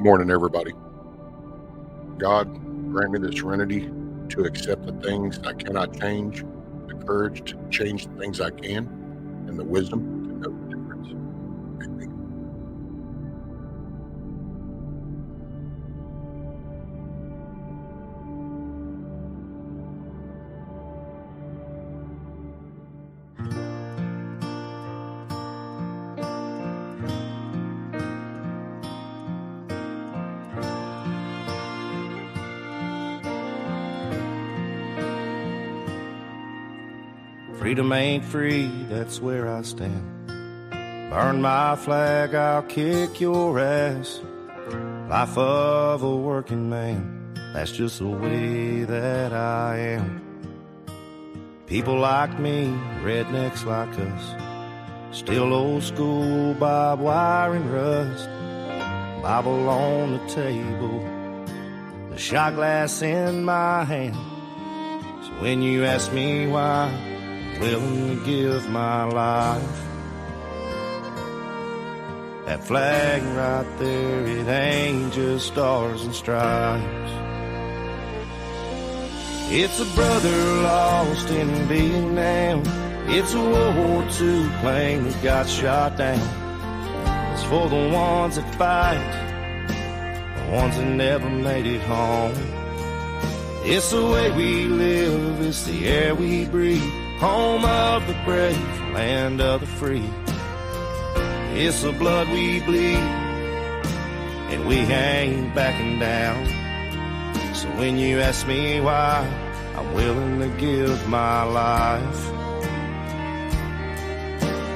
Morning, everybody. God, grant me the serenity to accept the things I cannot change, the courage to change the things I can, and the wisdom to know the difference. Amen. Freedom ain't free, that's where I stand. Burn my flag, I'll kick your ass. Life of a working man, that's just the way that I am. People like me, rednecks like us, still old school barbed wire and rust. Bible on the table, the shot glass in my hand. So when you ask me why, I'm willing to give my life. That flag right there, it ain't just stars and stripes. It's a brother lost in Vietnam. It's a World War II plane that got shot down. It's for the ones that fight, the ones that never made it home. It's the way we live, it's the air we breathe. Home of the brave, land of the free. It's the blood we bleed, and we ain't backing down. So when you ask me why, I'm willing to give my life.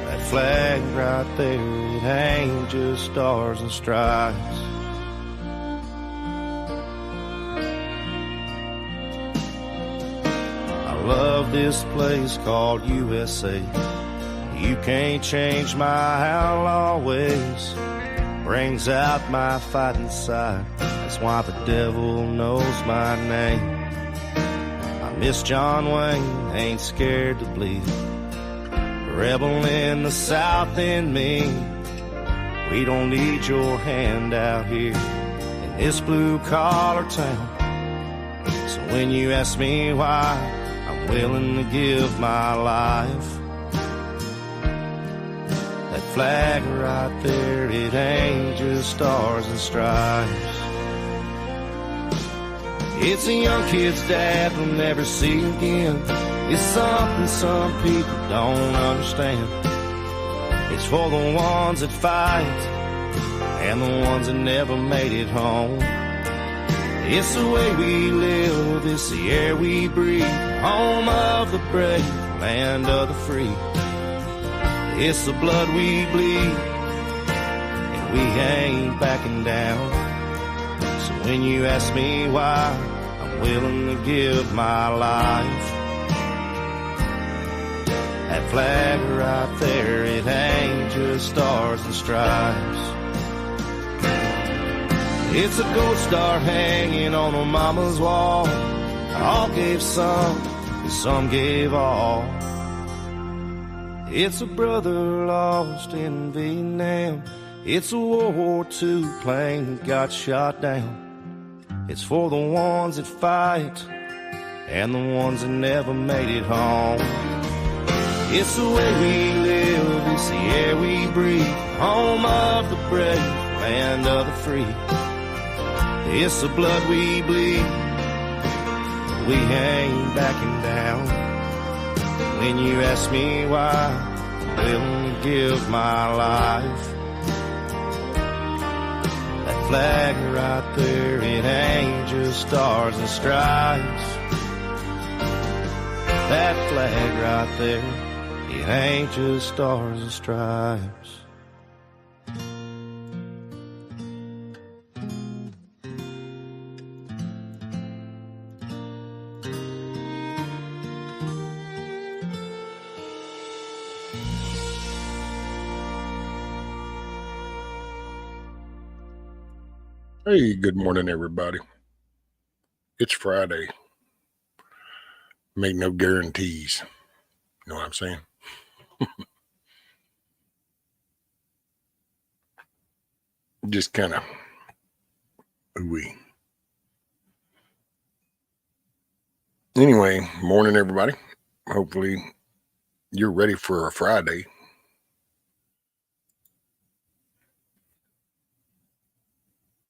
That flag right there, it ain't just stars and stripes. I love this place called USA. You can't change my how always. Brings out my fighting side. That's why the devil knows my name. I miss John Wayne, ain't scared to bleed. Rebel in the South in me. We don't need your hand out here in this blue-collar town. So when you ask me why, I'm willing to give my life. That flag right there, it ain't just stars and stripes. It's a young kid's dad we'll never see again. It's something some people don't understand. It's for the ones that fight and the ones that never made it home. It's the way we live, it's the air we breathe. Home of the brave, land of the free. It's the blood we bleed, and we ain't backing down. So when you ask me why, I'm willing to give my life. That flag right there, it ain't just stars and stripes. It's a gold star hanging on a mama's wall. All gave some, and some gave all. It's a brother lost in Vietnam. It's a World War II plane that got shot down. It's for the ones that fight and the ones that never made it home. It's the way we live, it's the air we breathe. Home of the brave, land of the free. It's the blood we bleed, we ain't backing down. When you ask me why, I'm willing to give my life. That flag right there, it ain't just stars and stripes. That flag right there, it ain't just stars and stripes. Hey, good morning, everybody. It's Friday. Make no guarantees. You know what I'm saying? Just kind of ooey. Anyway, morning, everybody. Hopefully you're ready for a Friday.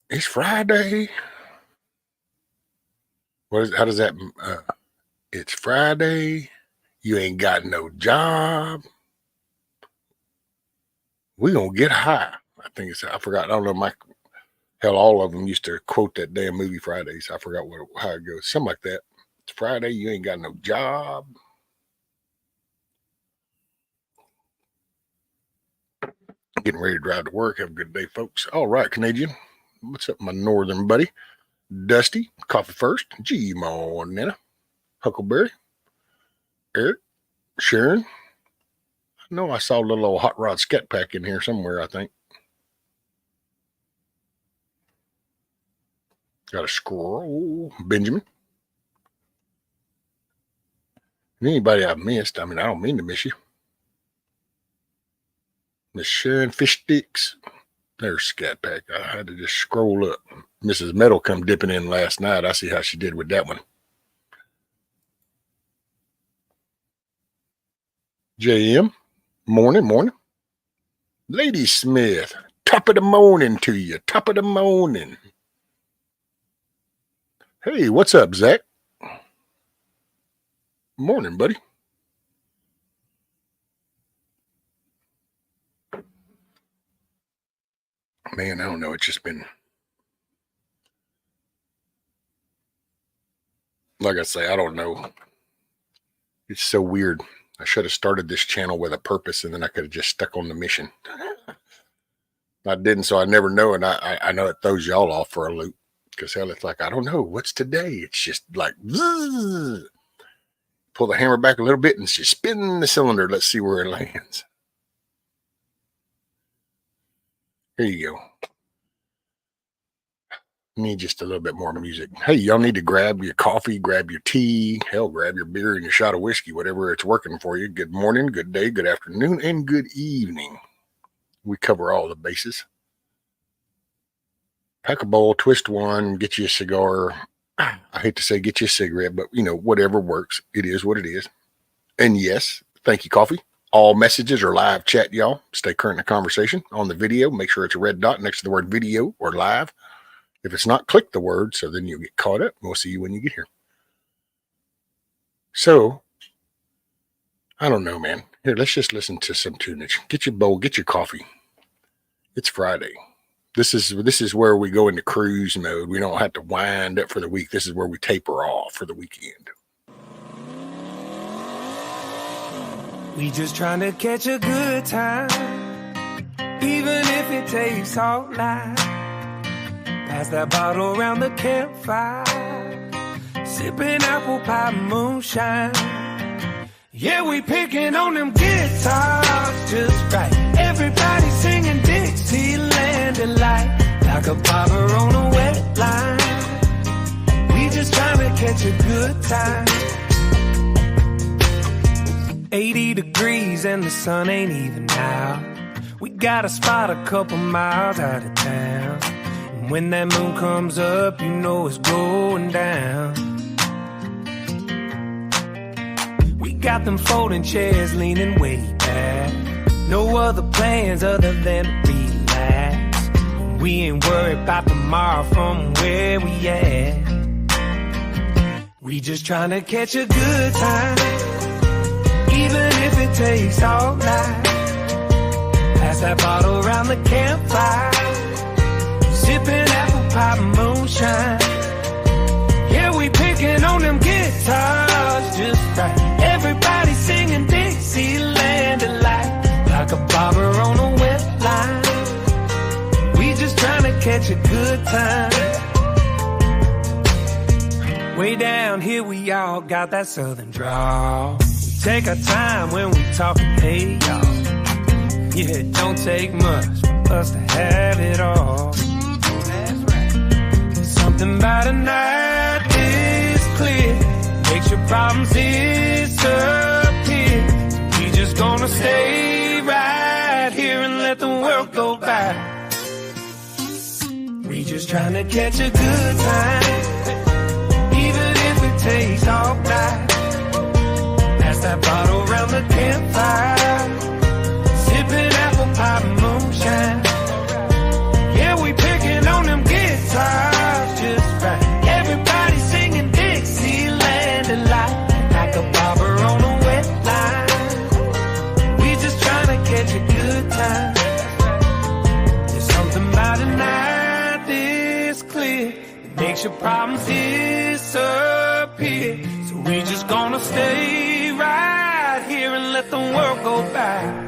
It's Friday. How does that? It's Friday. You ain't got no job. We gonna get high. I think it's. I forgot. I don't know. Hell, all of them used to quote that damn movie Fridays. I forgot how it goes. Something like that. It's Friday. You ain't got no job. Getting ready to drive to work. Have a good day, folks. All right, Canadian. What's up, my northern buddy? Dusty, Coffee First, G Monetta, Huckleberry, Eric, Sharon. I know I saw a little old Hot Rod Scat Pack in here somewhere, I think. Got a scroll. Benjamin. And anybody I've missed, I mean, I don't mean to miss you. Miss Sharon Fish Sticks. There's Scat Pack. I had to just scroll up. Mrs. Metal come dipping in last night. I see how she did with that one. JM. Morning. Lady Smith. Top of the morning to you. Top of the morning. Hey, what's up, Zach? Morning, buddy. Man, I don't know. It's just been, like I say, I don't know. It's so weird. I should have started this channel with a purpose, and then I could have just stuck on the mission. I didn't, so I never know, and I know it throws y'all off for a loop. Because hell, it's like, I don't know. What's today? It's just like, zzz. Pull the hammer back a little bit and just spin the cylinder. Let's see where it lands. Here you go. Need just a little bit more music. Hey, y'all need to grab your coffee, grab your tea, hell, grab your beer and your shot of whiskey, whatever it's working for you. Good morning, good day, good afternoon, and good evening. We cover all the bases. Pack a bowl, twist one, get you a cigar. I hate to say get you a cigarette, but, whatever works. It is what it is. And yes, thank you, coffee. All messages are live chat, y'all. Stay current in the conversation. On the video, make sure it's a red dot next to the word video or live. If it's not, click the word, so then you'll get caught up. We'll see you when you get here. So, I don't know, man. Here, let's just listen to some tunage. Get your bowl, get your coffee. It's Friday. This is where we go into cruise mode. We don't have to wind up for the week. This is where we taper off for the weekend. We just trying to catch a good time, even if it takes all night. Pass that bottle around the campfire, sipping apple pie moonshine. Yeah, we picking on them guitars just right. Everybody singing Dixieland delight, like a bobber on a wet line. We just trying to catch a good time. 80 degrees and the sun ain't even out. We got a spot a couple miles out of town. And when that moon comes up, you know it's going down. We got them folding chairs leaning way back. No other plans other than to relax. We ain't worried about tomorrow from where we at. We just trying to catch a good time, even if it takes all night. Pass that bottle around the campfire, sipping apple pie moonshine. Yeah, we picking on them guitars just right. Everybody singing Dixieland delight, like a bobber on a wet line. We just trying to catch a good time. Way down here we all got that southern drawl. Take our time when we talking, hey y'all. Yeah, it don't take much for us to have it all. That's right. Something about a night is clear, makes your problems disappear. We just gonna stay right here and let the world go by. We just trying to catch a good time, even if it takes all night. That bottle around the campfire, sipping apple pie moonshine. Yeah, we picking on them guitars just right. Everybody singing Dixieland delight, like a bobber on a wet line. We just trying to catch a good time. There's something about a night this clear that makes your problems disappear. So we just gonna stay right here and let the world go by.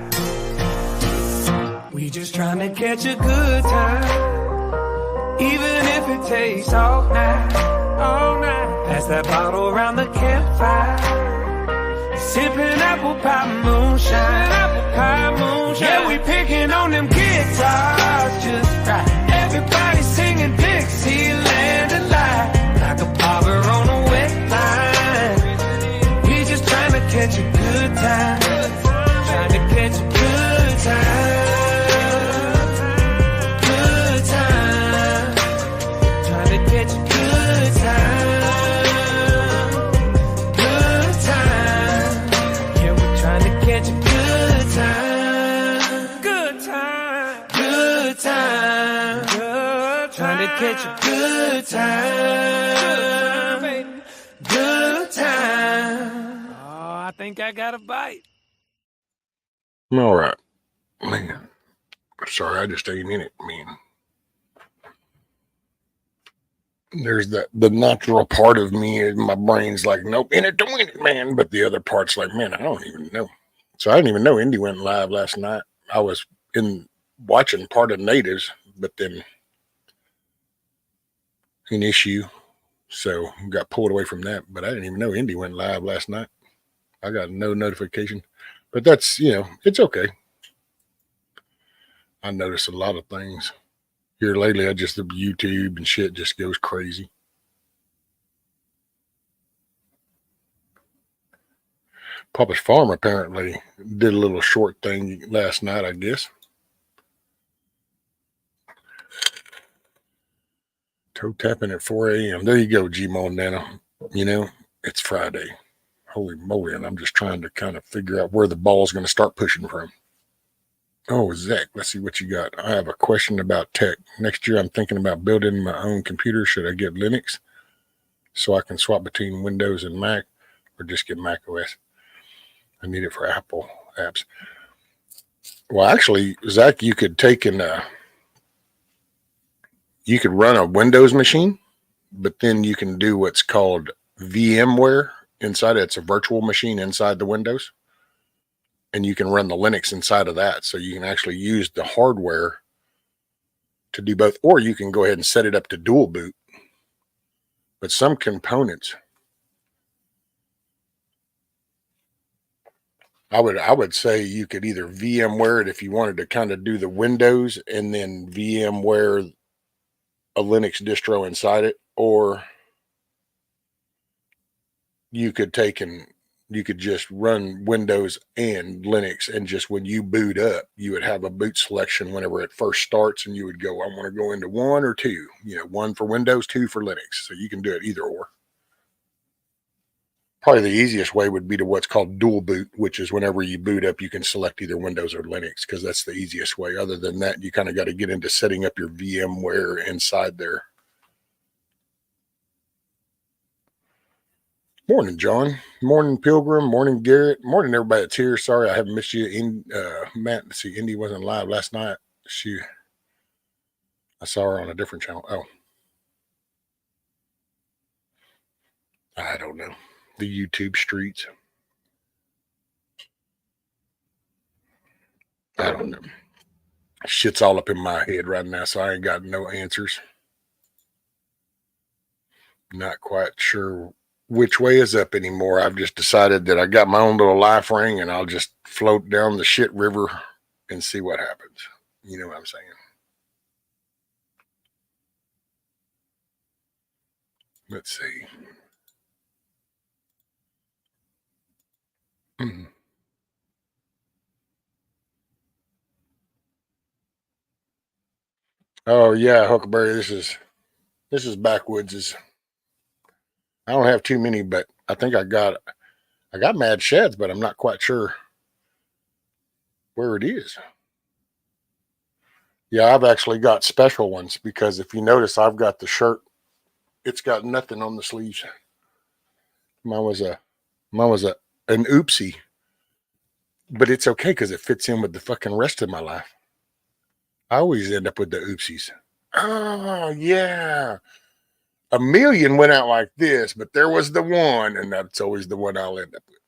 We just trying to catch a good time, even if it takes all night, all night. Pass that bottle around the campfire, sipping apple pie moonshine, apple pie moonshine. Yeah, we picking on them guitars just right. Everybody singing Dixieland delight. catch a good time. Good time. Oh, I think I got a bite. All right. Man. Sorry, I just ain't in it, man. There's the natural part of me, and my brain's like, nope, in it to win it, man. But the other part's like, man, I don't even know. So I didn't even know Indy went live last night. I was in watching part of Natives, but then an issue, so got pulled away from that. But I didn't even know Indy went live last night. I got no notification, but that's, it's okay. I notice a lot of things here lately. The YouTube and shit just goes crazy. Papa's Farm apparently did a little short thing last night, I guess. Toe tapping at 4 a.m. There you go, G Mondana. It's Friday. Holy moly. And I'm just trying to kind of figure out where the ball's going to start pushing from. Oh, Zach, let's see what you got. I have a question about tech. Next year, I'm thinking about building my own computer. Should I get Linux so I can swap between Windows and Mac, or just get Mac OS? I need it for Apple apps. Well, actually, Zach, you could take you could run a Windows machine, but then you can do what's called VMware inside it. It's a virtual machine inside the Windows, and you can run the Linux inside of that. So you can actually use the hardware to do both, or you can go ahead and set it up to dual boot. But some components, I would say you could either VMware it if you wanted to kind of do the Windows and then VMware a Linux distro inside it, or you could just run Windows and Linux, and just when you boot up, you would have a boot selection whenever it first starts, and you would go, I want to go into one or two, one for Windows, two for Linux. So you can do it either or. Probably the easiest way would be to what's called dual boot, which is whenever you boot up, you can select either Windows or Linux, because that's the easiest way. Other than that, you kind of got to get into setting up your VMware inside there. Morning, John. Morning, Pilgrim. Morning, Garrett. Morning, everybody that's here. Sorry I haven't missed you. Matt, let's see, Indy wasn't live last night. I saw her on a different channel. Oh, I don't know. The YouTube streets. I don't know. Shit's all up in my head right now, so I ain't got no answers. Not quite sure which way is up anymore. I've just decided that I got my own little life ring, and I'll just float down the shit river and see what happens. You know what I'm saying? Let's see. Oh yeah, Huckleberry. This is backwoods. I don't have too many, but I think I got mad sheds, but I'm not quite sure where it is. Yeah, I've actually got special ones, because if you notice, I've got the shirt. It's got nothing on the sleeves. Mine was an oopsie, but it's okay because it fits in with the fucking rest of my life. I always end up with the oopsies. Oh yeah, a million went out like this, but there was the one, and that's always the one I'll end up with.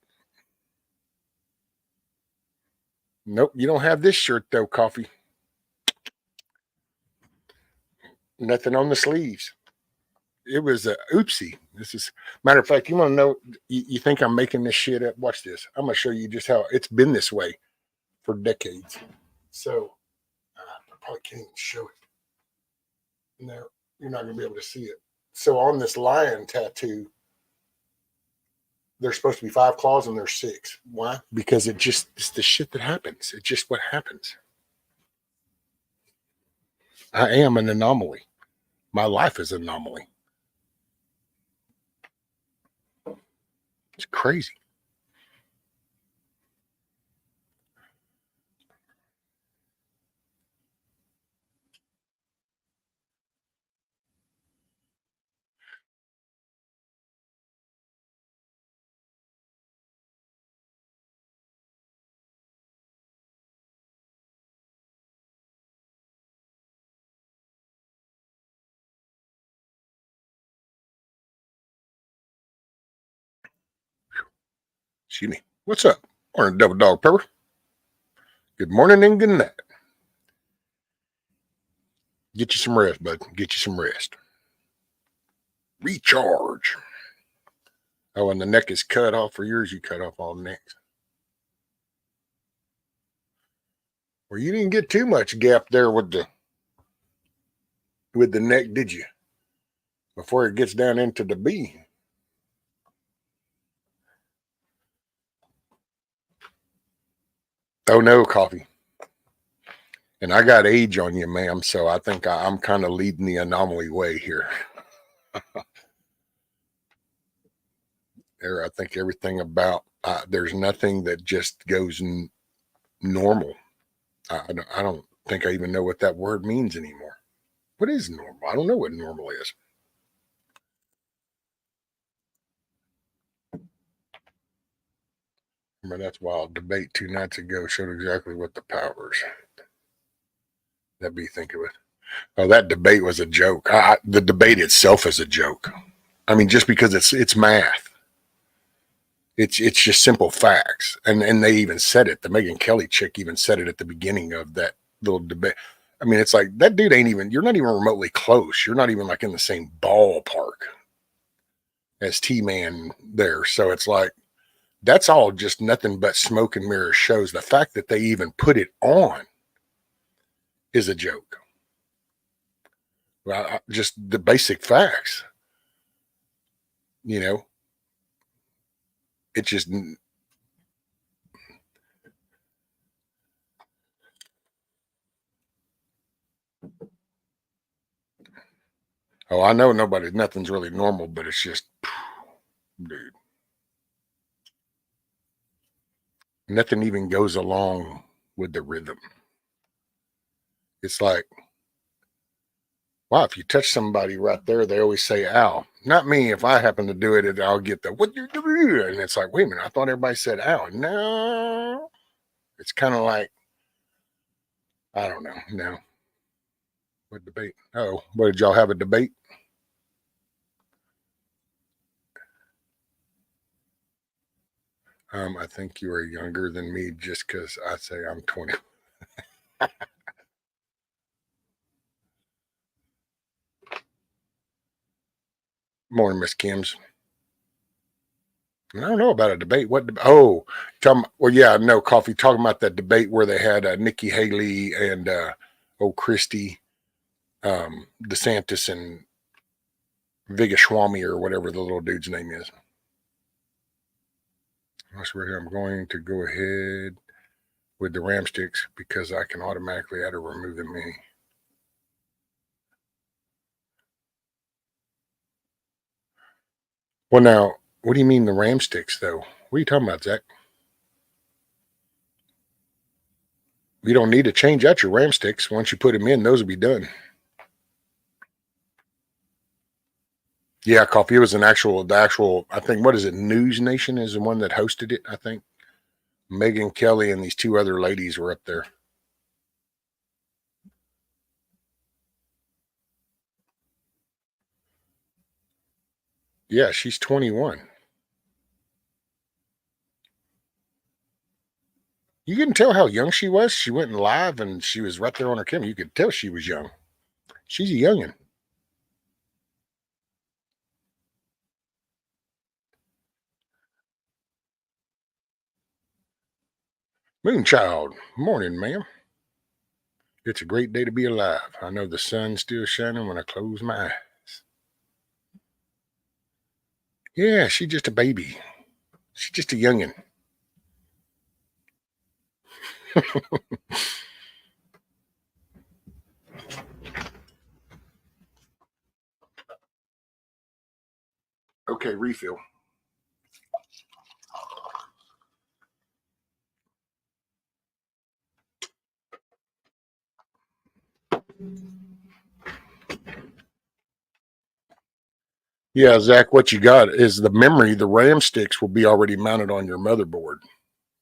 Nope, you don't have this shirt though, Coffee. Nothing on the sleeves. It was a oopsie. This is, matter of fact, you want to know, you think I'm making this shit up? Watch this. I'm going to show you just how it's been this way for decades. So I probably can't even show it. No, you're not going to be able to see it. So on this lion tattoo, there's supposed to be 5 claws and there's 6. Why? Because it's the shit that happens. It's just what happens. I am an anomaly. My life is an anomaly. It's crazy. Excuse me. What's up? Morning, Double Dog Pepper. Good morning and good night. Get you some rest, bud. Get you some rest. Recharge. Oh, and the neck is cut off. For yours, you cut off all the necks. Well, you didn't get too much gap there with the neck, did you? Before it gets down into the B. Oh no, coffee. And I got age on you, ma'am, so I think I'm kind of leading the anomaly way here. There, I think everything about there's nothing that just goes normal. I don't think I even know what that word means anymore. What is normal? I don't know what normal is. Remember, that's wild. Debate 2 nights ago showed exactly what the powers. That'd be think of it. Oh, that debate was a joke. The debate itself is a joke. I mean, just because it's math. It's just simple facts. And they even said it. The Megyn Kelly chick even said it at the beginning of that little debate. I mean, it's like that dude ain't even, you're not even remotely close. You're not even like in the same ballpark as T-Man there. So it's like, that's all just nothing but smoke and mirror shows. The fact that they even put it on is a joke. Well, just the basic facts, you know, it just, oh, I know nothing's really normal, but it's just, dude, nothing even goes along with the rhythm. It's like, wow, if you touch somebody right there, they always say, ow. Not me. If I happen to do it, I'll get the, what you do? And it's like, wait a minute, I thought everybody said, ow. No. It's kind of like, I don't know. No. What debate? Oh, what, did y'all have a debate? I think you are younger than me just because I say I'm 20. Morning, Miss Kim's. I don't know about a debate. What? Oh, well, yeah, no, Coffee. Talking about that debate where they had Nikki Haley and Christie, DeSantis, and Vigashwami or whatever the little dude's name is. I swear I'm going to go ahead with the ram sticks because I can automatically add or remove them any. Well, now, what do you mean the ram sticks, though? What are you talking about, Zach? You don't need to change out your ram sticks. Once you put them in, those will be done. Yeah, Coffee. It was the actual, I think, what is it? News Nation is the one that hosted it, I think. Megyn Kelly and these two other ladies were up there. Yeah, she's 21. You couldn't tell how young she was. She went in live and she was right there on her camera. You could tell she was young. She's a youngin'. Moonchild, morning, ma'am. It's a great day to be alive. I know the sun's still shining when I close my eyes. Yeah, she's just a baby. She's just a youngin'. Okay, refill. Yeah, Zach, what you got is the memory. The RAM sticks will be already mounted on your motherboard.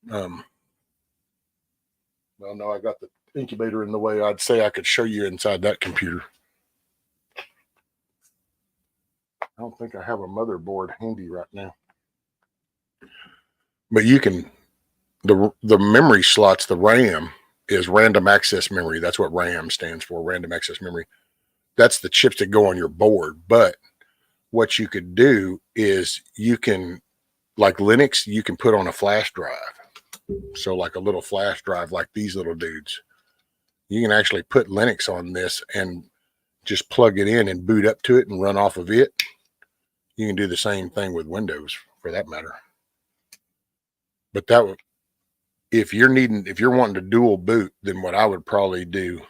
Well, no, I got the incubator in the way. I'd say I could show you inside that computer. I don't think I have a motherboard handy right now. But you can the memory slots, the RAM is random access memory. That's what RAM stands for, random access memory. That's the chips that go on your board. But what you could do is you can, like Linux, you can put on a flash drive. So like a little flash drive, like these little dudes. You can actually put Linux on this and just plug it in and boot up to it and run off of it. You can do the same thing with Windows for that matter. But that would, if you're wanting to dual boot, then what I would probably do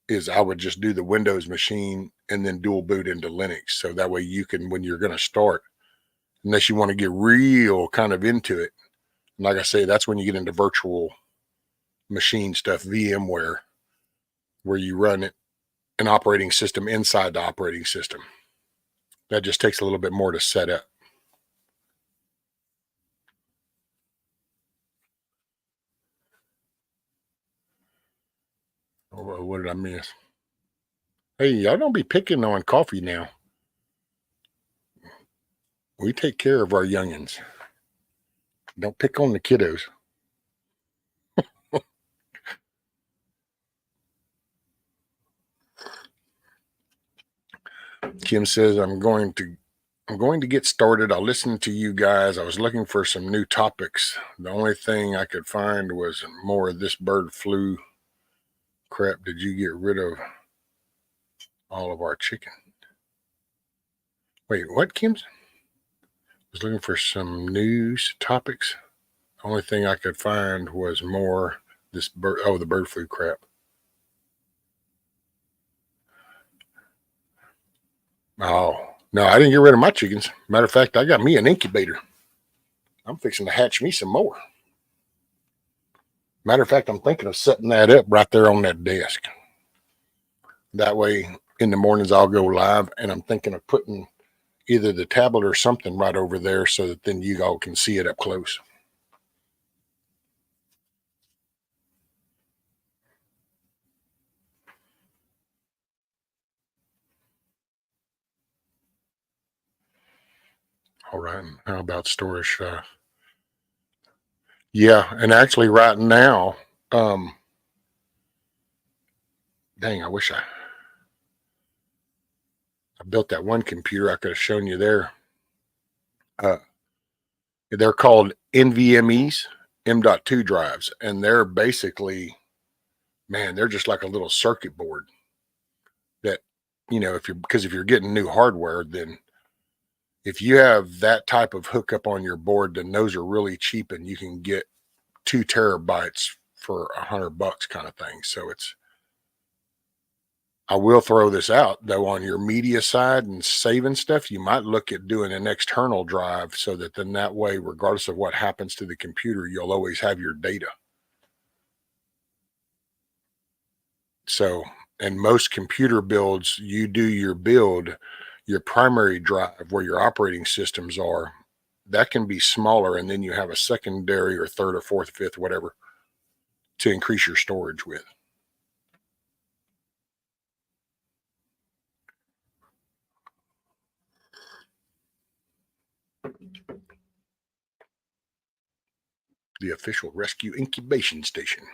is I would just do the Windows machine and then dual boot into Linux. So that way you can, when you're going to start, unless you want to get real kind of into it. And like I say, that's when you get into virtual machine stuff, VMware, where you run an operating system inside the operating system. That just takes a little bit more to set up. Oh, what did I miss? Hey, y'all don't be picking on coffee now. We take care of our youngins. Don't pick on the kiddos. Kim says, I'm going to get started. I'll listen to you guys. I was looking for some new topics. The only thing I could find was more of this bird flu crap. Did you get rid of all of our chicken? Wait, what, Kim? Was looking for some news topics. The only thing I could find was more this bird. Oh, the bird flu crap. Oh, no, I didn't get rid of my chickens. Matter of fact, I got me an incubator. I'm fixing to hatch me some more. Matter of fact, I'm thinking of setting that up right there on that desk. That way, in the mornings, I'll go live, and I'm thinking of putting either the tablet or something right over there so that then you all can see it up close. All right. How about storage? Yeah, and actually, right now, dang, I wish I built that one computer I could have shown you there. They're called NVMEs, M.2 drives, and they're basically, man, they're just like a little circuit board that, if you're getting new hardware, then if you have that type of hookup on your board, then those are really cheap and you can get 2 terabytes for $100 kind of thing. So I will throw this out though, on your media side and saving stuff, you might look at doing an external drive so that then that way, regardless of what happens to the computer, you'll always have your data. So, and most computer builds, you do your build, your primary drive where your operating systems are, that can be smaller. And then you have a secondary or third or fourth, fifth, whatever, to increase your storage with. The official rescue incubation station.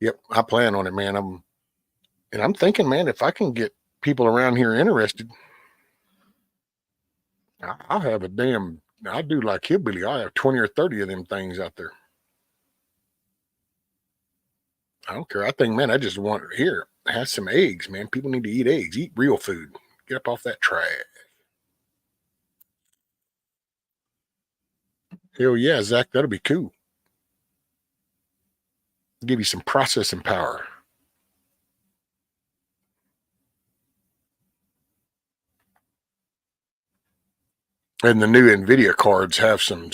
Yep, I plan on it, man. I'm thinking, man, if I can get people around here interested, I'll have I'll do like Hillbilly. I'll have 20 or 30 of them things out there. I don't care. I think, man, I just want here, have some eggs, man. People need to eat eggs, eat real food. Get up off that trash. Hell yeah, Zach, that'll be cool. Give you some processing power. And the new NVIDIA cards have some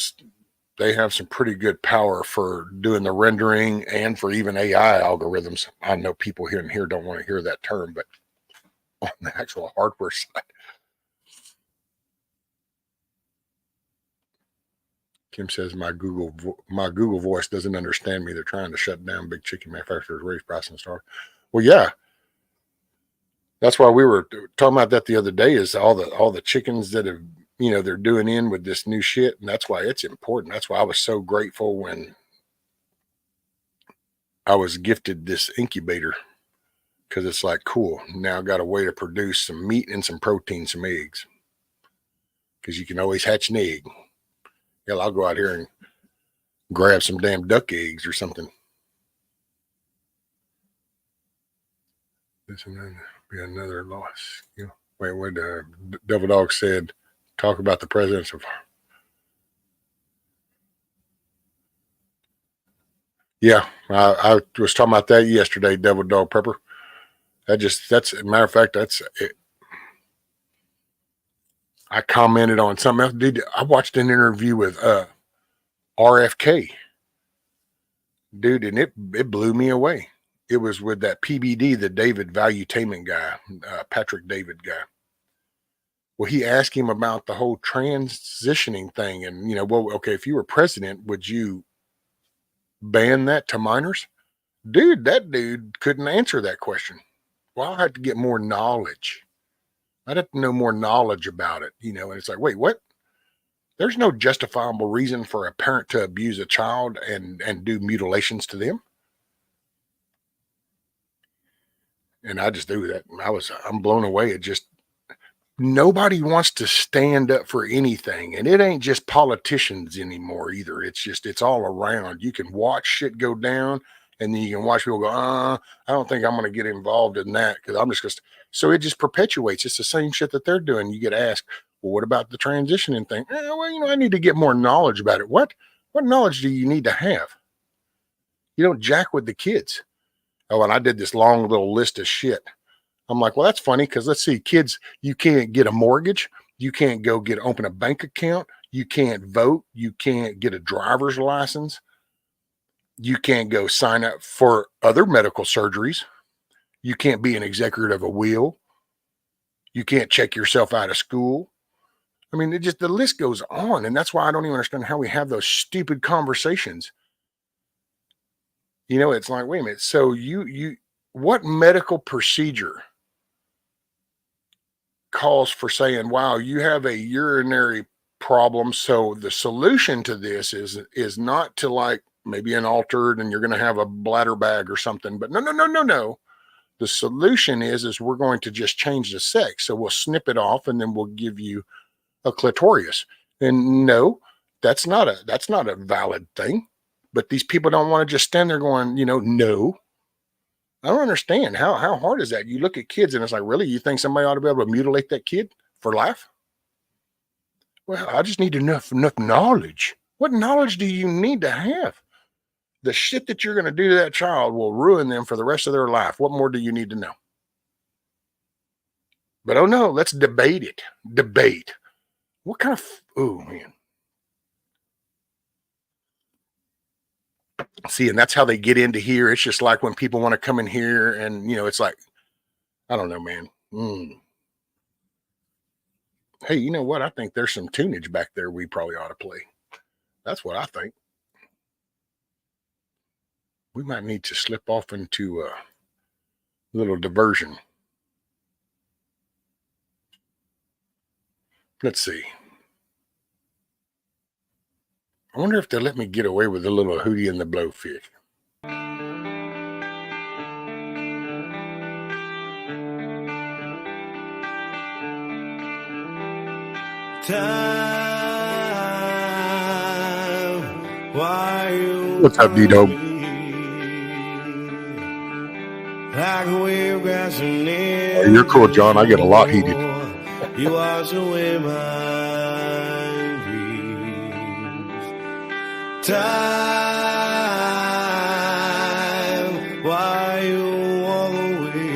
pretty good power for doing the rendering and for even AI algorithms. I know people here and here don't want to hear that term, but on the actual hardware side. Kim says my Google voice doesn't understand me. They're trying to shut down big chicken manufacturers, raise price and start. Well, yeah. That's why we were talking about that the other day, is all the chickens that have, they're doing in with this new shit. And that's why it's important. That's why I was so grateful when I was gifted this incubator, because it's like, cool. Now I got a way to produce some meat and some protein, some eggs, because you can always hatch an egg. Hell, I'll go out here and grab some damn duck eggs or something. This and be another loss. Wait, what Devil Dog said, talk about the presidents of. Yeah, I was talking about that yesterday, Devil Dog Pepper. That's a matter of fact, that's it. I commented on something else. Dude, I watched an interview with RFK. Dude, and it blew me away. It was with that PBD, the David Valuetainment guy, Patrick David guy. Well, he asked him about the whole transitioning thing. And, okay, if you were president, would you ban that to minors? Dude, that dude couldn't answer that question. Well, I had to get more knowledge. I'd have to know more knowledge about it, and it's like, wait, what? There's no justifiable reason for a parent to abuse a child and do mutilations to them. And I just do that. I'm blown away. It just, nobody wants to stand up for anything. And it ain't just politicians anymore either. It's all around. You can watch shit go down, and then you can watch people go, I don't think I'm going to get involved in that, because I'm just going to. So it just perpetuates. It's the same shit that they're doing. You get asked, well, what about the transitioning thing? Well, I need to get more knowledge about it. What knowledge do you need to have? You don't jack with the kids. Oh, and I did this long little list of shit. I'm like, well, that's funny, because let's see, kids, you can't get a mortgage. You can't go open a bank account. You can't vote. You can't get a driver's license. You can't go sign up for other medical surgeries. You can't be an executor of a will. You can't check yourself out of school. I mean, the list goes on. And that's why I don't even understand how we have those stupid conversations. It's like, wait a minute. So what medical procedure calls for saying, wow, you have a urinary problem. So the solution to this is not to like maybe an altered and you're going to have a bladder bag or something, but no. The solution is we're going to just change the sex. So we'll snip it off and then we'll give you a clitoris. And no, that's not a valid thing. But these people don't want to just stand there going, no. I don't understand. How hard is that? You look at kids and it's like, really? You think somebody ought to be able to mutilate that kid for life? Well, I just need enough knowledge. What knowledge do you need to have? The shit that you're going to do to that child will ruin them for the rest of their life. What more do you need to know? But oh no, let's debate it. Debate. What kind of, oh man. See, and that's how they get into here. It's just like when people want to come in here and, it's like, I don't know, man. Hey, you know what? I think there's some tunage back there we probably ought to play. That's what I think. We might need to slip off into a little diversion. Let's see. I wonder if they'll let me get away with a little Hootie and the Blowfish. What's up, D-Dog? Oh, you're cool, John. I get a lot heated. You wash away my dreams. Time, why you walk away?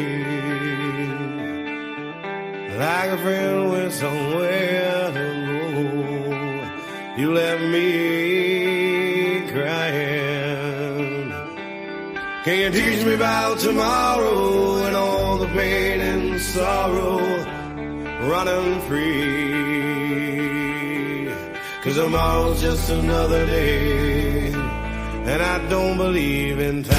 Like a friend went somewhere to go. You left me crying. Can you teach me about tomorrow and all the pain and sorrow running free? 'Cause tomorrow's just another day, and I don't believe in time.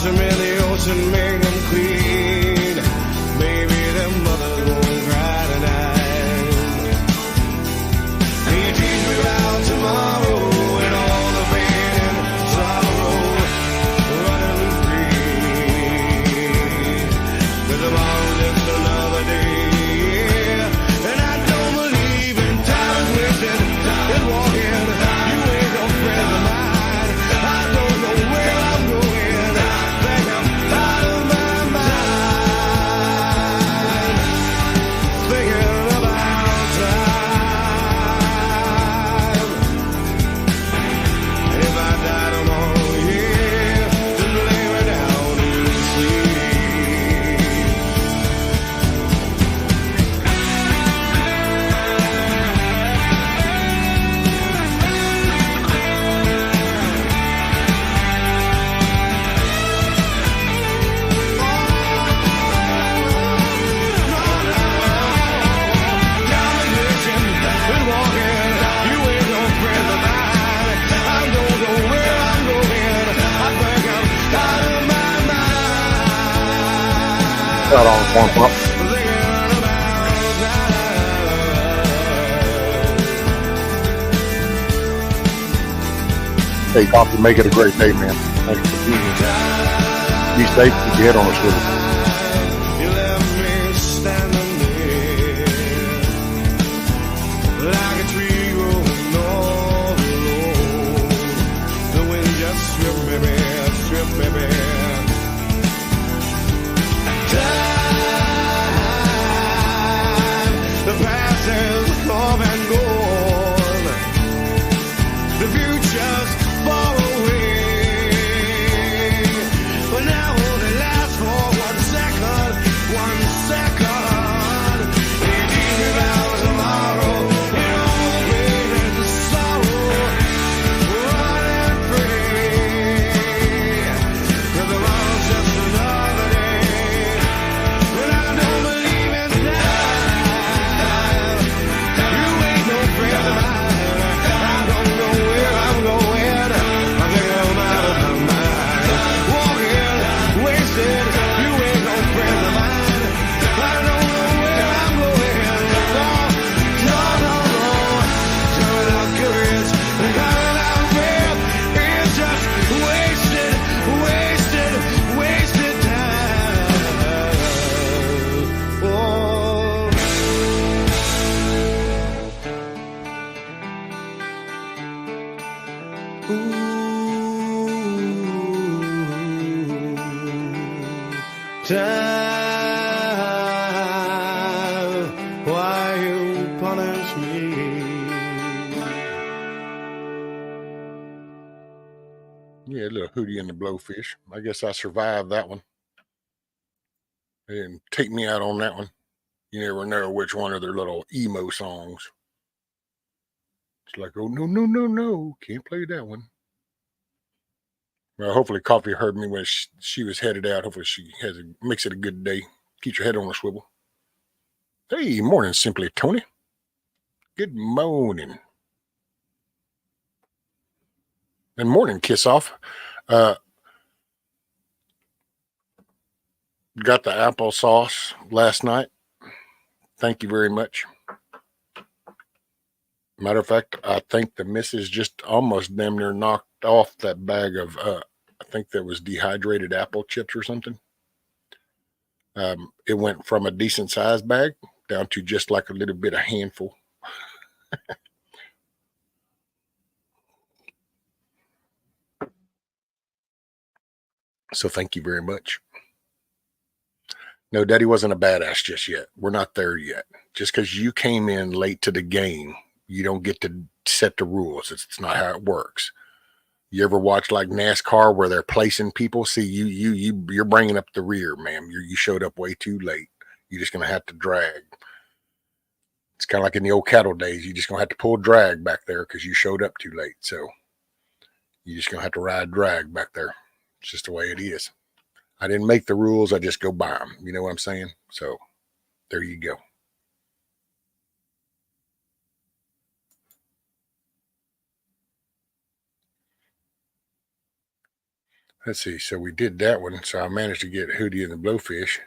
wash them in the ocean, make them clean. Maybe their mothers won't cry tonight. Can you teach me about tomorrow and all the pain and sorrow running free? 'Cause tomorrow's just another day. And I don't believe in time wasted and walking. You ain't no friend of mine. I don't know where I'm going. Think I'm out of my mind. Thinking about time. And if I die tomorrow, yeah, just lay me down and sleep. Out on corn pop. Hey, Coffee, make it a great day, man. Thanks for being here. Be safe. Keep your head on a swivel. You left me standing there like a tree growing all alone. The wind just stripped me bare, stripped me bare. Time, the past is come and gone. The future's far away, but now only lasts for 1 second, 1 second. You teach me about tomorrow, and all the pain and the sorrow, running free. 'Cause tomorrow's just another day, and I don't believe in time. You ain't no friend of mine. I don't know where I'm going. I think I'm out of my mind. Walking, wasted. You ain't no friend of mine. I don't know where I'm going. No, no, no, no. Turn out courage and coming out real. It's just wasted, wasted, wasted time. Oh. Time, why you punish me? Yeah, a little Hootie and the Blowfish. I guess I survived that one. They didn't take me out on that one. You never know which one of their little emo songs. It's like, oh, no, no, no, no. Can't play that one. Well, hopefully Coffee heard me when she was headed out. Hopefully she makes it a good day. Keep your head on a swivel. Hey, morning, Simply Tony. Good morning. And morning, Kiss Off. Got the applesauce last night. Thank you very much. Matter of fact, I think the missus just almost damn near knocked off that bag of, I think that was dehydrated apple chips or something. It went from a decent sized bag down to just like a little bit of handful. So thank you very much. No, Daddy wasn't a badass just yet. We're not there yet. Just because you came in late to the game, you don't get to set the rules. It's not how it works. You ever watch like NASCAR where they're placing people? See, you're bringing up the rear, ma'am. You showed up way too late. You're just gonna have to drag. It's kind of like in the old cattle days. You're just gonna have to pull drag back there because you showed up too late. So you're just gonna have to ride drag back there. It's just the way it is. I didn't make the rules. I just go by them. You know what I'm saying? So there you go. Let's see. So we did that one. So I managed to get Hootie and the Blowfish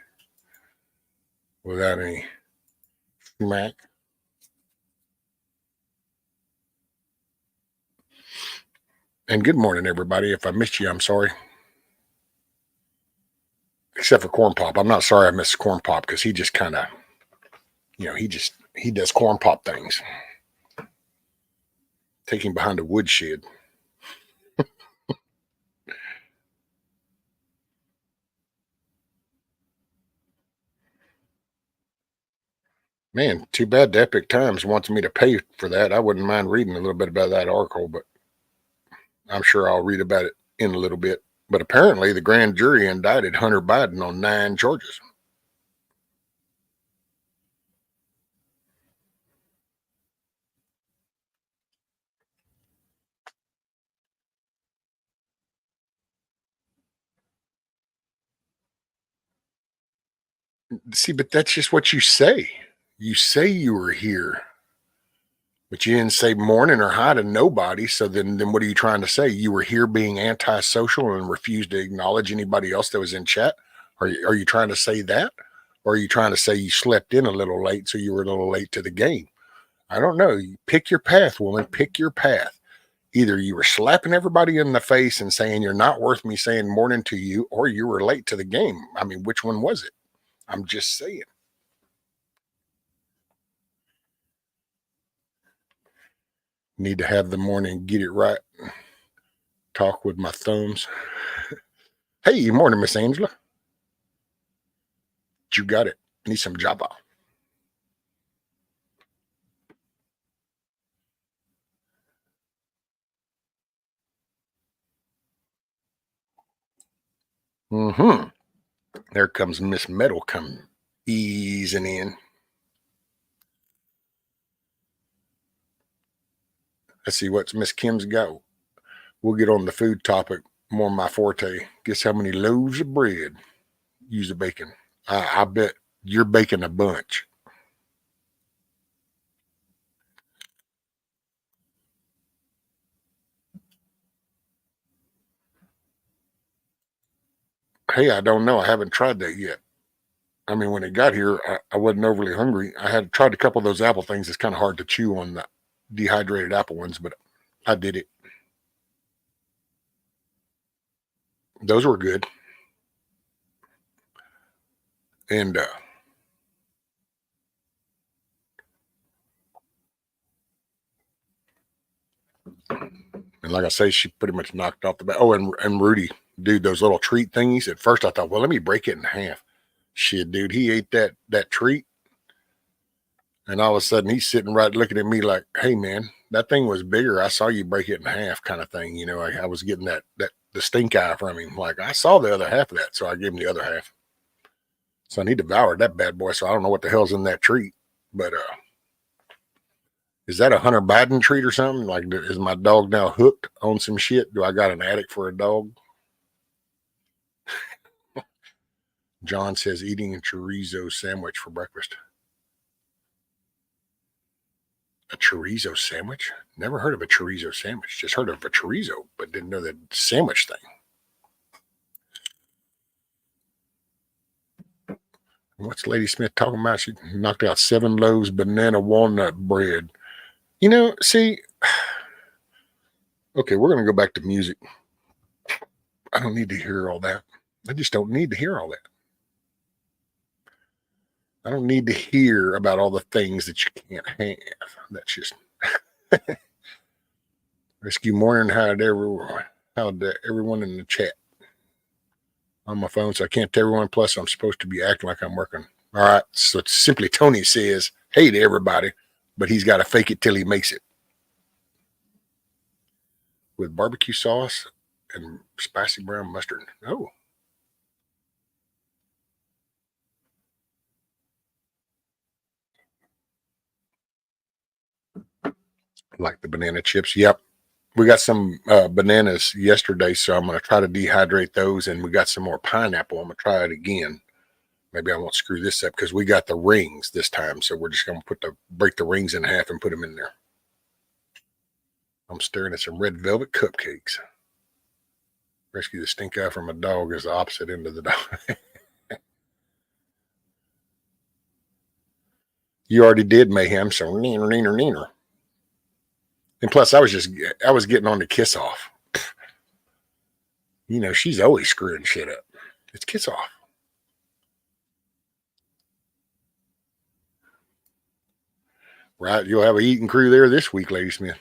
without any smack. And good morning, everybody. If I missed you, I'm sorry. Except for Corn Pop. I'm not sorry I missed Corn Pop because he just kind of, he does Corn Pop things. Take him behind a woodshed. Man, too bad the Epic Times wants me to pay for that. I wouldn't mind reading a little bit about that article, but I'm sure I'll read about it in a little bit. But apparently the grand jury indicted Hunter Biden on 9 charges. See, but that's just what you say. You say you were here, but you didn't say morning or hi to nobody. So then what are you trying to say? You were here being antisocial and refused to acknowledge anybody else that was in chat? Are you trying to say that? Or are you trying to say you slept in a little late, so you were a little late to the game? I don't know. You pick your path, woman. Pick your path. Either you were slapping everybody in the face and saying you're not worth me saying morning to you, or you were late to the game. I mean, which one was it? I'm just saying. Need to have the morning, get it right. Talk with my thumbs. Hey, morning, Miss Angela. You got it. Need some Java. Mm-hmm. There comes Miss Metal come easing in. Let's see what's Miss Kim's got. We'll get on the food topic, more my forte. Guess how many loaves of bread use the bacon? I bet you're baking a bunch. Hey, I don't know. I haven't tried that yet. I mean, when it got here, I wasn't overly hungry. I had tried a couple of those apple things. It's kind of hard to chew on the dehydrated apple ones, but I did it. Those were good. And like I say, she pretty much knocked off the bat. Oh, and Rudy, dude, those little treat thingies. At first, I thought, well, let me break it in half. Shit, dude, he ate that treat, and all of a sudden, he's sitting right looking at me like, "Hey, man, that thing was bigger. I saw you break it in half," kind of thing. You know, I was getting that the stink eye from him. Like I saw the other half of that, so I gave him the other half. So he devoured that bad boy. So I don't know what the hell's in that treat, but is that a Hunter Biden treat or something? Like, is my dog now hooked on some shit? Do I got an addict for a dog? John says eating a chorizo sandwich for breakfast. A chorizo sandwich? Never heard of a chorizo sandwich. Just heard of a chorizo, but didn't know the sandwich thing. What's Lady Smith talking about? She knocked out 7 loaves banana walnut bread. You know, see, okay, we're going to go back to music. I don't need to hear all that. I just don't need to hear all that. I don't need to hear about all the things that you can't have. That's just rescue morning. How'd everyone in the chat on my phone? So I can't tell everyone. Plus, I'm supposed to be acting like I'm working. All right. So it's simply Tony says, "Hey" to everybody, but he's got to fake it till he makes it. With barbecue sauce and spicy brown mustard. Oh. Like the banana chips. Yep. We got some bananas yesterday, so I'm going to try to dehydrate those. And we got some more pineapple. I'm going to try it again. Maybe I won't screw this up because we got the rings this time. So we're just going to break the rings in half and put them in there. I'm staring at some red velvet cupcakes. Rescue the stink eye from a dog is the opposite end of the dog. You already did mayhem, so neener, neener, neener. And plus, I was getting on the kiss off. You know, she's always screwing shit up. It's kiss off. Right, you'll have a eating crew there this week, Lady Smith.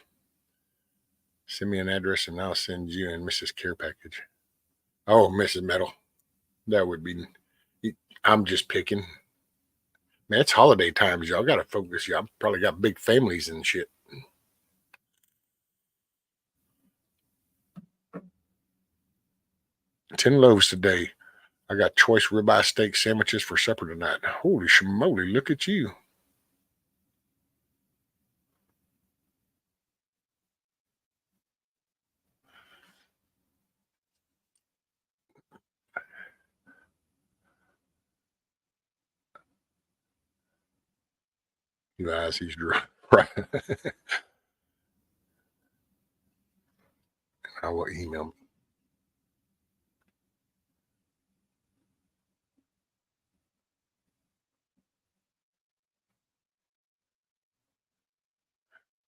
Send me an address and I'll send you and Mrs. Care package. Oh, Mrs. Metal. That would be, I'm just picking. Man, it's holiday times. Y'all got to focus. Y'all probably got big families and shit. $10 loaves today. I got choice ribeye steak sandwiches for supper tonight. Holy schmoly, look at you. You eyes, he's dry. Right. I will email me.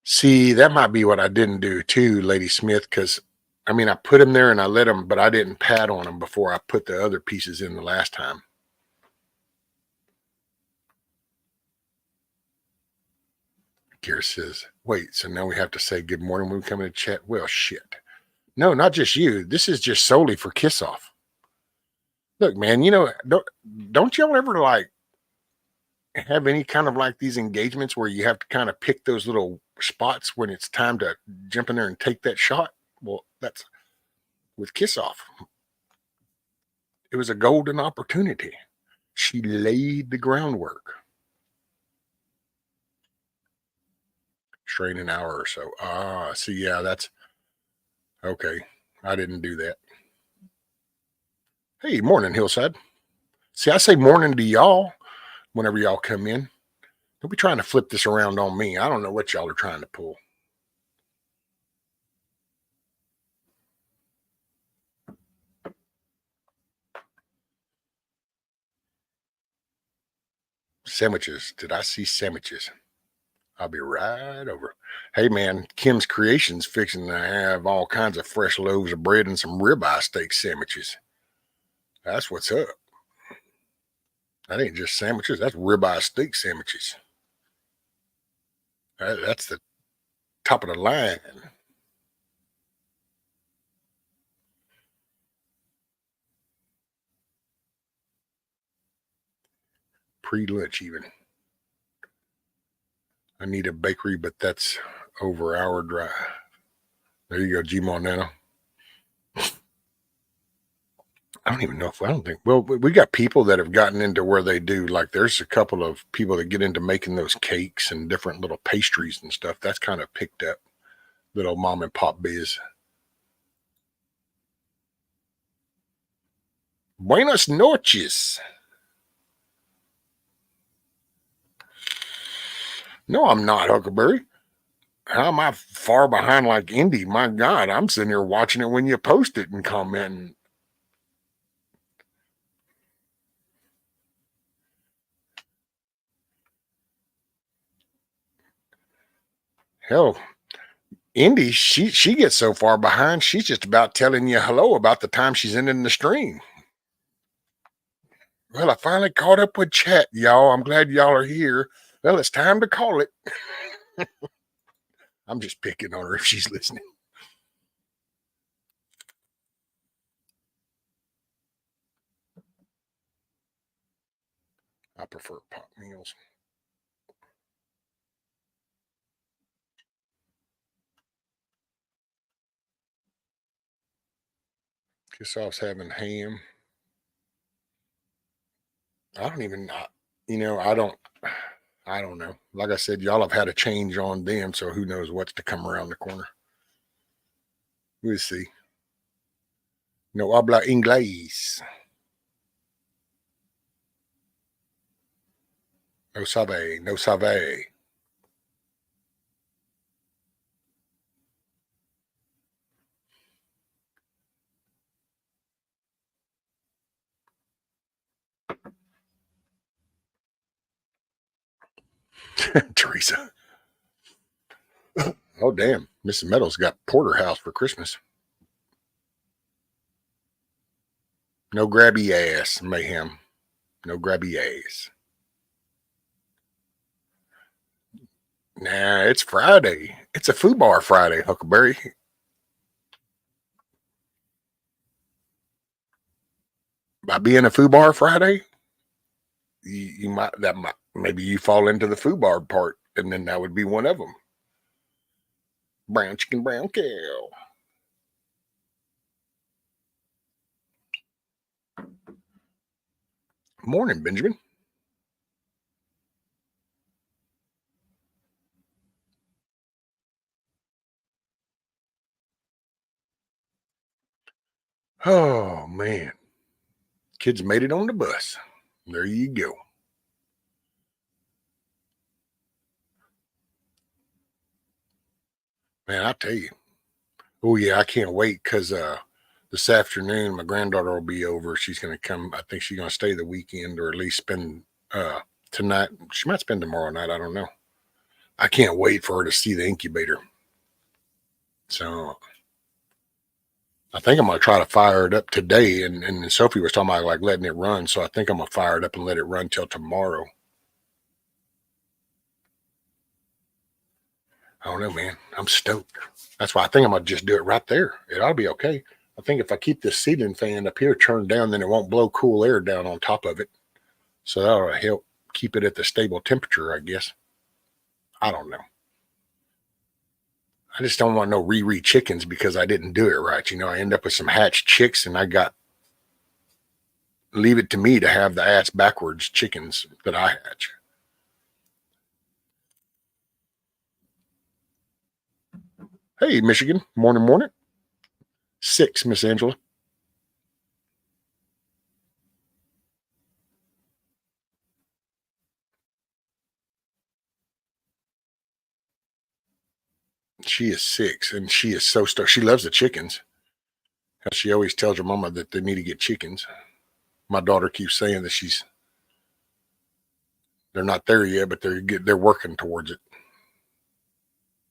See, that might be what I didn't do too, Lady Smith, because I mean, I put them there and I let them, but I didn't pat on them before I put the other pieces in the last time. Gear says, wait, so now we have to say good morning when we come in to chat? Well, shit. No, not just you. This is just solely for kiss off. Look, man, you know, don't y'all ever like have any kind of like these engagements where you have to kind of pick those little spots when it's time to jump in there and take that shot? Well, that's with kiss off. It was a golden opportunity. She laid the groundwork. Strain an hour or so. Ah, see, yeah, that's okay. I didn't do that. Hey, morning, Hillside. See, I say morning to y'all whenever y'all come in. Don't be trying to flip this around on me. I don't know what y'all are trying to pull. Sandwiches. Did I see sandwiches? I'll be right over. Hey, man, Kim's Creations fixing to have all kinds of fresh loaves of bread and some ribeye steak sandwiches. That's what's up. That ain't just sandwiches. That's ribeye steak sandwiches. That's the top of the line. Pre-lunch even. I need a bakery, but that's over our drive. There you go, G Monano. I don't even know if I don't think. Well, we got people that have gotten into where they do like. There's a couple of people that get into making those cakes and different little pastries and stuff. That's kind of picked up. Little mom and pop biz. Buenas noches. No, I'm not, Huckleberry. How am I far behind like Indy? My God, I'm sitting here watching it when you post it and commenting. Hell, Indy, she gets so far behind, she's just about telling you hello about the time she's in the stream. Well, I finally caught up with chat, y'all. I'm glad y'all are here. Well, it's time to call it. I'm just picking on her if she's listening. I prefer pot meals. Kiss off's having ham. I don't even, I don't know. Like I said, y'all have had a change on them, so who knows what's to come around the corner. We'll see. No habla inglés. No sabe, no sabe. Teresa. Oh, damn. Mrs. Meadows got porterhouse for Christmas. No grabby ass, mayhem. No grabby ass. Nah, it's Friday. It's a F.U.B.A.R Friday, Huckleberry. By being a F.U.B.A.R Friday, you might maybe you fall into the F.U.B.A.R part, and then that would be one of them. Brown chicken, brown cow. Morning, Benjamin. Oh man, kids made it on the bus. There you go. Man, I tell you. Oh yeah, I can't wait because this afternoon my granddaughter will be over. She's gonna come. I think she's gonna stay the weekend or at least spend tonight. She might spend tomorrow night. I don't know. I can't wait for her to see the incubator. So I think I'm gonna try to fire it up today. And Sophie was talking about like letting it run. So I think I'm gonna fire it up and let it run till tomorrow. I don't know, man. I'm stoked. That's why I think I'm gonna just do it right there. It ought to be okay. I think if I keep this ceiling fan up here turned down, then it won't blow cool air down on top of it. So that'll help keep it at the stable temperature, I guess. I don't know. I just don't want no re chickens because I didn't do it right. You know, I end up with some hatched chicks and I got leave it to me to have the ass backwards chickens that I hatch. Hey, Michigan. Morning, morning. 6, Miss Angela. She is 6 and she is so stoked. She loves the chickens. She always tells her mama that they need to get chickens. My daughter keeps saying that they're not there yet, but they're working towards it.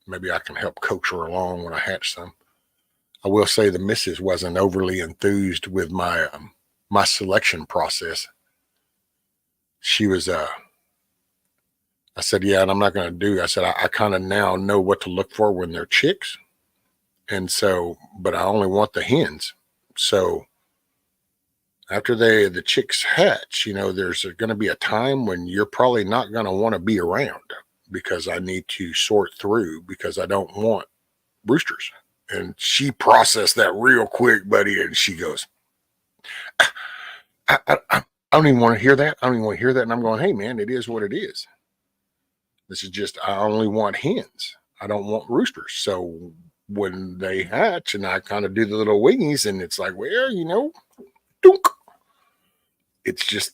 Maybe I can help coach her along when I hatch some. I will say the missus wasn't overly enthused with my selection process. She was I said, yeah, and I'm not going to do. I said, I kind of now know what to look for when they're chicks. And so, but I only want the hens. So after the chicks hatch, you know, there's going to be a time when you're probably not going to want to be around because I need to sort through because I don't want roosters. And she processed that real quick, buddy. And she goes, I don't even want to hear that. I don't even want to hear that. And I'm going, hey, man, it is what it is. This is just, I only want hens. I don't want roosters. So when they hatch and I kind of do the little wingies and it's like, well, you know, dunk. It's just,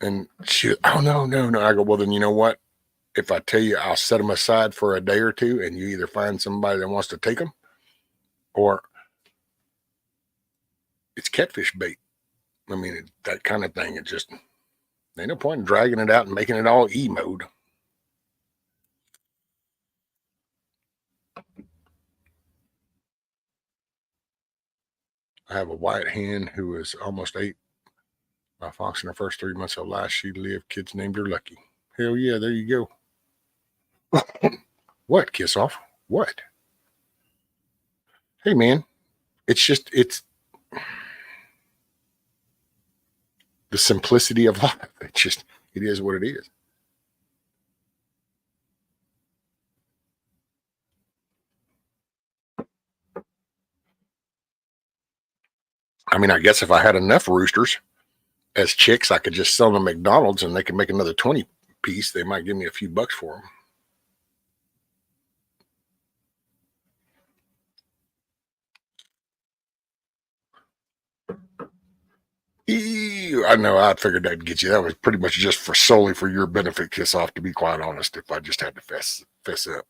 and she, oh, no. I go, well, then you know what? If I tell you I'll set them aside for a day or two and you either find somebody that wants to take them or it's catfish bait. I mean, that kind of thing. It just, ain't no point in dragging it out and making it all E mode. I have a white hen who is almost 8. My fox in her first 3 months of life, she lived. Kids named her Lucky. Hell yeah, there you go. What? Kiss off? What? Hey man, it's the simplicity of life. It is what it is. I mean, I guess if I had enough roosters as chicks, I could just sell them at McDonald's and they could make another 20 piece. They might give me a few bucks for them. I know. I figured that'd get you. That was pretty much just for solely for your benefit, kiss off. To be quite honest, if I just had to fess up,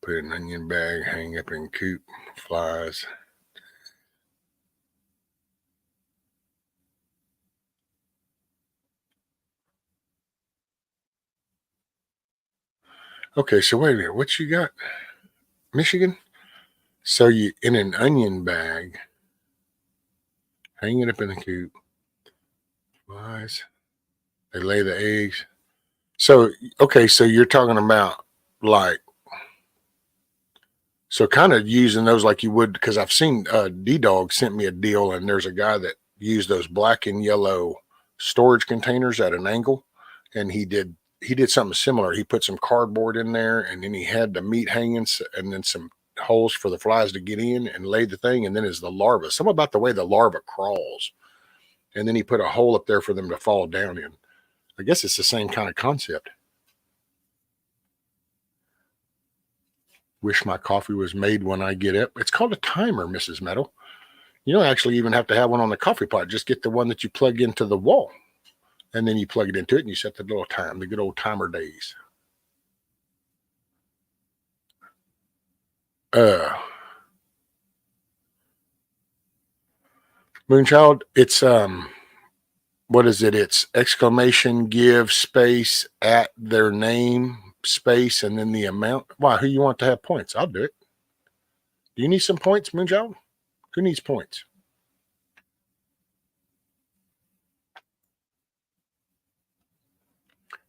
put an onion bag, hang up in coop, flies. Okay, so wait a minute. What you got? Michigan? So you in an onion bag, hang it up in the coop. Flies. They lay the eggs. So okay, so you're talking about like so kind of using those like you would because I've seen D-Dog sent me a deal and there's a guy that used those black and yellow storage containers at an angle and he did something similar. He put some cardboard in there and then he had the meat hanging and then some holes for the flies to get in and lay the thing and then is the larva. Something about the way the larva crawls. And then he put a hole up there for them to fall down in. I guess it's the same kind of concept. Wish my coffee was made when I get up. It's called a timer, Mrs. Meadow. You don't actually even have to have one on the coffee pot. Just get the one that you plug into the wall. And then you plug it into it and you set the little time, the good old timer days. Moonchild, it's what is it? It's exclamation give space at their name space and then the amount. Why? Who you want to have points? I'll do it. Do you need some points, Moonchild? Who needs points?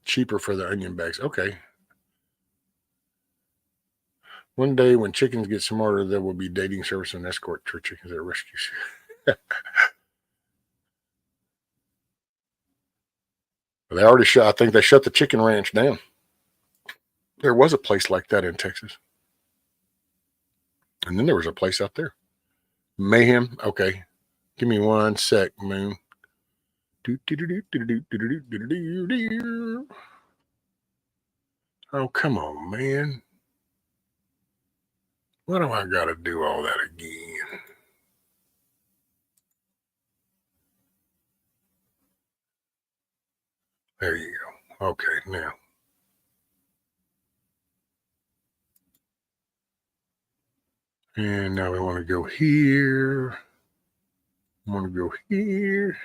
Cheaper for the onion bags. Okay. One day when chickens get smarter, there will be dating service and escort for chickens at rescues. They already shut. I think they shut the chicken ranch down. There was a place like that in Texas. And then there was a place out there. Mayhem. Okay. Give me one sec, Moon. Oh, come on, man. Why do I got to do all that again? There you go. Okay, now. And now we want to go here. I want to go here.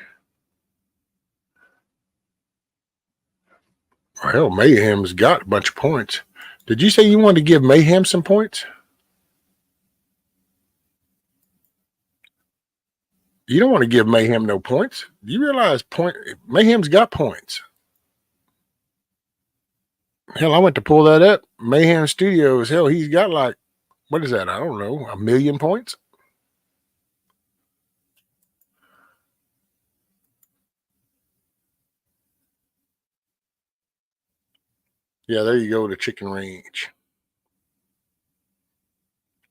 Well, Mayhem's got a bunch of points. Did you say you wanted to give Mayhem some points? You don't want to give Mayhem no points. You realize Mayhem's got points. Hell, I went to pull that up. Mayhem Studios, hell, he's got like, what is that? I don't know, 1 million points? Yeah, there you go, the chicken range.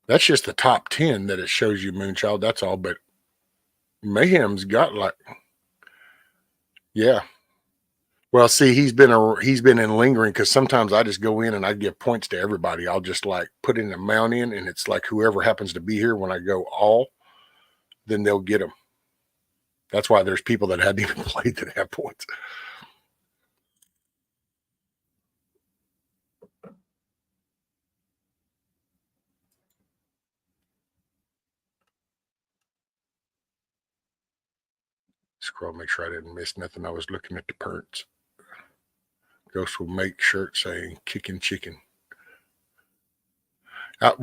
That's just the top 10 that it shows you, Moonchild. That's all, but Mayhem's got like, yeah. Well, see, he's been in lingering because sometimes I just go in and I give points to everybody. I'll just like put an amount in, and it's like whoever happens to be here when I go all, then they'll get them. That's why there's people that hadn't even played that have points. Scroll, make sure I didn't miss nothing. I was looking at the perks. Ghost will make shirt saying "kicking chicken." I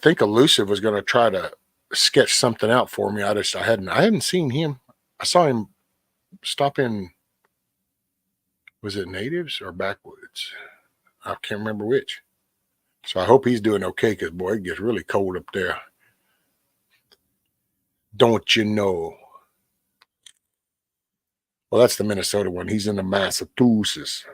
think Elusive was going to try to sketch something out for me. I hadn't seen him. I saw him stop in. Was it Natives or Backwoods? I can't remember which. So I hope he's doing okay because boy, it gets really cold up there. Don't you know? Well, that's the Minnesota one. He's in the Massachusetts.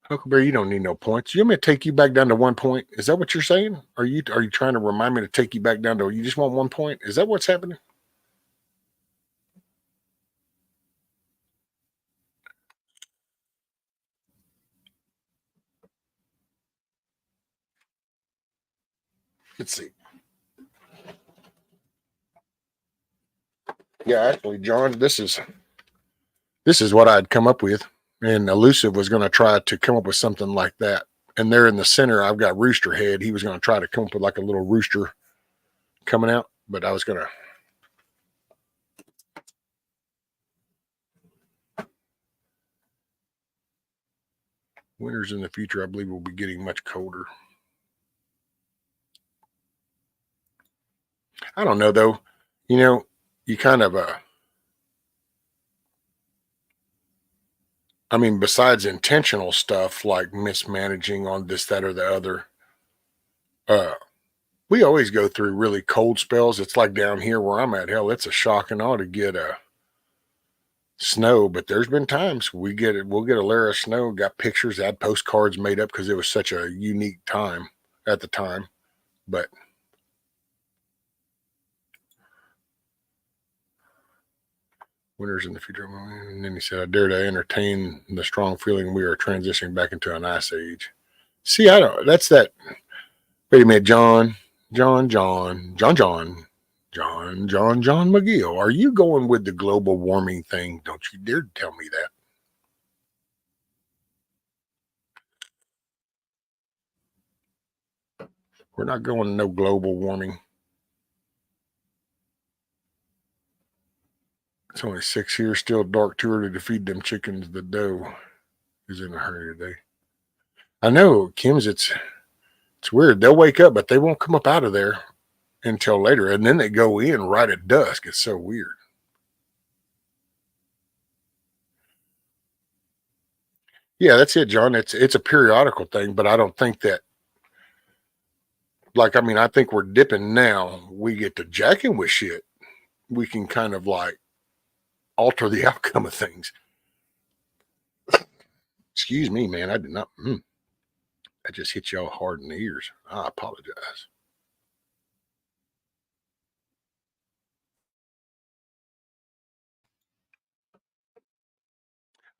Huckleberry, you don't need no points. You want me to take you back down to 1 point? Is that what you're saying? Are you trying to remind me to take you back down to you just want 1 point? Is that what's happening? Let's see. Yeah, actually, John, this is what I'd come up with. And Elusive was going to try to come up with something like that. And there in the center, I've got Rooster Head. He was going to try to come up with like a little rooster coming out, but I was going to. Winters in the future, I believe, will be getting much colder. I don't know, though. You kind of, I mean, besides intentional stuff like mismanaging on this, that, or the other, uh, we always go through really cold spells. It's like down here where I'm at. Hell, it's a shock and awe to get snow, but there's been times we'll get a layer of snow. Got pictures, had postcards made up because it was such a unique time at the time. But winters in the future. And then he said, I dare to entertain the strong feeling we are transitioning back into an ice age. See, I don't, that's that. Wait a minute, John McGill. Are you going with the global warming thing? Don't you dare tell me that. We're not going to no global warming. It's only 6 years, still dark, too early to feed them chickens. The dough is in a hurry today. I know, Kim's, it's weird. They'll wake up, but they won't come up out of there until later. And then they go in right at dusk. It's so weird. Yeah, that's it, John. It's a periodical thing, but I don't think that, like, I mean, I think we're dipping now. We get to jacking with shit. We can kind of like alter the outcome of things. Excuse me, man. I did not. I just hit y'all hard in the ears. I apologize.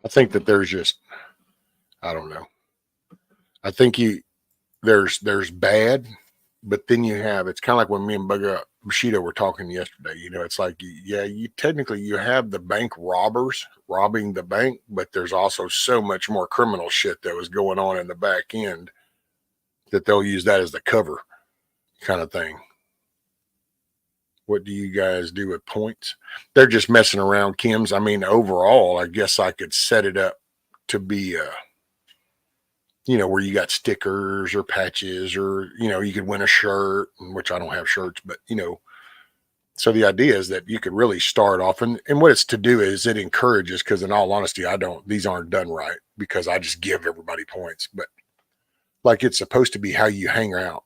I think that there's just, I don't know. I think there's bad, but then you have, it's kind of like when me and Bushido were talking yesterday. It's like, yeah, you technically you have the bank robbers robbing the bank, but there's also so much more criminal shit that was going on in the back end that they'll use that as the cover kind of thing. What do you guys do with points? They're just messing around, Kim's. I mean, overall, I guess I could set it up to be where you got stickers or patches, or you could win a shirt, which I don't have shirts, but so the idea is that you could really start off, and what it's to do is it encourages, because in all honesty, these aren't done right because I just give everybody points, but like it's supposed to be how you hang out.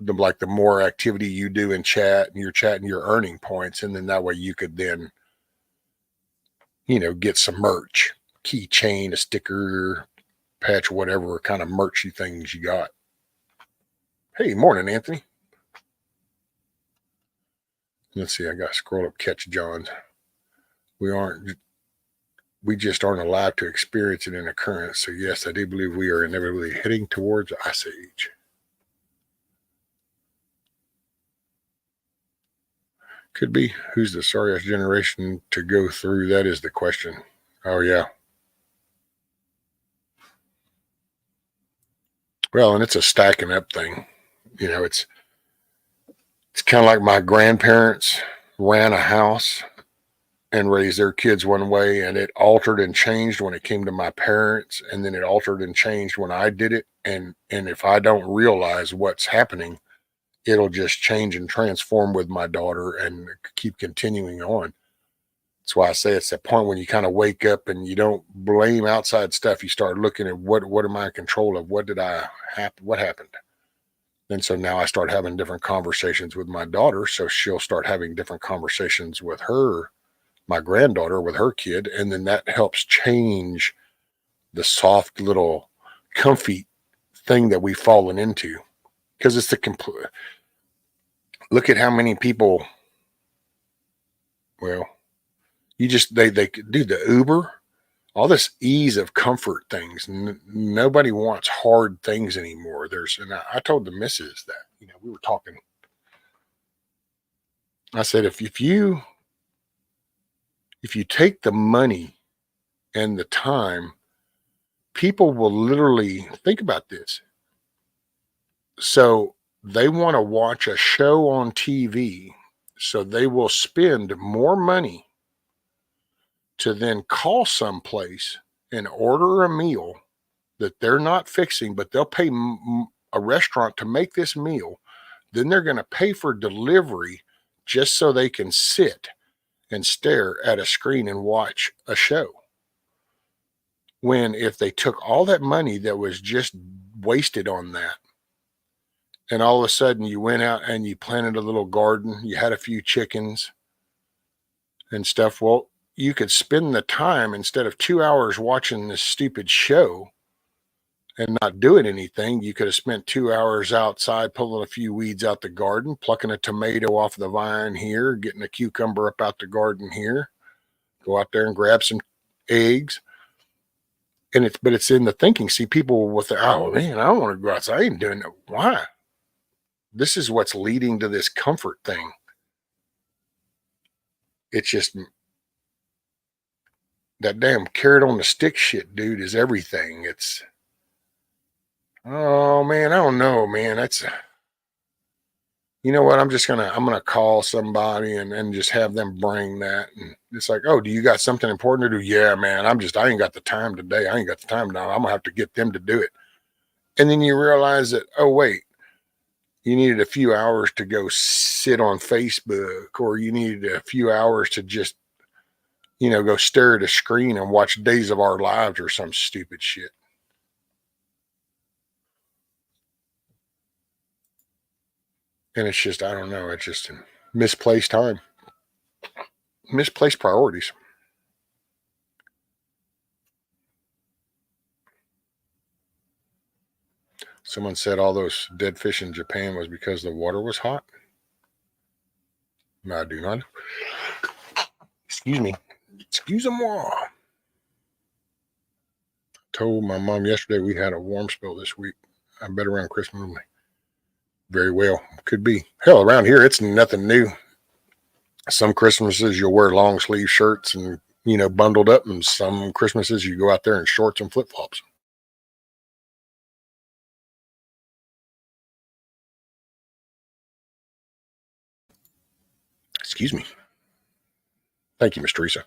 The more activity you do in chat and you're earning points, and then that way you could then get some merch, keychain, a sticker, patch, whatever kind of merchy things you got. Hey, morning, Anthony. Let's see, I got to scroll up, catch John's. We just aren't alive to experience it in occurrence. So yes, I do believe we are inevitably heading towards ice age. Could be. Who's the sorriest generation to go through? That is the question. Oh yeah. Well, and it's a stacking up thing. It's kind of like my grandparents ran a house and raised their kids one way, and it altered and changed when it came to my parents, and then it altered and changed when I did it. And if I don't realize what's happening, it'll just change and transform with my daughter and keep continuing on. That's why I say it's that point when you kind of wake up and you don't blame outside stuff. You start looking at what am I in control of? What happened? And so now I start having different conversations with my daughter. So she'll start having different conversations with my granddaughter, with her kid. And then that helps change the soft little comfy thing that we've fallen into. Because it's the complete, look at how many people, well, you just, they do the Uber, all this ease of comfort things. Nobody wants hard things anymore. And I told the missus that, we were talking. I said, if you take the money and the time, people will literally think about this. So they want to watch a show on TV. So they will spend more money to then call someplace and order a meal that they're not fixing, but they'll pay a restaurant to make this meal. Then they're going to pay for delivery just so they can sit and stare at a screen and watch a show. When if they took all that money that was just wasted on that, and all of a sudden you went out and you planted a little garden, you had a few chickens and stuff, well, you could spend the time instead of 2 hours watching this stupid show and not doing anything. You could have spent 2 hours outside pulling a few weeds out the garden, plucking a tomato off the vine here, getting a cucumber up out the garden here, go out there and grab some eggs. And it's in the thinking. See, people with the, oh man, I don't want to go outside. I ain't doing it. Why? This is what's leading to this comfort thing. It's just that damn carrot on the stick shit, dude, is everything. It's, oh man, I don't know, man. That's, you know what? I'm gonna call somebody and just have them bring that. And it's like, oh, do you got something important to do? Yeah, man. I ain't got the time today. I ain't got the time now. I'm gonna have to get them to do it. And then you realize that, oh wait, you needed a few hours to go sit on Facebook, or you needed a few hours to just, go stare at a screen and watch Days of Our Lives or some stupid shit. And it's just, I don't know, it's just misplaced time, misplaced priorities. Someone said all those dead fish in Japan was because the water was hot. No, I do not. Excuse me. Excuse-moi. Told my mom yesterday we had a warm spell this week. I bet around Christmas. Very well. Could be. Hell, around here, it's nothing new. Some Christmases you'll wear long sleeve shirts and, bundled up. And some Christmases you go out there in shorts and flip-flops. Excuse me. Thank you, Miss Teresa.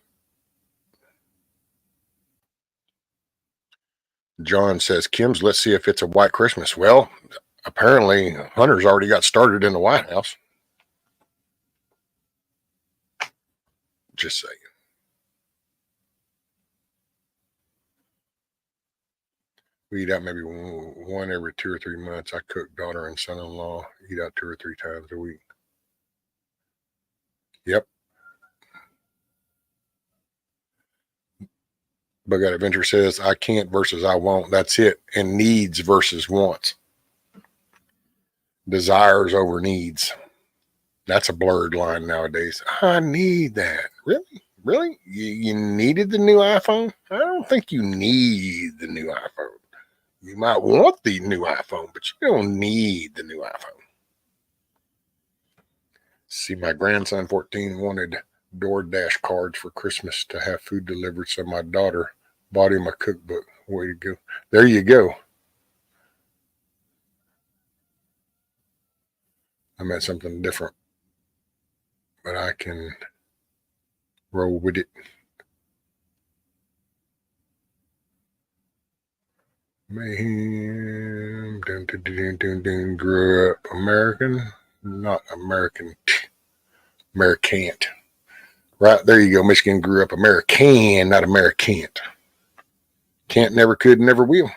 John says, Kim's, let's see if it's a white Christmas. Well, apparently Hunter's already got started in the White House. Just saying. We eat out maybe one every 2 or 3 months. I cook daughter and son-in-law, eat out 2 or 3 times a week. Yep. Bug Out Adventure says, I can't versus I won't. That's it. And needs versus wants. Desires over needs. That's a blurred line nowadays. I need that. Really? Really? You needed the new iPhone? I don't think you need the new iPhone. You might want the new iPhone, but you don't need the new iPhone. See, my grandson, 14, wanted DoorDash cards for Christmas to have food delivered, so my daughter bought him a cookbook. Way to go. There you go. I meant something different, but I can roll with it. Mayhem. Grew up American, not American. Americant. Right, there you go. Michigan grew up American, not Americant. Can't, never could, never will.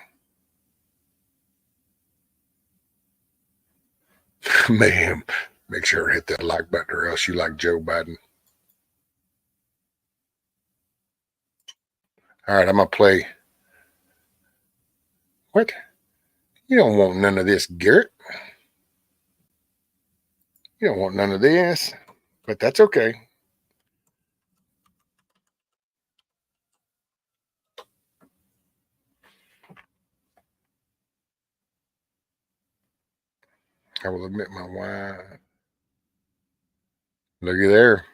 Mayhem. Make sure to hit that like button or else you like Joe Biden. All right, I'm going to play. What? You don't want none of this, Garrett. You don't want none of this, but that's okay. I will admit my wine. Looky there.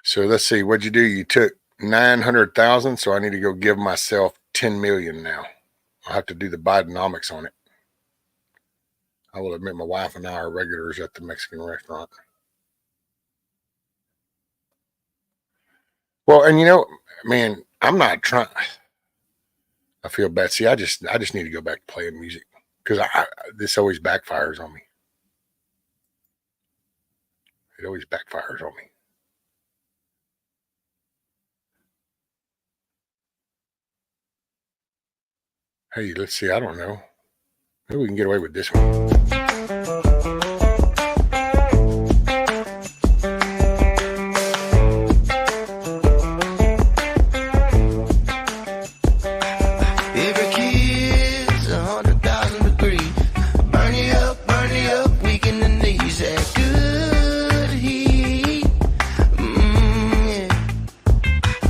So let's see. What'd you do? You took 900,000. So I need to go give myself 10 million now. I'll have to do the Bidenomics on it. I will admit my wife and I are regulars at the Mexican restaurant. Well, and man, I'm not trying. I feel bad. See, I just need to go back to playing music because this always backfires on me. It always backfires on me. Hey, let's see. I don't know. Maybe we can get away with this one.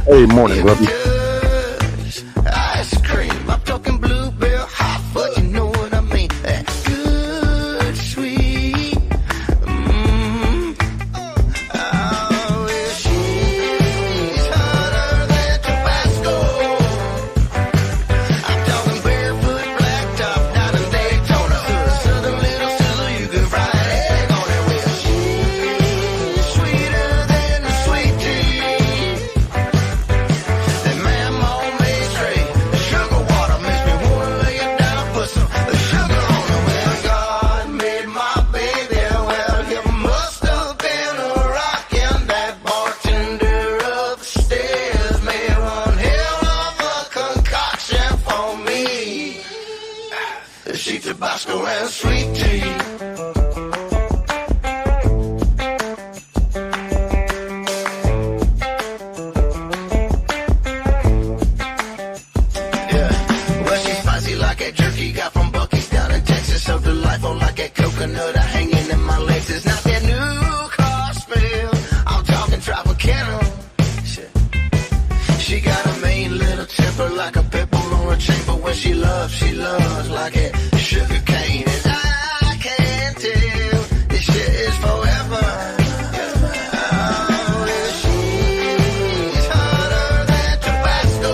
Hey, morning, love you. Ice cream, I'm talking blueberry hot, but you know what I mean. That good, sweet. Oh, well, she's hotter than Tabasco. I'm talking barefoot, blacktop, down in Daytona. Southern little sizzle, you can fry an egg on it. Well, she's sweeter than the sweet tea. Tabasco and sweet tea. Yeah, well, she's spicy like a jerky got from Buc-ee's down in Texas. So delightful like a coconut hanging in my legs. It's not that new car smell. I'm talking Tropicana. She got a mean little temper like a pepper or a chamber. When she loves like a sugar cane. And I can't tell this shit is forever. Oh, well, she's hotter than Tabasco.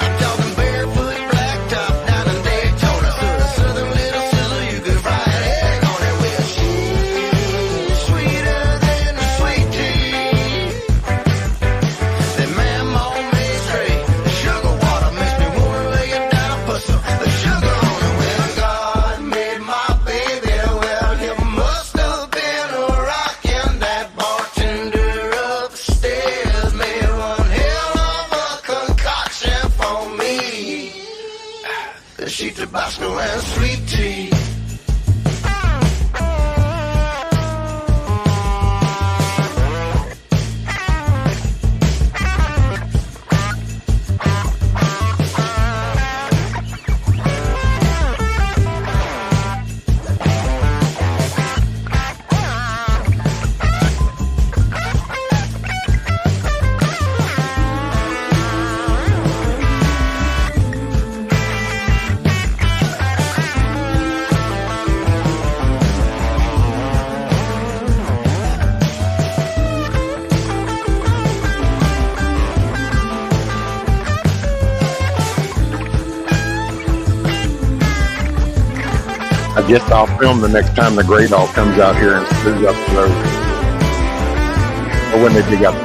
I'm talking barefoot, blacktop, down in Daytona. Southern little sizzle, you can fry an egg on it. Well, she's sweeter than the sweet tea. That mammo made straight. The sugar water makes me wanna lay it down, put some sugar on it. Well, God made my baby. Well, it must have been a rockin'. That bartender upstairs made one hell of a concoction for me. She Tabasco and sweet tea. I guess I'll film the next time the Great All comes out here and screws up the road. Or when they dig up.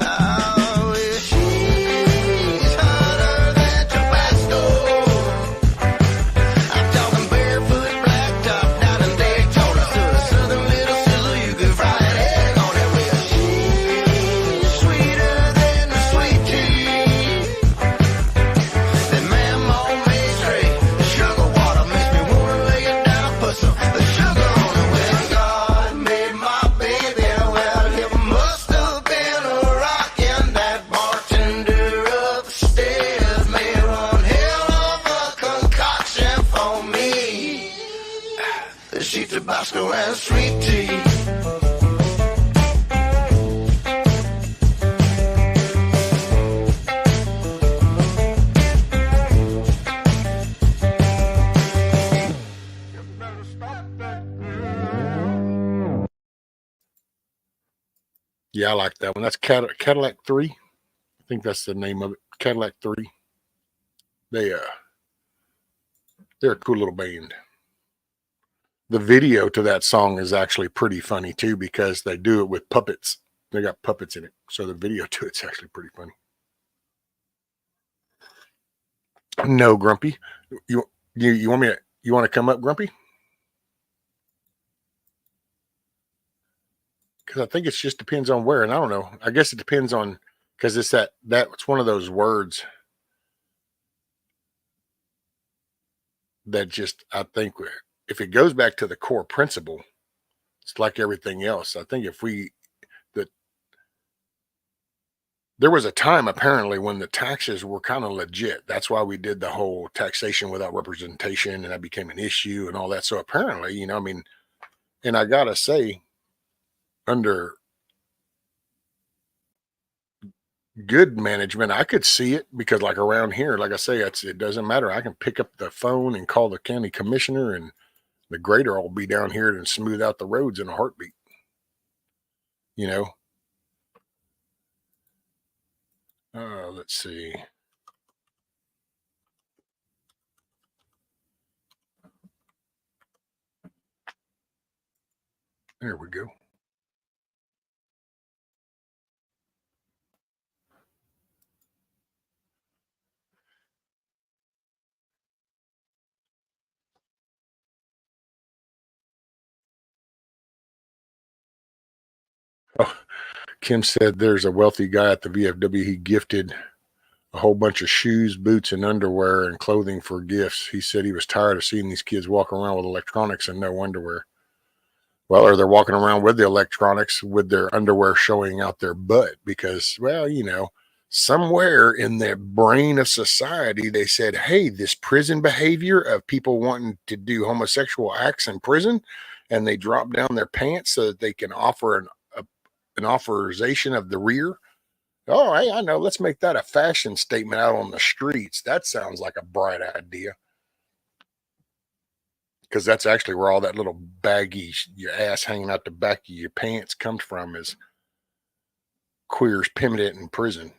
Oh, well, she's hotter than Tabasco. I'm talking barefoot, blacktop, Yeah, I like that one. That's Cadillac 3. I think that's the name of it. Cadillac 3. They're a cool little band. The video to that song is actually pretty funny too, because they do it with puppets. They got puppets in it, so the video to it's actually pretty funny. No, Grumpy, you want me to? You want to come up, Grumpy? Because I think it just depends on where, and I don't know. I guess it depends on, because it's that's one of those words that just, I think if it goes back to the core principle, it's like everything else. I think that there was a time apparently when the taxes were kind of legit. That's why we did the whole taxation without representation, and that became an issue and all that. So apparently, I mean, and I gotta say, under good management, I could see it, because like around here, like I say, it doesn't matter. I can pick up the phone and call the county commissioner, and the grader will be down here and smooth out the roads in a heartbeat. You know. Let's see. There we go. Oh, Kim said there's a wealthy guy at the VFW. He gifted a whole bunch of shoes, boots, and underwear and clothing for gifts. He said he was tired of seeing these kids walk around with electronics and no underwear. Well, or they're walking around with the electronics with their underwear showing out their butt, because, well, somewhere in the brain of society, they said, hey, this prison behavior of people wanting to do homosexual acts in prison, and they drop down their pants so that they can offer an authorization of the rear. Oh, hey, I know. Let's make that a fashion statement out on the streets. That sounds like a bright idea. Because that's actually where all that little baggy, your ass hanging out the back of your pants comes from, is queers pimming it in prison.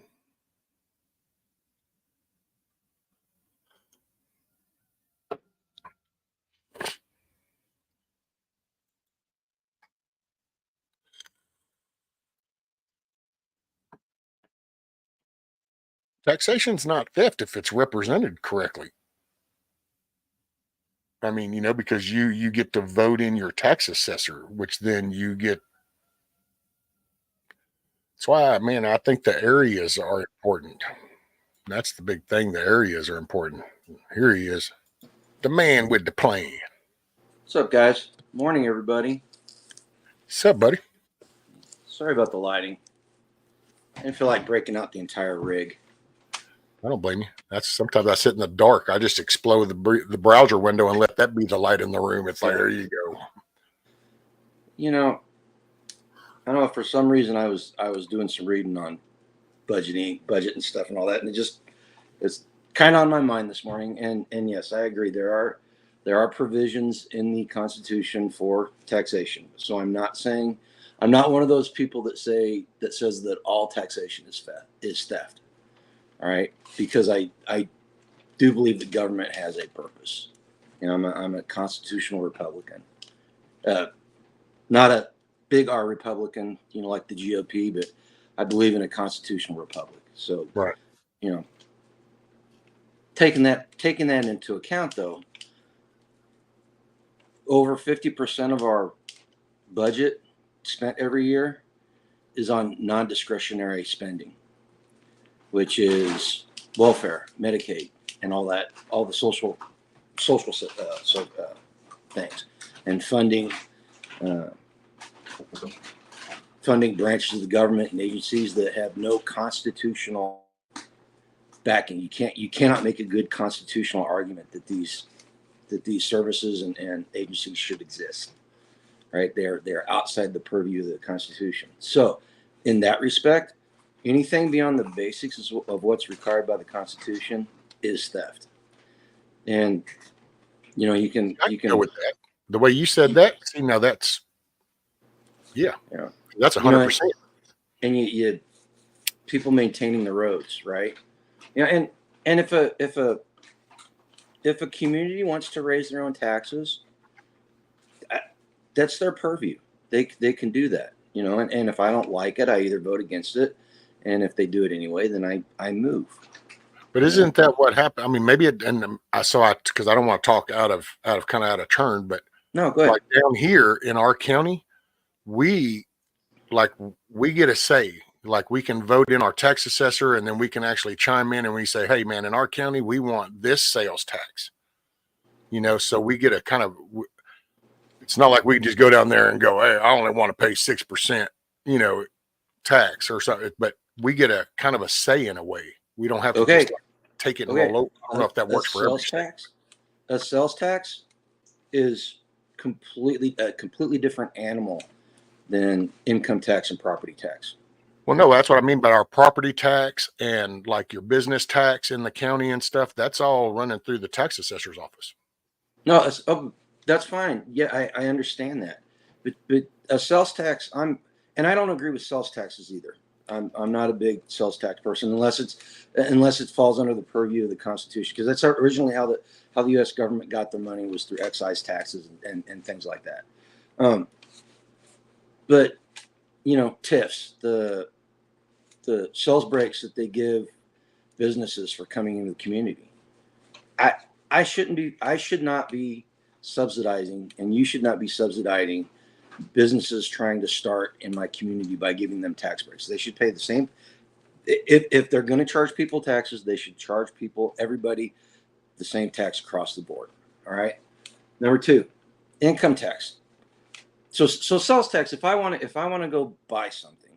Taxation's not theft if it's represented correctly. I mean, because you get to vote in your tax assessor, which then you get. That's why, man, I think the areas are important. That's the big thing. The areas are important. Here he is, the man with the plan. What's up, guys? Morning, everybody. What's up, buddy? Sorry about the lighting. I didn't feel like breaking out the entire rig. I don't blame you. That's sometimes I sit in the dark. I just explode the browser window and let that be the light in the room. It's like, there you go. I don't know, for some reason I was doing some reading on budget and stuff and all that, and it's kind of on my mind this morning. And yes, I agree. There are provisions in the Constitution for taxation. So I'm not one of those people that says that all taxation is theft. All right, because I do believe the government has a purpose. I'm a constitutional Republican, not a big R Republican, like the GOP, but I believe in a constitutional republic. So, right, taking that into account, though, over 50% of our budget spent every year is on non-discretionary spending, which is welfare, Medicaid, and all the social things, and funding branches of the government and agencies that have no constitutional backing. You cannot make a good constitutional argument that these services and agencies should exist. Right? They're outside the purview of the Constitution. So, in that respect, anything beyond the basics of what's required by the Constitution is theft. And you can go with that. The way you said that, see, now that's 100%. and you people maintaining the roads, right? You know, and if a community wants to raise their own taxes, that's their purview. They can do that, you know. And if I don't like it, I either vote against it, and if they do it anyway, then I move. But isn't that what happened? I mean, maybe it, and I saw it because I don't want to talk out of kind of out of turn, but No, go ahead. like down here in our county, we like we get a say. Like we can vote in our tax assessor, and then we can actually chime in and we say, "Hey, man, in our county, we want this sales tax." You know, so we get a kind of. It's not like we can just go down there and go, "Hey, I only want to pay 6%," you know, tax or something. But we get a kind of a say in a way. We don't have to Okay. just like, take it and Okay. roll over. I don't know if that works for every sales state. tax. A sales tax is completely a completely different animal than income tax and property tax. Well, no, that's what I mean by our property tax and like your business tax in the county and stuff. That's all running through the tax assessor's office. No, that's fine. Yeah, I understand that, but a sales tax, and I don't agree with sales taxes either. I'm not a big sales tax person unless it falls under the purview of the Constitution, because that's originally how the U.S. government got their money, was through excise taxes and things like that. But you know, TIFs, the sales breaks that they give businesses for coming into the community, I should not be subsidizing, and you should not be subsidizing businesses trying to start in my community by giving them tax breaks. They should pay the same. If they're going to charge people taxes, they should charge everybody the same tax across the board. All right. Number two, income tax. So sales tax. If I want to go buy something,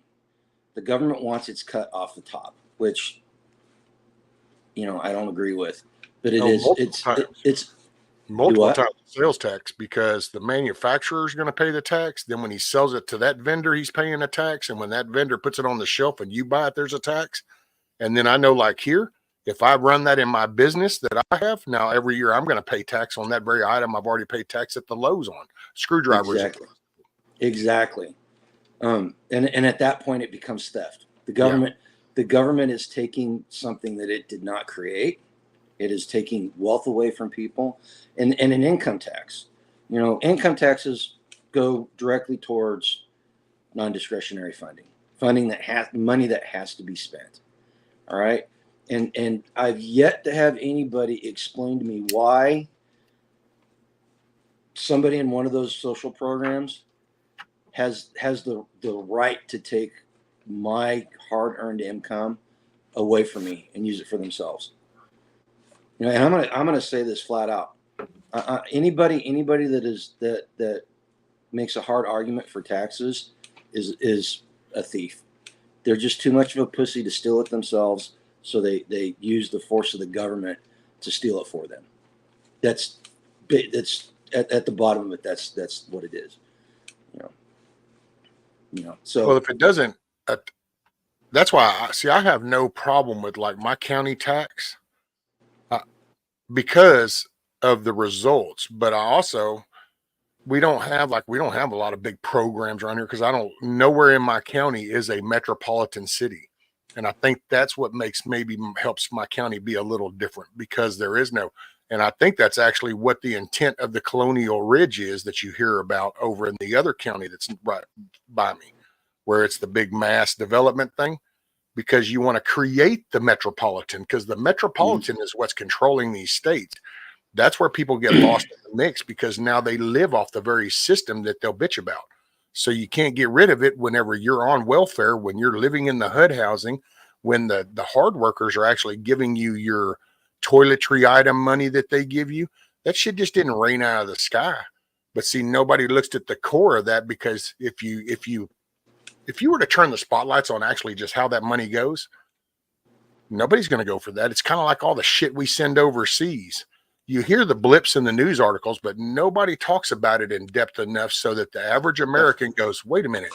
the government wants its cut off the top, which, you know, I don't agree with. But it's multiple times sales tax, because the manufacturer is going to pay the tax. Then when he sells it to that vendor, he's paying a tax. And when that vendor puts it on the shelf and you buy it, there's a tax. And then I know, like here, if I run that in my business that I have now, every year I'm going to pay tax on that very item I've already paid tax at the Lowe's on. Screwdrivers. Exactly. And at that point it becomes theft. The government is taking something that it did not create. It is taking wealth away from people, and an income tax. You know, income taxes go directly towards non-discretionary funding that has money that has to be spent. All right, and I've yet to have anybody explain to me why somebody in one of those social programs has the right to take my hard-earned income away from me and use it for themselves. You know, and I'm gonna say this flat out. Anybody that makes a hard argument for taxes is a thief. They're just too much of a pussy to steal it themselves, so they use the force of the government to steal it for them. That's at the bottom of it. That's what it is. You know. So well, if it doesn't, that's why I have no problem with like my county tax. Because of the results, but I also we don't have a lot of big programs around here, because I don't nowhere in my county is a metropolitan city, and I think that's what maybe helps my county be a little different, because there is no, and I think that's actually what the intent of the Colonial Ridge is that you hear about over in the other county that's right by me, where it's the big mass development thing. Because you want to create the metropolitan, because the metropolitan is what's controlling these states. That's where people get lost in the mix, because now they live off the very system that they'll bitch about. So you can't get rid of it whenever you're on welfare, when you're living in the HUD housing, when the hard workers are actually giving you your toiletry item money that they give you. That shit just didn't rain out of the sky. But see, nobody looks at the core of that, because if you were to turn the spotlights on actually just how that money goes, nobody's going to go for that. It's kind of like all the shit we send overseas. You hear the blips in the news articles, but nobody talks about it in depth enough so that the average American goes, wait a minute,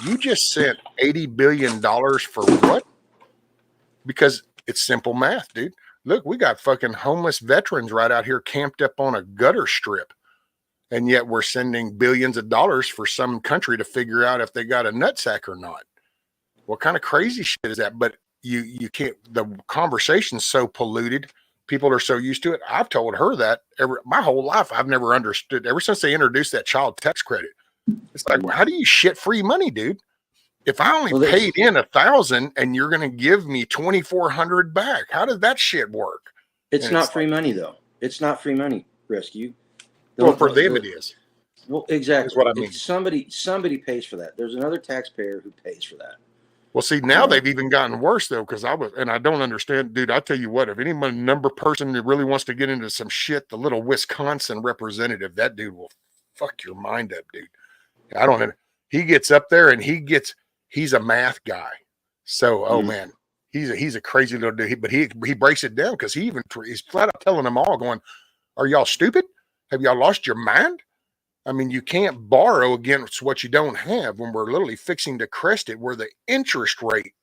you just sent $80 billion for what? Because it's simple math, dude. Look, we got fucking homeless veterans right out here camped up on a gutter strip. And yet we're sending billions of dollars for some country to figure out if they got a nutsack or not. what kind of crazy shit is that? But you can't, the conversation's so polluted. People are so used to it. I've told her that my whole life. I've never understood, ever since they introduced that child tax credit. It's like, how do you shit free money, dude? If I only paid in 1,000 and you're going to give me 2,400 back, how does that shit work? It's not free money though. It's not free money, Rescue. Well, for them it is. Well, exactly. That's what I mean. Somebody pays for that. There's another taxpayer who pays for that. Well, see, now they've even gotten worse though, because I don't understand, dude. I tell you what, if any number person that really wants to get into some shit, the little Wisconsin representative, that dude will fuck your mind up, dude. I don't know. He gets up there and he's a math guy. So, oh man, he's a crazy little dude. But he breaks it down because he's flat out telling them all, going, "Are y'all stupid? Have y'all lost your mind? I mean, you can't borrow against what you don't have when we're literally fixing to crest it, where the interest rate,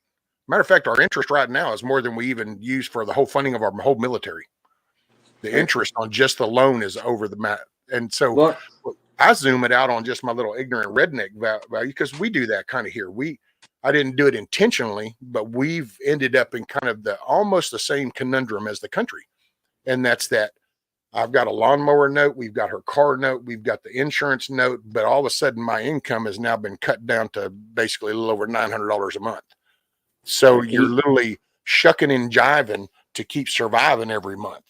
matter of fact, our interest right now is more than we even use for the whole funding of our whole military. The interest on just the loan is over the map." And so I zoom it out on just my little ignorant redneck value, because we do that kind of here. I didn't do it intentionally, but we've ended up in kind of almost the same conundrum as the country. And that's that I've got a lawnmower note, we've got her car note, we've got the insurance note, but all of a sudden my income has now been cut down to basically a little over $900 a month. So you're literally shucking and jiving to keep surviving every month.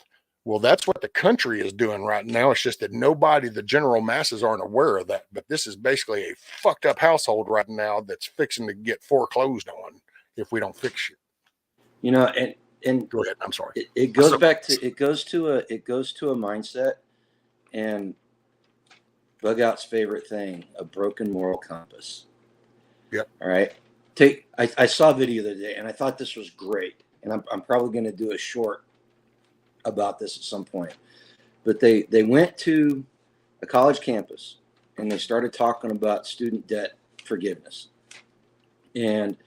Well, that's what the country is doing right now. It's just that the general masses aren't aware of that. But this is basically a fucked up household right now that's fixing to get foreclosed on if we don't fix it. You know, and go ahead. I'm sorry. It goes to a mindset, and Bug Out's favorite thing, a broken moral compass. Yep. All right. I saw a video the other day, and I thought this was great, and I'm probably going to do a short about this at some point. But they went to a college campus and they started talking about student debt forgiveness. And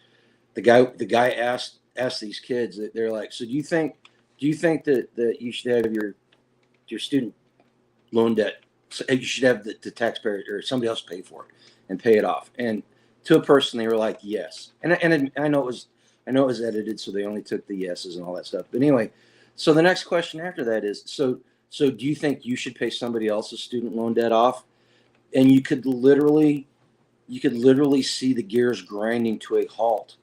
the guy asked these kids, they're like, so do you think that you should have your student loan debt, so you should have the taxpayer or somebody else pay for it and pay it off? And to a person, they were like, yes. And I know it was edited, so they only took the yeses and all that stuff. But anyway, so the next question after that is, so do you think you should pay somebody else's student loan debt off? And you could literally see the gears grinding to a halt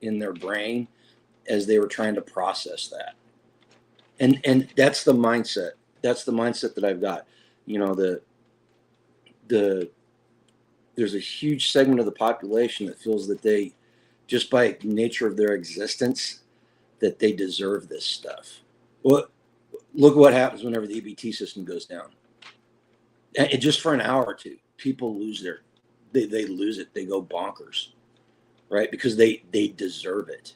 in their brain as they were trying to process that. And that's the mindset. That's the mindset that I've got. You know, there's a huge segment of the population that feels that they, just by nature of their existence, that they deserve this stuff. Well, look what happens whenever the EBT system goes down. And just for an hour or two, people lose they lose it. They go bonkers, right? Because they deserve it.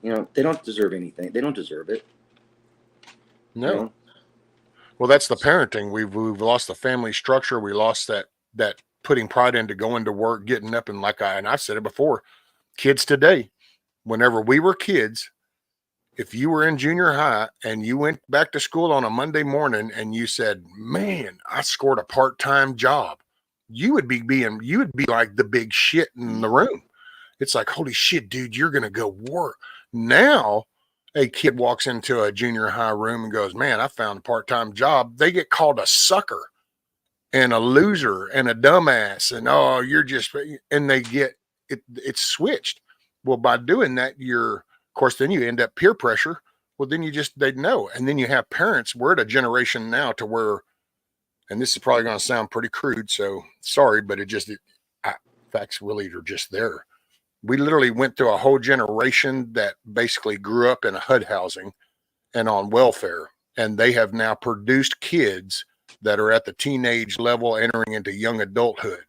You know, they don't deserve anything. They don't deserve it. No. You know? Well, that's the parenting. We've lost the family structure. We lost that putting pride into going to work, getting up, and I've said it before, kids today, whenever we were kids, if you were in junior high and you went back to school on a Monday morning and you said, man, I scored a part-time job, you would be like the big shit in the room. It's like, holy shit, dude, you're going to go work. Now a kid walks into a junior high room and goes, man, I found a part-time job. They get called a sucker and a loser and a dumbass. And, oh, and they get it. It's switched. Well, by doing that, of course, then you end up peer pressure. Well, then they'd know. And then you have parents. We're at a generation now to where, and this is probably going to sound pretty crude, so sorry, but facts really are just there. We literally went through a whole generation that basically grew up in a HUD housing and on welfare. And they have now produced kids that are at the teenage level entering into young adulthood.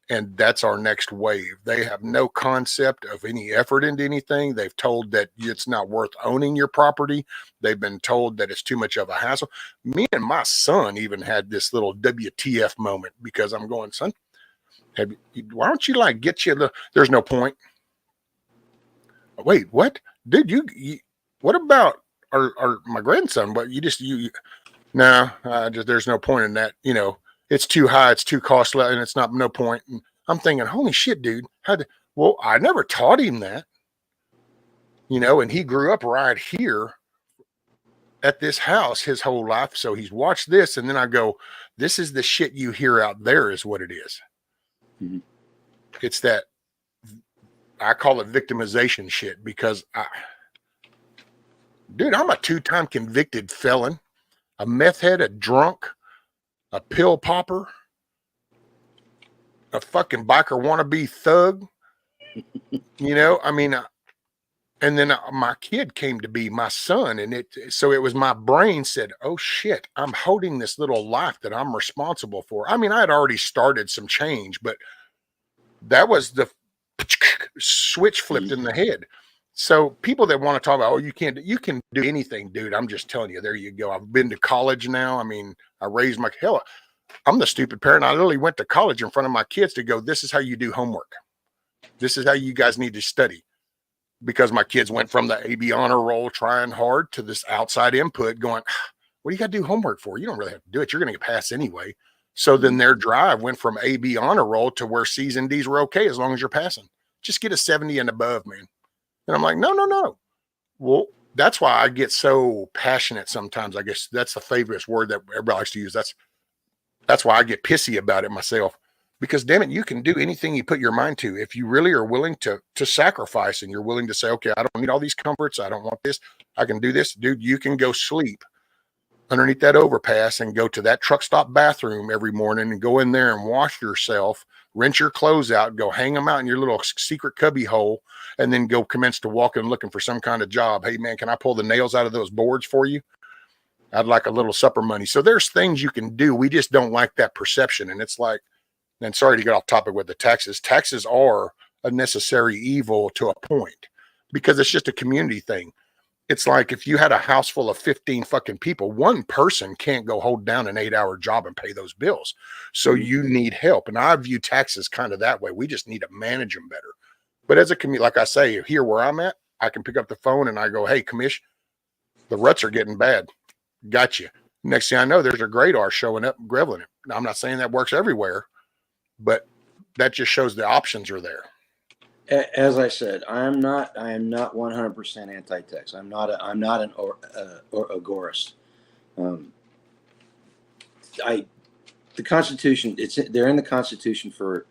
And that's our next wave. They have no concept of any effort into anything. They've told that it's not worth owning your property. They've been told that it's too much of a hassle. Me and my son even had this little WTF moment, because I'm going, son, why don't you get you there's no point. Wait, what? Dude, you what about my grandson? But there's no point in that. You know, it's too high, it's too costly, and it's no point. And I'm thinking, holy shit, dude, Well, I never taught him that, and he grew up right here at this house his whole life. So he's watched this. And then I go, this is the shit you hear out there is what it is. Mhm. It's that I call it victimization shit because dude, I'm a 2-time convicted felon, a meth head, a drunk, a pill popper, a fucking biker wannabe thug. I mean, and then my kid came to be my son, and so it was my brain said, "Oh shit, I'm holding this little life that I'm responsible for." I mean, I had already started some change, but that was the switch flipped in the head. So people that want to talk about, oh, you can do anything, dude. I'm just telling you, there you go. I've been to college now. I mean, I raised my hell. I'm the stupid parent. I literally went to college in front of my kids to go, this is how you do homework. This is how you guys need to study. Because my kids went from the A.B. honor roll trying hard to this outside input going, what do you got to do homework for? You don't really have to do it. You're going to pass anyway. So then their drive went from A.B. honor roll to where C's and D's were okay as long as you're passing. Just get a 70 and above, man. And I'm like, no. Well, that's why I get so passionate sometimes. I guess that's the favorite word that everybody likes to use. That's why I get pissy about it myself. Because damn it, you can do anything you put your mind to if you really are willing to sacrifice and you're willing to say, okay, I don't need all these comforts. I don't want this. I can do this. Dude, you can go sleep underneath that overpass and go to that truck stop bathroom every morning and go in there and wash yourself, rinse your clothes out, go hang them out in your little secret cubby hole, and then go commence to walking looking for some kind of job. Hey, man, can I pull the nails out of those boards for you? I'd like a little supper money. So there's things you can do. We just don't like that perception. And it's like, and sorry to get off topic with the taxes. Taxes are a necessary evil to a point because it's just a community thing. It's like if you had a house full of 15 fucking people, one person can't go hold down an 8-hour job and pay those bills. So you need help. And I view taxes kind of that way. We just need to manage them better. But as a community, like I say, here where I'm at, I can pick up the phone and I go, hey, commish, the ruts are getting bad. Got you. Next thing I know, there's a Gradar showing up and graveling it. Now, I'm not saying that works everywhere, but that just shows the options are there. As I said, I am not 100% anti-tax. I'm not an agorist. The Constitution, they're in the Constitution for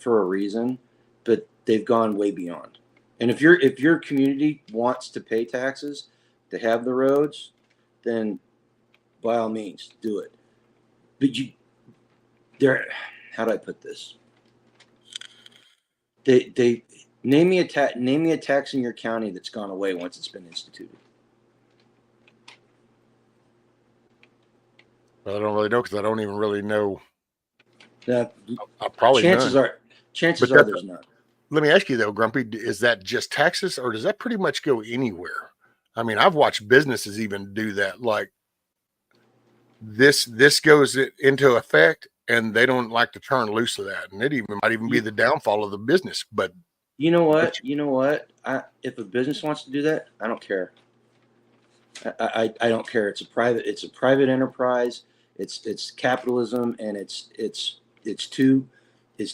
a reason, but they've gone way beyond. And if your community wants to pay taxes to have the roads, then by all means do it. But how do I put this? They name me a tax in your county that's gone away once it's been instituted. Well, I don't really know because I don't even really know. Now, probably chances none. are there's none. Let me ask you though, Grumpy, is that just taxes or does that pretty much go anywhere? I mean, I've watched businesses even do that. Like this goes into effect and they don't like to turn loose of that. And it might even be the downfall of the business. But you know what? If a business wants to do that, I don't care. I don't care. It's a private enterprise. It's capitalism, and it's two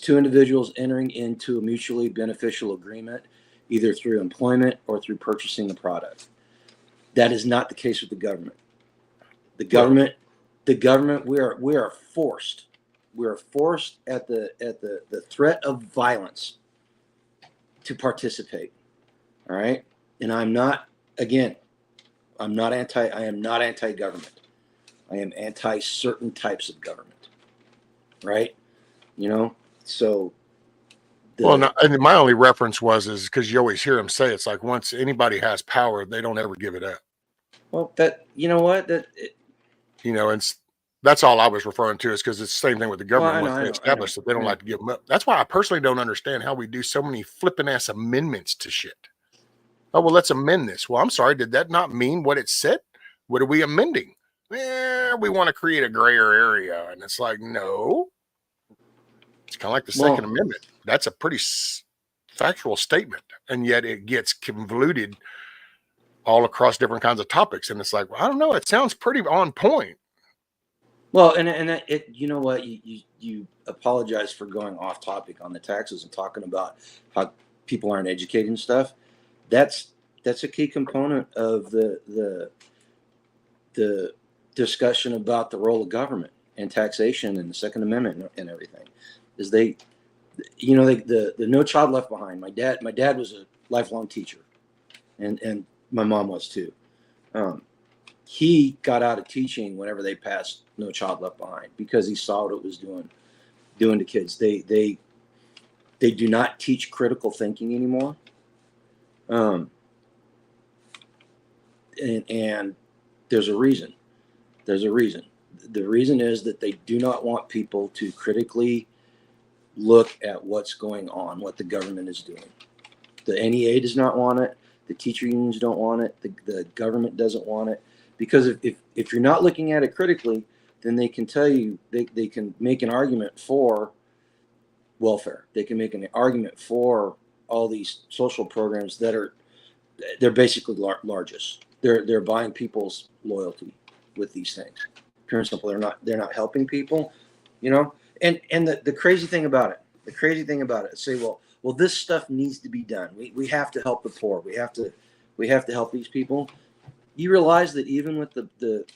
individuals entering into a mutually beneficial agreement, either through employment or through purchasing the product. That is not the case with the government. The government, we are forced. We are forced at the threat of violence to participate. All right, and I am not anti-government. I am anti certain types of government. Right? So. And my only reference is because you always hear them say it's like once anybody has power, they don't ever give it up. Well, and that's all I was referring to is because it's the same thing with the government. Once they establish that they don't like to give them up. That's why I personally don't understand how we do so many flipping ass amendments to shit. Oh, well, let's amend this. Well, I'm sorry. Did that not mean what it said? What are we amending? We want to create a grayer area. And it's like, no. It's kind of like the Second Amendment. That's a pretty factual statement. And yet it gets convoluted all across different kinds of topics. And it's like, well, I don't know. It sounds pretty on point. Well, you know what? You apologize for going off topic on the taxes and talking about how people aren't educated and stuff. That's a key component of the discussion about the role of government and taxation and the Second Amendment and everything. Is the No Child Left Behind. My dad was a lifelong teacher, and my mom was too. He got out of teaching whenever they passed No Child Left Behind because he saw what it was doing to kids. They do not teach critical thinking anymore. And there's a reason. The reason is that they do not want people to critically look at what's going on, what the government is doing. The NEA does not want it. The teacher unions don't want it. The government doesn't want it. Because if you're not looking at it critically, then they can tell you, they can make an argument for welfare. They can make an argument for all these social programs they're basically largest. They're buying people's loyalty with these things. Pure and simple. They're not helping people, And the crazy thing about it, say, well, this stuff needs to be done. We have to help the poor. We have to help these people. You realize that even with the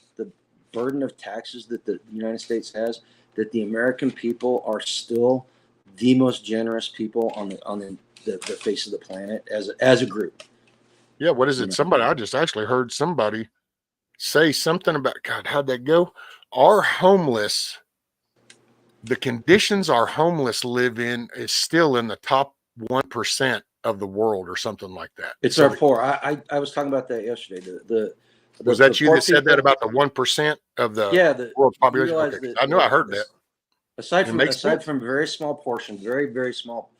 burden of taxes that the United States has, that the American people are still the most generous people on the face of the planet as a group. Yeah, what is it? Somebody, I just actually heard somebody say something about, God, how'd that go? The conditions our homeless live in is still in the top 1% of the world or something like that. It's our poor. I was talking about that yesterday. Was that you that said that about the 1% of the world's population? Okay, I know I heard that. Aside from a very small portion, very, very small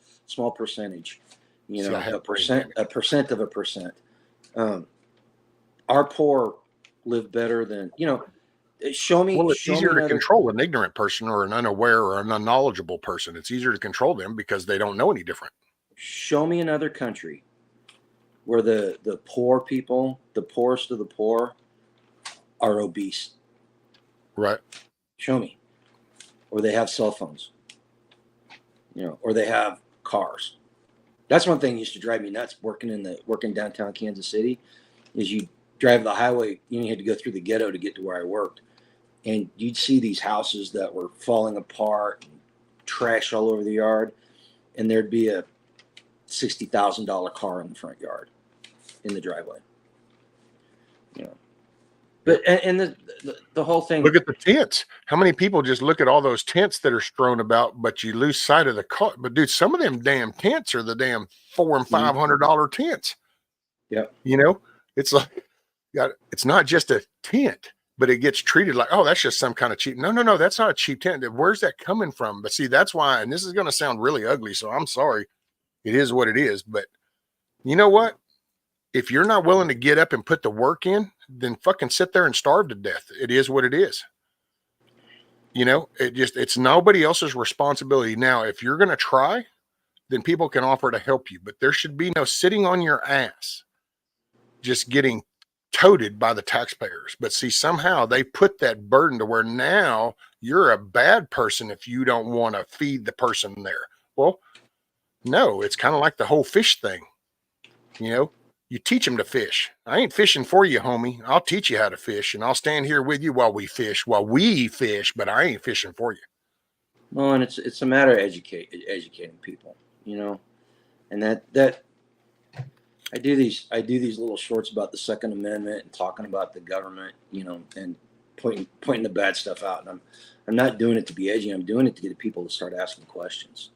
percentage, a percent of a percent. Our poor live better than, show me. Well, it's easier to control an ignorant person or an unaware or an unknowledgeable person. It's easier to control them because they don't know any different. Show me another country where the poor people, the poorest of the poor, are obese. Right. Show me. Or they have cell phones. Or they have cars. That's one thing that used to drive me nuts working downtown Kansas City, is you drive the highway, you had to go through the ghetto to get to where I worked. And you'd see these houses that were falling apart, and trash all over the yard, and there'd be a $60,000 car in the front yard, in the driveway. But and the whole thing. Look at the tents. How many people just look at all those tents that are strewn about, but you lose sight of the cost. But dude, some of them damn tents are the damn $400 and $500 tents. Yeah. It's like, it's not just a tent, but it gets treated like, oh, that's just some kind of cheap. No, that's not a cheap tent. Where's that coming from? But see, that's why, and this is going to sound really ugly, so I'm sorry. It is what it is. But you know what? If you're not willing to get up and put the work in, then fucking sit there and starve to death. It is what it is. It's nobody else's responsibility. Now, if you're going to try, then people can offer to help you, but there should be no sitting on your ass, just getting toted by the taxpayers. But see, somehow they put that burden to where now you're a bad person if you don't want to feed the person there. Well, no, it's kind of like the whole fish thing. You teach them to fish. I ain't fishing for you, homie. I'll teach you how to fish, and I'll stand here with you while we fish, but I ain't fishing for you. Well, and it's a matter of educating people, and that I do these little shorts about the Second Amendment and talking about the government, and pointing the bad stuff out. And I'm not doing it to be edgy. I'm doing it to get people to start asking questions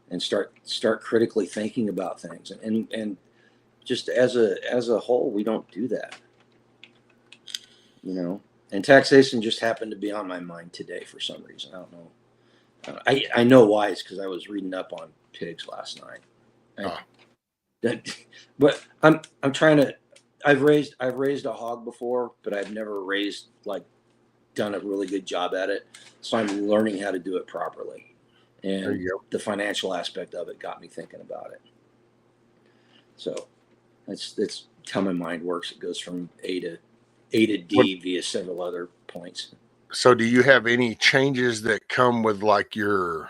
and start critically thinking about things. And just as a whole, we don't do that, And taxation just happened to be on my mind today for some reason. I don't know. I know why. It's because I was reading up on pigs last night. But I'm trying to. I've raised a hog before, but I've never done a really good job at it. So I'm learning how to do it properly, and the financial aspect of it got me thinking about it. So that's how my mind works. It goes from A to D via several other points. So do you have any changes that come with like your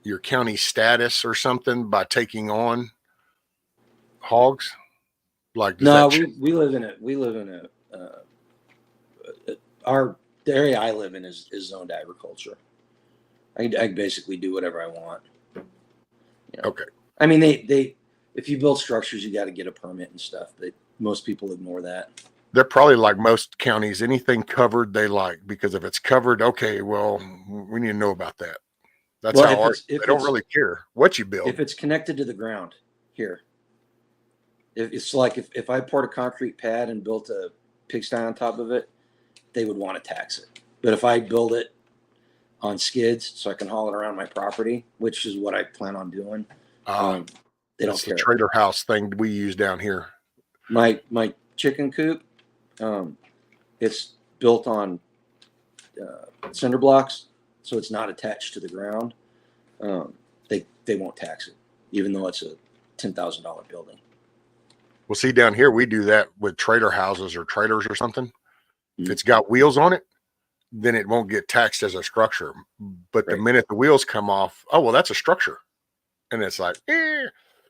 your county status or something by taking on hogs? Like, does No, that we live in the area I live in is zoned agriculture. I basically do whatever I want. You know? Okay. I mean, they if you build structures, you got to get a permit and stuff, but most people ignore that. They're probably like most counties, anything covered they like, because if it's covered, okay, well, we need to know about that. That's Well, how ours, they don't really care what you build. if it's connected to the ground here. If it's like if I poured a concrete pad and built a pigsty on top of it, they would want to tax it. But if I build it on skids so I can haul it around my property, which is what I plan on doing, they don't That's the care. trailer house thing we use down here. My chicken coop, it's built on cinder blocks, so it's not attached to the ground. They won't tax it, even though it's a $10,000 building. Well, see, down here we do that with trailer houses or trailers or something. If Mhm. it's got wheels on it, then it won't get taxed as a structure. But the Right. minute the wheels come off, oh, well, that's a structure. And it's like, eh.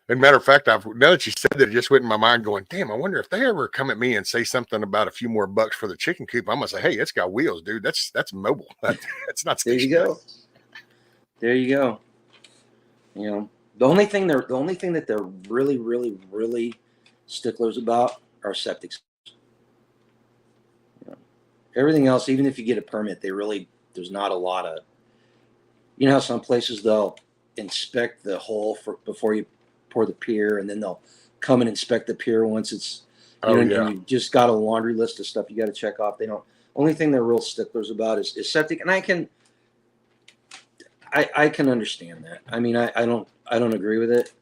And matter of fact, now that you said that, it just went in my mind going, damn, I wonder if they ever come at me and say something about a few more bucks for the chicken coop. I'm going to say, hey, it's got wheels, dude. That's mobile. That's not There you stationary. go. There you go. You know, the only thing that they're really, really, really sticklers about are septic systems. You know, everything else, even if you get a permit, there's not a lot of, you know how some places they'll inspect the hole before you pour the pier, and then they'll come and inspect the pier once it's, Oh, and yeah. you've just got a laundry list of stuff you got to check off. They don't, only thing they're real sticklers about is septic. And I can understand that. I mean, I don't agree with it.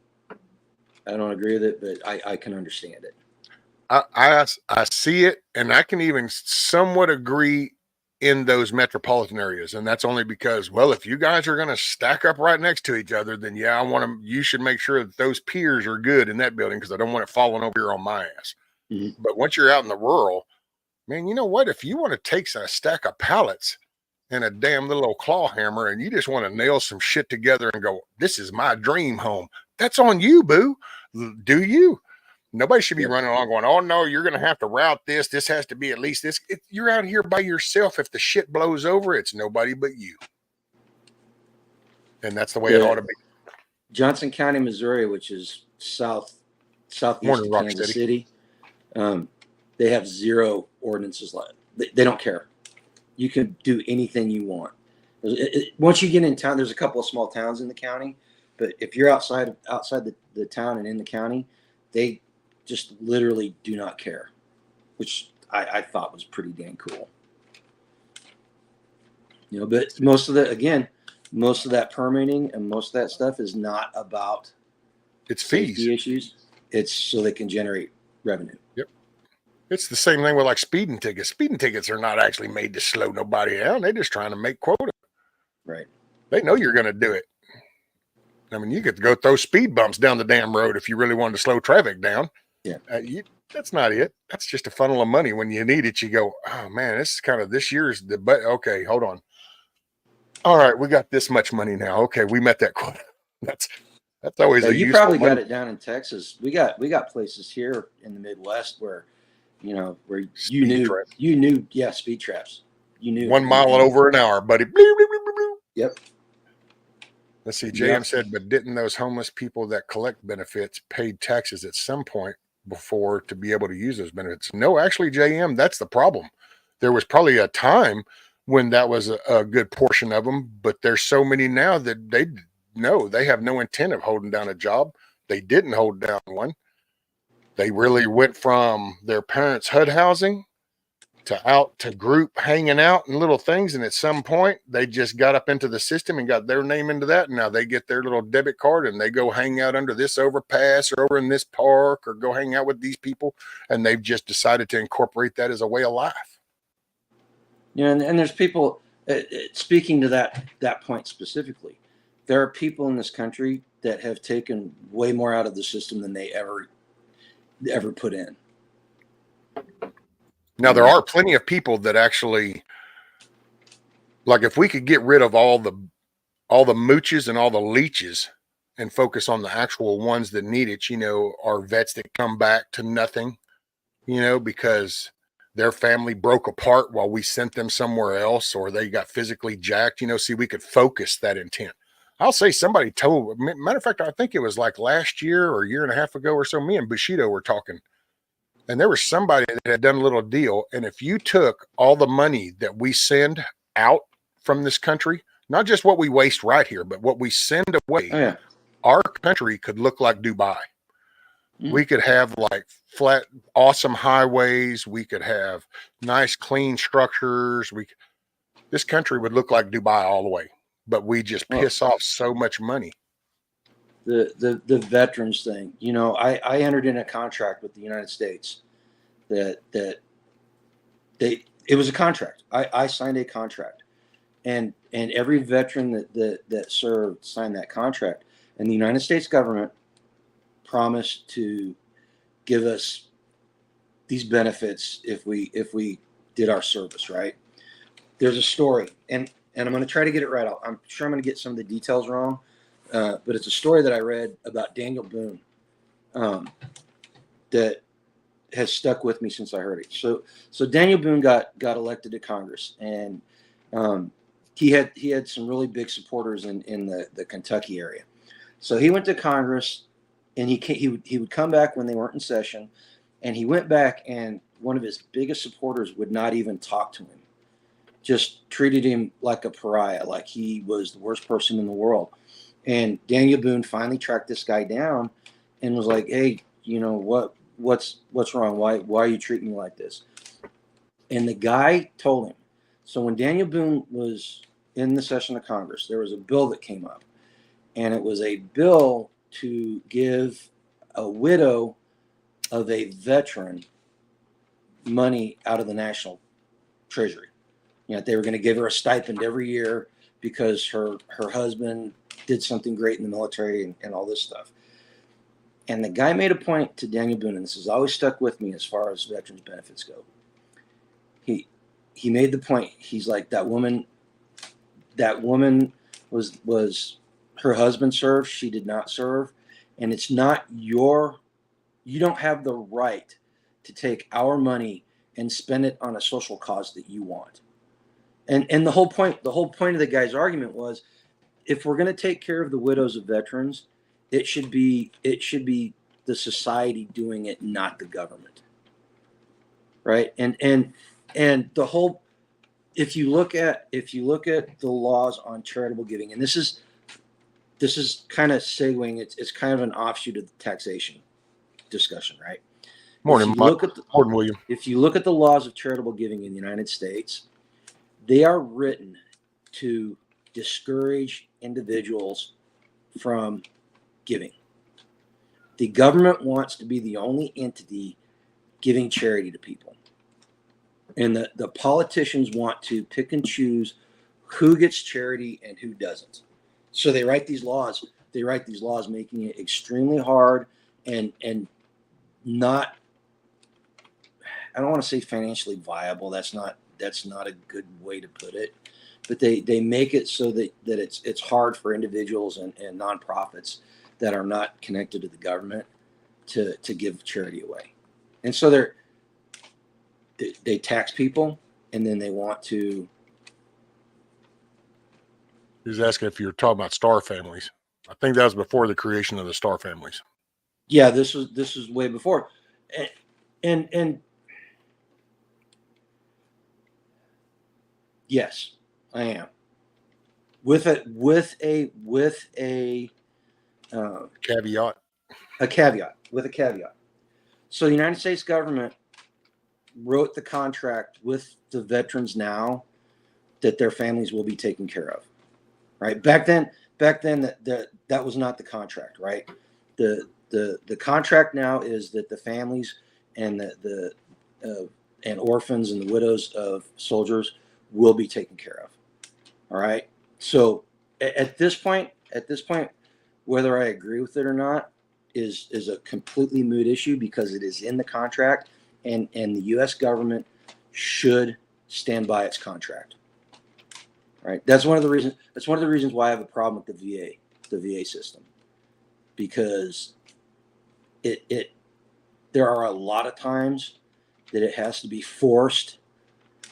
I don't agree with it, but I can understand it. I see it, and I can even somewhat agree in those metropolitan areas, and that's only because, well, if you guys are going to stack up right next to each other, then yeah, you should make sure that those piers are good in that building, because I don't want it falling over here on my ass. Mhm. But once you're out in the rural, man, you know what? If you want to take a stack of pallets and a damn little old claw hammer, and you just want to nail some shit together and go, this is my dream home, that's on you, boo. Do you? Nobody should be running along going, oh, no, you're going to have to route this. This has to be at least this. You're out here by yourself. If the shit blows over, it's nobody but you. And that's the way it ought to be. Johnson County, Missouri, which is southeast Morning, of Rock Kansas City. City, they have zero ordinances. They don't care. You can do anything you want. Once you get in town, there's a couple of small towns in the county, but if you're outside the town and in the county, they just literally do not care, which I thought was pretty dang cool. You know, but most of that permitting and most of that stuff is not about It's safety fees. issues. It's so they can generate revenue. Yep. It's the same thing with like speeding tickets. Speeding tickets are not actually made to slow nobody down. They're just trying to make quota. Right. They know you're going to do it. I mean, you could go throw speed bumps down the damn road if you really wanted to slow traffic down. Yeah. That's not it. That's just a funnel of money. When you need it, you go, oh man, this is kind of this year's okay, hold on. All right, we got this much money now. Okay, we met that quota. That's always a You useful probably money. got it down in Texas. We got places here in the Midwest where, you know, where Speed traps. speed traps. You knew 1 mile over an hour, buddy. Yep. Let's see. JM said, but didn't those homeless people that collect benefits paid taxes at some point before to be able to use those benefits? No, actually, JM, that's the problem. There was probably a time when that was a good portion of them, but there's so many now that they have no intent of holding down a job. They didn't hold down one. They really went from their parents' HUD housing to out to group hanging out and little things. And at some point they just got up into the system and got their name into that. And now they get their little debit card and they go hang out under this overpass or over in this park or go hang out with these people. And they've just decided to incorporate that as a way of life. Yeah. And there's people, speaking to that point specifically, there are people in this country that have taken way more out of the system than they ever put in. Now, there are plenty of people that actually, like, if we could get rid of all all the mooches and all the leeches and focus on the actual ones that need it, are vets that come back to nothing, because their family broke apart while we sent them somewhere else, or they got physically jacked. See, we could focus that intent. I'll say somebody told, matter of fact, I think it was like last year or a year and a half ago or so, me and Bushido were talking, and there was somebody that had done a little deal. And if you took all the money that we send out from this country, not just what we waste right here, but what we send away, Oh yeah. our country could look like Dubai. Mm. We could have like flat, awesome highways. We could have nice, clean structures. This country would look like Dubai all the way, but we just Well, piss off so much money. the veterans thing. I entered in a contract with the United States that it was a contract. I signed a contract, and every veteran that served signed that contract, and the United States government promised to give us these benefits if we did our service right. There's a story, and I'm going to try to get it right. I'm sure I'm going to get some of the details wrong, but it's a story that I read about Daniel Boone that has stuck with me since I heard it. So Daniel Boone got elected to Congress, and he had some really big supporters in the Kentucky area. So he went to Congress, and he would come back when they weren't in session, and he went back, and one of his biggest supporters would not even talk to him, just treated him like a pariah, like he was the worst person in the world. And Daniel Boone finally tracked this guy down and was like, "Hey, what's wrong? Why are you treating me like this?" And the guy told him. So when Daniel Boone was in the session of Congress, there was a bill that came up, and it was a bill to give a widow of a veteran money out of the national treasury. They were going to give her a stipend every year because her husband did something great in the military and all this stuff. And the guy made a point to Daniel Boone, and this has always stuck with me as far as veterans benefits go. He made the point. He's like, that woman was her husband served, she did not serve, and it's not you don't have the right to take our money and spend it on a social cause that you want. And the whole point of the guy's argument was, if we're going to take care of the widows of veterans, it should be the society doing it, not the government, right? And the whole, if you look at the laws on charitable giving, and this is kind of segueing, it's kind of an offshoot of the taxation discussion, right? Morning, Morning, William. If you look at the laws of charitable giving in the United States, they are written to discourage individuals from giving. The government wants to be the only entity giving charity to people. And the politicians want to pick and choose who gets charity and who doesn't. So they write these laws. Making it extremely hard and not, I don't want to say financially viable. That's not a good way to put it. But they make it so that it's hard for individuals and nonprofits that are not connected to the government to give charity away. And so they tax people, and then they want to. He was asking if you were talking about star families. I think that was before the creation of the star families. Yeah, this was way before, and yes, I am with a Caveat. a caveat. So the United States government wrote the contract with the veterans now that their families will be taken care of. Right? Back then that was not the contract, right? The contract now is that the families and the and orphans and the widows of soldiers will be taken care of. All right. So at this point, whether I agree with it or not is a completely moot issue, because it is in the contract, and the U.S. government should stand by its contract. Right. That's one of the reasons. That's one of the reasons why I have a problem with the VA system, because it there are a lot of times that it has to be forced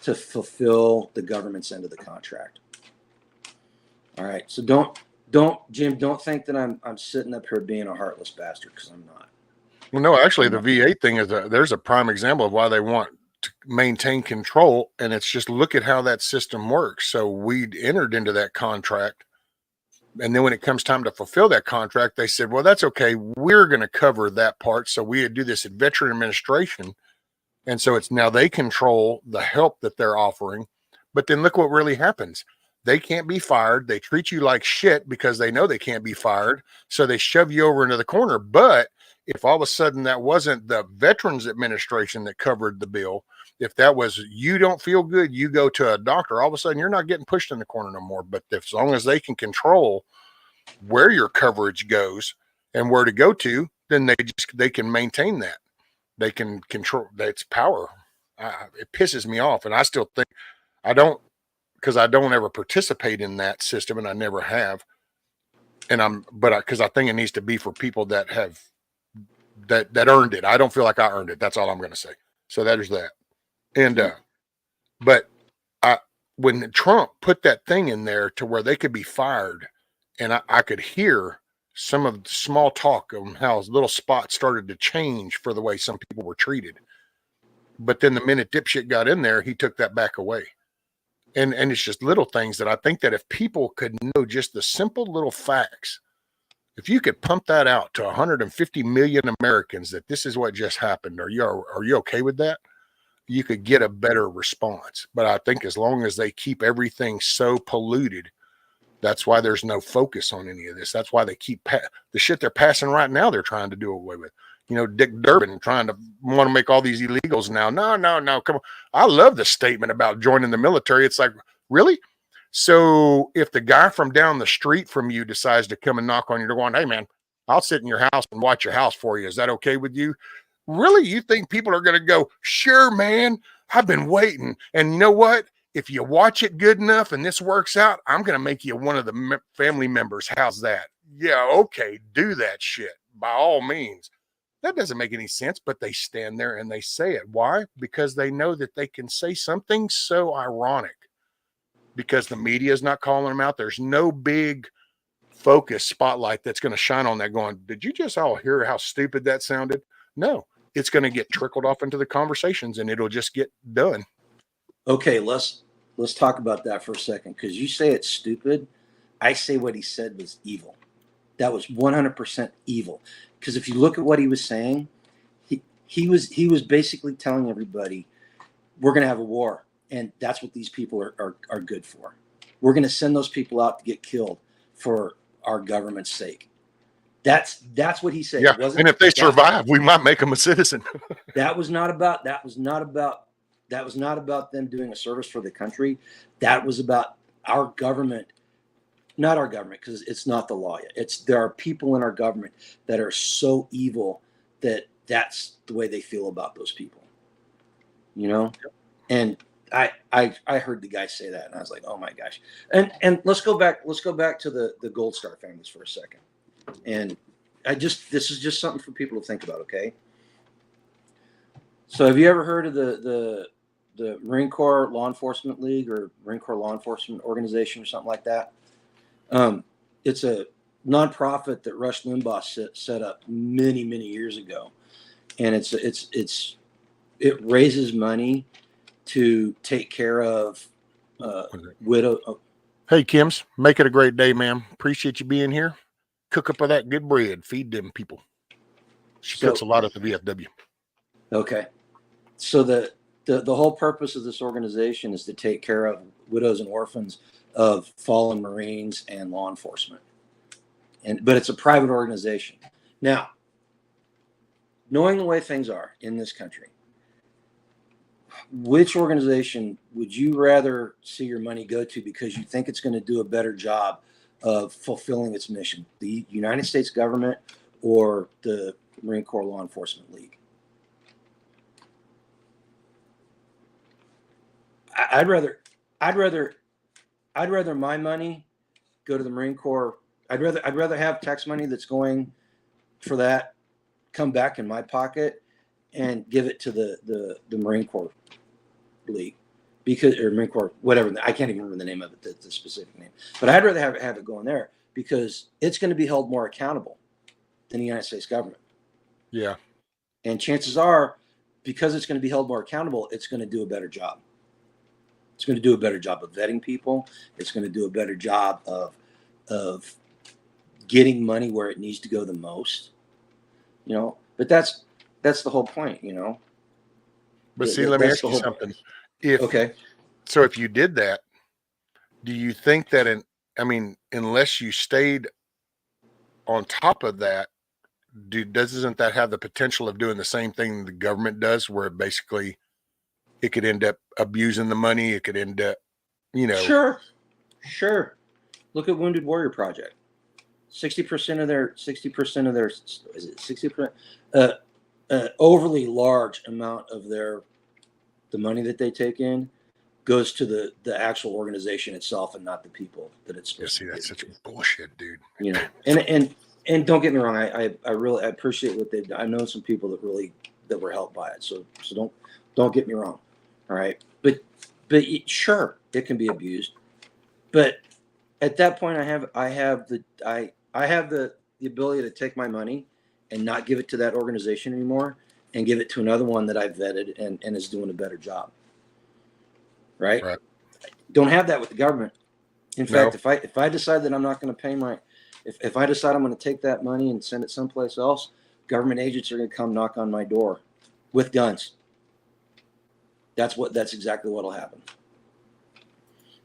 to fulfill the government's end of the contract. All right. So Jim, don't think that I'm sitting up here being a heartless bastard, because I'm not. Well, no, actually, the VA thing there's a prime example of why they want to maintain control, and it's just look at how that system works. So we entered into that contract, and then when it comes time to fulfill that contract, they said, "Well, that's okay. We're going to cover that part." So we do this at Veteran Administration, and so it's now they control the help that they're offering. But then look what really happens. They can't be fired. They treat you like shit because they know they can't be fired. So they shove you over into the corner. But if all of a sudden that wasn't the Veterans Administration that covered the bill, if that was you don't feel good, you go to a doctor, all of a sudden you're not getting pushed in the corner no more. But as long as they can control where your coverage goes and where to go to, then they can maintain that. They can control. That's power. It pisses me off, and I still think I don't, because I don't ever participate in that system, and I never have. And because I think it needs to be for people that have that earned it. I don't feel like I earned it. That's all I'm going to say. So that is that. And but when Trump put that thing in there to where they could be fired, and I could hear some of the small talk of how little spots started to change for the way some people were treated. But then the minute dipshit got in there, he took that back away. And it's just little things that I think that if people could know just the simple little facts, if you could pump that out to 150 million Americans that this is what just happened, are you okay with that? You could get a better response. But I think as long as they keep everything so polluted, that's why there's no focus on any of this. That's why they keep the shit they're passing right now. They're trying to do away with. You know, Dick Durbin trying to want to make all these illegals now. No, come on. I love the statement about joining the military. It's like, really? So if the guy from down the street from you decides to come and knock on your door going, hey, man, I'll sit in your house and watch your house for you. Is that okay with you? Really? You think people are going to go, sure, man, I've been waiting. And you know what? If you watch it good enough and this works out, I'm going to make you one of the family members. How's that? Yeah, okay, do that shit by all means. That doesn't make any sense, but they stand there and they say it. Why? Because they know that they can say something so ironic because the media is not calling them out. There's no big focus spotlight that's going to shine on that going, did you just all hear how stupid that sounded? No, it's going to get trickled off into the conversations and it'll just get done. Okay, let's talk about that for a second, because you say it's stupid. I say what he said was evil. That was 100% evil. Because if you look at what he was saying, he was basically telling everybody, we're going to have a war, and that's what these people are good for. We're going to send those people out to get killed for our government's sake. That's what he said. Yeah, and if they survive, we might make them a citizen. That was not about them doing a service for the country. That was about our government. Not our government, because it's not the law yet. There are people in our government that are so evil that that's the way they feel about those people. You know? And I heard the guy say that, and I was like, oh my gosh. And let's go back to the Gold Star families for a second. And this is just something for people to think about, okay? So have you ever heard of the Marine Corps Law Enforcement League or Marine Corps Law Enforcement Organization or something like that? It's a nonprofit that Rush Limbaugh set up many years ago, and it raises money to take care of widow. Hey, Kims, make it a great day, ma'am. Appreciate you being here. Cook up of that good bread. Feed them people. She cooks a lot at the VFW. Okay, so the whole purpose of this organization is to take care of widows and orphans of fallen Marines and law enforcement. But it's a private organization. Now, knowing the way things are in this country, which organization would you rather see your money go to because you think it's going to do a better job of fulfilling its mission? The United States government or the Marine Corps Law Enforcement League? I'd rather I'd rather my money go to the Marine Corps. I'd rather have tax money that's going for that come back in my pocket and give it to the Marine Corps League, because, or Marine Corps, whatever. I can't even remember the name of it, the specific name. But I'd rather have it going there because it's going to be held more accountable than the United States government. Yeah. And chances are, because it's going to be held more accountable, it's going to do a better job. It's going to do a better job of vetting people. It's going to do a better job of getting money where it needs to go the most. You know, but that's the whole point. You know. But see, let me ask you something. So if you did that, do you think that unless you stayed on top of that, doesn't that have the potential of doing the same thing the government does, where basically it could end up abusing the money? It could end up, Sure. Look at Wounded Warrior Project. 60% of their is it 60%? Overly large amount of the money that they take in goes to the actual organization itself and not the people that it's supposed to be. That's such bullshit, dude. You know, and don't get me wrong, I really appreciate what they've done. I know some people that were helped by it. So don't get me wrong. All right. But sure, it can be abused. But at that point, I have the ability to take my money and not give it to that organization anymore and give it to another one that I've vetted and is doing a better job. Right? Don't have that with the government. In fact, if I decide that I'm not going to pay if I decide I'm going to take that money and send it someplace else, government agents are going to come knock on my door with guns. That's exactly what'll happen.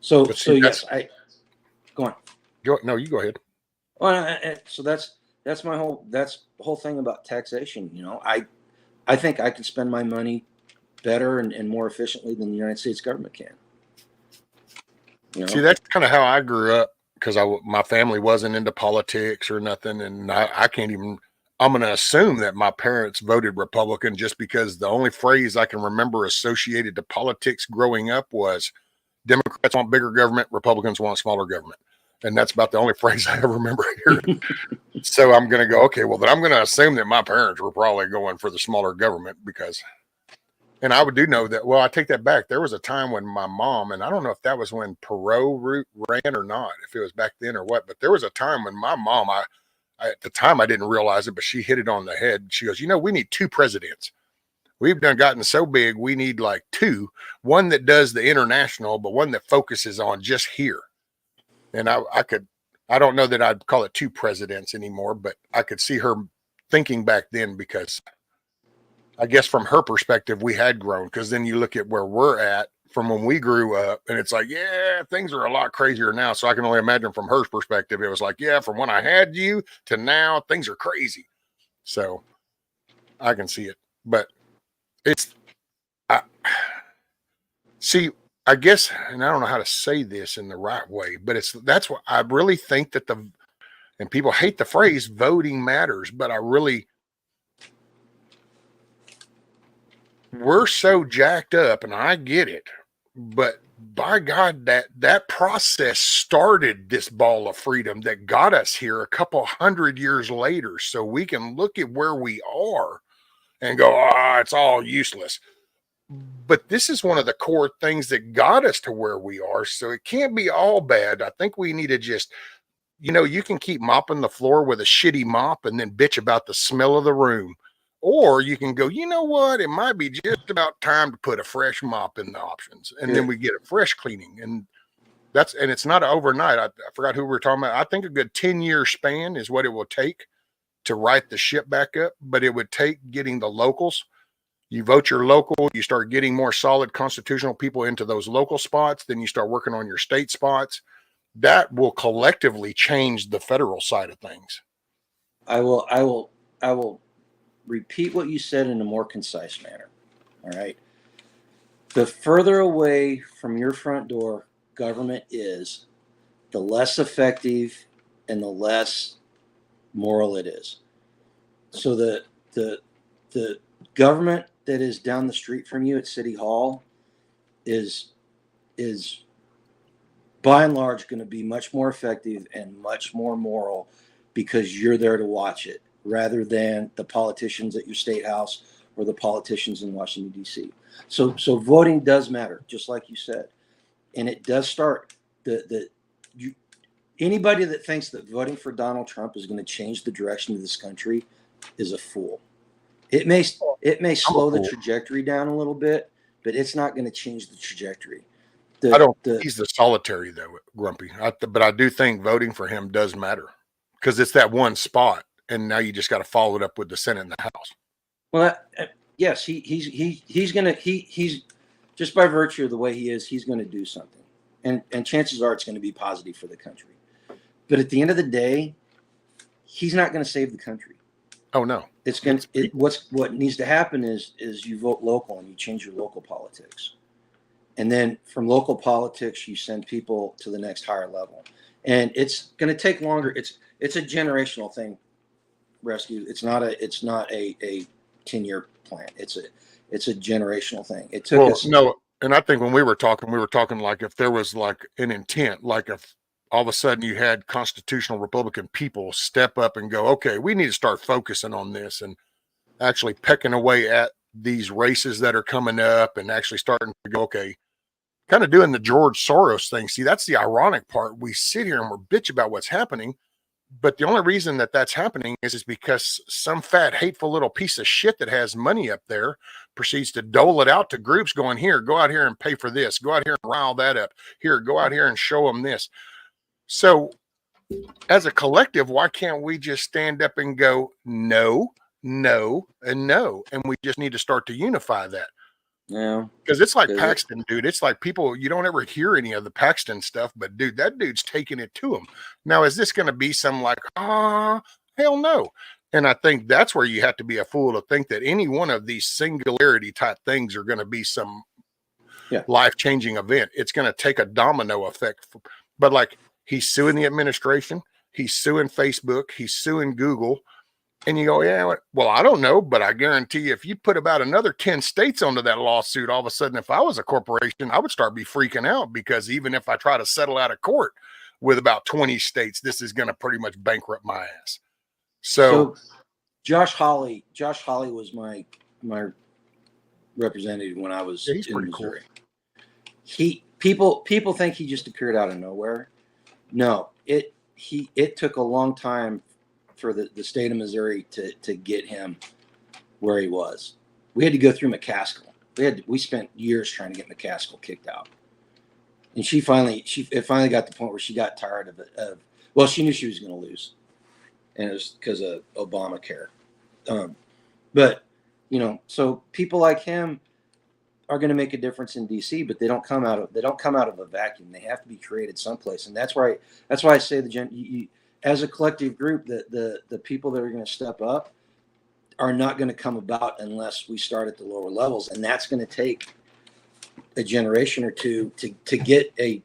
So yes, go on. No, you go ahead. Well, so that's the whole thing about taxation. You know, I think I can spend my money better and more efficiently than the United States government can. You know? See, that's kind of how I grew up, because my family wasn't into politics or nothing, and I can't even. I'm going to assume that my parents voted Republican just because the only phrase I can remember associated to politics growing up was Democrats want bigger government, Republicans want smaller government. And that's about the only phrase I ever remember hearing. So I'm going to go, okay, well, then I'm going to assume that my parents were probably going for the smaller government and I would do know that. Well, I take that back. There was a time when my mom, and I don't know if that was when Perot ran or not, if it was back then or what, but there was a time when my mom, at the time I didn't realize it, but she hit it on the head. She goes, we need two presidents. We've gotten so big, we need like two, one that does the international, but one that focuses on just here. And I don't know that I'd call it two presidents anymore, but I could see her thinking back then, because I guess from her perspective, we had grown, because then you look at where we're at from when we grew up, and it's like, yeah, things are a lot crazier now. So I can only imagine from her perspective, it was like, yeah, from when I had you to now, things are crazy. So I can see it, but I guess, and I don't know how to say this in the right way, but that's what I really think that and people hate the phrase voting matters, but we're so jacked up, and I get it, but by God, that process started this ball of freedom that got us here a couple 100 years later. So we can look at where we are and go, it's all useless. But this is one of the core things that got us to where we are. So it can't be all bad. I think we need to just, you can keep mopping the floor with a shitty mop and then bitch about the smell of the room. Or you can go, you know what? It might be just about time to put a fresh mop in the options. And then we get a fresh cleaning. And it's not overnight. I forgot who we were talking about. I think a good 10-year span is what it will take to right the ship back up. But it would take getting the locals. You vote your local, you start getting more solid constitutional people into those local spots. Then you start working on your state spots. That will collectively change the federal side of things. I will repeat what you said in a more concise manner. All right. The further away from your front door government is, the less effective and the less moral it is. So the government that is down the street from you at City Hall is by and large, going to be much more effective and much more moral because you're there to watch it rather than the politicians at your state house or the politicians in Washington, D.C. So voting does matter, just like you said. And it does start anybody that thinks that voting for Donald Trump is going to change the direction of this country is a fool. It may slow the trajectory down a little bit, but it's not going to change the trajectory. I don't think he's the solitary though, Grumpy. But I do think voting for him does matter because it's that one spot, and now you just got to follow it up with the Senate and the House. Well, yes, he's just by virtue of the way he is, he's going to do something, and chances are it's going to be positive for the country. But at the end of the day, he's not going to save the country. Oh no, it's going. What needs to happen is you vote local and you change your local politics. And then from local politics, you send people to the next higher level. And it's going to take longer. It's a generational thing, Rescue. It's not a 10-year plan. It's a generational thing. It took us. No, and I think when we were talking like if there was like an intent, like if all of a sudden you had constitutional Republican people step up and go, okay, we need to start focusing on this and actually pecking away at these races that are coming up and actually starting to go, okay, kind of doing the George Soros thing. See, that's the ironic part. We sit here and we're bitch about what's happening, but the only reason that that's happening is because some fat, hateful little piece of shit that has money up there proceeds to dole it out to groups going, here, go out here and pay for this. Go out here and rile that up. Here, go out here and show them this. So as a collective, why can't we just stand up and go, no, no, and no? And we just need to start to unify that. Yeah. Because it's like Paxton, dude. It's like people, you don't ever hear any of the Paxton stuff, but dude, that dude's taking it to him. Now, is this going to be some like, hell no. And I think that's where you have to be a fool to think that any one of these singularity type things are going to be some life-changing event. It's going to take a domino effect. But like, he's suing the administration. He's suing Facebook. He's suing Google. And you go, yeah, well, I don't know, but I guarantee you, if you put about another 10 states onto that lawsuit, all of a sudden, if I was a corporation, I would start be freaking out because even if I try to settle out of court with about 20 states, this is going to pretty much bankrupt my ass. So Josh Hawley was my representative when I was in Missouri. Cool. People think he just appeared out of nowhere. No, it took a long time for the state of Missouri to get him where he was. We had to go through McCaskill. We spent years trying to get McCaskill kicked out. And it finally got to the point where she got tired of it. Well, she knew she was going to lose. And it was because of Obamacare. But, so people like him are going to make a difference in DC, but they don't come out of a vacuum. They have to be created someplace. And that's why I say as a collective group, the people that are going to step up are not going to come about unless we start at the lower levels, and that's going to take a generation or two to get a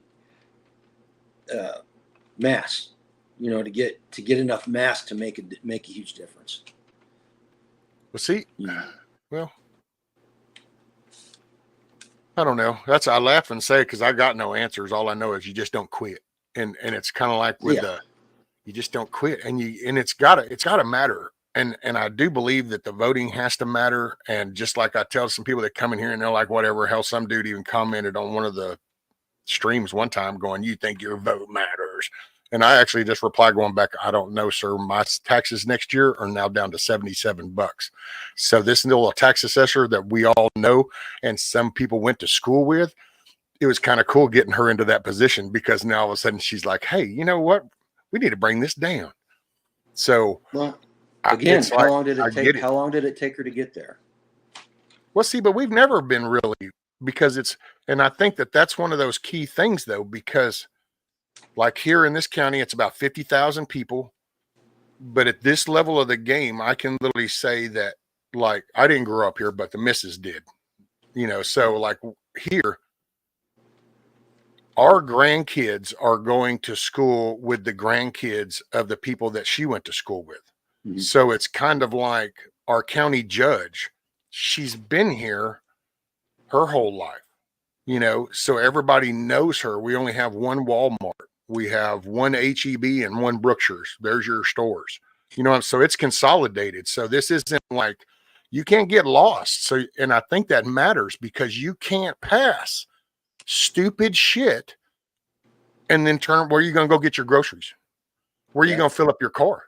mass, to get enough mass to make a huge difference. Well, I don't know. I laugh and say because I got no answers. All I know is you just don't quit, and it's kind of like with you just don't quit, and it's gotta matter. And I do believe that the voting has to matter. And just like I tell some people that come in here and they're like, whatever, hell, some dude even commented on one of the streams one time going, you think your vote matters? And I actually just replied going back, I don't know, sir. My taxes next year are now down to $77. So this little tax assessor that we all know and some people went to school with, it was kind of cool getting her into that position because now all of a sudden she's like, hey, you know what? We need to bring this down. So, again, how long did it take her to get there? Well, see, but we've never been really because and I think that's one of those key things though, because like here in this county, it's about 50,000 people. But at this level of the game, I can literally say that like I didn't grow up here, but the missus did, so like here, our grandkids are going to school with the grandkids of the people that she went to school with. Mm-hmm. So it's kind of like our county judge. She's been here her whole life, so everybody knows her. We only have one Walmart. We have one H-E-B and one Brookshire's. There's your stores. So it's consolidated. So this isn't like you can't get lost. So, and I think that matters because you can't pass stupid shit and then where are you going to go get your groceries? Where are you going to fill up your car?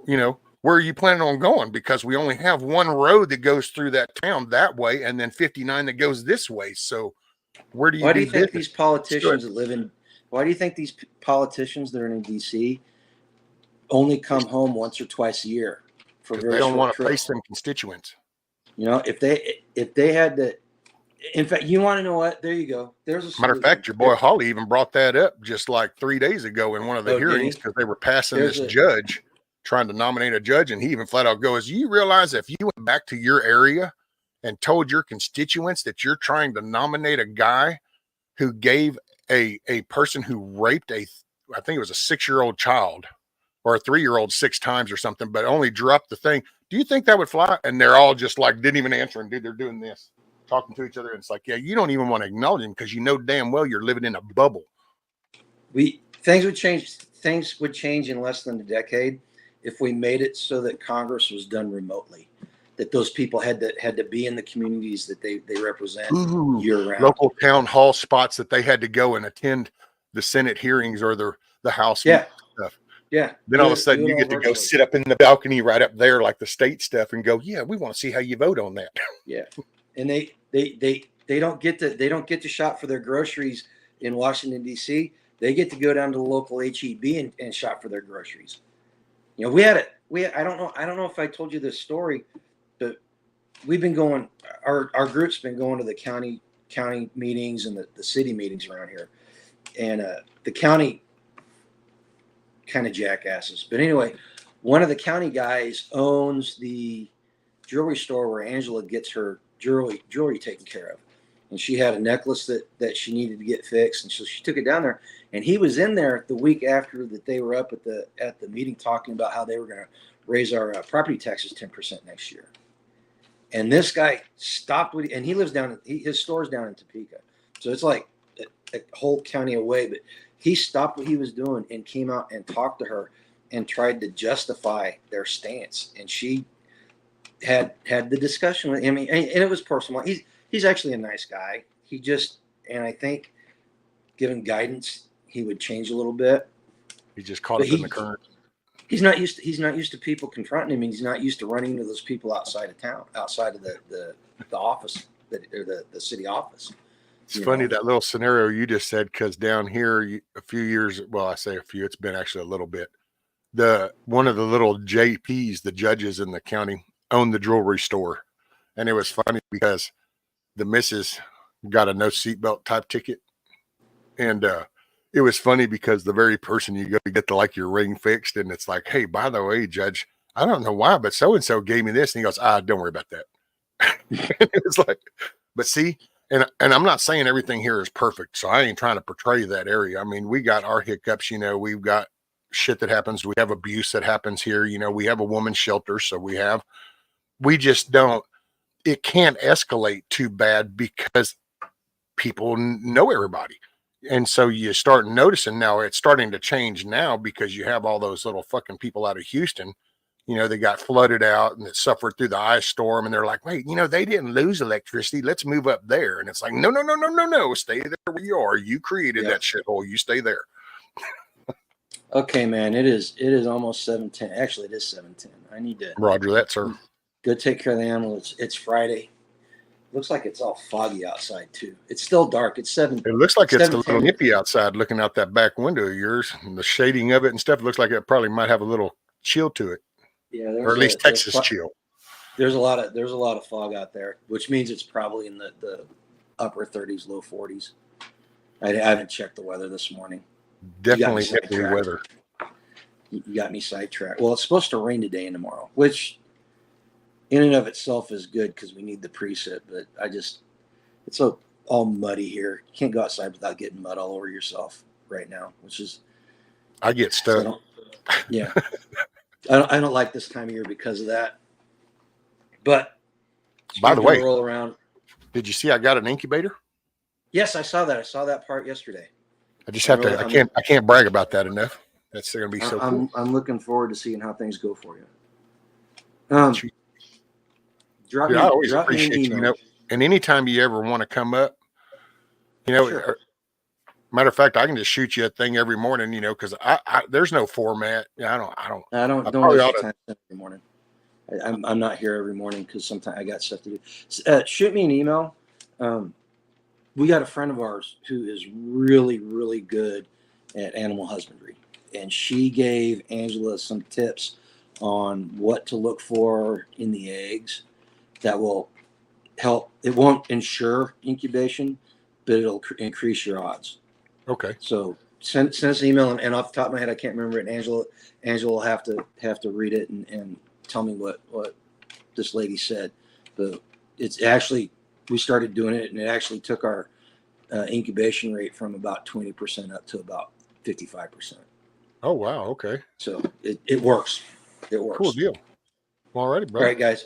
Where are you planning on going? Because we only have one road that goes through that town that way and then 59 that goes this way. So where do you Why do you think business? these politicians that live in? Why do you think these politicians that are in DC only come home once or twice a year for very they don't short want to trips? face them constituents. If they had to, in fact, you want to know what? There you go. There's a solution. Matter of fact, your boy Holly even brought that up just like 3 days ago in one of the hearings because they were passing judge, trying to nominate a judge, and he even flat out goes, "You realize if you went back to your area and told your constituents that you're trying to nominate a guy who gave a person who raped I think it was a 6-year-old child or a 3-year-old 6 times or something, but only dropped the thing. Do you think that would fly?" And they're all just like, didn't even answer. And dude, they're doing this, talking to each other. And it's like, yeah, you don't even want to acknowledge him because you know damn well you're living in a bubble. Things would change. Things would change in less than a decade if we made it so that Congress was done remotely, that those people had to be in the communities that they represent year round. Local town hall spots that they had to go and attend the Senate hearings or the House stuff. Yeah. Then all of a sudden you get to go sit up in the balcony right up there like the state stuff and go, yeah, we want to see how you vote on that. Yeah. And they don't get to shop for their groceries in Washington, D.C. They get to go down to the local H-E.B. and shop for their groceries. We had I don't know if I told you this story, but we've been going, our group's been going to the county meetings and the city meetings around here. And the county kind of jackasses. But anyway, one of the county guys owns the jewelry store where Angela gets her jewelry taken care of. And she had a necklace that she needed to get fixed. And so she took it down there. And he was in there the week after that they were up at the meeting talking about how they were going to raise our property taxes 10% next year. And this guy stopped and he lives his store's down in Topeka. So it's like a whole county away, but he stopped what he was doing and came out and talked to her and tried to justify their stance. And she had the discussion with him, and it was personal. He's actually a nice guy. And I think given guidance, he would change a little bit. He just caught up in the current. He's not used to people confronting him, and he's not used to running into those people outside of town, outside of the office or the city office. It's funny that little scenario you just said, because down here a few years, well, I say a few, it's been actually a little bit. One of the little JPs, the judges in the county, owned the jewelry store, and it was funny because the missus got a no seatbelt type ticket, and it was funny because the very person you go to get like your ring fixed, and it's like, hey, by the way, Judge, I don't know why, but so and so gave me this, and he goes, don't worry about that. It's like, but see. And I'm not saying everything here is perfect, so I ain't trying to portray that area. I mean, we got our hiccups, we've got shit that happens. We have abuse that happens here. We have a woman's shelter, so we just don't, it can't escalate too bad because people know everybody. And so you start noticing now it's starting to change now because you have all those little fucking people out of Houston. They got flooded out and it suffered through the ice storm. And they're like, wait, they didn't lose electricity. Let's move up there. And it's like, no. Stay there where you are. You created that shithole. You stay there. Okay, man. It is almost 7:10. Actually, it is 7:10. I need to. Roger that, sir. Go take care of the animals. It's Friday. Looks like it's all foggy outside too. It's still dark. It's 7. It looks like it's a little nippy outside looking out that back window of yours. And the shading of it and stuff looks like it probably might have a little chill to it. Yeah, or at least Texas chill. There's a lot of fog out there, which means it's probably in the upper 30s, low 40s. I haven't checked the weather this morning. Definitely nippy weather. You got me sidetracked. Well, it's supposed to rain today and tomorrow, which in and of itself is good because we need the precip. But it's all muddy here. You can't go outside without getting mud all over yourself right now, which is. I get stuck. So yeah. I don't like this time of year because of that. But by the way, roll around. Did you see I got an incubator? Yes, I saw that. I saw that part yesterday. I just have to. I can't brag about that enough. That's going to be so cool. I'm looking forward to seeing how things go for you. Drop Dude, me, I always drop me an appreciate you. email. And anytime you ever want to come up, Sure. matter of fact, I can just shoot you a thing every morning. Because I there's no format. I Don't probably waste ought your to. time every morning. I'm not here every morning because sometimes I got stuff to do. Shoot me an email. We got a friend of ours who is really, really good at animal husbandry, and she gave Angela some tips on what to look for in the eggs that will help. It won't ensure incubation, but it'll increase your odds. Okay. So send us an email, and off the top of my head, I can't remember it. And Angela will have to read it and tell me what this lady said. But it's actually, we started doing it, and it actually took our incubation rate from about 20% up to about 55%. Oh wow. Okay. So it works. It works. Cool deal. All righty, All brother. right, guys.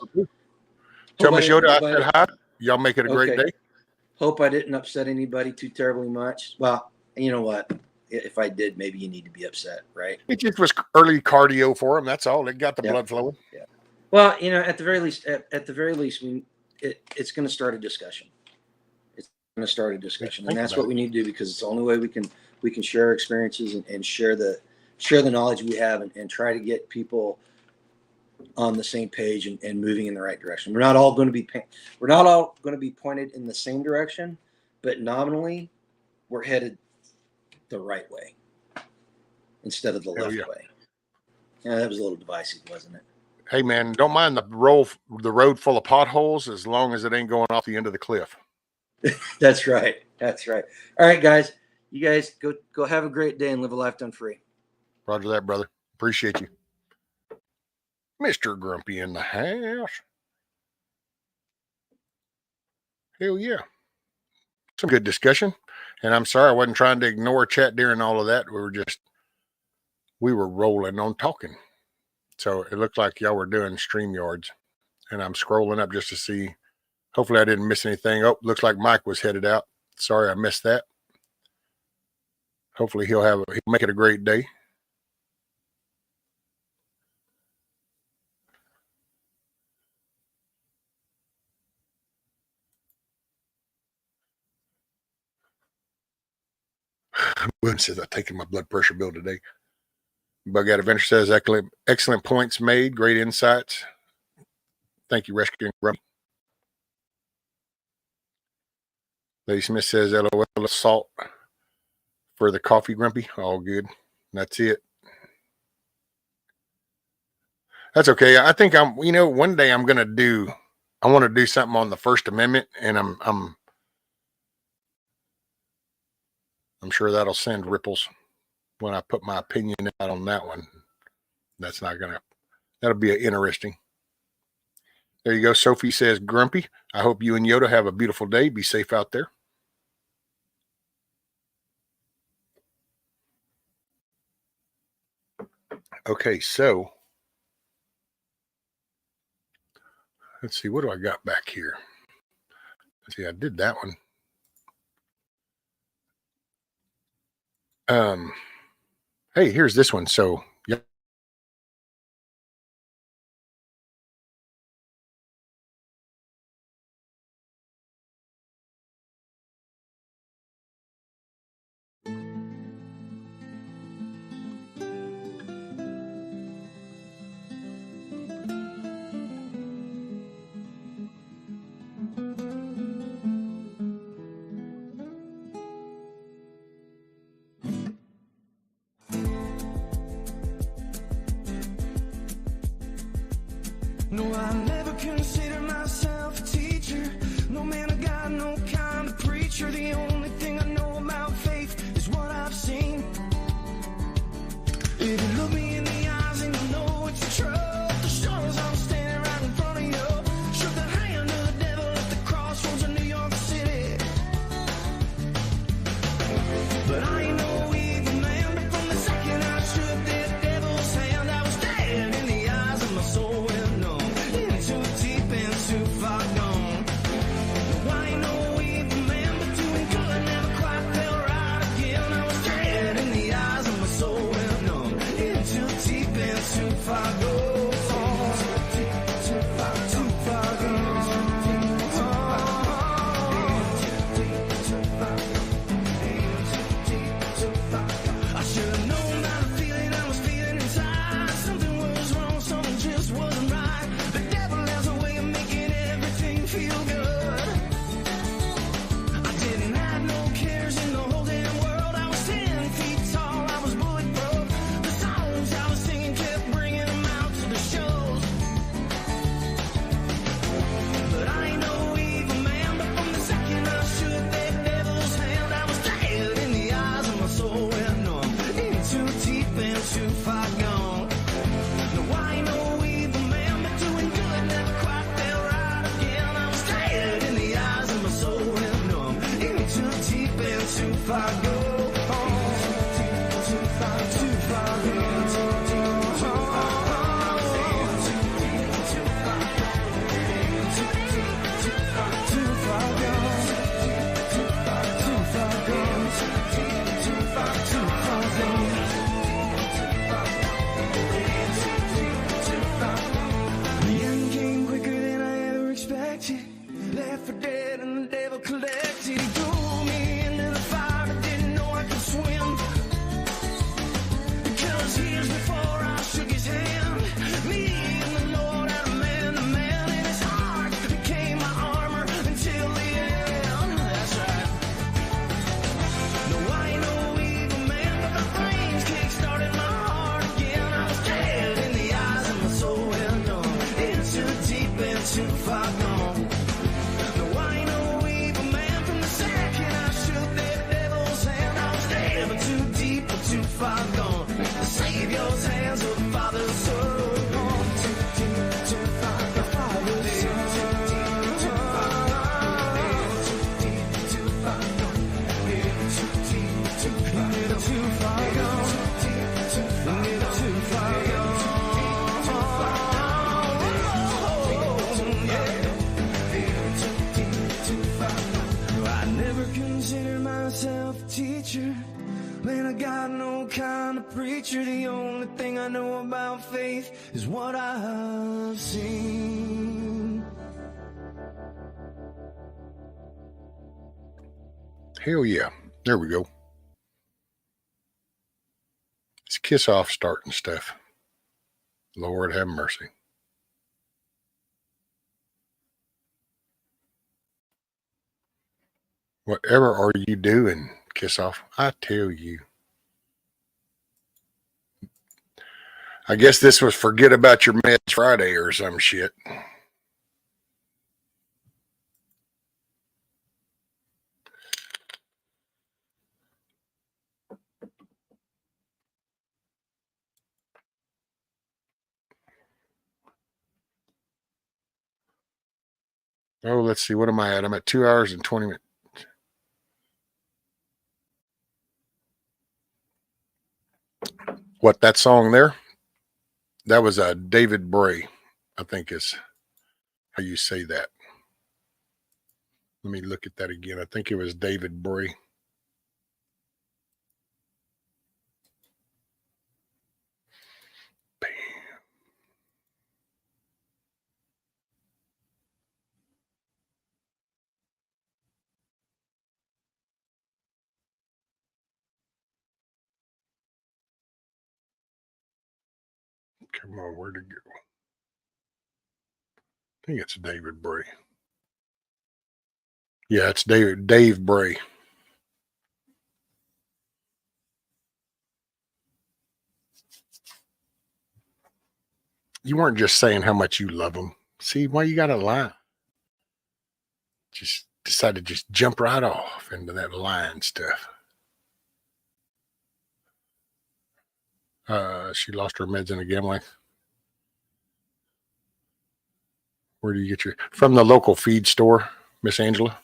Tell Miss Yoda I said hi. Y'all make it a great Okay. day. Hope I didn't upset anybody too terribly much. Well, you know what? If I did, maybe you need to be upset, right? It just was early cardio for him. That's all. It got the Yep. blood flowing. Yeah. Well, at the very least, it's going to start a discussion. It's going to start a discussion, and that's what we need to do, because it's the only way we can share our experiences and share the knowledge we have, and try to get people on the same page and moving in the right direction. We're not all going to be pointed in the same direction, but nominally we're headed the right way instead of the left way. Yeah, that was a little divisive, wasn't it? Hey man, don't mind the road full of potholes as long as it ain't going off the end of the cliff. That's right. That's right. All right, guys. You guys go have a great day and live a life done free. Roger that, brother. Appreciate you. Mr. Grumpy in the house. Hell yeah. Some good discussion. And I'm sorry I wasn't trying to ignore chat during all of that. We were rolling on talking. So it looked like y'all were doing StreamYards. And I'm scrolling up just to see. Hopefully I didn't miss anything. Oh, looks like Mike was headed out. Sorry I missed that. Hopefully he'll make it a great day. Boone says I've taken my blood pressure bill today. Bug Out Adventure says excellent points made, great insights. Thank you, Rescuing Grumpy. Lady Smith says LOL salt for the coffee, Grumpy. All good. That's it. That's okay. I think one day I want to do something on the First Amendment, and I'm sure that'll send ripples when I put my opinion out on that one. That'll be interesting. There you go. Sophie says, Grumpy, I hope you and Yoda have a beautiful day. Be safe out there. Okay, so let's see. What do I got back here? Let's see. I did that one. Hey, here's this one. So, yeah. far go. Left for dead and the devil collected. He threw me into the fire but didn't know I could swim. 'Cause years before I shook his hand, me and the Lord had a man to man, and his heart became my armor until the end. That's right. No, I ain't no evil man, but the flames kick-started my heart again. I was dead in the eyes of my soul and numb. It's too deep and too far gone. Too far gone. The Savior's hands of the Father's soul. Gone too far. The Father's soul. Too far gone. Too far gone. Too far gone. Too far gone. I never considered myself a teacher. Man, I got no kind of preacher. The only thing I know about faith is what I've seen. Hell yeah. There we go. It's Kiss Off starting stuff. Lord have mercy. Whatever are you doing, Kiss Off? I tell you. I guess this was Forget About Your Meds Friday or some shit. Oh, let's see. What am I at? I'm at 2 hours and 20 minutes. What, that song there? That was David Bray, I think is how you say that. Let me look at that again. I think it was David Bray. Bam. Come on, where'd it go? I think it's David Bray. Yeah, it's Dave Bray. You weren't just saying how much you love him. See, why you gotta lie? Just decided to just jump right off into that lying stuff. She lost her meds in a gambling. Where do you get your... From the local feed store, Miss Angela.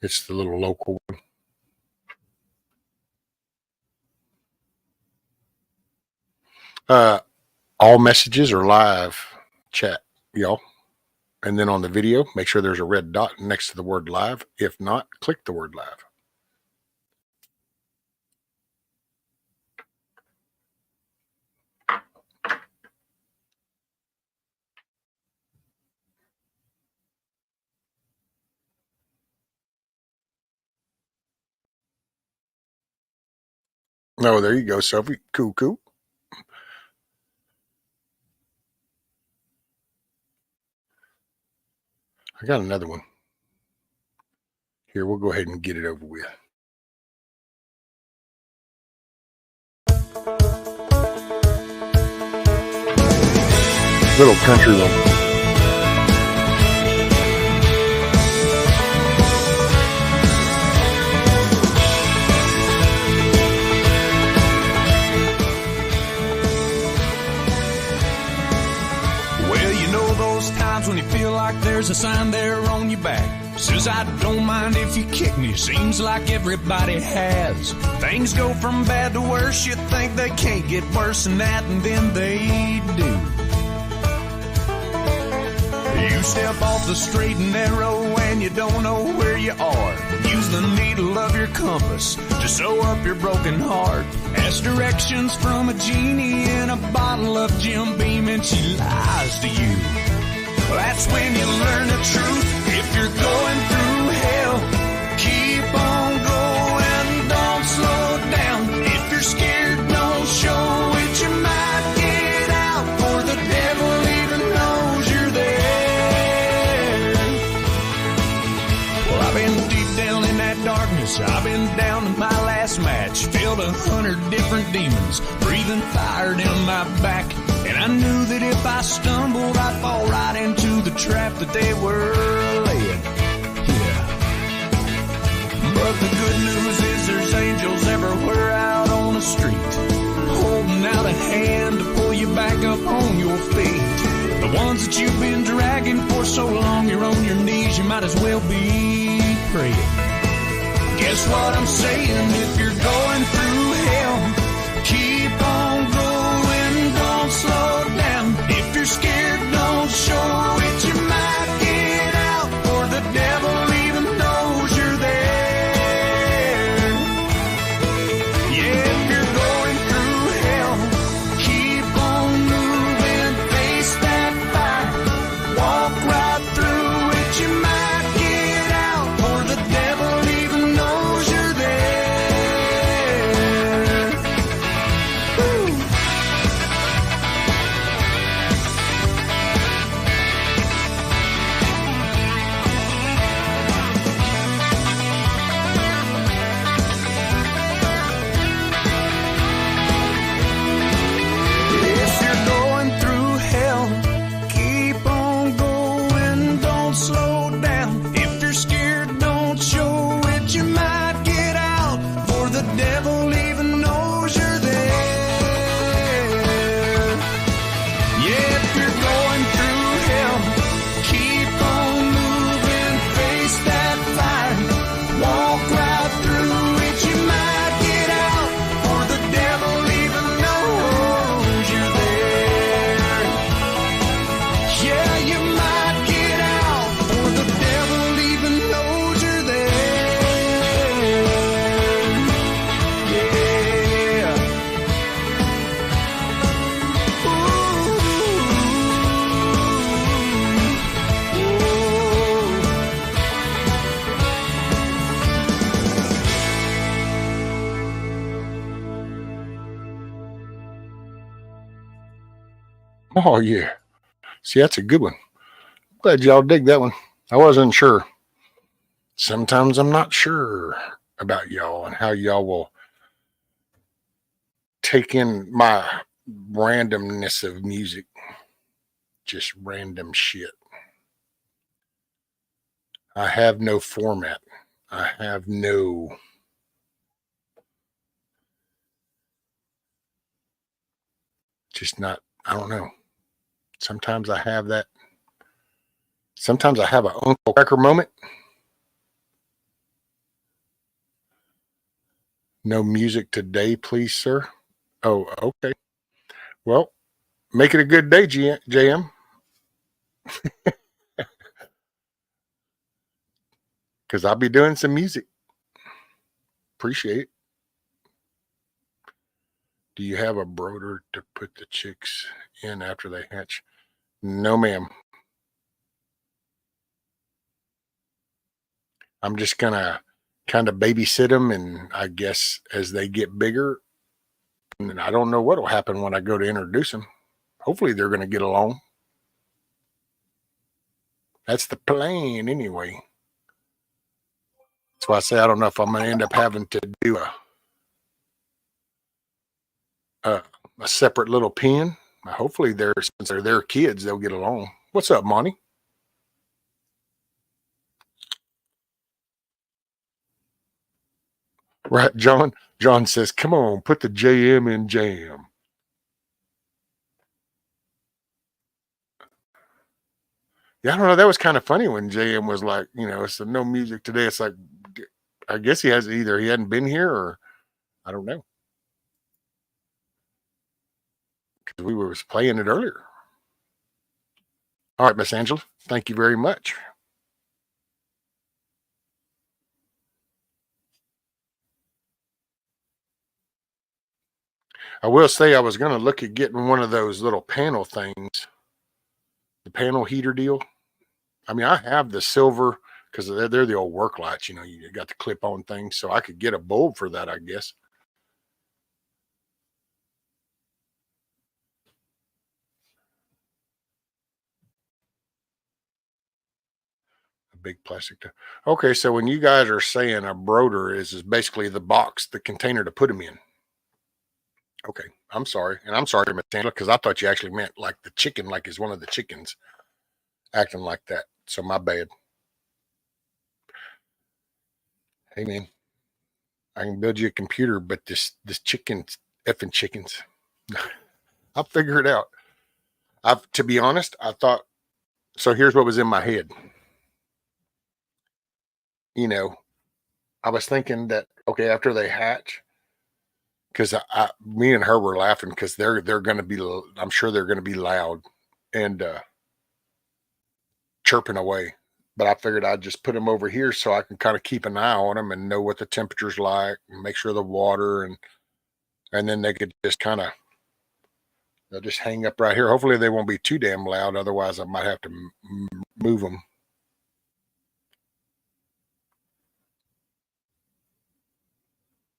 It's the little local one. All messages are live chat, y'all. And then on the video, make sure there's a red dot next to the word live. If not, click the word live. Oh, there you go, Sophie. Cool. I got another one. Here, we'll go ahead and get it over with. Little country one. those times when you feel like there's a sign there on your back. Says I don't mind if you kick me, seems like everybody has. Things go from bad to worse, you think they can't get worse than that, and then they do. You step off the straight and narrow and you don't know where you are. Use the needle of your compass to sew up your broken heart. Ask directions from a genie in a bottle of Jim Beam and she lies to you. That's when you learn the truth. If you're going through hell, keep on going, don't slow down. If you're scared, don't show it, you might get out, for the devil even knows you're there. Well, I've been deep down in that darkness, I've been down to my last match, filled 100 different demons, breathing fire down my back. And I knew that if I stumbled, I'd fall right into the trap that they were laying. Yeah. But the good news is there's angels everywhere out on the street, holding out a hand to pull you back up on your feet. The ones that you've been dragging for so long, you're on your knees, you might as well be praying. Guess what I'm saying? If you're going through hell, keep on going, don't slow down. If you're scared, don't show it, you might get out, for the devil even knows you're there. Yeah, if you're going through hell, keep on moving, face that fire, walk right through it, you might get out, for the devil even knows you're there. Woo. If you're going through hell, keep on going, don't slow down. If you're scared, don't show it, you might get out, for the devil even knows you're there. Yeah, if you're going through hell, keep on moving, face that fire, walk right through it, you might get out, for the devil even knows you're there. Yeah, you might get out, for the devil even knows you're there. Yeah. Oh, yeah. See, that's a good one. Glad y'all dig that one. I wasn't sure. Sometimes I'm not sure about y'all and how y'all will take in my randomness of music. Just random shit. I have no format. I have no just not, I don't know. Sometimes I have that. Sometimes I have an Uncle Cracker moment. No music today, please, sir. Oh, okay. Well, make it a good day, JM. Because I'll be doing some music. Appreciate it. Do you have a broder to put the chicks in after they hatch? No, ma'am. I'm just going to kind of babysit them, and I guess as they get bigger, and I don't know what will happen when I go to introduce them. Hopefully they're going to get along. That's the plan anyway. That's why I say I don't know if I'm going to end up having to do a separate little pen. Hopefully since they're their kids, they'll get along. What's up, Monty? Right, John? John says, come on, put the JM in jam. Yeah, I don't know. That was kind of funny when JM was like, it's no music today. It's like, I guess he hadn't been here or I don't know. Because we were playing it earlier. All right, Miss Angela, thank you very much. I will say I was going to look at getting one of those little panel things, the panel heater deal. I mean, I have the silver because they're the old work lights. You got the clip-on thing, so I could get a bulb for that, I guess. A big plastic. Okay, so when you guys are saying a broder is basically the box, the container to put them in. Okay, I'm sorry, and I'm sorry, Miss Angela, because I thought you actually meant like the chicken, like is one of the chickens acting like that. So my bad. Hey man, I can build you a computer, but this chicken's effing chickens. I'll figure it out. To be honest, I thought so. Here's what was in my head. You know, I was thinking that okay, after they hatch, because me and her were laughing because they're going to be. I'm sure they're going to be loud and chirping away. But I figured I'd just put them over here so I can kind of keep an eye on them and know what the temperature's like and make sure the water and then they could just kind of they'll just hang up right here. Hopefully they won't be too damn loud. Otherwise I might have to move them.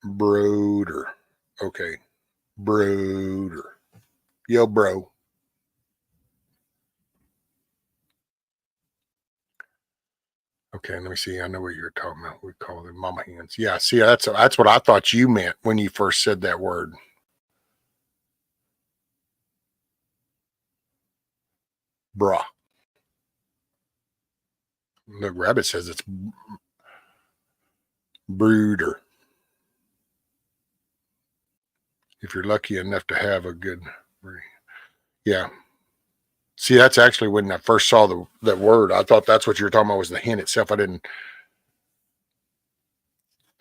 Broder. Okay. Broder. Yo, bro. Okay, let me see. I know what you're talking about. We call them mama hens. Yeah, see, that's what I thought you meant when you first said that word. Bruh. Look, Rabbit says it's brooder. If you're lucky enough to have a good, yeah. See, that's actually when I first saw that word. I thought that's what you were talking about was the hen itself. I didn't,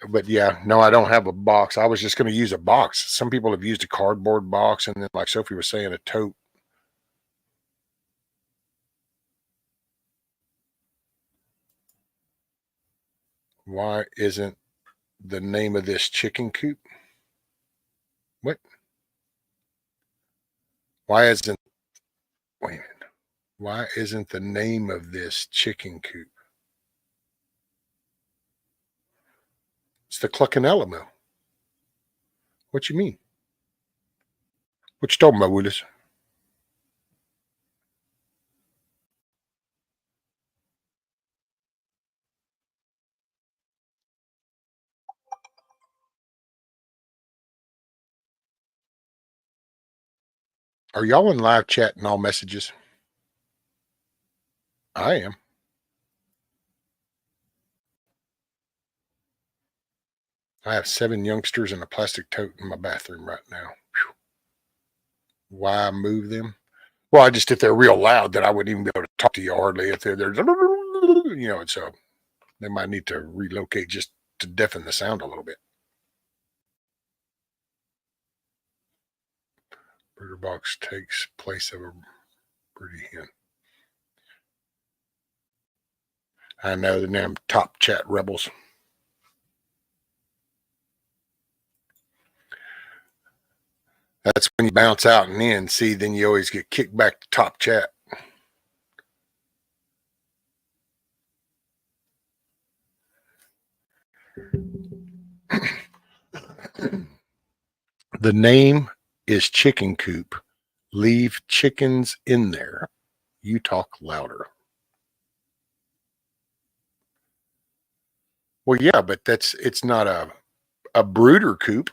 but yeah, no, I don't have a box. I was just going to use a box. Some people have used a cardboard box, and then, like Sophie was saying, a tote. Why isn't the name of this chicken coop? What? Why isn't? Wait a minute. Why isn't the name of this chicken coop? It's the Cluckin Alamo. What you mean? What you talking about, Willis? Are y'all in live chat and all messages? I am. I have 7 youngsters and a plastic tote in my bathroom right now. Whew. Why move them? Well, if they're real loud, then I wouldn't even be able to talk to you hardly. If they're so they might need to relocate just to deafen the sound a little bit. Burger box takes place of a pretty hen. I know the damn top chat rebels. That's when you bounce out and in. See, then you always get kicked back to top chat. The name is Chicken Coop. Leave chickens in there. You talk louder. Well, yeah, but it's not a brooder coop.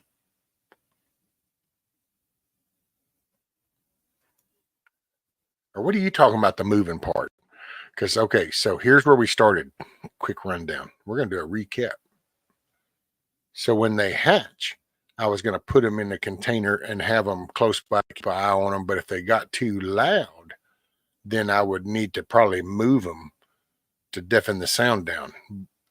Or what are you talking about the moving part? Because okay, so here's where we started. Quick rundown. We're gonna do a recap. So when they hatch, I was gonna put them in a container and have them close by, keep an eye on them. But if they got too loud, then I would need to probably move them to deafen the sound down.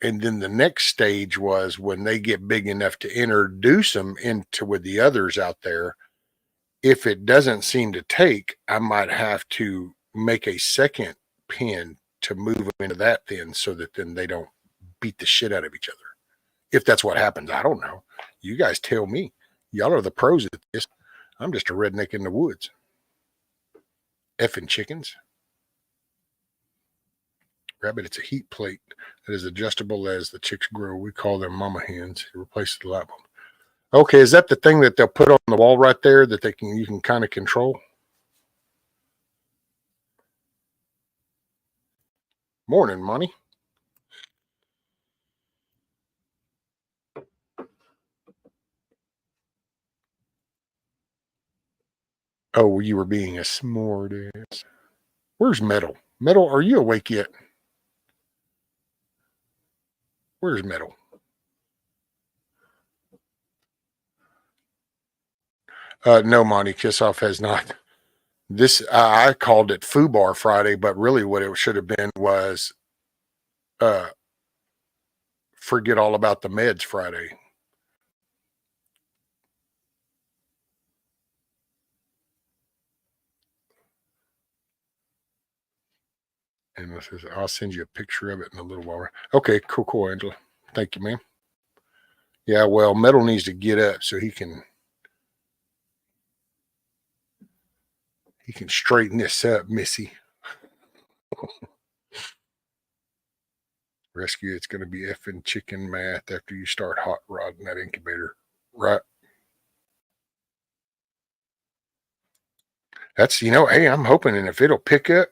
And then the next stage was when they get big enough to introduce them into with the others out there. If it doesn't seem to take, I might have to make a second pin to move them into that then, so that then they don't beat the shit out of each other. If that's what happens, I don't know. You guys tell me. Y'all are the pros at this. I'm just a redneck in the woods. Effing chickens. Rabbit, it's a heat plate that is adjustable as the chicks grow. We call them mama hens. It replaces the light bulb. Okay, is that the thing that they'll put on the wall right there that you can kind of control? Morning, Monty. Oh, you were being a smartass. Where's Metal? Metal, are you awake yet? Where's Metal? No, Monty, Kissoff has not. This I called it F.U.B.A.R Friday, but really what it should have been was forget all about the meds Friday. And this is, I'll send you a picture of it in a little while. Okay, cool, Angela. Thank you, ma'am. Yeah, well, Metal needs to get up so he can straighten this up, Missy. Rescue, it's going to be effing chicken math after you start hot rodding that incubator. Right. That's, hey, I'm hoping, and if it'll pick up,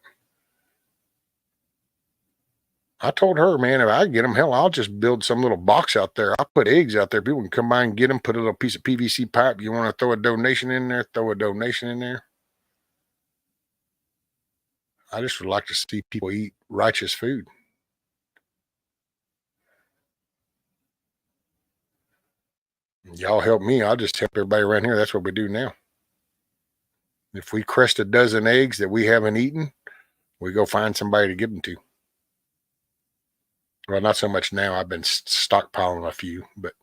I told her, man, if I get them, hell, I'll just build some little box out there. I'll put eggs out there. People can come by and get them, put a little piece of PVC pipe. You want to throw a donation in there? Throw a donation in there. I just would like to see people eat righteous food. Y'all help me. I'll just help everybody around here. That's what we do now. If we crest a dozen eggs that we haven't eaten, we go find somebody to give them to. Well, not so much now. I've been stockpiling a few, but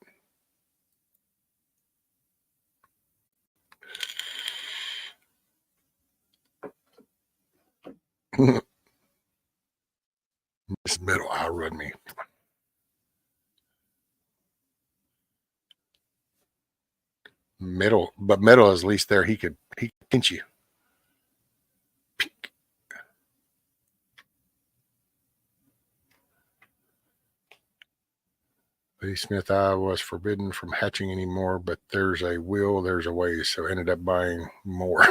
this Metal outrun me. Metal, but Metal is at least there. He could pinch you. Lee Smith, I was forbidden from hatching anymore, but there's a will, there's a way, so ended up buying more.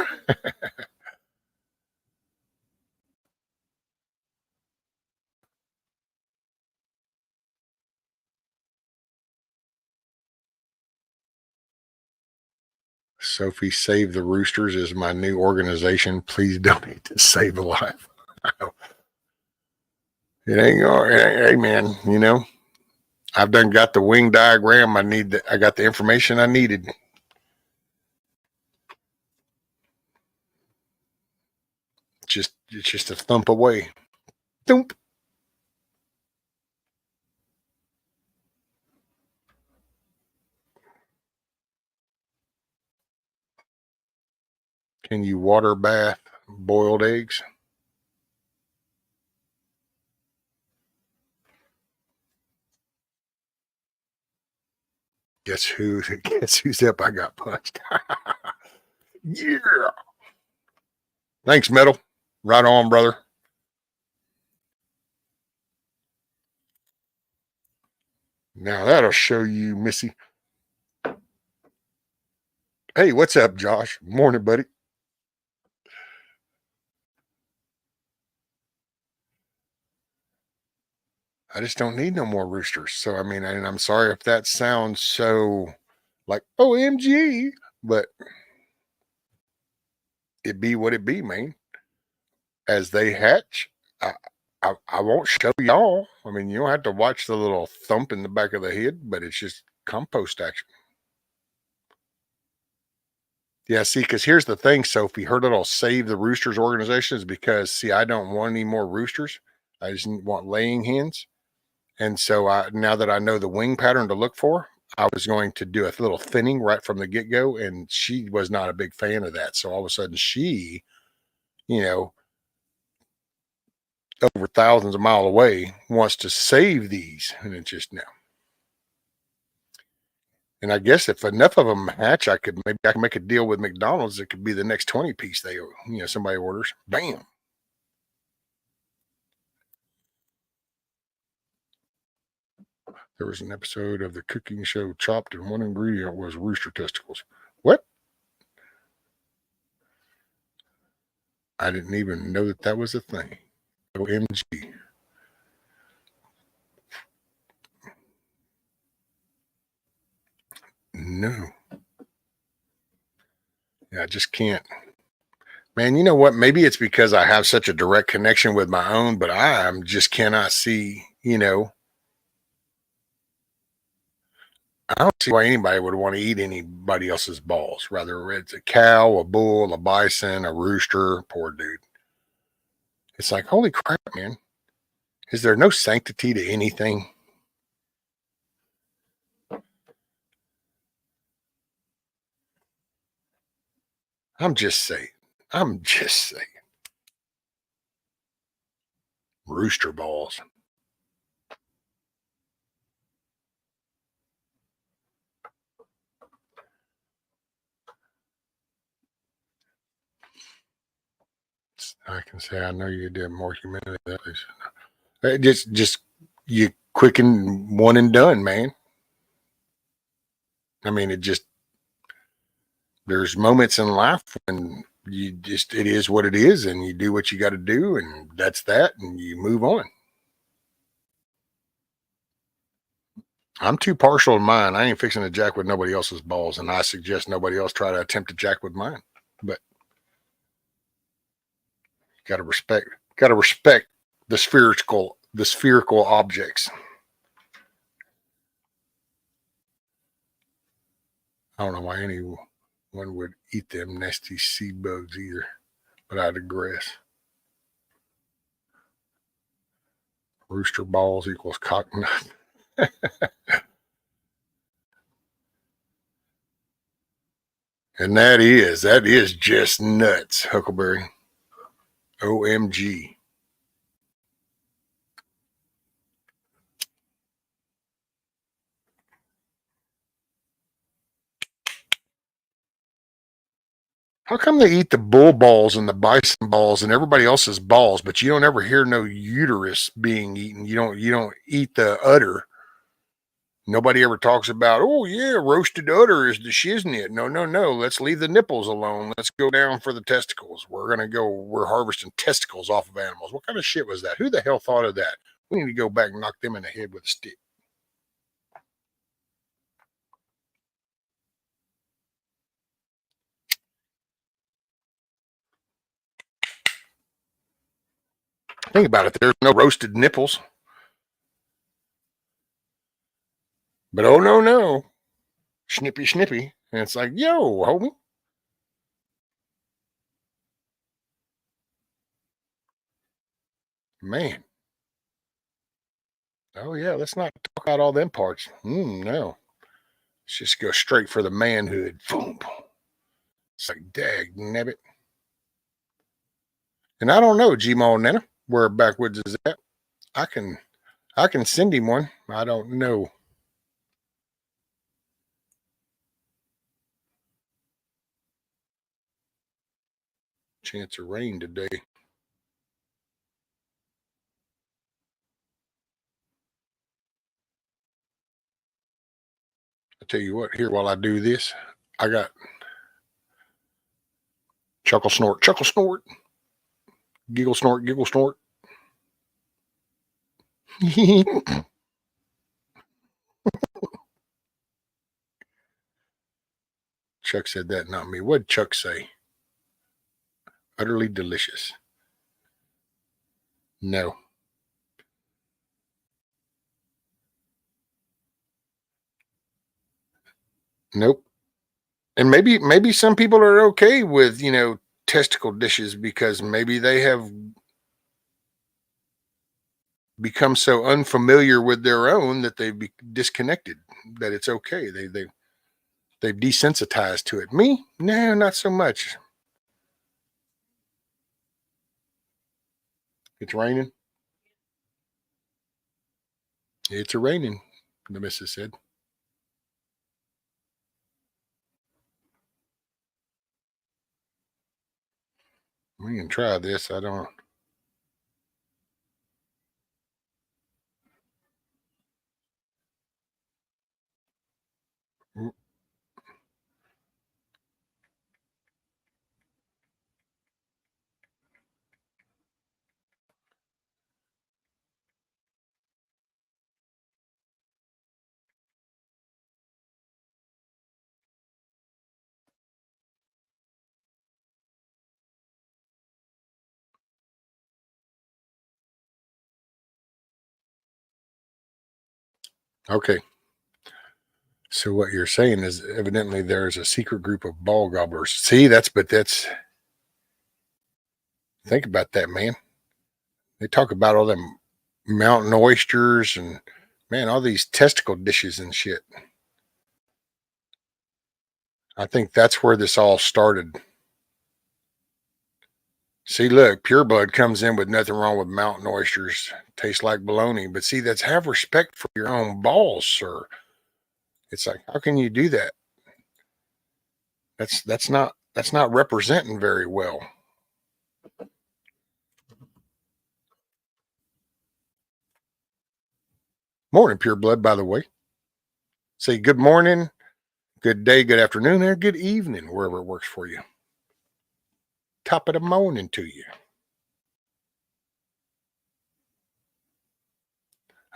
Sophie, Save the Roosters is my new organization. Please donate to save a life. It ain't going. Hey, man, I've done got the wing diagram. I got the information I needed. It's just a thump away. Thump. Can you water bath boiled eggs? Guess who's up? I got punched. Yeah. Thanks, Metal. Right on, brother. Now that'll show you, Missy. Hey, what's up, Josh? Morning, buddy. I just don't need no more roosters. So, I mean, and I'm sorry if that sounds so like OMG, but it be what it be, man. As they hatch, I won't show y'all. I mean, you don't have to watch the little thump in the back of the head, but it's just compost action. Yeah, see, because here's the thing, Sophie. Her little Save the Roosters organization is because, see, I don't want any more roosters. I just want laying hens. And so now that I know the wing pattern to look for, I was going to do a little thinning right from the get go. And she was not a big fan of that. So all of a sudden, she, you know, over thousands of miles away, wants to save these. And it's just no. And I guess if enough of them hatch, I can make a deal with McDonald's. It could be the next 20 piece somebody orders. Bam. There was an episode of the cooking show Chopped, and one ingredient was rooster testicles. What? I didn't even know that was a thing. OMG. No. Yeah, I just can't. Man, you know what? Maybe it's because I have such a direct connection with my own, but I just cannot see, I don't see why anybody would want to eat anybody else's balls. Rather, it's a cow, a bull, a bison, a rooster. Poor dude. It's like, holy crap, man. Is there no sanctity to anything? I'm just saying. I'm just saying. Rooster balls. I can say I know you did more humility than that. Just you quicken one and done, man. I mean, there's moments in life when it is what it is, and you do what you got to do, and that's that, and you move on. I'm too partial in mine. I ain't fixing to jack with nobody else's balls, and I suggest nobody else try to attempt to jack with mine. But got to respect the spherical objects. I don't know why anyone would eat them nasty sea bugs either, but I digress. Rooster balls equals cock nut. And that is just nuts, Huckleberry. OMG. How come they eat the bull balls and the bison balls and everybody else's balls, but you don't ever hear no uterus being eaten? You don't eat the udder. Nobody ever talks about, oh yeah, roasted udder is the shiznit. No, no, no. Let's leave the nipples alone. Let's go down for the testicles. We're harvesting testicles off of animals. What kind of shit was that? Who the hell thought of that? We need to go back and knock them in the head with a stick. Think about it. There's no roasted nipples. But oh no, no. Snippy, snippy. And it's like, yo, homie. Man. Oh yeah, let's not talk about all them parts. No. Let's just go straight for the manhood. Boom. It's like, dag nabbit. And I don't know, G-Mo Nana, where Backwoods is at. I can send him one. I don't know. Chance of rain today. I tell you what, here while I do this, I got chuckle snort, giggle snort, giggle snort. Chuck said that, not me. What'd Chuck say? Utterly delicious. No. Nope. And maybe some people are okay with, testicle dishes because maybe they have become so unfamiliar with their own that they've disconnected, that it's okay. They've desensitized to it. Me? No, not so much. It's raining. It's a raining, the missus said. We can try this. I don't. Okay. So what you're saying is evidently there's a secret group of ball gobblers. See, think about that, man. They talk about all them mountain oysters and, man, all these testicle dishes and shit. I think that's where this all started. See, look, Pure Blood comes in with nothing wrong with mountain oysters. Tastes like bologna. But see, that's have respect for your own balls, sir. It's like, how can you do that? That's not representing very well. Morning, Pure Blood, by the way. Say good morning, good day, good afternoon, or good evening, wherever it works for you. Top of the morning to you.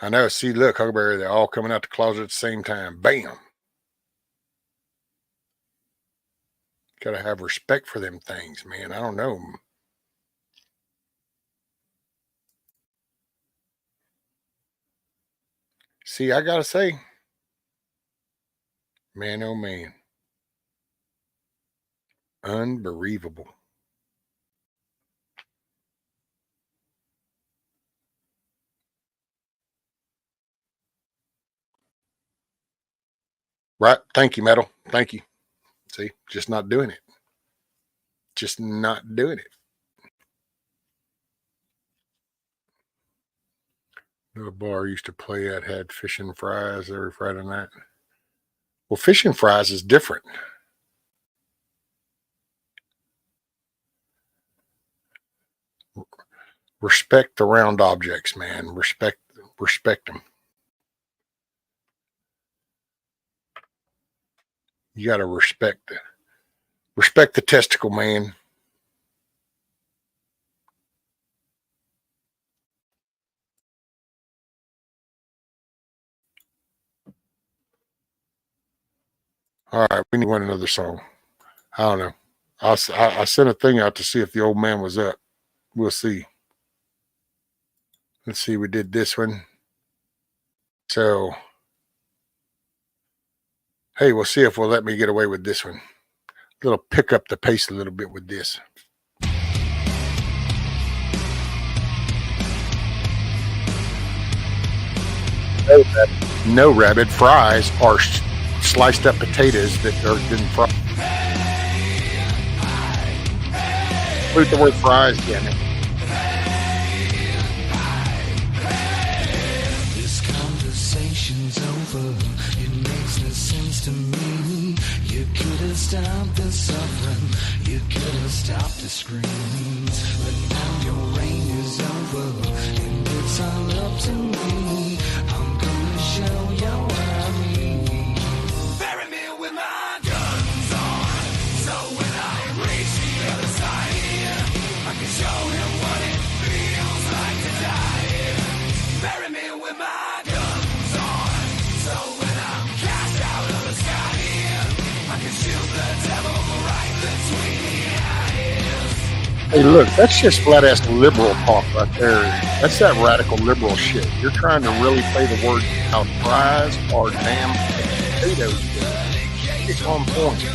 I know. See, look, Huckleberry, they're all coming out the closet at the same time. Bam. Got to have respect for them things, man. I don't know. See, I got to say, man, oh man. Unbelievable. Right. Thank you, Metal. Thank you. See, just not doing it. Just not doing it. The bar I used to play at had fish and fries every Friday night. Well, fish and fries is different. Respect the round objects, man. Respect them. You got to respect the testicle, man. All right, we need one another song. I don't know. I sent a thing out to see if the old man was up. We'll see. Let's see. We did this one. So, hey, we'll see if we'll let me get away with this one. It'll pick up the pace a little bit with this. No, rabbit. Fries are sliced up potatoes that are been fried. Put the word fries, damn it. This conversation's over. It makes no sense to me. You could have stopped the suffering. You could have stopped the screams. But now your reign is over. And it's all up to me. I'm gonna show you what I mean. Bury me with my guns on. So when I reach the other side, I can show him what it feels like to die. Bury me with my guns on. So when I'm cast out of the sky, I can shoot the devil right between the eyes. Hey, look, that's just flat-ass liberal talk right there. That's that radical liberal shit. You're trying to really play the word out. Fries or damn potatoes. It's on point.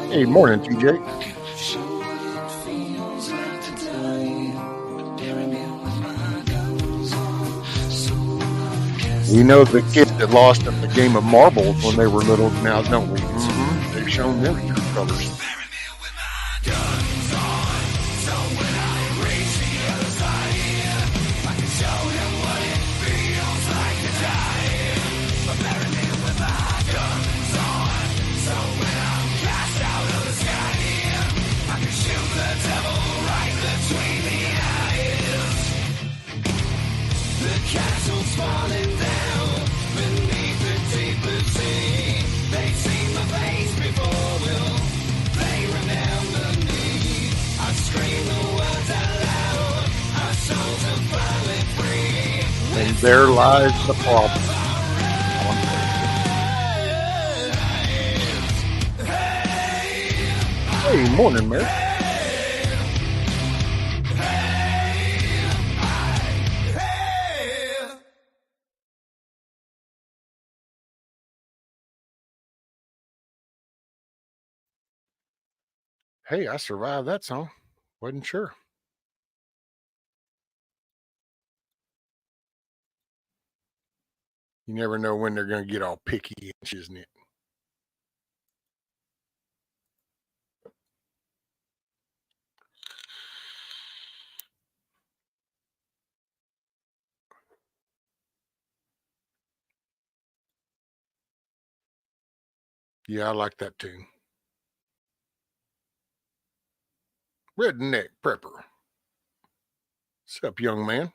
Hey, morning, TJ. We know the kids that lost at the game of marbles when they were little now, don't we? They've shown their true colors. And there lies the problem on Thursday. Hey, morning, Mary. Hey, I survived that song. Wasn't sure. You never know when they're going to get all picky, isn't it? Yeah, I like that tune. Redneck Prepper. What's up, young man?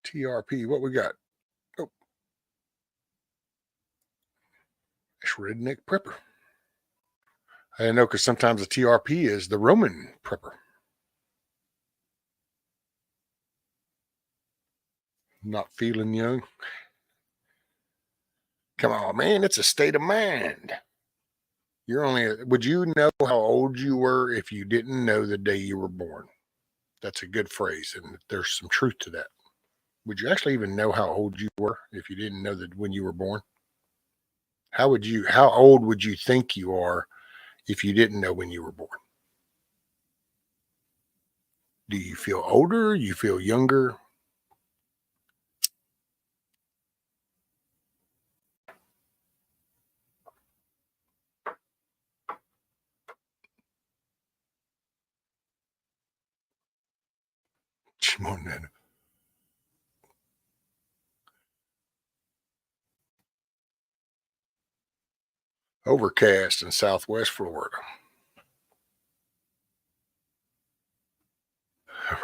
TRP, what we got? Oh, it's Redneck Prepper. I know because sometimes the TRP is the Roman Prepper. Not feeling young. Come on, man, it's a state of mind. Would you know how old you were if you didn't know the day you were born? That's a good phrase, and there's some truth to that. Would you actually even know how old you were if you didn't know that when you were born? How old would you think you are if you didn't know when you were born? Do you feel older? You feel younger? Come on, then. Overcast in Southwest Florida.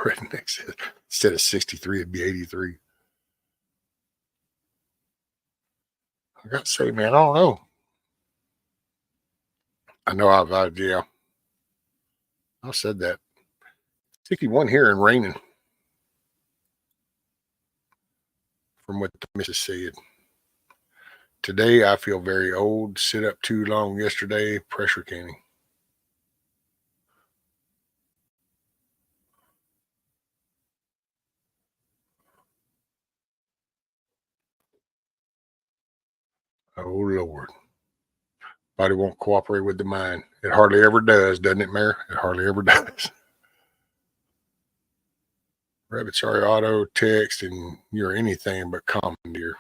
Redneck said instead of 63, it'd be 83. I got to say, man, I don't know. I know yeah, I said that. 61 here and raining from what the missus said. Today, I feel very old. Sit up too long yesterday. Pressure canning. Oh, Lord. Body won't cooperate with the mind. It hardly ever does, doesn't it, Mayor? It hardly ever does. Rabbit, sorry, auto, text, and you're anything but common, dear.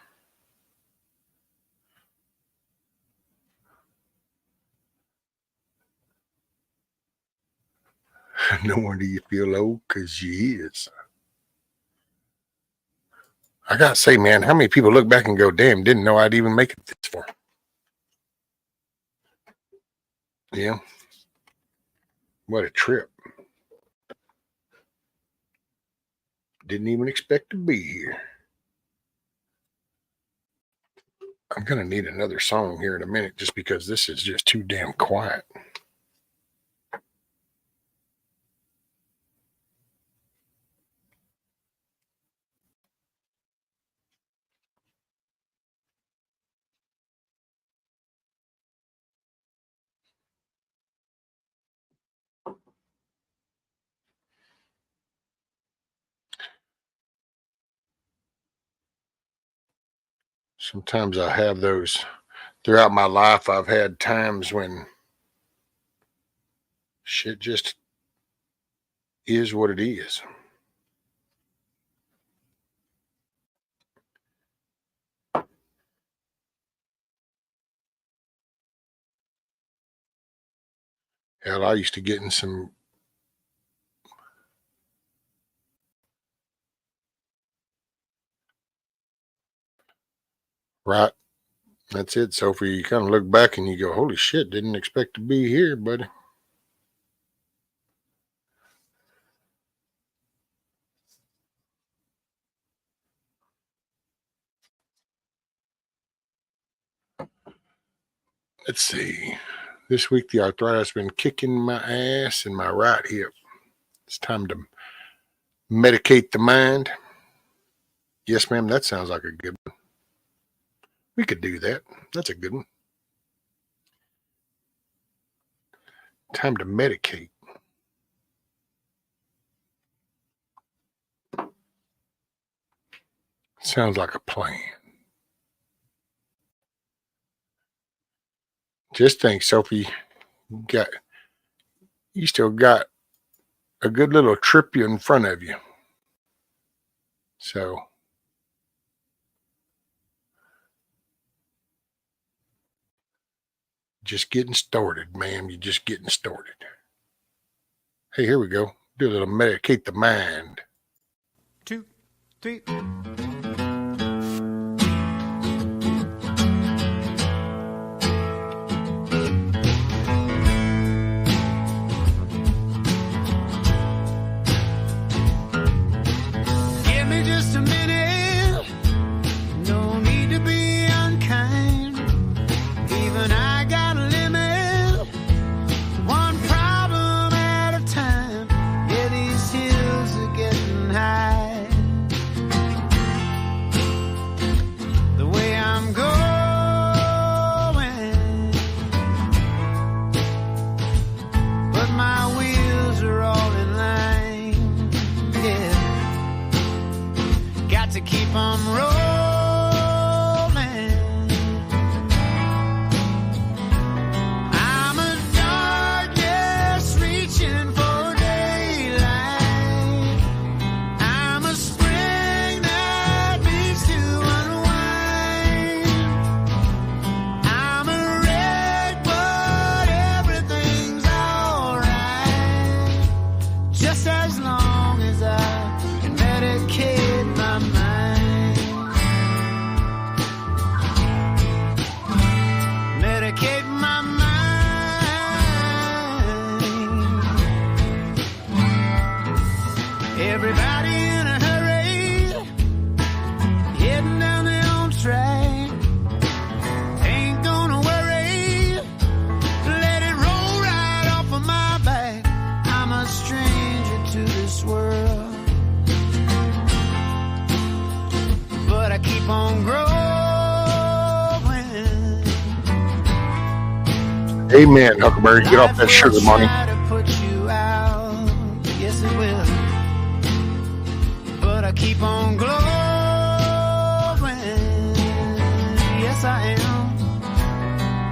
No wonder you feel old, because you is. I got to say, man, how many people look back and go, damn, didn't know I'd even make it this far? Yeah. What a trip. Didn't even expect to be here. I'm going to need another song here in a minute just because this is just too damn quiet. Sometimes I have those throughout my life. I've had times when shit just is what it is. Hell, I used to get in some right. That's it, Sophie. You kind of look back and you go, holy shit, didn't expect to be here, buddy. Let's see. This week, the arthritis has been kicking my ass in my right hip. It's time to medicate the mind. Yes, ma'am, that sounds like a good one. We could do that. That's a good one. Time to medicate. Sounds like a plan. Just think, Sophie, you still got a good little trip in front of you. So just getting started, ma'am. You're just getting started. Hey, here we go. Do a little medicate the mind. 2, 3. Give me just a minute. No need to be unkind. Even I got a limit. One problem at a time. Yeah, these hills are getting high. The way I'm going, but my wheels are all in line. Yeah, got to keep on rolling. I'm a darkness reaching for daylight. I'm a spring that needs to unwind. I'm a wreck, but everything's alright. Just as long as I can medicate my mind. Medicate my mind. Everybody in a hurry, heading down their own track. Ain't gonna worry, let it roll right off of my back. I'm a stranger to this world, but I keep on growing. Amen, Huckleberry. Get off that sugar money. Life will try to put you out. Yes, it will. But I keep on glowing. Yes, I am.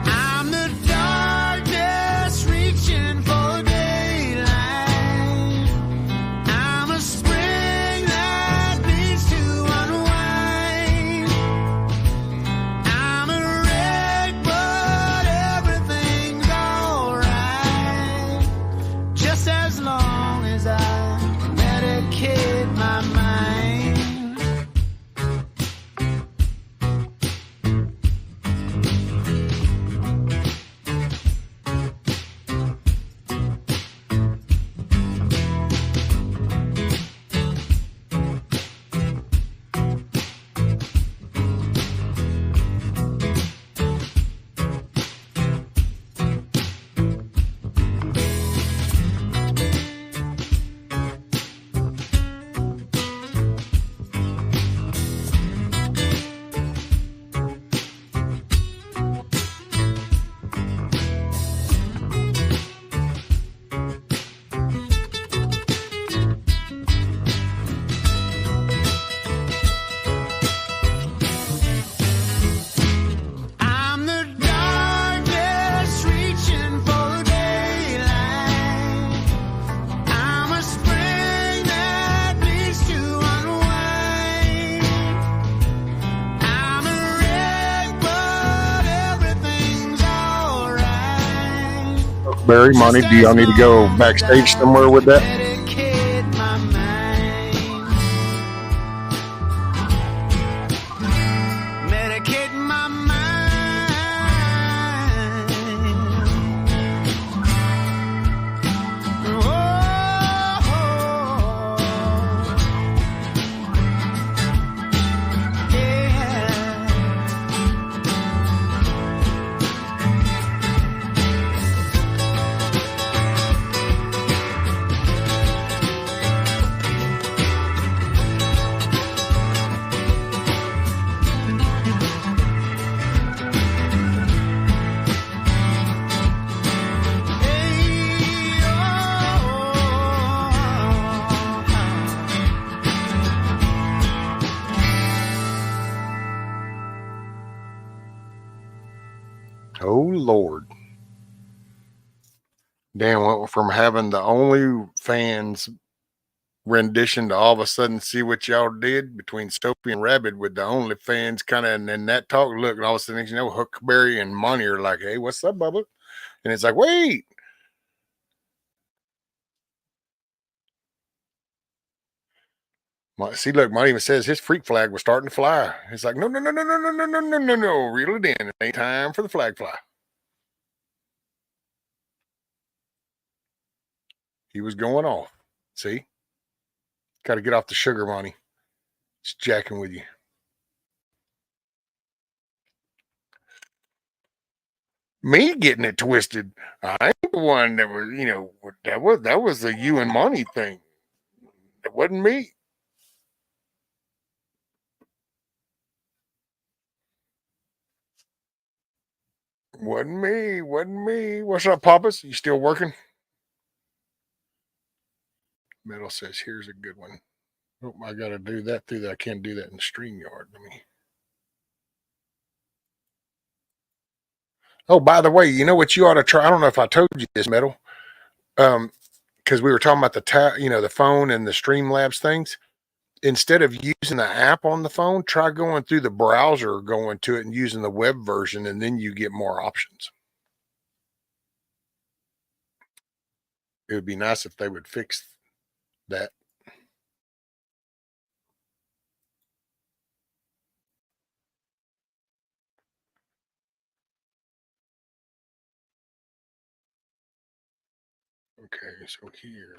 I'm the darkness reaching for daylight. I'm a spring that needs to unwind. I'm a wreck, but everything's alright. Huckleberry, Monty, do y'all need to go backstage somewhere with that? Medicate my mind. Medicate my mind. Oh, Lord. Dan went from having the only fans rendition to all of a sudden see what y'all did between Soapy and Rabbit with the only fans kind of, and then that talk, look, and all of a sudden, you know, Huckleberry and Monty are like, hey, what's up, Bubba? And it's like, wait. See, look, Monty even says his freak flag was starting to fly. It's like, no, reel it in. It ain't time for the flag fly. He was going off. See? Got to get off the sugar, Monty. It's jacking with you. Me getting it twisted. I ain't the one that was, you know, that was a you and Monty thing. It wasn't me. Wasn't me. Wasn't me. What's up, Papas? You still working? Metal says, here's a good one. Oh, I got to do that through that. I can't do that in StreamYard. Let me. Oh, by the way, you know what you ought to try? I don't know if I told you this, Metal. Because we were talking about the phone and the Streamlabs things. Instead of using the app on the phone, try going through the browser, going to it and using the web version, and then you get more options. It would be nice if they would fix that. Okay, so here.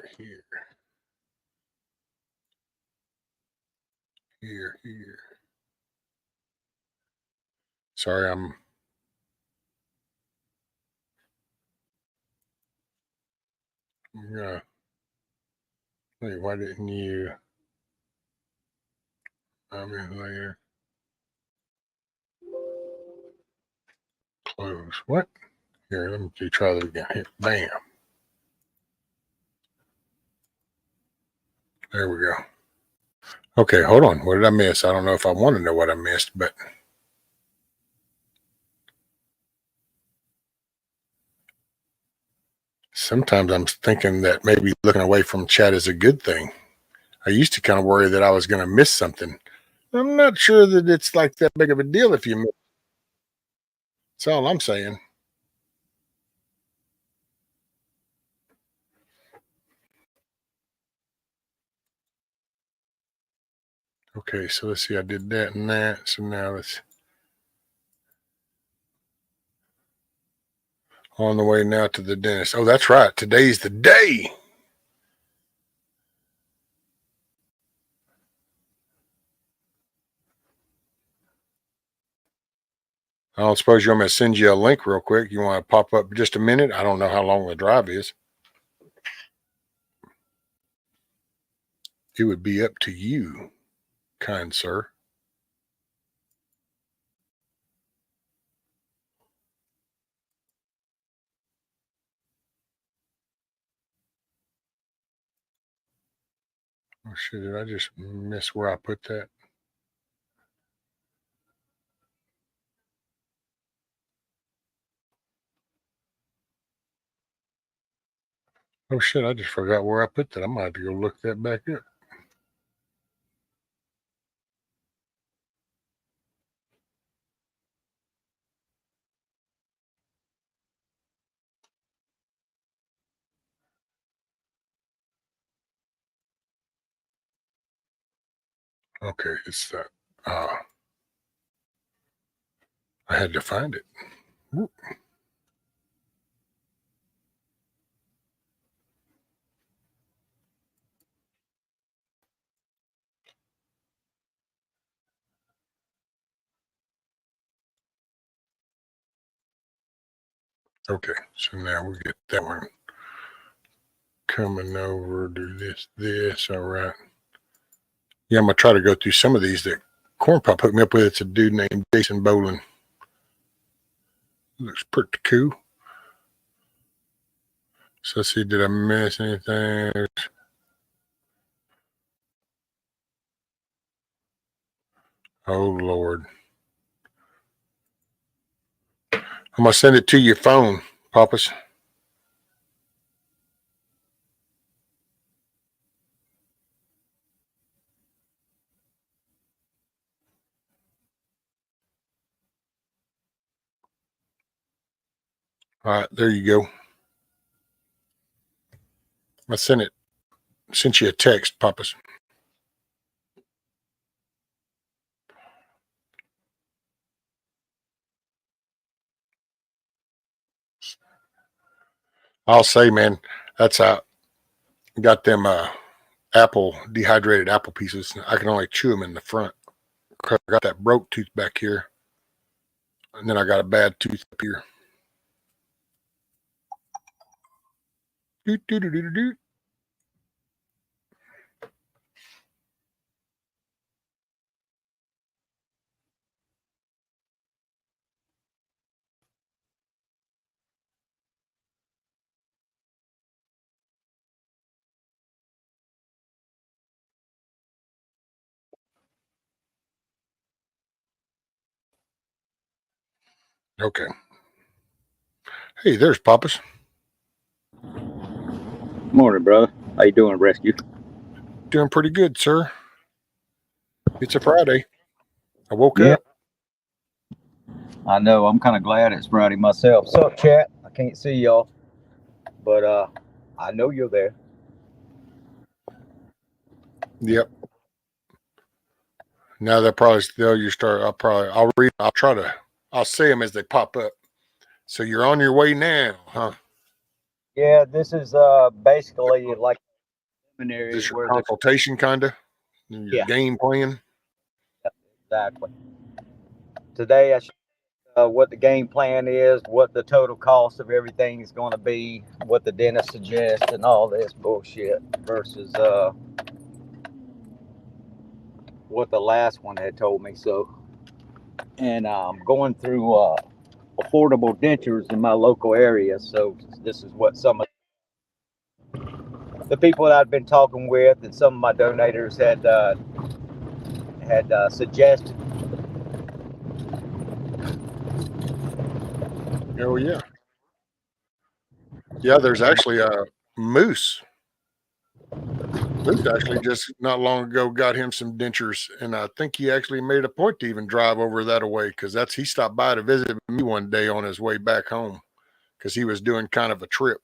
Sorry, I'm. Wait, why didn't you? I'm in later. Close. What? Here, let me try that again. Hit bam. There we go. Okay, hold on. What did I miss? I don't know if I want to know what I missed, but sometimes I'm thinking that maybe looking away from chat is a good thing. I used to kind of worry that I was going to miss something. I'm not sure that it's like that big of a deal if you miss. That's all I'm saying. Okay, so let's see. I did that and that. So now it's on the way now to the dentist. Oh, that's right. Today's the day. I don't suppose you want me to send you a link real quick. You want to pop up just a minute? I don't know how long the drive is. It would be up to you, kind sir. Oh shit, did I just miss where I put that? Oh shit, I just forgot where I put that. I might have to go look that back up. Okay, it's that. I had to find it. Whoop. Okay, so now we get that one coming over. Do this. All right. Yeah, I'm gonna try to go through some of these that Corn Pop hooked me up with. It's a dude named Jason Bolin. Looks pretty cool. So let's see, did I miss anything? Oh Lord. I'm gonna send it to your phone, Papas. All right, there you go. I sent you a text, Papas. I'll say, man, that's out. Got them dehydrated apple pieces. I can only chew them in the front. I got that broke tooth back here, and then I got a bad tooth up here. Doot, doot, doot, doot, doot. Okay. Hey, there's Papas. Morning, brother. How you doing, Rescue? Doing pretty good, sir. It's a Friday. I woke Yeah. up. I know. I'm kind of glad it's Friday myself. Sup, chat? I can't see y'all, but I know you're there. Yep. Now they'll probably still you start. I'll read. I'll say them as they pop up. So you're on your way now, huh? Yeah, this is basically like Is preliminary this your where the consultation, kind of? Your yeah, game plan? exactly. Today I what the game plan is, what the total cost of everything is going to be, what the dentist suggests, and all this bullshit versus what the last one had told me. So, and I'm going through affordable dentures in my local area. So this is what some of the people that I'd been talking with and some of my donators had suggested. Oh yeah, yeah. There's actually a Moose. Moose actually just not long ago got him some dentures, and I think he actually made a point to even drive over that away because he stopped by to visit me one day on his way back home because he was doing kind of a trip.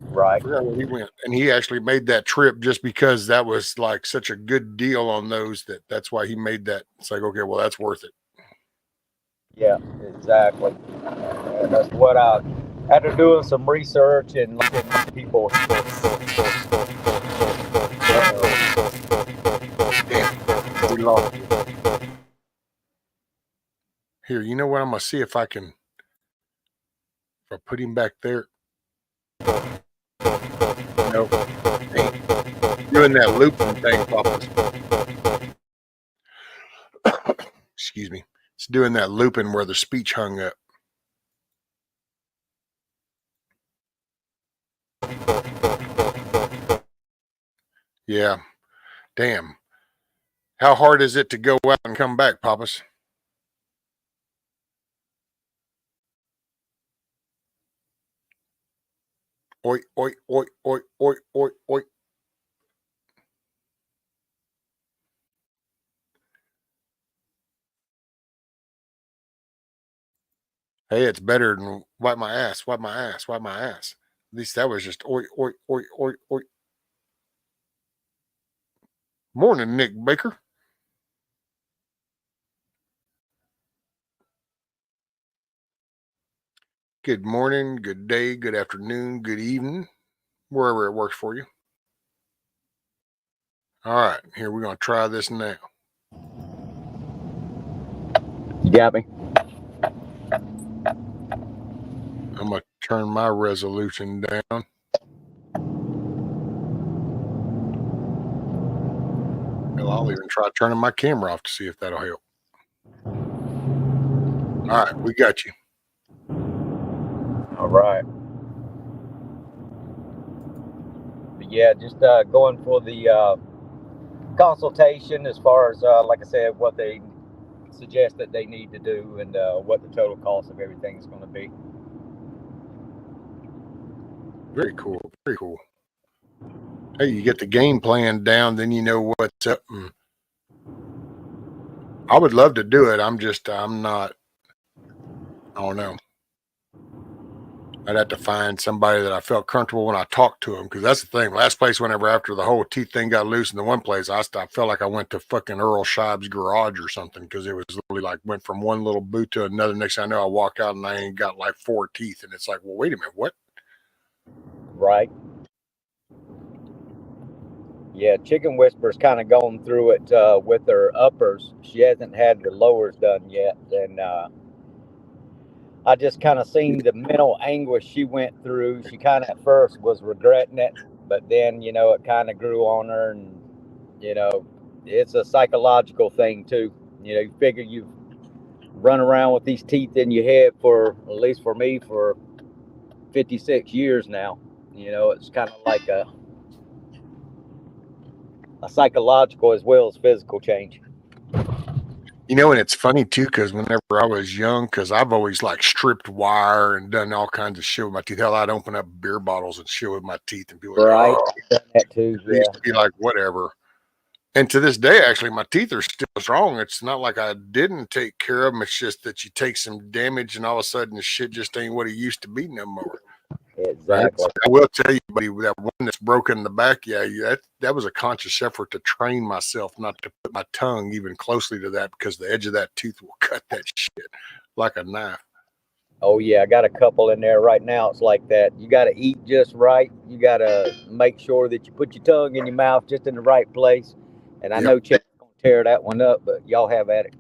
Right. Forgot where he went, and he actually made that trip just because that was like such a good deal on those that's why he made that. It's like, okay, well, that's worth it. Yeah, exactly. And that's what I after doing some research and looking at people. Damn, we lost you. Here, you know what? I'm gonna see if I put him back there. No, ain't doing that looping thing, Papas. Excuse me. It's doing that looping where the speech hung up. Yeah. Damn. How hard is it to go out and come back, Papas? Oi, oi, oi, oi, oi, oi, oi. Hey, it's better than wipe my ass, wipe my ass, wipe my ass. At least that was just oi, oi, oi, oi, oi. Morning, Nick Baker. Good morning, good day, good afternoon, good evening, wherever it works for you. All right, here we're going to try this now. You got me? I'm going to turn my resolution down. Hell, I'll even try turning my camera off to see if that'll help. All right, we got you. All right. But yeah, just going for the consultation as far as, like I said, what they suggest that they need to do and what the total cost of everything is going to be. Very cool, very cool. Hey, you get the game plan down, then you know what's up. I would love to do it. I'm not, I don't know. I'd have to find somebody that I felt comfortable when I talked to them, because that's the thing. Last place, whenever after the whole teeth thing got loose in the one place, I felt like I went to fucking Earl Scheib's garage or something, because it was literally like went from one little boot to another. Next thing I know, I walk out and I ain't got like 4 teeth, and it's like, well, wait a minute, what? Right. Yeah, Chicken Whisper's kind of going through it with her uppers. She hasn't had the lowers done yet, and I just kind of seen the mental anguish she went through. She kind of at first was regretting it, but then it kind of grew on her, and it's a psychological thing too. You figure you've run around with these teeth in your head for, at least for me, for 56 years now. It's kind of like a psychological as well as physical change. And it's funny too, because whenever I was young, because I've always like stripped wire and done all kinds of shit with my teeth. Hell, I'd open up beer bottles and shit with my teeth, and people would Right. go, oh. That too. It used to be like, whatever. And to this day, actually, my teeth are still strong. It's not like I didn't take care of them. It's just that you take some damage, and all of a sudden, the shit just ain't what it used to be no more. Exactly. Right? I will tell you, buddy, that one that's broken in the back, that was a conscious effort to train myself not to put my tongue even closely to that, because the edge of that tooth will cut that shit like a knife. Oh yeah, I got a couple in there right now. It's like that. You got to eat just right. You got to make sure that you put your tongue in your mouth just in the right place. And I know Chad's gonna tear that one up, but y'all have at it.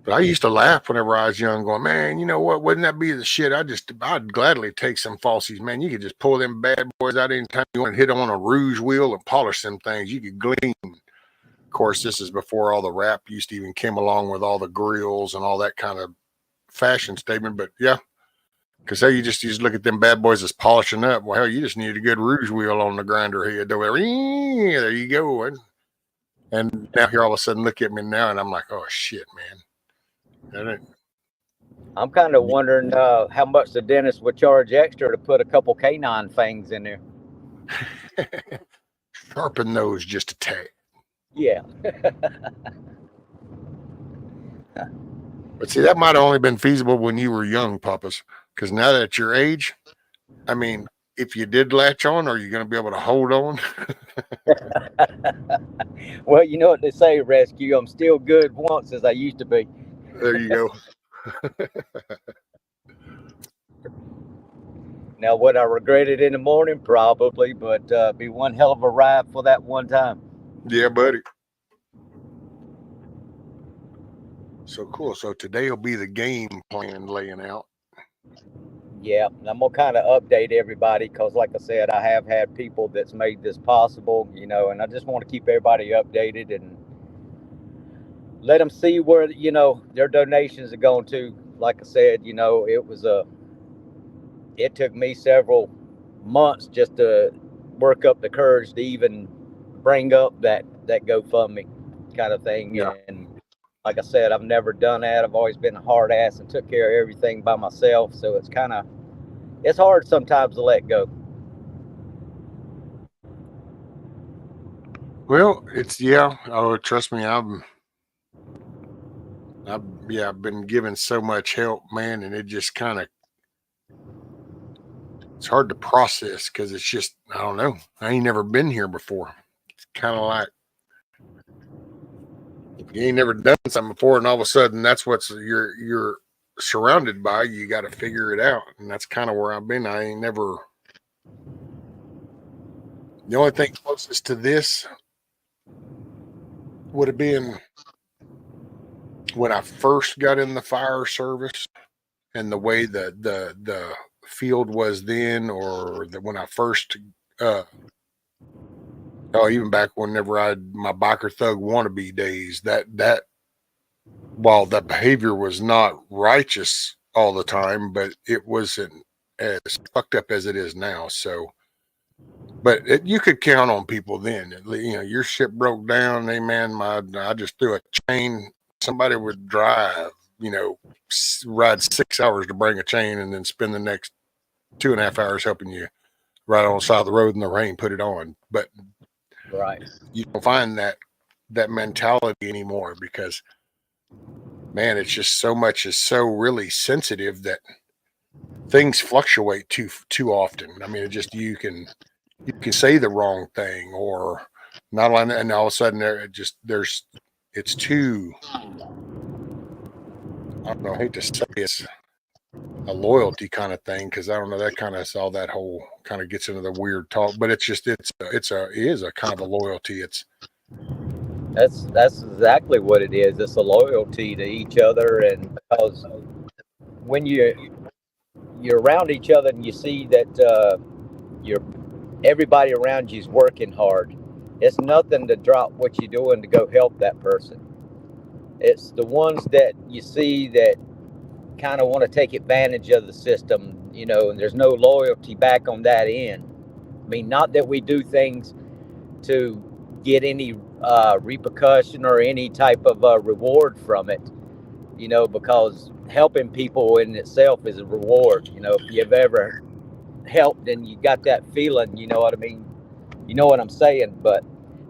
But I used to laugh whenever I was young, going, man, you know what? Wouldn't that be the shit? I'd gladly take some falsies, man. You could just pull them bad boys out anytime you want to hit on a rouge wheel and polish them things. You could gleam. Of course, this is before all the rap used to even came along with all the grills and all that kind of fashion statement. But yeah, because hey, you just look at them bad boys as polishing up. Well, hell, you just need a good rouge wheel on the grinder head. There you go. And now here all of a sudden, look at me now, and I'm like, oh shit, man. I'm kind of wondering how much the dentist would charge extra to put a couple canine fangs in there. Sharpen those just a tad. Yeah. But see, that might have only been feasible when you were young, Papas, because now that at your age, I mean, if you did latch on, are you going to be able to hold on? Well, you know what they say, Rescue. I'm still good once as I used to be. There you go. Now, would I regret it in the morning? Probably, but be one hell of a ride for that one time. Yeah, buddy. So cool. So today will be the game plan laying out. Yeah, I'm gonna kind of update everybody because, like I said, I have had people that's made this possible, and I just want to keep everybody updated and let them see where their donations are going to. Like I said, it took me several months just to work up the courage to even bring up that GoFundMe kind of thing. Yeah. And like I said, I've never done that. I've always been a hard ass and took care of everything by myself. So it's hard sometimes to let go. Well, oh, trust me, I've been given so much help, man, and it just it's hard to process because it's just, I don't know. I ain't never been here before. kind of like if you ain't never done something before, and all of a sudden that's what's you're surrounded by. You got to figure it out, and that's kind of where I've been. I ain't never. The only thing closest to this would have been when I first got in the fire service, and the way the field was then, or when I first. Oh, even back whenever I had my biker thug wannabe days, that while that behavior was not righteous all the time, but it wasn't as fucked up as it is now. So, but you could count on people then. You know, your shit broke down. Hey man, I just threw a chain. Somebody would drive, you know, ride 6 hours to bring a chain, and then spend the next 2.5 hours helping you right on the side of the road in the rain, put it on. But Right. you don't find that mentality anymore, because man, it's just so much is so really sensitive that things fluctuate too often. I mean, it just you can say the wrong thing, or not on, and all of a sudden it's too, I don't know, I hate to say it's a loyalty kind of thing, because I don't know, that kind of all that whole kind of gets into the weird talk, but it's just it is a kind of a loyalty. It's That's exactly what it is. It's a loyalty to each other, and because when you're around each other and you see that you're everybody around you is working hard, it's nothing to drop what you're doing to go help that person. It's the ones that you see that kind of want to take advantage of the system, you know, and there's no loyalty back on that end. I mean, not that we do things to get any repercussion or any type of reward from it, you know, because helping people in itself is a reward. You know, if you've ever helped and you got that feeling, you know what I mean? You know what I'm saying? But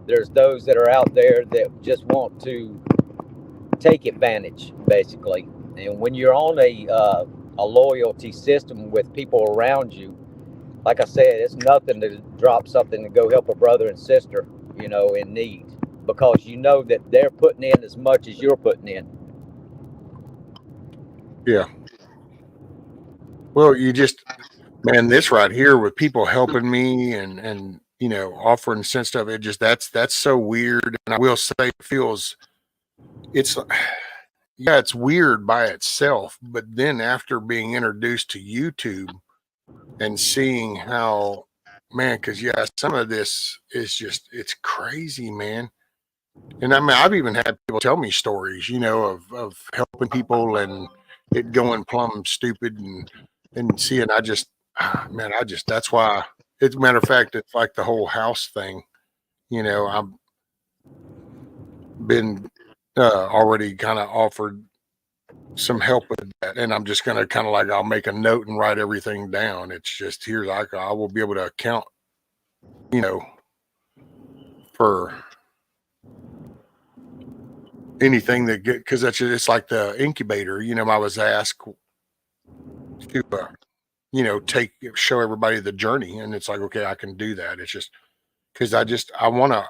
there's those that are out there that just want to take advantage, basically. And when you're on a loyalty system with people around you, like I said, it's nothing to drop something to go help a brother and sister, you know, in need, because you know that they're putting in as much as you're putting in. yeah. Well, you just, man, this right here with people helping me and you know, offering sense stuff, it just that's so weird. And I will say it feels, it's yeah, it's weird by itself, but then after being introduced to YouTube and seeing how, man, because yeah, some of this is just, it's crazy, man. And I mean, I've even had people tell me stories, you know, of helping people and it going plumb stupid, and seeing, I just, man, I just, that's why, as a matter of fact, it's like the whole house thing, you know, I've been already kind of offered some help with that, and I'm just going to kind of like, I'll make a note and write everything down. It's just, here's, I will be able to account, you know, for anything that get, because that's just, it's like the incubator, you know, I was asked to you know, show everybody the journey, and it's like, okay, I can do that. It's just because I want to,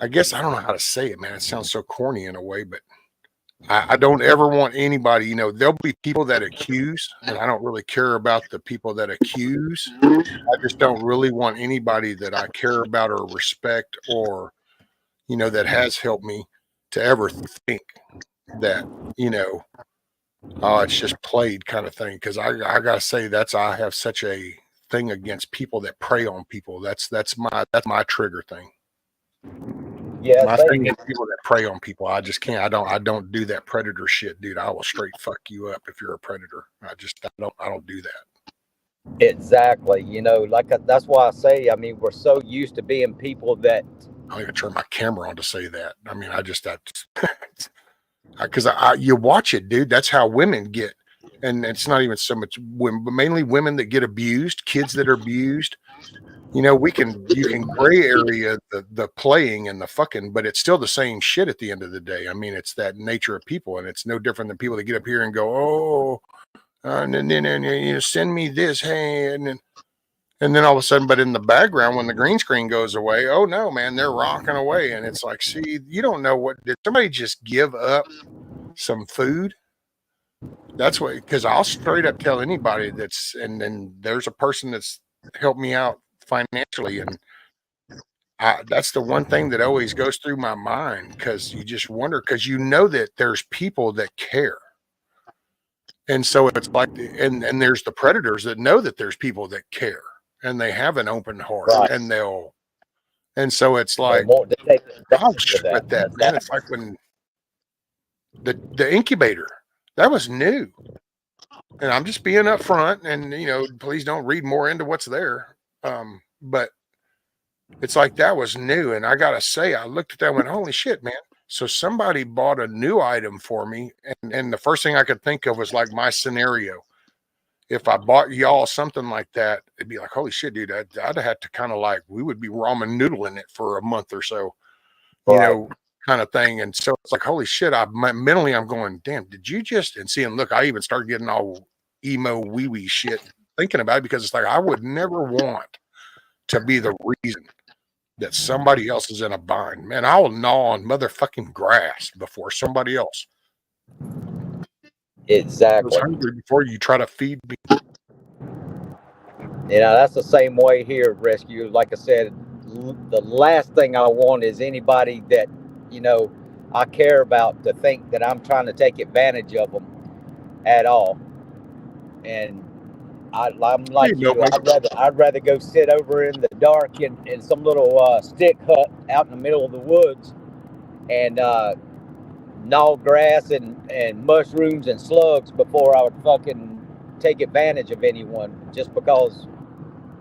I guess, I don't know how to say it, man, it sounds so corny in a way, but I don't ever want anybody, you know, there'll be people that accuse, and I don't really care about the people that accuse. I just don't really want anybody that I care about or respect, or, you know, that has helped me, to ever think that, you know, oh, it's just played kind of thing. Because I gotta say, I have such a thing against people that prey on people. That's my trigger thing. Yeah, My thing same. is people that prey on people. I just can't. I don't do that predator shit, dude. I will straight fuck you up if you're a predator. I don't do that. Exactly. You know, like that's why I say, I mean, we're so used to being people that. I don't even turn my camera on to say that. I mean, I just that because you watch it, dude. That's how women get, and it's not even so much women, but mainly women that get abused, kids that are abused. You know, you can gray area the playing and the fucking, but it's still the same shit at the end of the day. I mean, it's that nature of people, and it's no different than people that get up here and go, oh, and then you know, send me this, hey, and then And then all of a sudden, but in the background, when the green screen goes away, oh no, man, they're rocking away. And it's like, see, you don't know what, did somebody just give up some food? That's what, because I'll straight up tell anybody that's, and then there's a person that's helped me out financially. And that's the one thing that always goes through my mind, because you just wonder, because you know that there's people that care. And so it's like, and there's the predators that know that there's people that care and they have an open heart Right. and they'll, and so it's They like, want to take I'll advantage of sweat that, that. man. It's like when the incubator, that was new. And I'm just being upfront, and please don't read more into what's there. But it's like that was new. And I gotta say, I looked at that and went, holy shit, man. So somebody bought a new item for me, and the first thing I could think of was like my scenario. If I bought y'all something like that, it'd be like, holy shit, dude, I'd have had to kind of like, we would be ramen noodling it for a month or so, Right. kind of thing. And so it's like, holy shit, mentally, I'm going, damn, did you just, and seeing, look, I even started getting all emo wee wee shit thinking about it, because it's like, I would never want to be the reason that somebody else is in a bind. Man, I will gnaw on motherfucking grass before somebody else goes Exactly. hungry before you try to feed me. That's the same way here at Rescue. Like I said, the last thing I want is anybody that, I care about to think that I'm trying to take advantage of them at all. And I'm Hey, like you. Milkmaid. I'd rather go sit over in the dark in some little stick hut out in the middle of the woods and gnaw grass and mushrooms and slugs before I would fucking take advantage of anyone. Just because,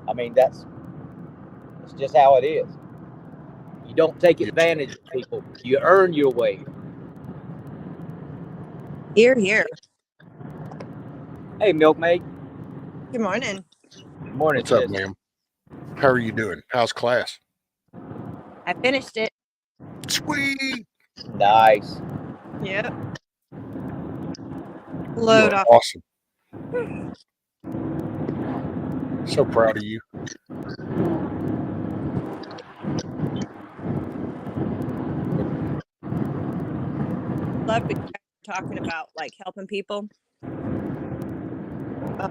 I mean, that's just how it is. You don't take Yes. advantage of people. You earn your way. Here, here. Hey, milkmaid. Good morning. Good morning, What's up, sis. ma'am? How are you doing? How's class? I finished it. Sweet. Nice. Yep. You Load are off. awesome. So proud of you. Love what you guys are talking about, like helping people. How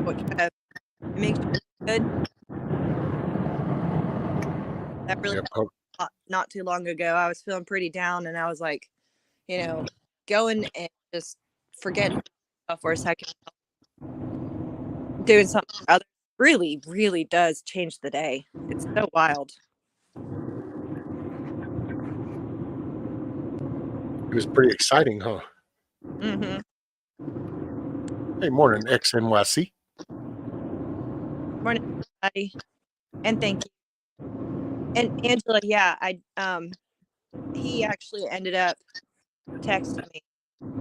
it kind of makes you feel good. That really not too long ago, I was feeling pretty down, and I was like, going and just forgetting stuff for a second, doing something for others really, really does change the day. It's so wild. It was pretty exciting, huh? Mm-hmm. Hey, morning, XNYC. Morning, everybody, and thank you. And Angela, yeah, he actually ended up texting me,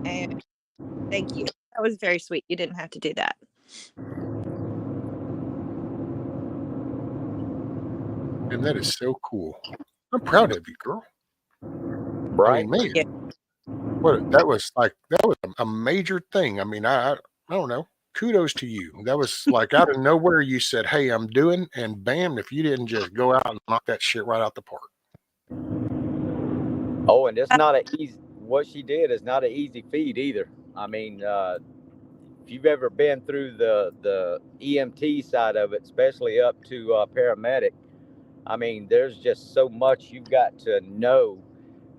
and thank you. That was very sweet. You didn't have to do that. And that is so cool. I'm proud of you, girl. Right? I mean, man, Yeah. that was a major thing. I mean, I don't know. Kudos to you. That was like out of nowhere. You said, "Hey, I'm doing," and bam! If you didn't just go out and knock that shit right out the park. Oh, and it's not an easy. What she did is not an easy feat either. I mean, if you've ever been through the EMT side of it, especially up to paramedic, I mean, there's just so much you've got to know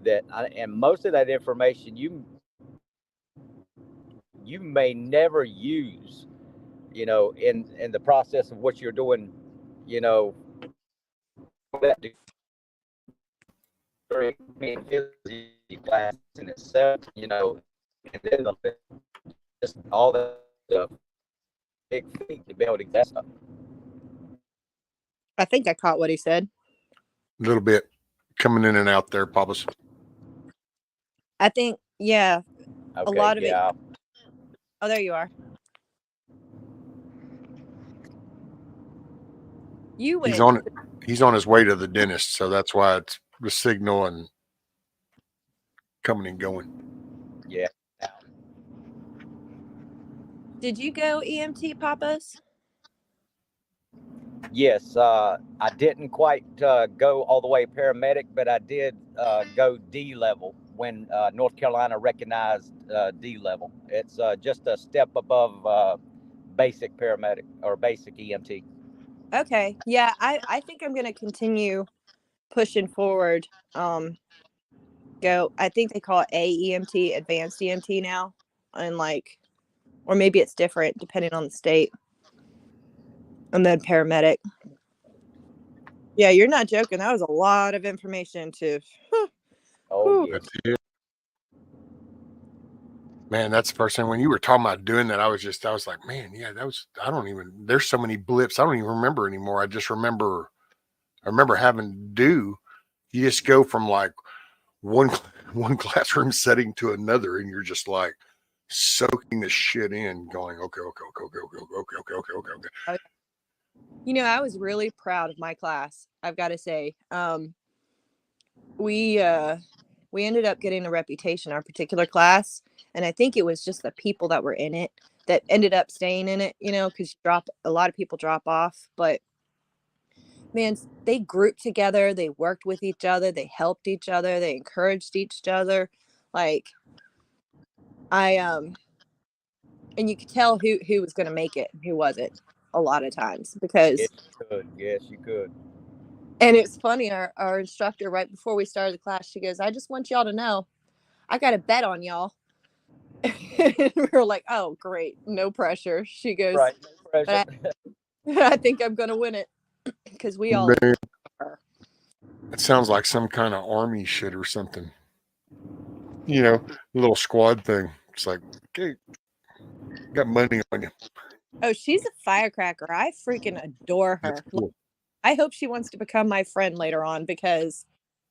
that, and most of that information you may never use, in the process of what you're doing, you know, that during class in itself, and then just all that stuff, big feat to be able to get that stuff. I think I caught what he said. A little bit coming in and out there, Papas. I think, yeah, Okay, a lot of yeah. it. Oh, there you are. You went. He's on his way to the dentist, so that's why it's the signal and coming and going. Yeah. Did you go EMT, Papas? Yes, I didn't quite go all the way paramedic, but I did go D level when North Carolina recognized D level. It's just a step above basic paramedic or basic EMT. Okay. Yeah, I think I'm gonna continue pushing forward. Go. I think they call it AEMT, advanced EMT now, and like, or maybe it's different depending on the state. And then paramedic. Yeah, you're not joking. That was a lot of information to. Oh Whew. yes, That's it. Man, that's the first thing when you were talking about doing that, I was like, man, yeah, I don't even, there's so many blips. I don't even remember anymore. I remember having to do, you just go from like one, one classroom setting to another and you're just like soaking the shit in going, okay, okay, okay, okay, okay, okay, okay, okay, okay, okay. You know, I was really proud of my class. I've got to say, we ended up getting a reputation, our particular class, and I think it was just the people that were in it that ended up staying in it. You know, because a lot of people drop off, but man, they grouped together, they worked with each other, they helped each other, they encouraged each other. Like I and you could tell who was going to make it, who wasn't a lot of times yes because you could, yes you could. and it's funny our instructor right before we started the class she goes, I just want y'all to know I got a bet on y'all. And we were like, oh great, no pressure. She goes, Right, no pressure. but I think I'm going to win it because we all Man, her. it sounds like some kind of army shit or something, you know, a little squad thing. It's like, okay, got money on you. Oh, she's a firecracker. I freaking adore That's her. cool. I hope she wants to become my friend later on because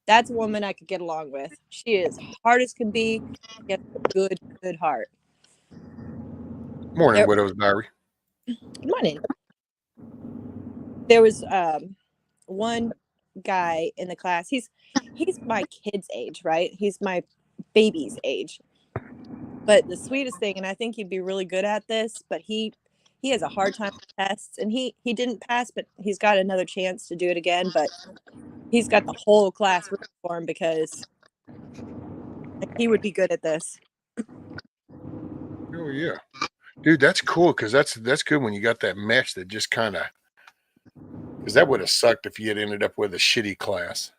that's a woman I could get along with. She is hard as can be. She has a good heart. Morning, There, Widow's Diary. good morning. There was one guy in the class. He's my kid's age, right? He's my baby's age. But the sweetest thing, and I think he'd be really good at this, but he has a hard time with tests, and he didn't pass, but he's got another chance to do it again. But he's got the whole class rooting for him because he would be good at this. Oh yeah, dude, that's cool because that's good when you got that mesh that just kind of, because that would have sucked if you had ended up with a shitty class,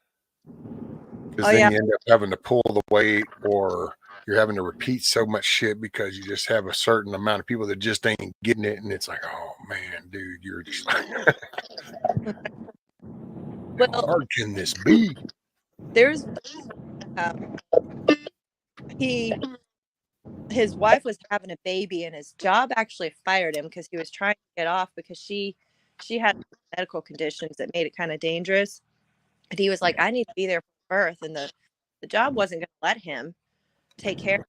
because Oh then yeah. you end up having to pull the weight or you're having to repeat so much shit because you just have a certain amount of people that just ain't getting it, and it's like, oh man, dude, you're just like, how Well, hard can this be? there's um, he his wife was having a baby and his job actually fired him because he was trying to get off because she had medical conditions that made it kind of dangerous. And he was like, I need to be there for birth, and the job wasn't going to let him take care of her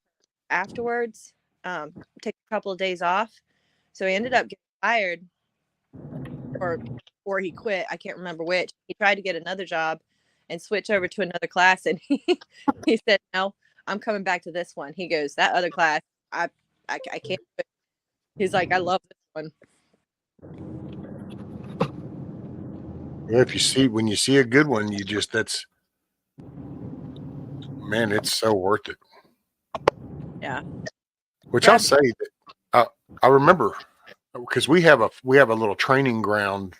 afterwards, take a couple of days off. So he ended up getting fired, or he quit. I can't remember which. He tried to get another job and switch over to another class, and he said, "No, I'm coming back to this one." He goes, "That other class, I I can't." He's like, "I love this one." Yeah, if you see when you see a good one, you just that's man, it's so worth it. Yeah. Which I'll Yeah. say that I remember because we have a little training ground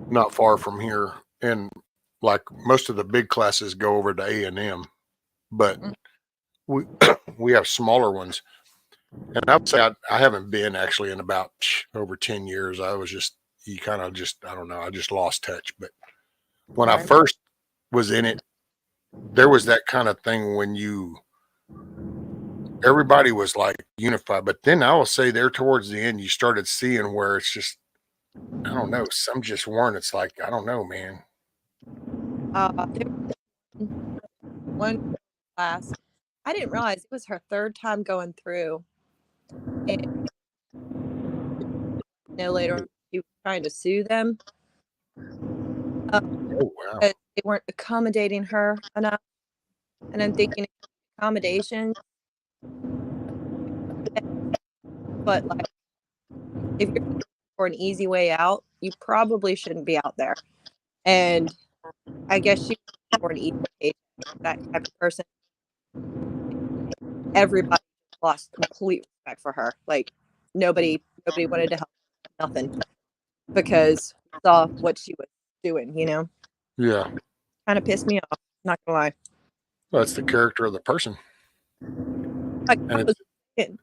not far from here, and like most of the big classes go over to A&M, but Mm. we we have smaller ones. And I would say I haven't been actually in about over 10 years. I was just you kind of just I don't know, I just lost touch. But when I Right. first was in it, there was that kind of thing when everybody was like unified. But then I will say there towards the end, you started seeing where it's just I don't know, some just weren't. It's like I don't know, man. There was one class. I didn't realize it was her third time going through, and later on, she was trying to sue them Oh wow. because they weren't accommodating her enough. And I'm thinking accommodations, but like if you're for an easy way out, you probably shouldn't be out there. And I guess she was for an easy paycheck, that type of person. Everybody lost complete respect for her. Like nobody wanted to help her, nothing, because we saw what she was doing. Yeah. Kind of pissed me off. Not gonna lie. Well, that's the character of the person. Like, And I was thinking,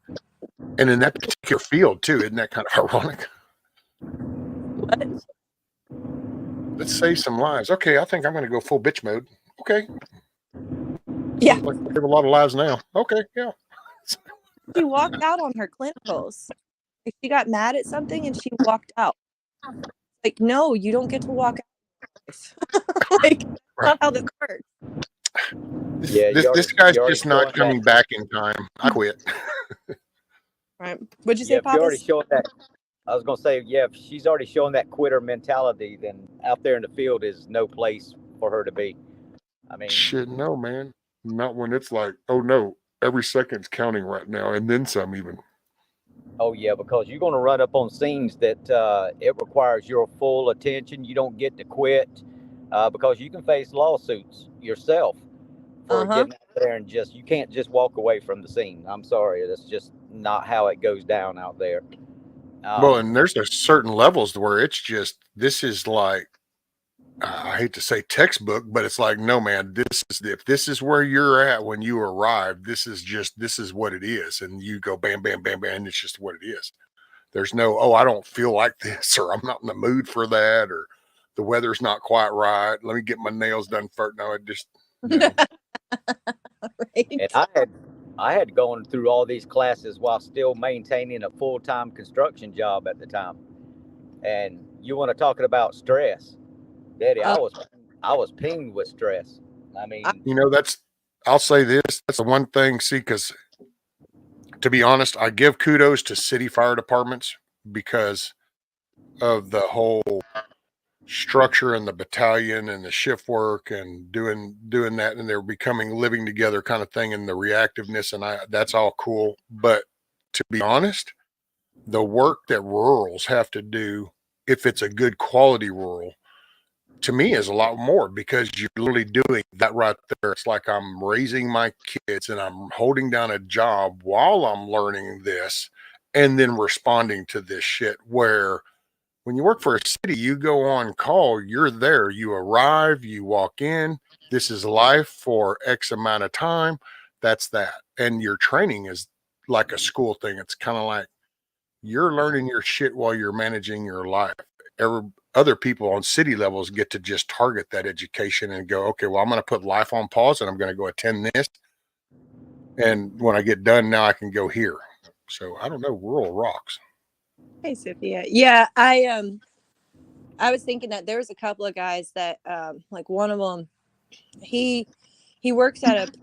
and in that particular field too, isn't that kind of ironic? what? Let's save some lives. Okay, I think I'm going to go full bitch mode. Okay. Yeah. Seems like we have a lot of lives now. Okay, yeah. She walked out on her clinicals. Like, she got mad at something and she walked out. Like, no, you don't get to walk out. Like, that's not how this works. This guy's just not coming back in time. I quit. Right. What'd you say, Yeah, if you're already Pappas? showing that. I was gonna say, yeah, if she's already showing that quitter mentality, then out there in the field is no place for her to be. I mean, Shit, no, man. Not when it's like, oh no, every second's counting right now, and then some even. oh yeah, because you're gonna run up on scenes that it requires your full attention. You don't get to quit because you can face lawsuits yourself for getting out there and you can't just walk away from the scene. I'm sorry, that's just not how it goes down out there. Well, and there's certain levels where it's just, this is like, I hate to say textbook, but it's like, no, man, if this is where you're at when you arrive, this is what it is. And you go bam, bam, bam, bam. And it's just what it is. There's no, oh, I don't feel like this, or I'm not in the mood for that, or the weather's not quite right. Let me get my nails done first. No, it just, no. Right. And I had gone through all these classes while still maintaining a full-time construction job at the time. And you want to talk about stress, Daddy? I was pinged with stress. I mean, I'll say this. That's the one thing. See, because to be honest, I give kudos to city fire departments because of the whole structure and the battalion and the shift work and doing that, and they're becoming living together kind of thing, and the reactiveness, and that's all cool. But to be honest, the work that rurals have to do, if it's a good quality rural, to me is a lot more, because you're literally doing that right there. It's like I'm raising my kids and I'm holding down a job while I'm learning this and then responding to this shit. Where when you work for a city, you go on call, you're there, you arrive, you walk in, this is life for X amount of time. That's that. And your training is like a school thing. It's kind of like you're learning your shit while you're managing your life. Other people on city levels get to just target that education and go, okay, well, I'm going to put life on pause and I'm going to go attend this. And when I get done, now I can go here. So I don't know, rural rocks. Hey, Sophia. Yeah, I was thinking that there was a couple of guys that, like one of them, he works at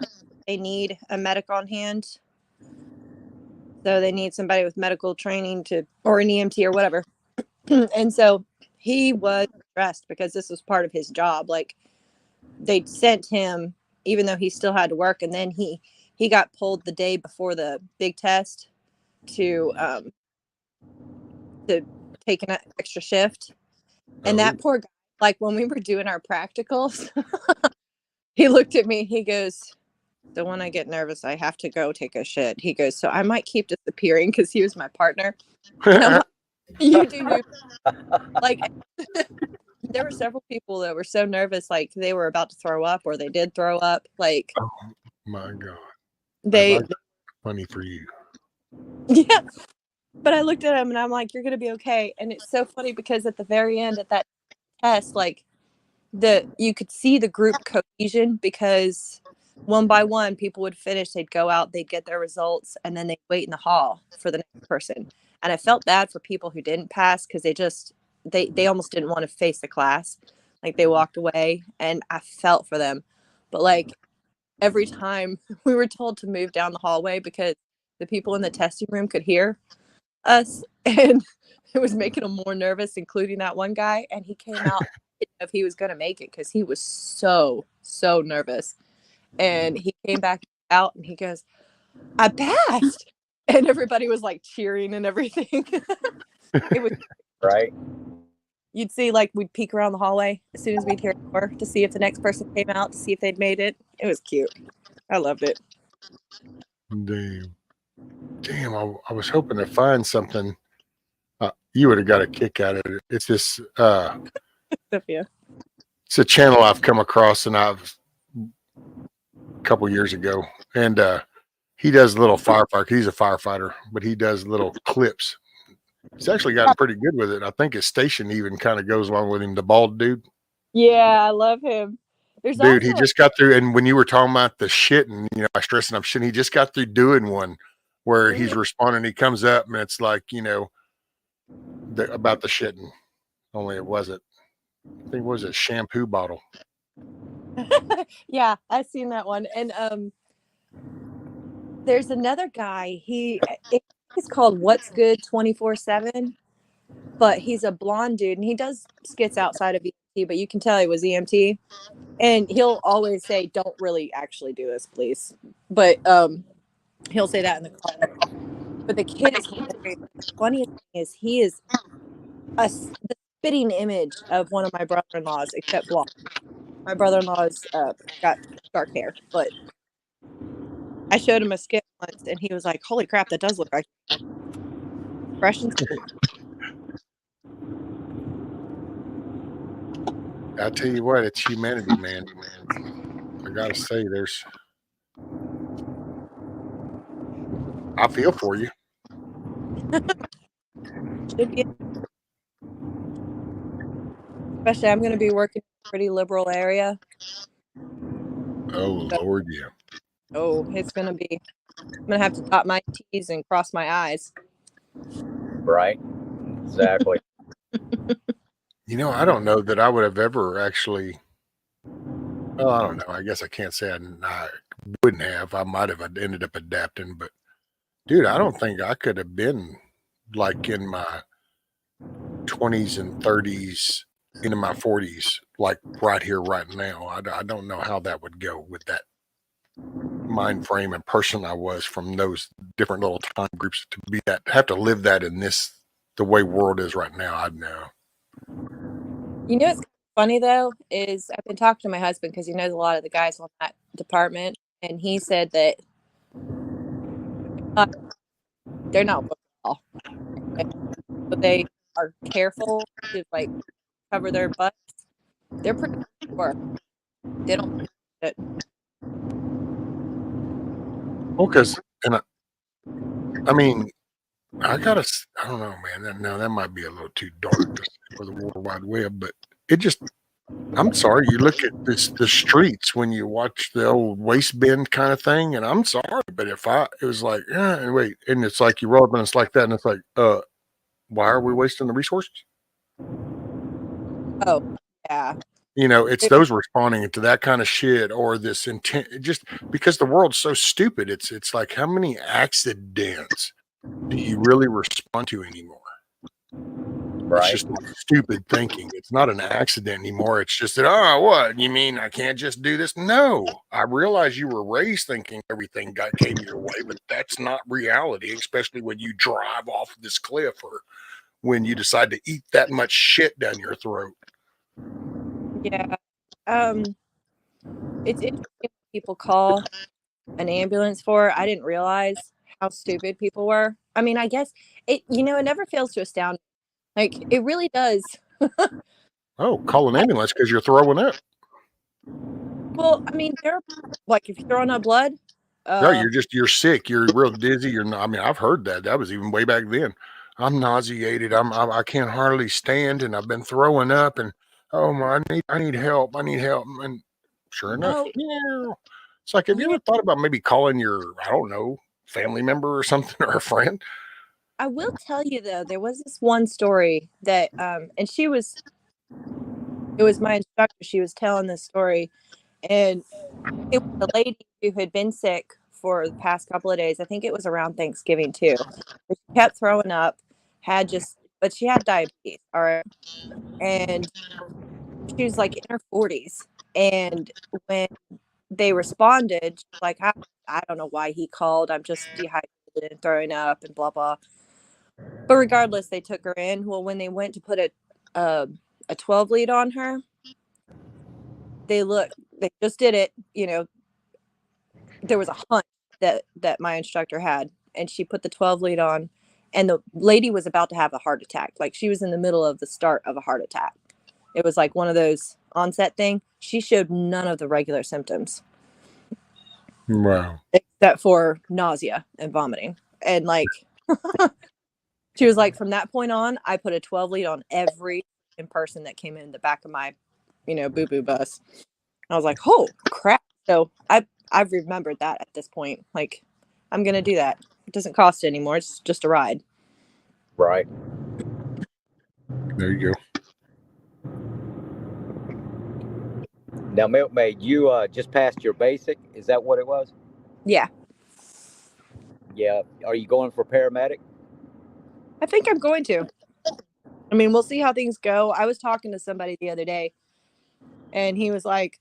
they need a medic on hand. So they need somebody with medical training or an EMT or whatever. And so he was stressed because this was part of his job. Like they sent him, even though he still had to work. And then he got pulled the day before the big test to take an extra shift. And that poor guy, like when we were doing our practicals, he looked at me, he goes, so when I get nervous, I have to go take a shit. He goes, so I might keep disappearing, because he was my partner. And I'm like, you do. Like, there were several people that were so nervous, like they were about to throw up, or they did throw up. Like, oh my God. They funny for you. Yeah. But I looked at him and I'm like, you're going to be okay. And it's so funny because at the very end at that test, like you could see the group cohesion, because one by one people would finish, they'd go out, they'd get their results, and then they'd wait in the hall for the next person. And I felt bad for people who didn't pass, because they almost didn't want to face the class. Like they walked away, and I felt for them. But like every time we were told to move down the hallway because the people in the testing room could hear us, and it was making them more nervous, including that one guy. And he came out if he was going to make it, because he was so nervous. And he came back out and he goes, I passed. And everybody was like cheering and everything. It was Right. You'd see like we'd peek around the hallway as soon as we'd hear a door to see if the next person came out to see if they'd made it. It was cute. I loved it. Damn. Damn, I was hoping to find something. You would have got a kick out of it. It's this. Sophia. It's a channel I've come across, and I've a couple years ago, and he does little firefighter. He's a firefighter, but he does little clips. He's actually gotten pretty good with it. I think his station even kind of goes along with him. The bald dude. Yeah, I love him. There's Dude, he also just got through. And when you were talking about the shitting, I stressing I'm shitting. He just got through doing one where he's responding. He comes up and it's like, about the shitting. Only it wasn't. I think it was a shampoo bottle. yeah, I've seen that one. And there's another guy. He's called What's Good 24/7, but he's a blonde dude and he does skits outside of EMT, but you can tell he was EMT. And he'll always say, "Don't really actually do this, please." But he'll say that in the car. But the kid is hilarious. The funniest thing is he is the spitting image of one of my brother-in-laws, except blonde. My brother-in-law's got dark hair, but I showed him a skit once, and he was like, "Holy crap, that does look like expressions." I tell you what, it's humanity, man. I gotta say, I feel for you. Should be, especially I'm going to be working in a pretty liberal area. Oh So, Lord, yeah. oh, it's going to be. I'm going to have to dot my T's and cross my I's. Right. Exactly. I don't know that I would have ever actually. Well, I don't know. I guess I can't say I wouldn't have. I might have ended up adapting, but dude, I don't think I could have been like in my 20s and 30s into my 40s, like right here, right now. I don't know how that would go with that mind frame and person I was from those different little time groups to be that, have to live that in the way world is right now. I know. What's funny though is I've been talking to my husband because he knows a lot of the guys on that department, and he said that they're not booked at all, but they are careful to like cover their butts. They're pretty sure they don't. It. Well, because, and I mean, I don't know, man. That might be a little too dark for the World Wide Web, but it just, I'm sorry. You look at the streets when you watch the old waste bin kind of thing, and I'm sorry, but it was like, and wait, and it's like you roll up and it's like that, and it's like, why are we wasting the resources? Oh, yeah. It's those responding to that kind of shit or this intent, just because the world's so stupid. It's like, how many accidents do you really respond to anymore? It's Right. just stupid thinking. It's not an accident anymore. It's just that, what? You mean I can't just do this? No. I realize you were raised thinking everything came your way, but that's not reality, especially when you drive off this cliff or when you decide to eat that much shit down your throat. Yeah. It's interesting when people call an ambulance for. I didn't realize how stupid people were. I mean, I guess it never fails to astound me. Like it really does. Oh, call an ambulance because you're throwing up. Well, I mean, they're like if you're throwing up blood. No, you're sick. You're real dizzy. I mean, I've heard that. That was even way back then. I'm nauseated. I can't hardly stand, and I've been throwing up. And oh my, I need help. I need help. And sure enough, Oh, it's like, have you you know, ever thought about maybe calling your, I don't know, family member or something or a friend? I will tell you though, there was this one story that and it was my instructor. She was telling this story, and it was a lady who had been sick for the past couple of days. I think it was around Thanksgiving too. But she kept throwing up, but she had diabetes. All right. And she was like in her 40s. And when they responded, like, I don't know why he called. I'm just dehydrated and throwing up and blah, blah. But regardless, they took her in. Well, when they went to put a 12 lead on her, they just did it. There was a hunch that my instructor had, and she put the 12 lead on, and the lady was about to have a heart attack. Like, she was in the middle of the start of a heart attack. It was like one of those onset thing. She showed none of the regular symptoms. Wow. Except for nausea and vomiting. And like, she was like, from that point on, I put a 12 lead on every person that came in the back of my, boo-boo bus. I was like, oh crap. So I've remembered that at this point. Like, I'm going to do that. It doesn't cost anymore. It's just a ride. Right. There you go. Now, Milkmaid, you just passed your basic. Is that what it was? Yeah. Yeah. Are you going for paramedic? I think I'm going to. I mean, we'll see how things go. I was talking to somebody the other day, and he was like,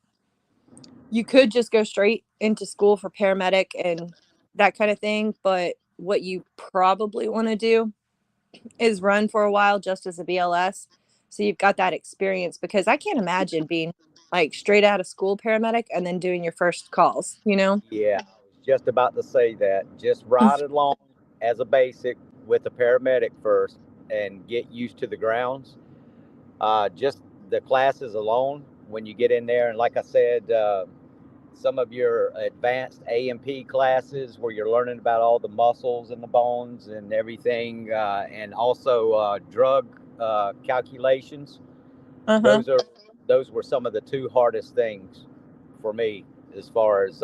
you could just go straight into school for paramedic and that kind of thing. But what you probably want to do is run for a while just as a BLS. So you've got that experience, because I can't imagine being like straight out of school paramedic and then doing your first calls, Yeah, I was just about to say that. Just ride along as a basic with a paramedic first and get used to the grounds. Just the classes alone, when you get in there, and like I said, some of your advanced A&P classes where you're learning about all the muscles and the bones and everything, and also drug calculations. Uh-huh. Those were some of the two hardest things for me, as far as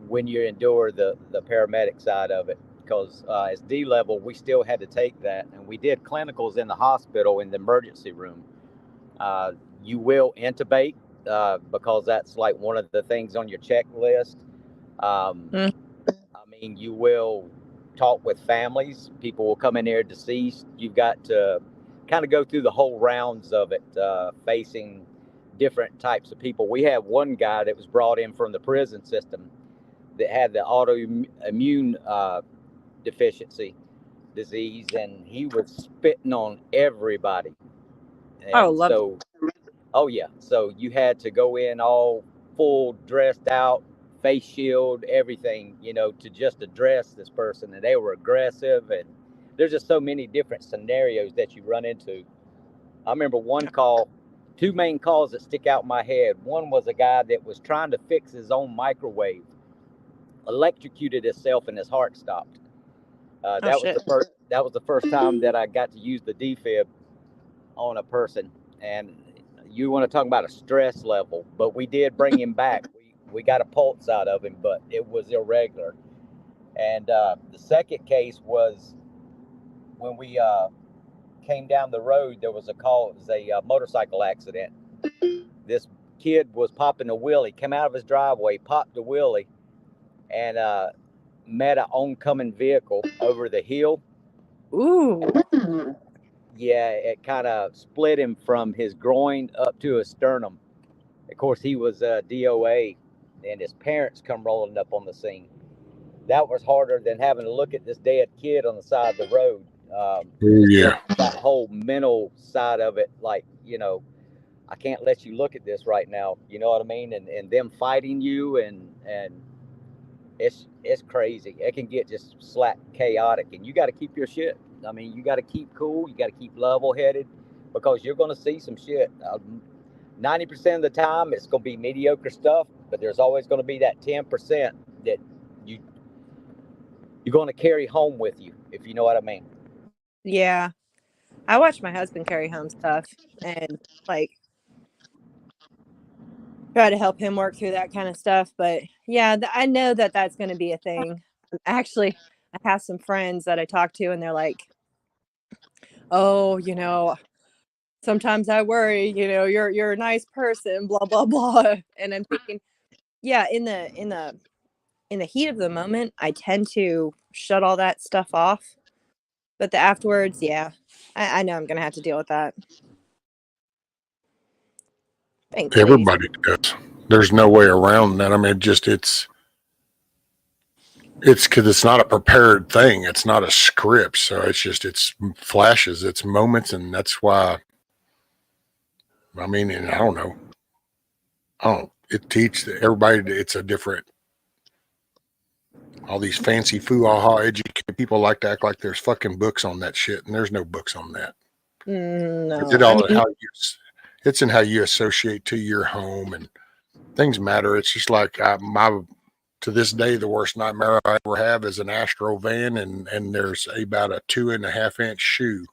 when you endure the paramedic side of it. Because as D level, we still had to take that, and we did clinicals in the hospital in the emergency room. You will intubate, because that's like one of the things on your checklist. Mm. I mean, you will talk with families. People will come in there deceased. You've got to kind of go through the whole rounds of it, facing different types of people. We had one guy that was brought in from the prison system that had the autoimmune deficiency disease, and he was spitting on everybody. Oh, And love it. so, oh yeah, so you had to go in all full dressed out, face shield, everything, to just address this person. And they were aggressive, and there's just so many different scenarios that you run into. I remember one call, two main calls that stick out in my head. One was a guy that was trying to fix his own microwave, electrocuted himself, and his heart stopped. Oh, That was shit. the first. That was the first time that I got to use the F.U.B.A.R on a person. And you want to talk about a stress level, but we did bring him back. We got a pulse out of him, but it was irregular. And the second case was when we came down the road. There was a call. It was a motorcycle accident. This kid was popping a wheelie, came out of his driveway, popped a wheelie, and met an oncoming vehicle over the hill. Ooh. Yeah, it kind of split him from his groin up to his sternum. Of course, he was DOA, and his parents come rolling up on the scene. That was harder than having to look at this dead kid on the side of the road. Oh, yeah. That whole mental side of it, like, I can't let you look at this right now. You know what I mean? And them fighting you, and it's crazy. It can get just slap chaotic, and you got to keep your shit. I mean, you got to keep cool. You got to keep level headed, because you're going to see some shit. 90% of the time, it's going to be mediocre stuff, but there's always going to be that 10% that you're going to carry home with you, if you know what I mean. Yeah. I watch my husband carry home stuff and like try to help him work through that kind of stuff. But yeah, I know that that's going to be a thing. Actually, I have some friends that I talk to, and they're like, "Oh, sometimes I worry. You're a nice person, blah blah blah." And I'm thinking, yeah, in the heat of the moment, I tend to shut all that stuff off. But the afterwards, yeah, I know I'm gonna have to deal with that. Thanks, ladies. Everybody does. There's no way around that. I mean, it's It's because it's not a prepared thing. It's not a script. So it's flashes, it's moments. And that's why, I mean, and I don't know. It teaches everybody that it's a different, all these fancy foo-aha educated people like to act like there's fucking books on that shit. And there's no books on that. It's No, I mean, it's in how you associate to your home and things matter. It's just like to this day, the worst nightmare I ever have is an Astro van, and there's about a 2.5 inch shoe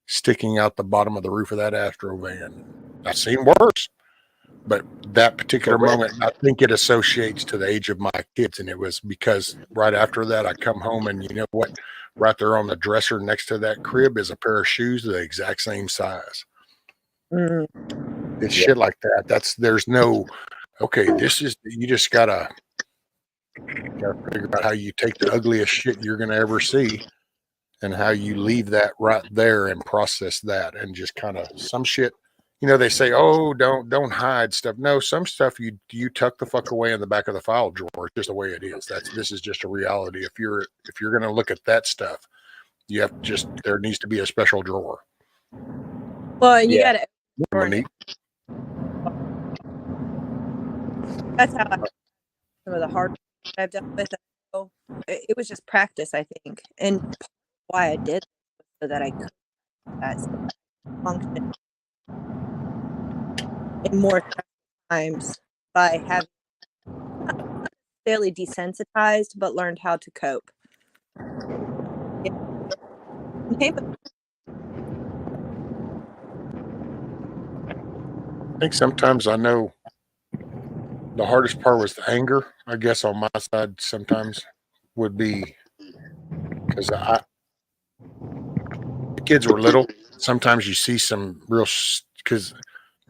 sticking out the bottom of the roof of that Astro van. I've seen worse, but that particular moment, I think it associates to the age of my kids, and it was because right after that, I come home and you know what? Right there on the dresser next to that crib is a pair of shoes the exact same size. mm, It's shit like that. There's no, okay, you just gotta figure out how you take the ugliest shit you're gonna ever see and how you leave that right there and process that and just kind of some shit. You know, they say, oh, don't hide stuff. No, some stuff you tuck the fuck away in the back of the file drawer. It's just the way it is. This is just a reality. If you're gonna look at that stuff, you have there needs to be a special drawer. well, and you Yeah. got to. Monique. That's how some of the hard I've dealt with. So it was just practice, I think, and why I did so that I could that function in more times by having not fairly desensitized, but learned how to cope. Yeah. Okay, but I think sometimes I know the hardest part was the anger, I guess, on my side sometimes would be because the kids were little. Sometimes you see some because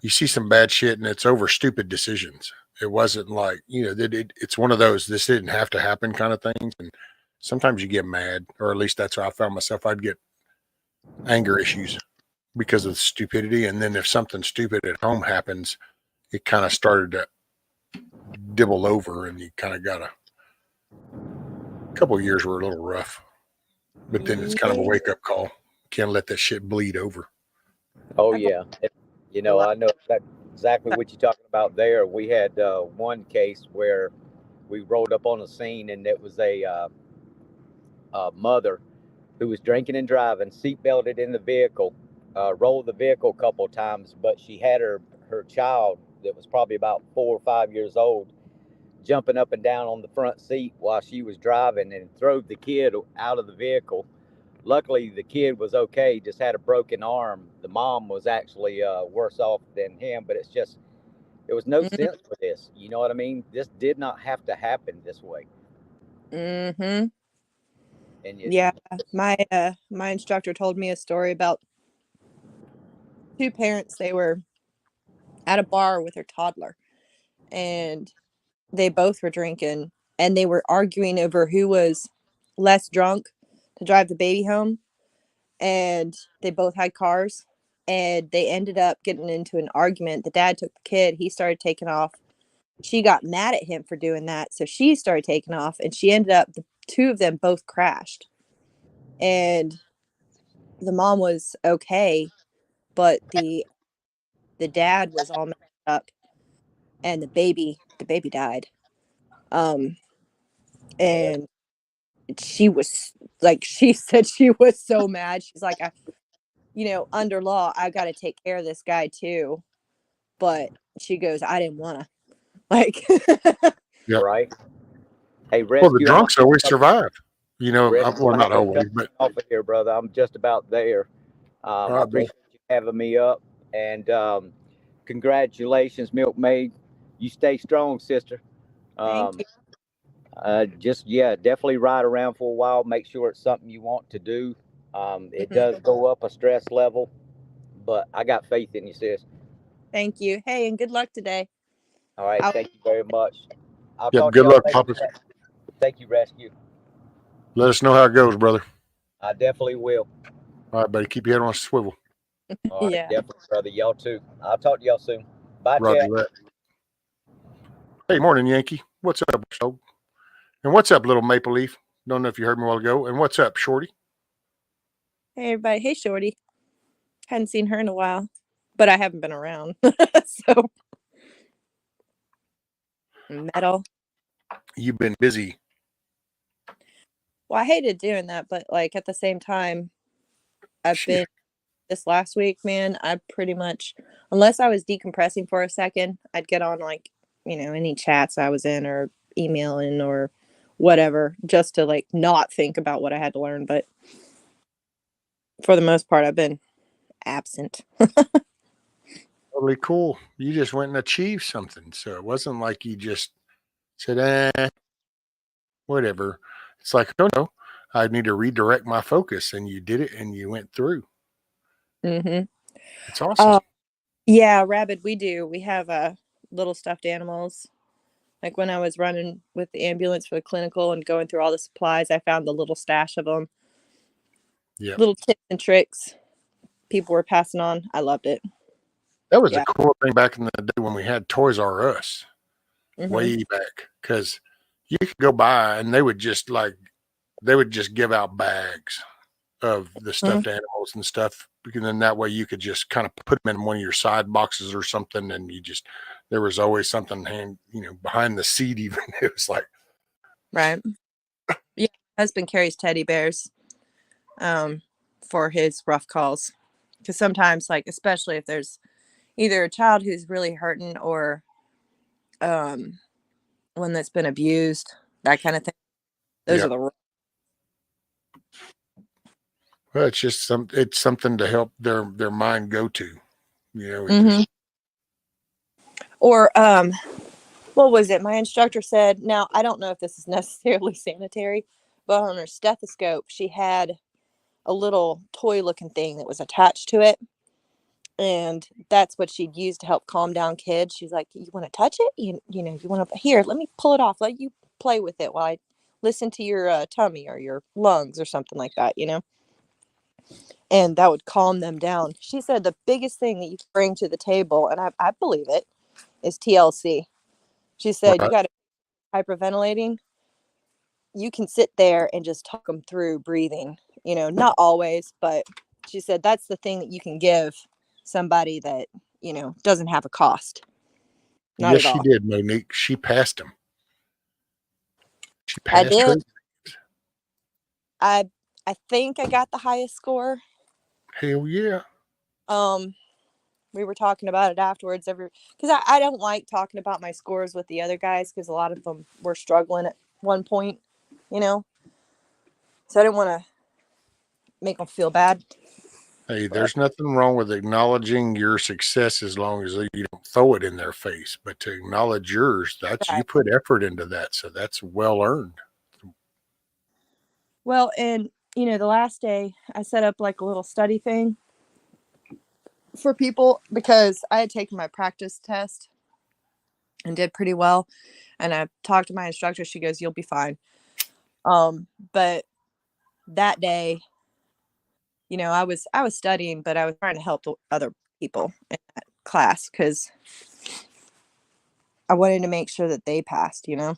you see some bad shit and it's over stupid decisions. It wasn't like, you know, it's one of those, this didn't have to happen kind of things. And sometimes you get mad, or at least that's how I found myself. I'd get anger issues because of stupidity. And then if something stupid at home happens, it kind of started to dibble over and you kind of got a couple of years were a little rough, but then it's kind of a wake up call. Can't let that shit bleed over. Oh yeah. You know, I know exactly what you're talking about there. We had one case where we rolled up on a scene, and it was a mother who was drinking and driving, seatbelted in the vehicle, rolled the vehicle a couple of times, but she had her child that was probably about 4 or 5 years old jumping up and down on the front seat while she was driving and throwed the kid out of the vehicle. Luckily, the kid was okay, just had a broken arm. The mom was actually worse off than him, but it was no sense for this. You know what I mean? This did not have to happen this way. Mm-hmm. And Yeah, my instructor told me a story about two parents. They were at a bar with their toddler, and they both were drinking, and they were arguing over who was less drunk to drive the baby home. And they both had cars, and they ended up getting into an argument. The dad took the kid, he started taking off. She got mad at him for doing that, so she started taking off, and she ended up the two of them both crashed. And the mom was okay, but the dad was all messed up, and the baby died. Um and she was like, she said she was so mad. She's like, under law, I got to take care of this guy too. But she goes, I didn't want to. Like, Yeah. right. Hey, Well, the rescue. drunks always survive. You know, Rescue, well, I have not to always, cut but you off of here, brother. I'm just about there. all I right, brother. appreciate you having me up, and congratulations, Milkmaid. You stay strong, sister. thank Um, you. just yeah, definitely ride around for a while. Make sure it's something you want to do. It Mhm. does go up a stress level, but I got faith in you, sis. Thank you. Hey, and good luck today. All right, I'll, thank you very much. I'll Yep. talk to Good y'all luck, later. Papa. Thank you, Rescue. Let us know how it goes, brother. I definitely will. All right, buddy. Keep your head on a swivel. All right, yeah. definitely, brother. Y'all too. I'll talk to y'all soon. Bye, Roger chat. that. Hey, morning, Yankee. What's up, so? And what's up, little Maple Leaf? Don't know if you heard me a while ago. And what's up, Shorty? Hey, everybody. Hey, Shorty. Hadn't seen her in a while, but I haven't been around. So, metal. You've been busy. Well, I hated doing that, but like at the same time, I've Shit. been this last week, man. I pretty much, unless I was decompressing for a second, I'd get on like, any chats I was in or emailing or whatever, just to like not think about what I had to learn. But for the most part, I've been absent. Totally cool. You just went and achieved something. So it wasn't like you just said, whatever. It's like, oh no, I need to redirect my focus. And you did it and you went through. Mm-hmm. It's awesome. Yeah, Rabid, we do. We have little stuffed animals. Like when I was running with the ambulance for the clinical and going through all the supplies, I found the little stash of them. Yeah. Little tips and tricks people were passing on. I loved it. That was Yeah. a cool thing back in the day when we had Toys R Us Mm-hmm. way back. Because you could go by and they would just give out bags of the stuffed animals and stuff. Because then that way you could just kind of put them in one of your side boxes or something. And there was always something behind the seat even. It was like, Right. Yeah. My husband carries teddy bears for his rough calls. Because sometimes, like, especially if there's either a child who's really hurting or one that's been abused, that kind of thing. Those yeah. are the Well, it's something to help their mind go to, Mhm. Or what was it? My instructor said, now I don't know if this is necessarily sanitary, but on her stethoscope, she had a little toy looking thing that was attached to it. And that's what she'd use to help calm down kids. She's like, you want to touch it? You want to, here, let me pull it off. Let you play with it while I listen to your tummy or your lungs or something like that, and that would calm them down. She said the biggest thing that you can bring to the table, and I believe it, is TLC. She said, you got to hyperventilating. You can sit there and just talk them through breathing, not always, but she said that's the thing that you can give somebody that, doesn't have a cost. Not Yes, at she all. did, Monique. She passed him. She I passed her. did. I think I got the highest score. Hell yeah. We were talking about it afterwards because I don't like talking about my scores with the other guys because a lot of them were struggling at one point, so I didn't want to make them feel bad. Hey, there's nothing wrong with acknowledging your success as long as you don't throw it in their face. But to acknowledge yours, you Right. put effort into that. So that's well earned. Well, and the last day I set up like a little study thing for people because I had taken my practice test and did pretty well. And I talked to my instructor. She goes, "You'll be fine." But that day, I was studying, but I was trying to help the other people in that class because I wanted to make sure that they passed. Yeah.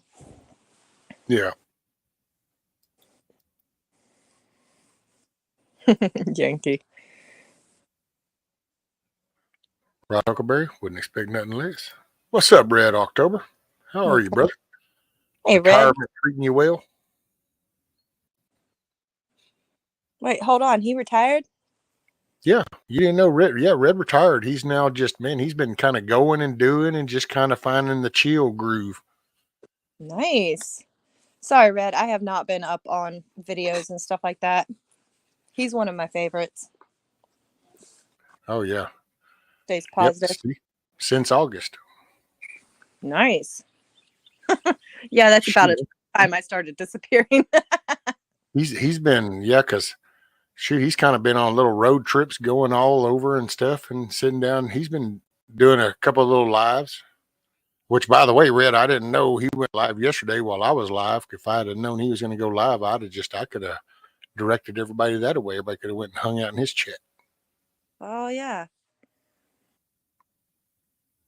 Yankee. Right, Huckleberry? Wouldn't expect nothing less. What's up, Red October? How are you, brother? Hey, Red. Retirement treating you well? Wait, hold on. He retired? Yeah, you didn't know Red. Yeah, Red retired. He's now he's been kind of going and doing and just kind of finding the chill groove. Nice. Sorry, Red. I have not been up on videos and stuff like that. He's one of my favorites. Oh, yeah. Stays Yep. positive. Since August. Nice. Yeah, that's about the time I started disappearing. He's been, because he's kind of been on little road trips going all over and stuff and sitting down. He's been doing a couple of little lives, which, by the way, Red, I didn't know he went live yesterday while I was live. If I had known he was going to go live, I could have directed everybody that way. Everybody could have went and hung out in his chat. Oh, yeah.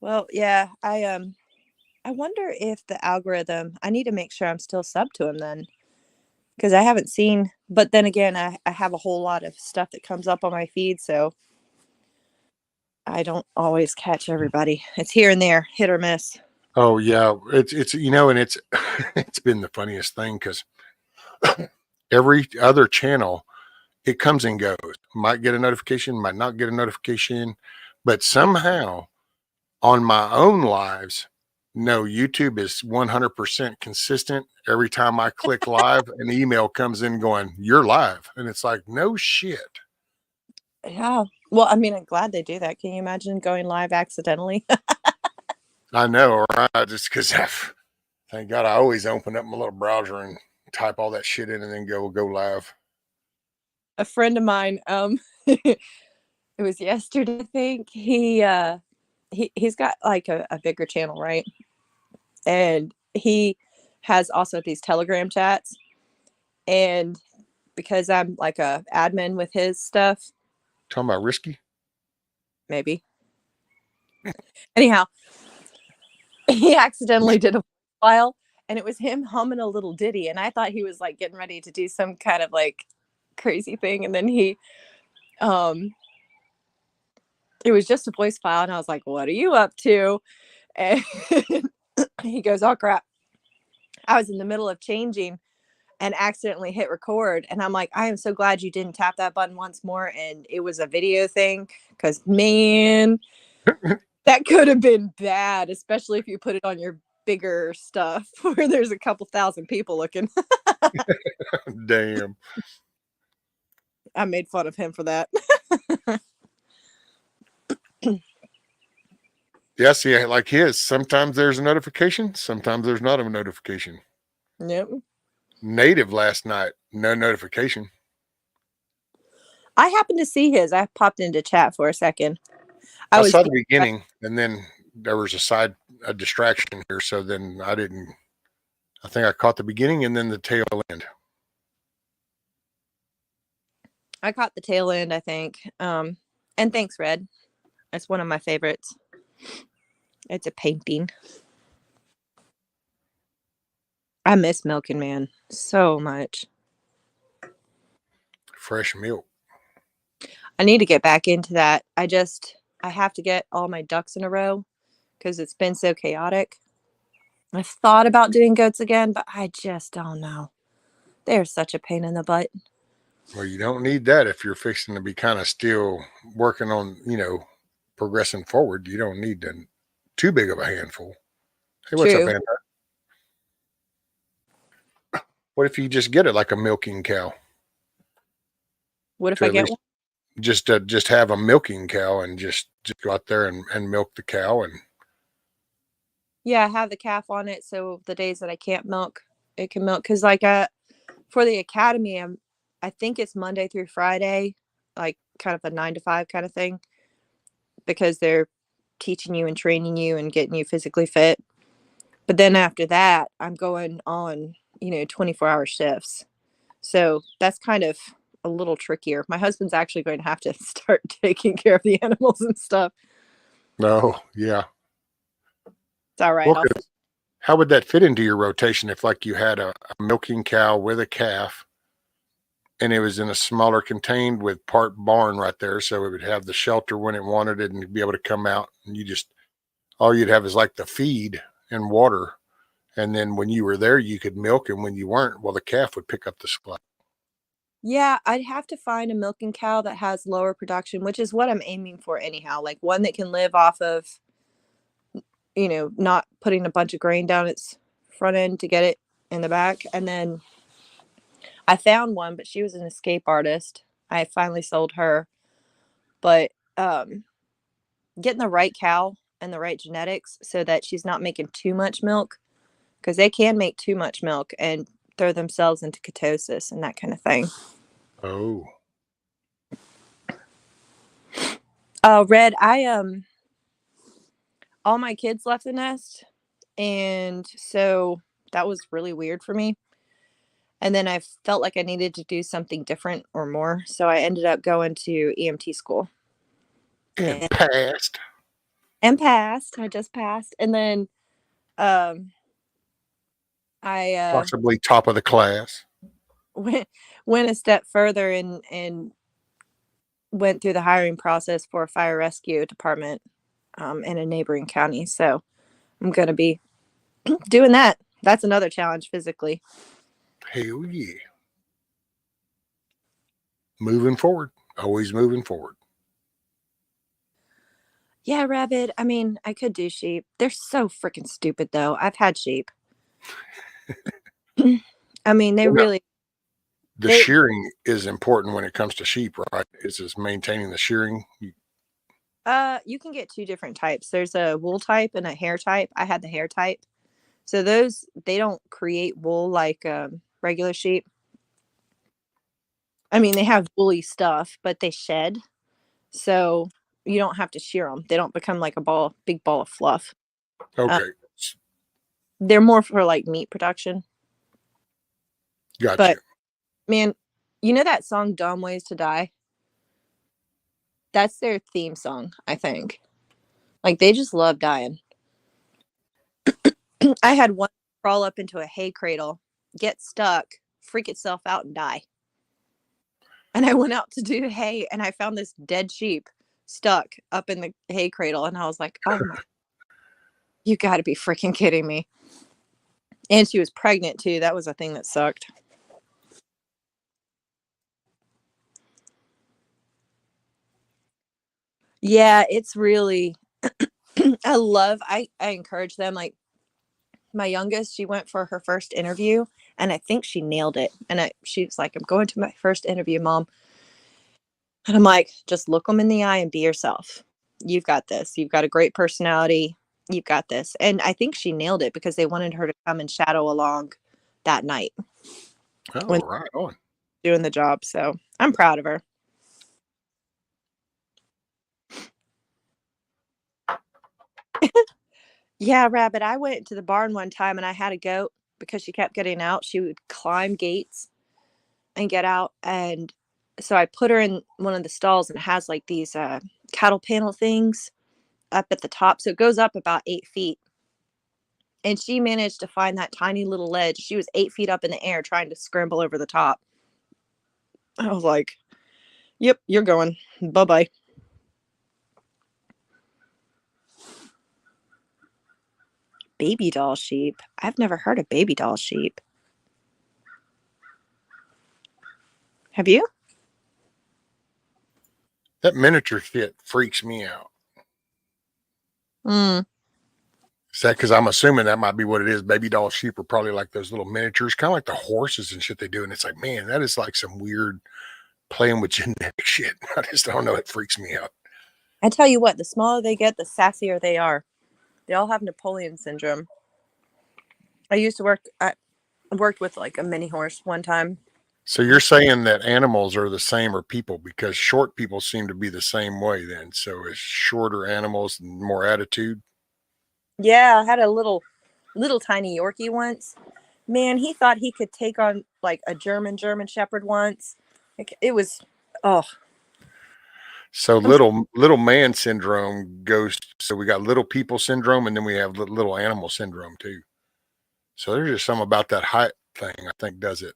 Well, yeah, I I wonder if the algorithm, I need to make sure I'm still sub to him then. Because I haven't seen, but then again, I have a whole lot of stuff that comes up on my feed, so I don't always catch everybody. It's here and there, hit or miss. Oh yeah, it's and it's it's been the funniest thing because every other channel it comes and goes. Might get a notification, might not get a notification, but somehow on my own lives, no, YouTube is 100% consistent. Every time I click live, an email comes in going, "You're live," and it's like, no shit. Yeah. Well, I mean, I'm glad they do that. Can you imagine going live accidentally? I know, right? Just because thank God I always open up my little browser and type all that shit in and then go live. A friend of mine, it was yesterday, I think. He's got like a bigger channel, right? And he has also these Telegram chats. And because I'm like a admin with his stuff, Talking about risky. maybe. Anyhow, he accidentally did a file and it was him humming a little ditty. And I thought he was like getting ready to do some kind of like crazy thing. And then um, it was just a voice file. And I was like, what are you up to? And he goes, oh crap. I was in the middle of changing and accidentally hit record. And I'm like, I am so glad you didn't tap that button once more. And it was a video thing because, man, that could have been bad, especially if you put it on your bigger stuff where there's a couple thousand people looking. Damn. I made fun of him for that. Yeah, see, like his, sometimes there's a notification, sometimes there's not a notification. Yep. Native last night, no notification. I happened to see his. I popped into chat for a second. I was saw the beginning, and then there was a distraction here, so then I think I caught the beginning and then the tail end. I caught the tail end, I think. And thanks, Red. It's one of my favorites. It's a painting. I miss Milking Man so much. Fresh milk. I need to get back into that. I have to get all my ducks in a row because it's been so chaotic. I've thought about doing goats again, but I just don't know. They're such a pain in the butt. Well, you don't need that if you're fixing to be kind of still working on, progressing forward. You don't need too big of a handful. Hey, what's up, True. Anti? What if you just get it like a milking cow? What if To I at get least one? just have a milking cow and just go out there and milk the cow and Yeah, I have the calf on it, so the days that I can't milk, it can milk. Because like for the academy, I think it's Monday through Friday, like kind of a 9 to 5 kind of thing, because they're teaching you and training you and getting you physically fit. But then after that, I'm going on 24-hour shifts. So that's kind of a little trickier. My husband's actually going to have to start taking care of the animals and stuff. no, yeah. It's all right. Well, how would that fit into your rotation if like you had a milking cow with a calf and it was in a smaller contained with part barn right there, so it would have the shelter when it wanted it and be able to come out, and all you'd have is like the feed and water, and then when you were there you could milk, and when you weren't, well, the calf would pick up the slack. Yeah, I'd have to find a milking cow that has lower production, which is what I'm aiming for anyhow. Like one that can live off of, not putting a bunch of grain down its front end to get it in the back. And then I found one, but she was an escape artist. I finally sold her. But getting the right cow and the right genetics so that she's not making too much milk, because they can make too much milk and throw themselves into ketosis and that kind of thing. Oh, Red, all my kids left the nest, and so that was really weird for me. And then I felt like I needed to do something different or more, so I ended up going to EMT school and passed. and passed. I just passed, and then Um, I Possibly top of the class. went a step further and went through the hiring process for a fire rescue department in a neighboring county. So I'm going to be doing that. That's another challenge physically. Hell yeah. Moving forward. Always moving forward. Yeah, rabbit. I mean, I could do sheep. They're so freaking stupid, though. I've had sheep. I mean, they Well, no, really the they shearing is important when it comes to sheep, right? It's just maintaining the shearing. you can get two different types. There's a wool type and a hair type. I had the hair type. So those they don't create wool like regular sheep. I mean, they have woolly stuff, but they shed. So you don't have to shear them. They don't become like a big ball of fluff. Uh, Okay. they're more for like meat production. Got But you. man, you know that song "Dumb Ways to Die"? That's their theme song, I think. Like they just love dying. I had one crawl up into a hay cradle, get stuck, freak itself out, and die. And I went out to do hay, and I found this dead sheep stuck up in the hay cradle, and I was like, "Oh my, you got to be freaking kidding me!" And she was pregnant too. That was a thing that sucked. Yeah, it's really. I encourage them. Like my youngest, she went for her first interview, and I think she nailed it. And she's like, "I'm going to my first interview, mom." And I'm like, "Just look them in the eye and be yourself. You've got this. You've got a great personality. You've got this." And I think she nailed it because they wanted her to come and shadow along that night Oh, when right on. doing the job. So I'm proud of her. Yeah, Rabbit. I went to the barn one time and I had a goat because she kept getting out. She would climb gates and get out. And so I put her in one of the stalls and it has like these cattle panel things up at the top. So it goes up about 8 feet. And she managed to find that tiny little ledge. She was 8 feet up in the air trying to scramble over the top. I was like, "Yep, you're going. Bye bye." Baby doll sheep. I've never heard of baby doll sheep. Have you? That miniature shit freaks me out. Mm. Is that because I'm assuming that might be what it is? Baby doll sheep are probably like those little miniatures, kind of like the horses and shit they do. And it's like, man, that is like some weird playing with genetic shit. I just don't know. It freaks me out. I tell you what, the smaller they get, the sassier they are. They all have Napoleon syndrome. I worked with like a mini horse one time. So you're saying that animals are the same or people because short people seem to be the same way then. So it's shorter animals and more attitude. Yeah, I had a little tiny Yorkie once. Man, he thought he could take on like a German Shepherd once. Like, it was, oh, So I'm little man syndrome goes. So we got little people syndrome, and then we have little animal syndrome too. So there's just something about that height thing I think does it.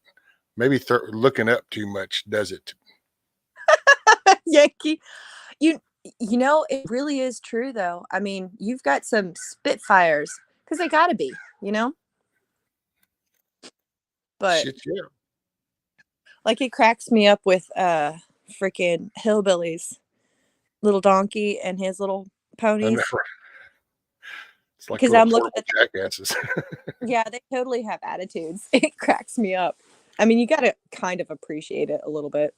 Maybe looking up too much does it. Yankee. You you know, it really is true though. I mean, you've got some Spitfires because they got to be, you know. But Shit, yeah. like, it cracks me up with freaking hillbillies, little donkey and his little I know. ponies. It's like Because little I'm looking portable at jackasses. yeah, they totally have attitudes. It cracks me up. I mean, you got to kind of appreciate it a little bit.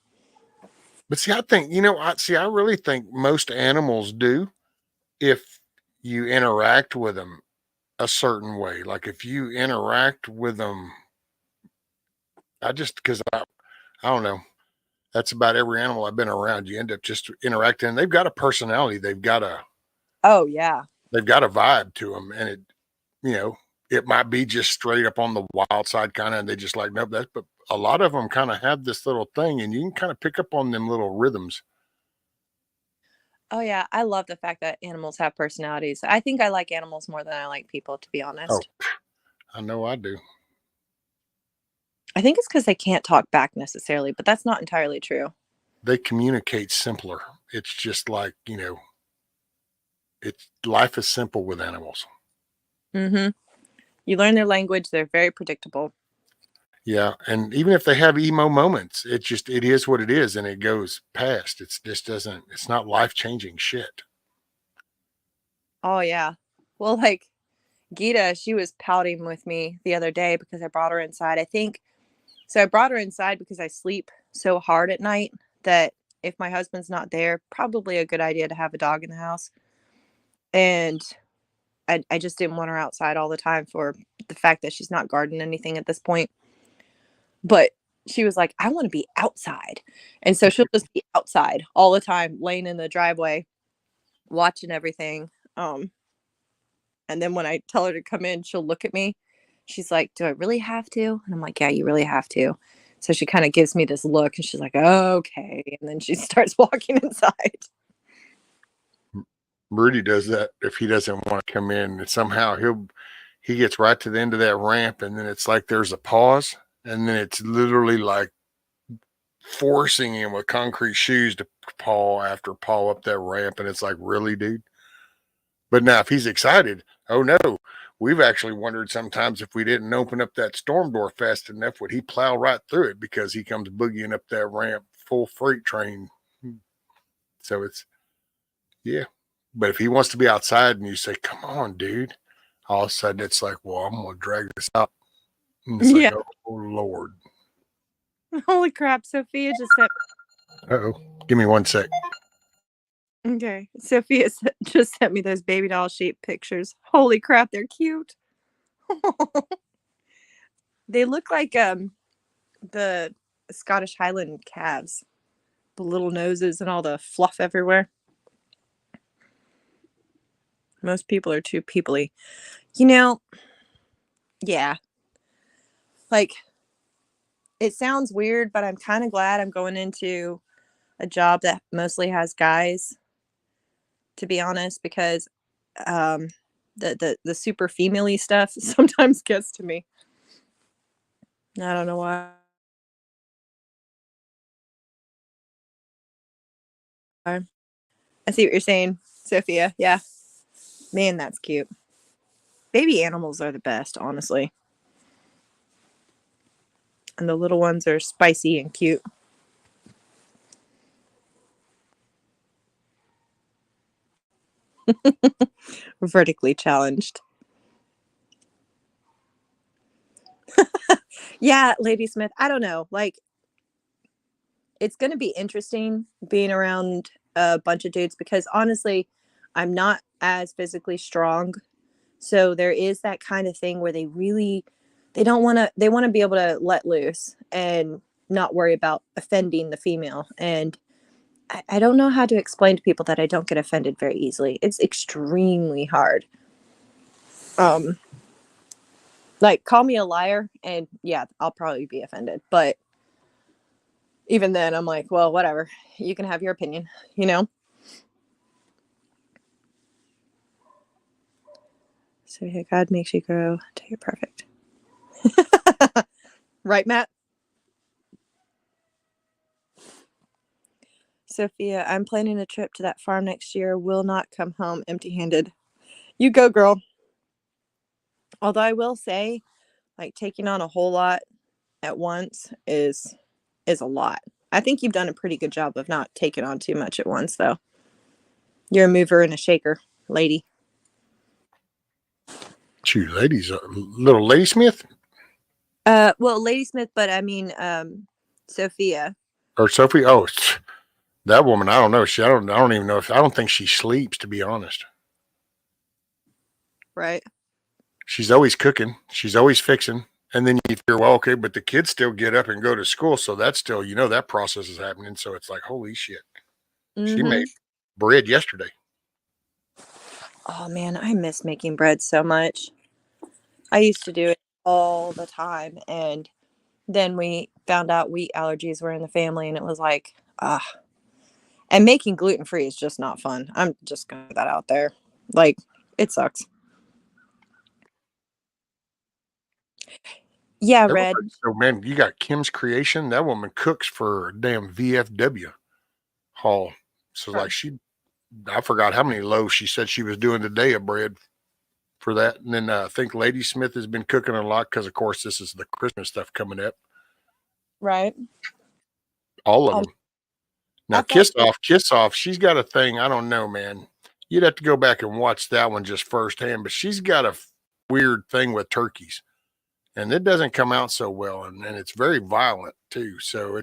But see, I think, I really think most animals do if you interact with them a certain way. Like if you interact with them, because I don't know, that's about every animal I've been around. You end up just interacting. They've got a personality. Oh yeah. They've got a vibe to them. And you know, it might be just straight up on the wild side kind of, and they just like, nope, but a lot of them kind of have this little thing and you can kind of pick up on them little rhythms. Oh yeah, I love the fact that animals have personalities. I think I like animals more than I like people, to be Oh, honest. I know I do. I think it's because they can't talk back necessarily, but that's not entirely true. They communicate simpler. It's just like, it's life is simple with animals. Mm-hmm. You learn their language; they're very predictable. Yeah, and even if they have emo moments, it is what it is, and it goes past. It's just doesn't. It's not life changing shit. Oh yeah. Well, like Gita, she was pouting with me the other day because I brought her inside. I think so. I brought her inside because I sleep so hard at night that if my husband's not there, probably a good idea to have a dog in the house. And I just didn't want her outside all the time for the fact that she's not guarding anything at this point. But she was like, I want to be outside. And so she'll just be outside all the time, laying in the driveway, watching everything. And then when I tell her to come in, she'll look at me. She's like, do I really have to? And I'm like, yeah, you really have to. So she kind of gives me this look and she's like, oh, okay. And then she starts walking inside. Rudy does that if he doesn't want to come in, and somehow he gets right to the end of that ramp, and then it's like there's a pause, and then it's literally like forcing him with concrete shoes to paw after paw up that ramp, and it's like, really, dude? But now if he's excited, oh no, we've actually wondered sometimes if we didn't open up that storm door fast enough, would he plow right through it because he comes boogieing up that ramp full freight train. So it's, yeah. But if he wants to be outside and you say, come on, dude, all of a sudden it's like, well, I'm going to drag this out. And it's like, Yeah. oh, Lord. Holy crap. Sophia just sent. Uh-oh. Give me 1 sec. Okay. Sophia just sent me those baby doll sheep pictures. Holy crap. They're cute. They look like the Scottish Highland calves, the little noses and all the fluff everywhere. Most people are too peoply. You know, yeah. Like, it sounds weird, but I'm kind of glad I'm going into a job that mostly has guys, to be honest, because um, the super female-y stuff sometimes gets to me. I don't know why. I see what you're saying, Sophia. Yeah. Man, that's cute. Baby animals are the best, honestly. And the little ones are spicy and cute. Vertically challenged. Yeah, Lady Smith. I don't know. Like, it's going to be interesting being around a bunch of dudes because honestly, I'm not as physically strong. So there is that kind of thing where they want to be able to let loose and not worry about offending the female. And I don't know how to explain to people that I don't get offended very easily. It's extremely hard. Um, like call me a liar and yeah, I'll probably be offended. But even then I'm like, well, whatever. You can have your opinion, you know? So yeah, God makes you grow till you're perfect. Right, Matt? Sophia, I'm planning a trip to that farm next year. Will not come home empty-handed. You go, girl. Although I will say, like taking on a whole lot at once is a lot. I think you've done a pretty good job of not taking on too much at once, though. You're a mover and a shaker, lady. Two ladies, little ladysmith Well, Lady Smith, but I mean, Sophia. or Sophie. Oh, that woman. I don't know. I don't even know if, I don't think she sleeps, to be honest. Right. She's always cooking. She's always fixing. And then you figure, well, okay, but the kids still get up and go to school. So that's still, that process is happening. So it's like, holy shit. She Mm-hmm. made bread yesterday. Oh man, I miss making bread so much. I used to do it all the time, and then we found out wheat allergies were in the family, and it was like, ah. And making gluten-free is just not fun. I'm just gonna put that out there. Like, it sucks. Yeah, Red. So, man, you got Kim's Creation. That woman cooks for a damn VFW hall. So, like, I forgot how many loaves she said she was doing today of bread for that. And then I think Lady Smith has been cooking a lot because, of course, this is the Christmas stuff coming up. Right. All of them. Now, I thought Kiss Off, she's got a thing. I don't know, man. You'd have to go back and watch that one just firsthand, but she's got a weird thing with turkeys. And it doesn't come out so well. And it's very violent, too. So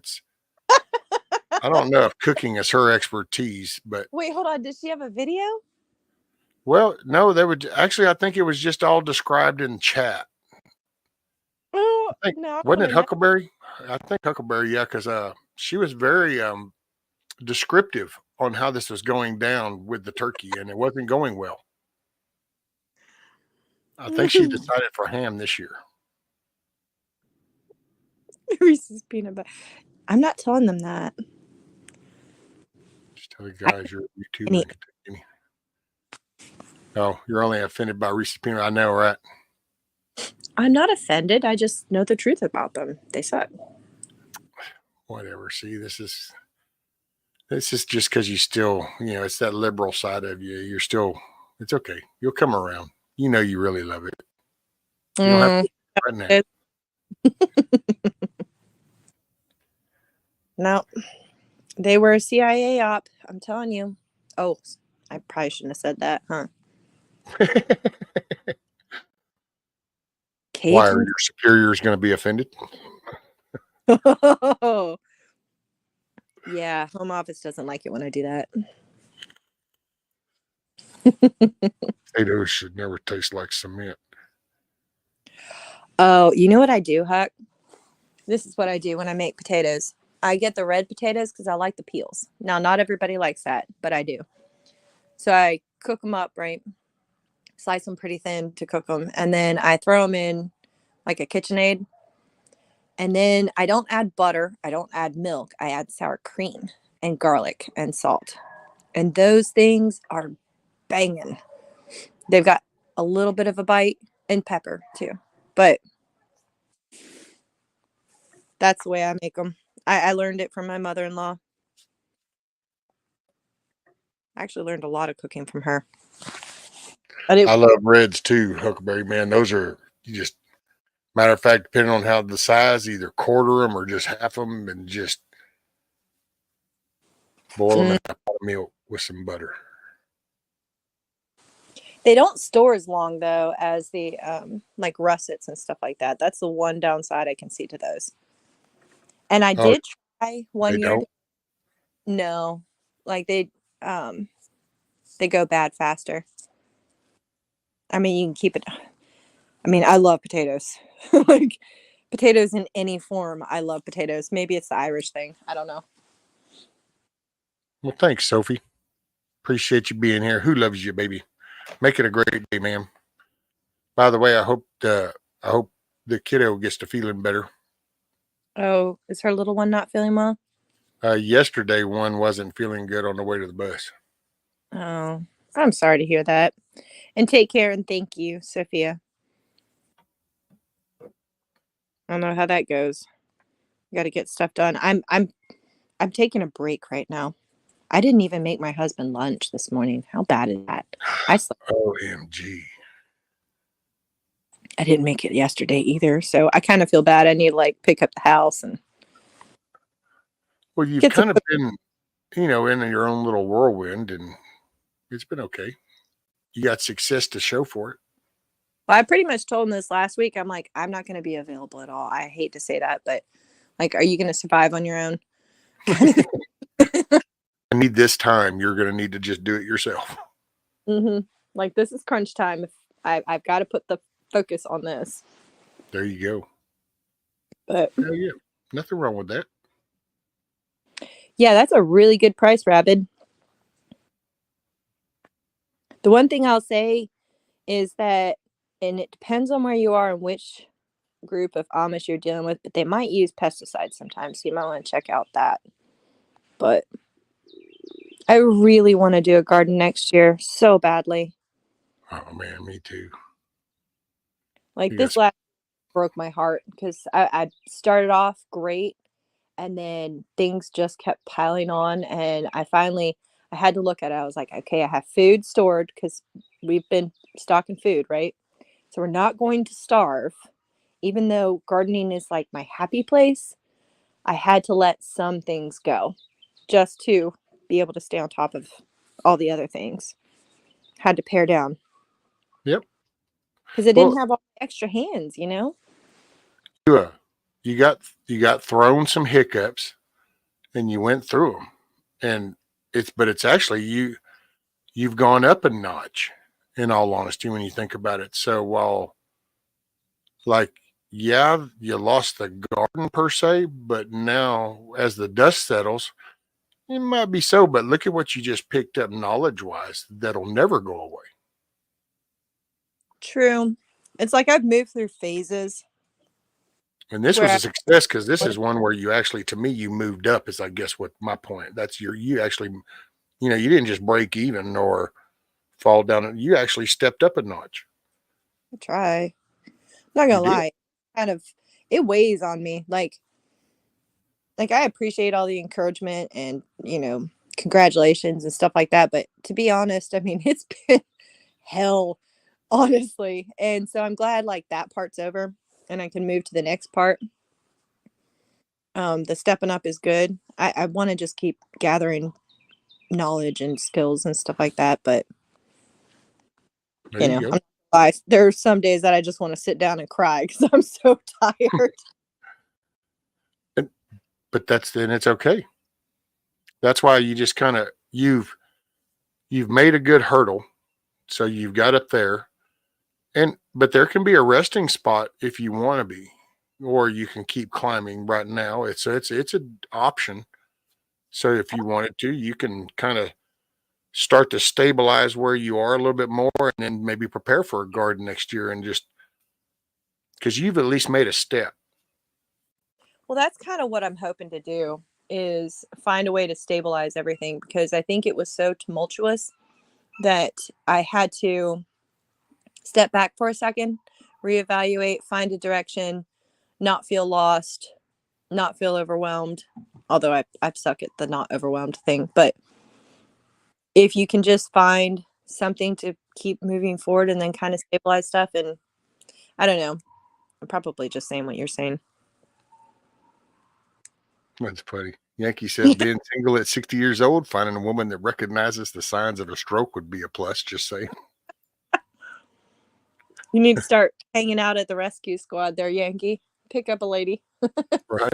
I don't know if cooking is her expertise, but. Wait, hold on. Did she have a video? Well, no, they would actually, I think it was just all described in chat. Oh, I think, no. wasn't it Huckleberry? I think Huckleberry, yeah, because she was very descriptive on how this was going down with the turkey, and it wasn't going well. I think she decided for ham this year. Reese's peanut butter. I'm not telling them that. Just tell the guys you're a YouTuber. Oh, you're only offended by Reese's peanut. I know, right? I'm not offended. I just know the truth about them. They suck. Whatever. See, this is just because you still, it's that liberal side of you. You're still, it's okay. You'll come around. You know you really love it. You don't have to right now. No, they were a CIA op. I'm telling you. Oh, I probably shouldn't have said that, huh? Why are your superiors going to be offended? Yeah, home office doesn't like it when I do that. Potatoes should never taste like cement. Oh, you know what I do, Huck? This is what I do when I make potatoes. I get the red potatoes because I like the peels. Now, not everybody likes that, but I do. So I cook them up, right? Slice them pretty thin to cook them. And then I throw them in like a KitchenAid. And then I don't add butter. I don't add milk. I add sour cream and garlic and salt. And those things are banging. They've got a little bit of a bite and pepper too. But that's the way I make them. I learned it from my mother-in-law. I actually learned a lot of cooking from her. I love reds too, Huckleberry, man. Those are, matter of fact, depending on how the size, either quarter them or just half them and just boil them in a pot of milk with some butter. They don't store as long though as the like russets and stuff like that. That's the one downside I can see to those. And I did try one year. No, like they go bad faster. I mean, you can keep it. I mean, I love potatoes. Like potatoes in any form. I love potatoes. Maybe it's the Irish thing. I don't know. Well, thanks, Sophie. Appreciate you being here. Who loves you, baby? Make it a great day, ma'am. By the way, I hope the kiddo gets to feeling better. Oh, is her little one not feeling well? Yesterday, one wasn't feeling good on the way to the bus. Oh, I'm sorry to hear that. And take care and thank you, Sophia. I don't know how that goes. Got to get stuff done. I'm taking a break right now. I didn't even make my husband lunch this morning. How bad is that? I slept. OMG. I didn't make it yesterday either, so I kind of feel bad. I need to like pick up the house and. Well, you've kind of been, in your own little whirlwind, and it's been okay. You got success to show for it. Well, I pretty much told him this last week. I'm like, I'm not going to be available at all. I hate to say that, but like, are you going to survive on your own? I need this time. You're going to need to just do it yourself. Mm-hmm. Like, this is crunch time. I've got to put the focus on this. There you go. But yeah, nothing wrong with that. Yeah, that's a really good price, Rabid. The one thing I'll say is that, and it depends on where you are and which group of Amish you're dealing with, but they might use pesticides sometimes. So you might want to check out that. But I really want to do a garden next year so badly. Oh man, me too. Like You this guys, last broke my heart because I started off great and then things just kept piling on and I had to look at it. I was like, okay, I have food stored because we've been stocking food, right? So we're not going to starve. Even though gardening is like my happy place, I had to let some things go just to be able to stay on top of all the other things. Had to pare down yep. because I Well, didn't have all the extra hands, you know? you, uh, you got thrown some hiccups, and you went through them, and it's actually you've gone up a notch. In all honesty, when you think about it, so while like yeah, you lost the garden per se, but now as the dust settles, it might be so. But look at what you just picked up knowledge wise that'll never go away. True. It's like I've moved through phases And this was where a success because this is one where you actually, to me, you moved up. Is I guess what my point. That's you actually, you didn't just break even or fall down. You actually stepped up a notch. I try. I'm not You gonna did. lie. Kind of it weighs on me. Like I appreciate all the encouragement and, congratulations and stuff like that. But to be honest, I mean, it's been hell, honestly. And so I'm glad like that part's over and I can move to the next part. The stepping up is good. I want to just keep gathering knowledge and skills and stuff like that. But, There you I'm go. not gonna lie, there's some days that I just want to sit down and cry because I'm so tired. And, but that's then it's okay. That's why you just kind of you've made a good hurdle, so you've got up there, and but there can be a resting spot if you want to be, or you can keep climbing. Right now, it's an option. So if you wanted to, you can kind of start to stabilize where you are a little bit more, and then maybe prepare for a garden next year, and just because you've at least made a step. Well, that's kind of what I'm hoping to do is find a way to stabilize everything because I think it was so tumultuous that I had to step back for a second, reevaluate, find a direction, not feel lost, not feel overwhelmed. Although I suck at the not overwhelmed thing, but if you can just find something to keep moving forward and then kind of stabilize stuff, and I don't know, I'm probably just saying what you're saying. That's funny. Yankee said being single at 60 years old, finding a woman that recognizes the signs of a stroke would be a plus. Just saying. You need to start hanging out at the rescue squad there, Yankee. Pick up a lady. Right.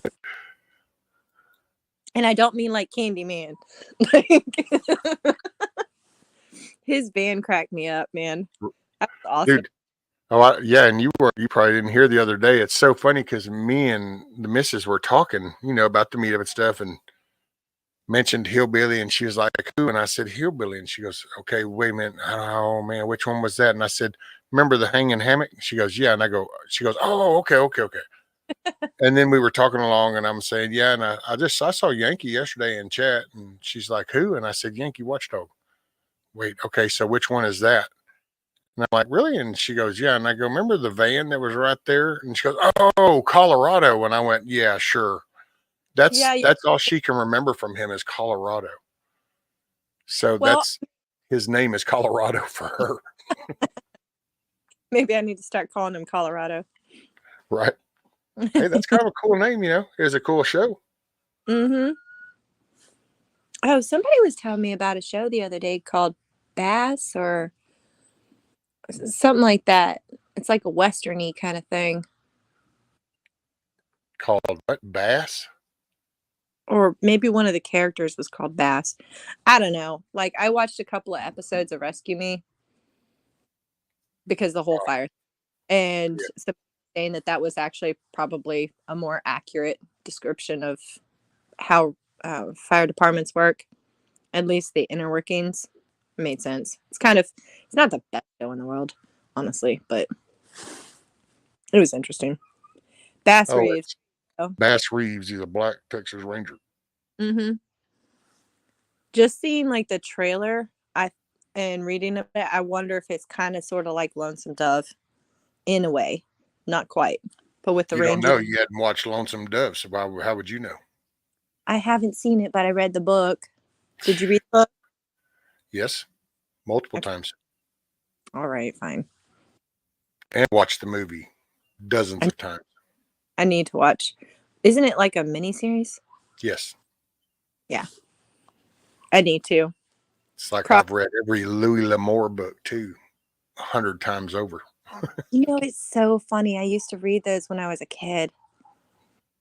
And I don't mean like Candyman. Like his van cracked me up, man. That was awesome. Dude. Yeah, and you probably didn't hear the other day. It's so funny because me and the missus were talking, about the meetup and stuff, and mentioned hillbilly, and she was like, "Who?" And I said, "Hillbilly," and she goes, "Okay, wait a minute. Oh man, which one was that?" And I said, "Remember the hanging hammock?" She goes, "Yeah," and she goes, "Oh, okay, okay, okay." And then we were talking along, and I'm saying, "Yeah," and I saw Yankee yesterday in chat, and she's like, "Who?" And I said, "Yankee Watchdog." Wait, okay, so which one is that? And I'm like, really? And she goes, yeah. And I go, remember the van that was right there? And she goes, oh, Colorado. And I went, yeah, sure. That's Yeah. that's all she can remember from him is Colorado. So Well, that's his name is Colorado for her, maybe I need to start calling him Colorado. right? Hey, that's kind of a cool name, It's a cool show. Mm-hmm. Oh, somebody was telling me about a show the other day called Bass or something like that. It's like a westerny kind of thing. Called what? Bass? Or maybe one of the characters was called Bass. I don't know. Like I watched a couple of episodes of Rescue Me because the whole fire and Yeah. somebody saying that was actually probably a more accurate description of how fire departments work, at least the inner workings. Made sense. It's not the best show in the world, honestly, but it was interesting. Bass Oh, Reeves. it's Oh. Bass Reeves. He's a black Texas Ranger. Mm-hmm. just seeing like the trailer, and reading about it, I wonder if it's kind of sort of like Lonesome Dove in a way. Not quite. But with the You don't Ranger, know. You hadn't watched Lonesome Dove, so how would you know? I haven't seen it, but I read the book. Did you read the book? Yes, multiple Okay. times, All right, fine. and watched the movie dozens I, of times. I need to watch. Isn't it like a miniseries? Yes, Yeah, I need to. it's like Pro- I've read every Louis L'Amour book too, 100 times over. it's so funny. I used to read those when I was a kid.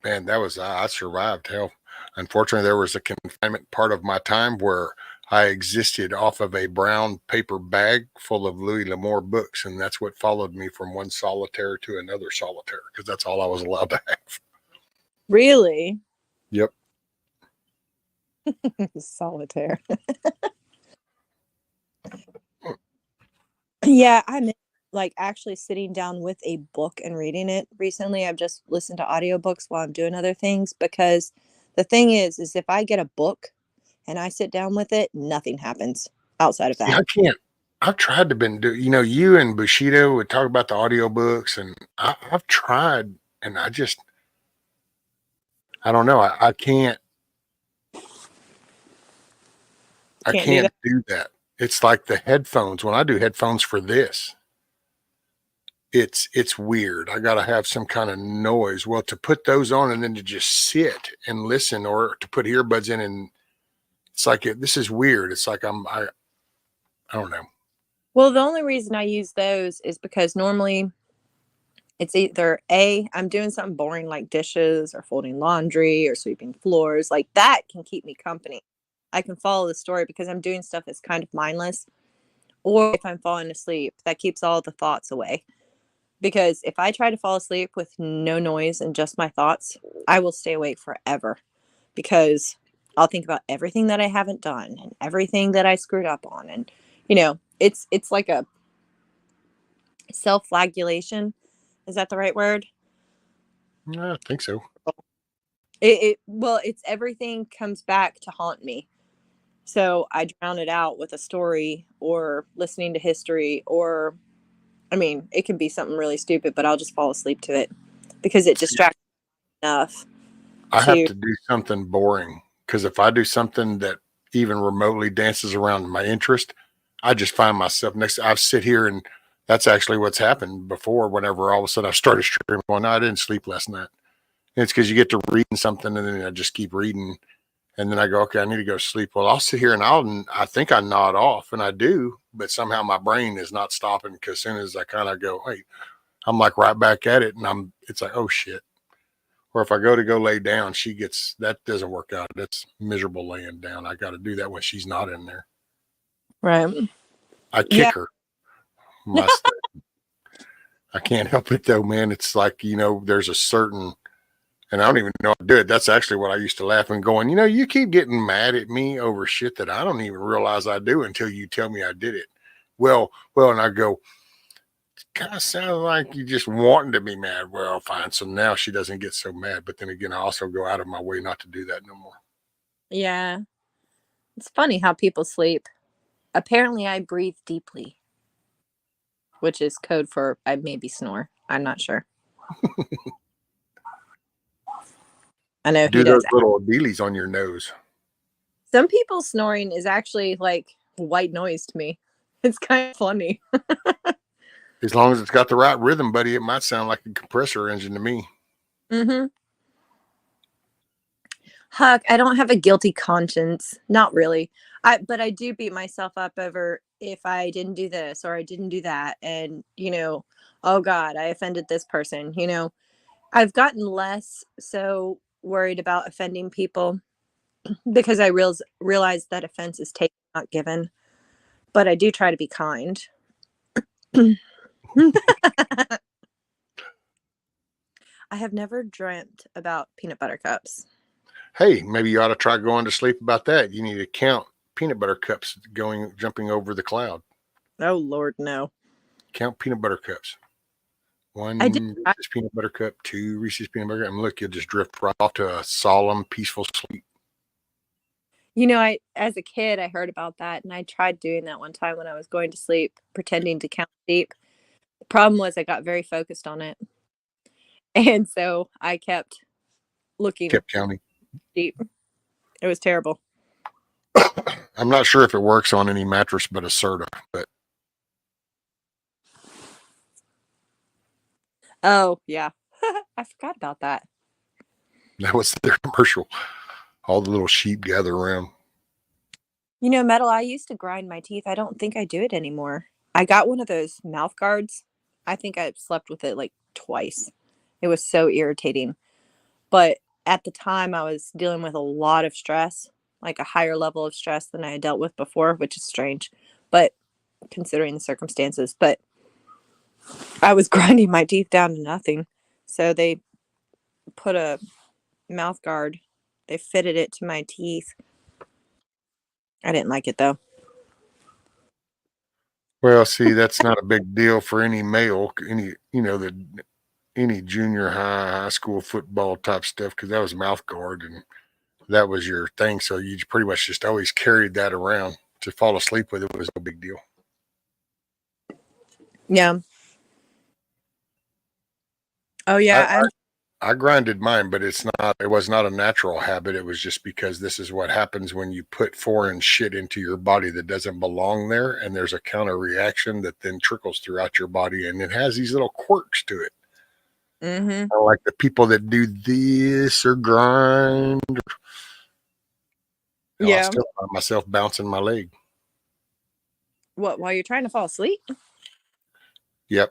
Man, I survived. Hell, unfortunately, there was a confinement part of my time where I existed off of a brown paper bag full of Louis L'Amour books, and that's what followed me from one solitaire to another solitaire because that's all I was allowed to have. Really? Yep. Solitaire. Yeah, I'm like actually sitting down with a book and reading it recently. I've just listened to audiobooks while I'm doing other things because the thing is if I get a book and I sit down with it, nothing happens outside of See, that. I can't. I've tried to you and Bushido would talk about the audiobooks, and I've tried, and I don't know. I can't. I Can't do can't that. do that. It's like the headphones. When I do headphones for this, it's weird. I got to have some kind of noise. Well, to put those on and then to just sit and listen, or to put earbuds in, and it's like this is weird. It's like I don't know. Well, the only reason I use those is because normally it's either I'm doing something boring like dishes or folding laundry or sweeping floors. Like that can keep me company. I can follow the story because I'm doing stuff that's kind of mindless. Or if I'm falling asleep, that keeps all the thoughts away. Because if I try to fall asleep with no noise and just my thoughts, I will stay awake forever because I'll think about everything that I haven't done and everything that I screwed up on. And, it's like a self-flagellation. Is that the right word? I think so. Well, it's everything comes back to haunt me. So I drown it out with a story or listening to history, or I mean, it can be something really stupid, but I'll just fall asleep to it because it distracts me enough I have to. to do something boring because if I do something that even remotely dances around my interest, I just find myself I sit here, and that's actually what's happened before. Whenever all of a sudden I started streaming, going, no, I didn't sleep last night. And it's because you get to reading something, and then I just keep reading, and then I go, okay, I need to go sleep. Well, I'll sit here and I think I nod off, and I do, but somehow my brain is not stopping because as soon as I kind of go, hey, I'm like right back at it, and it's like, oh shit. Or if I go lay down, that doesn't work out. It's miserable laying down. I got to do that when she's not in there. Right. I Yeah. kick her. My I can't help it though, man. It's like, there's a certain, and I don't even know I do it. That's actually what I used to laugh and going, you keep getting mad at me over shit that I don't even realize I do until you tell me I did it. Well, and I go, kind of sounds like you just wanting to be mad. Well, fine. So now she doesn't get so mad. But then again, I also go out of my way not to do that no more. Yeah. It's funny how people sleep. Apparently, I breathe deeply, which is code for I maybe snore. I'm not sure. I know he Do those does. little dealies on your nose. Some people's snoring is actually like white noise to me. It's kind of funny. As long as it's got the right rhythm, buddy, it might sound like a compressor engine to me. Mm-hmm. Huck, I don't have a guilty conscience. Not really. But I do beat myself up over if I didn't do this or I didn't do that. And, oh God, I offended this person. I've gotten less so worried about offending people because I realize that offense is taken, not given. But I do try to be kind. I have never dreamt about peanut butter cups. Hey, maybe you ought to try going to sleep about that. You need to count peanut butter cups jumping over the cloud. Oh Lord, no. Count peanut butter cups. I did. One Reese's peanut butter cup, two Reese's peanut butter cup, and look, you'll just drift right off to a solemn, peaceful sleep. You know, as a kid, I heard about that, and I tried doing that one time when I was going to sleep, pretending to count sheep. The problem was I got very focused on it, and so I kept looking at Kept counting. sheep. It was terrible. I'm not sure if it works on any mattress but a Serta, but Oh, yeah. I forgot about that. that was their commercial. All the little sheep gather around. You know, Metal, I used to grind my teeth. I don't think I do it anymore. I got one of those mouth guards. I think I slept with it like twice. It was so irritating. But at the time, I was dealing with a lot of stress, like a higher level of stress than I had dealt with before, which is strange, but considering the circumstances. But I was grinding my teeth down to nothing. So they put a mouth guard, they fitted it to my teeth. I didn't like it though. Well, see, that's not a big deal for any male, any junior high school football type stuff, because that was mouth guard and that was your thing. So you pretty much just always carried that around. To fall asleep with it was no big deal. Yeah. Oh, yeah. I grinded mine, but it was not a natural habit. It was just because this is what happens when you put foreign shit into your body that doesn't belong there. And there's a counter reaction that then trickles throughout your body. And it has these little quirks to it. Mm-hmm. Like the people that do this or grind. Hell, I Yeah. still find myself bouncing my leg. What, while you're trying to fall asleep? Yep.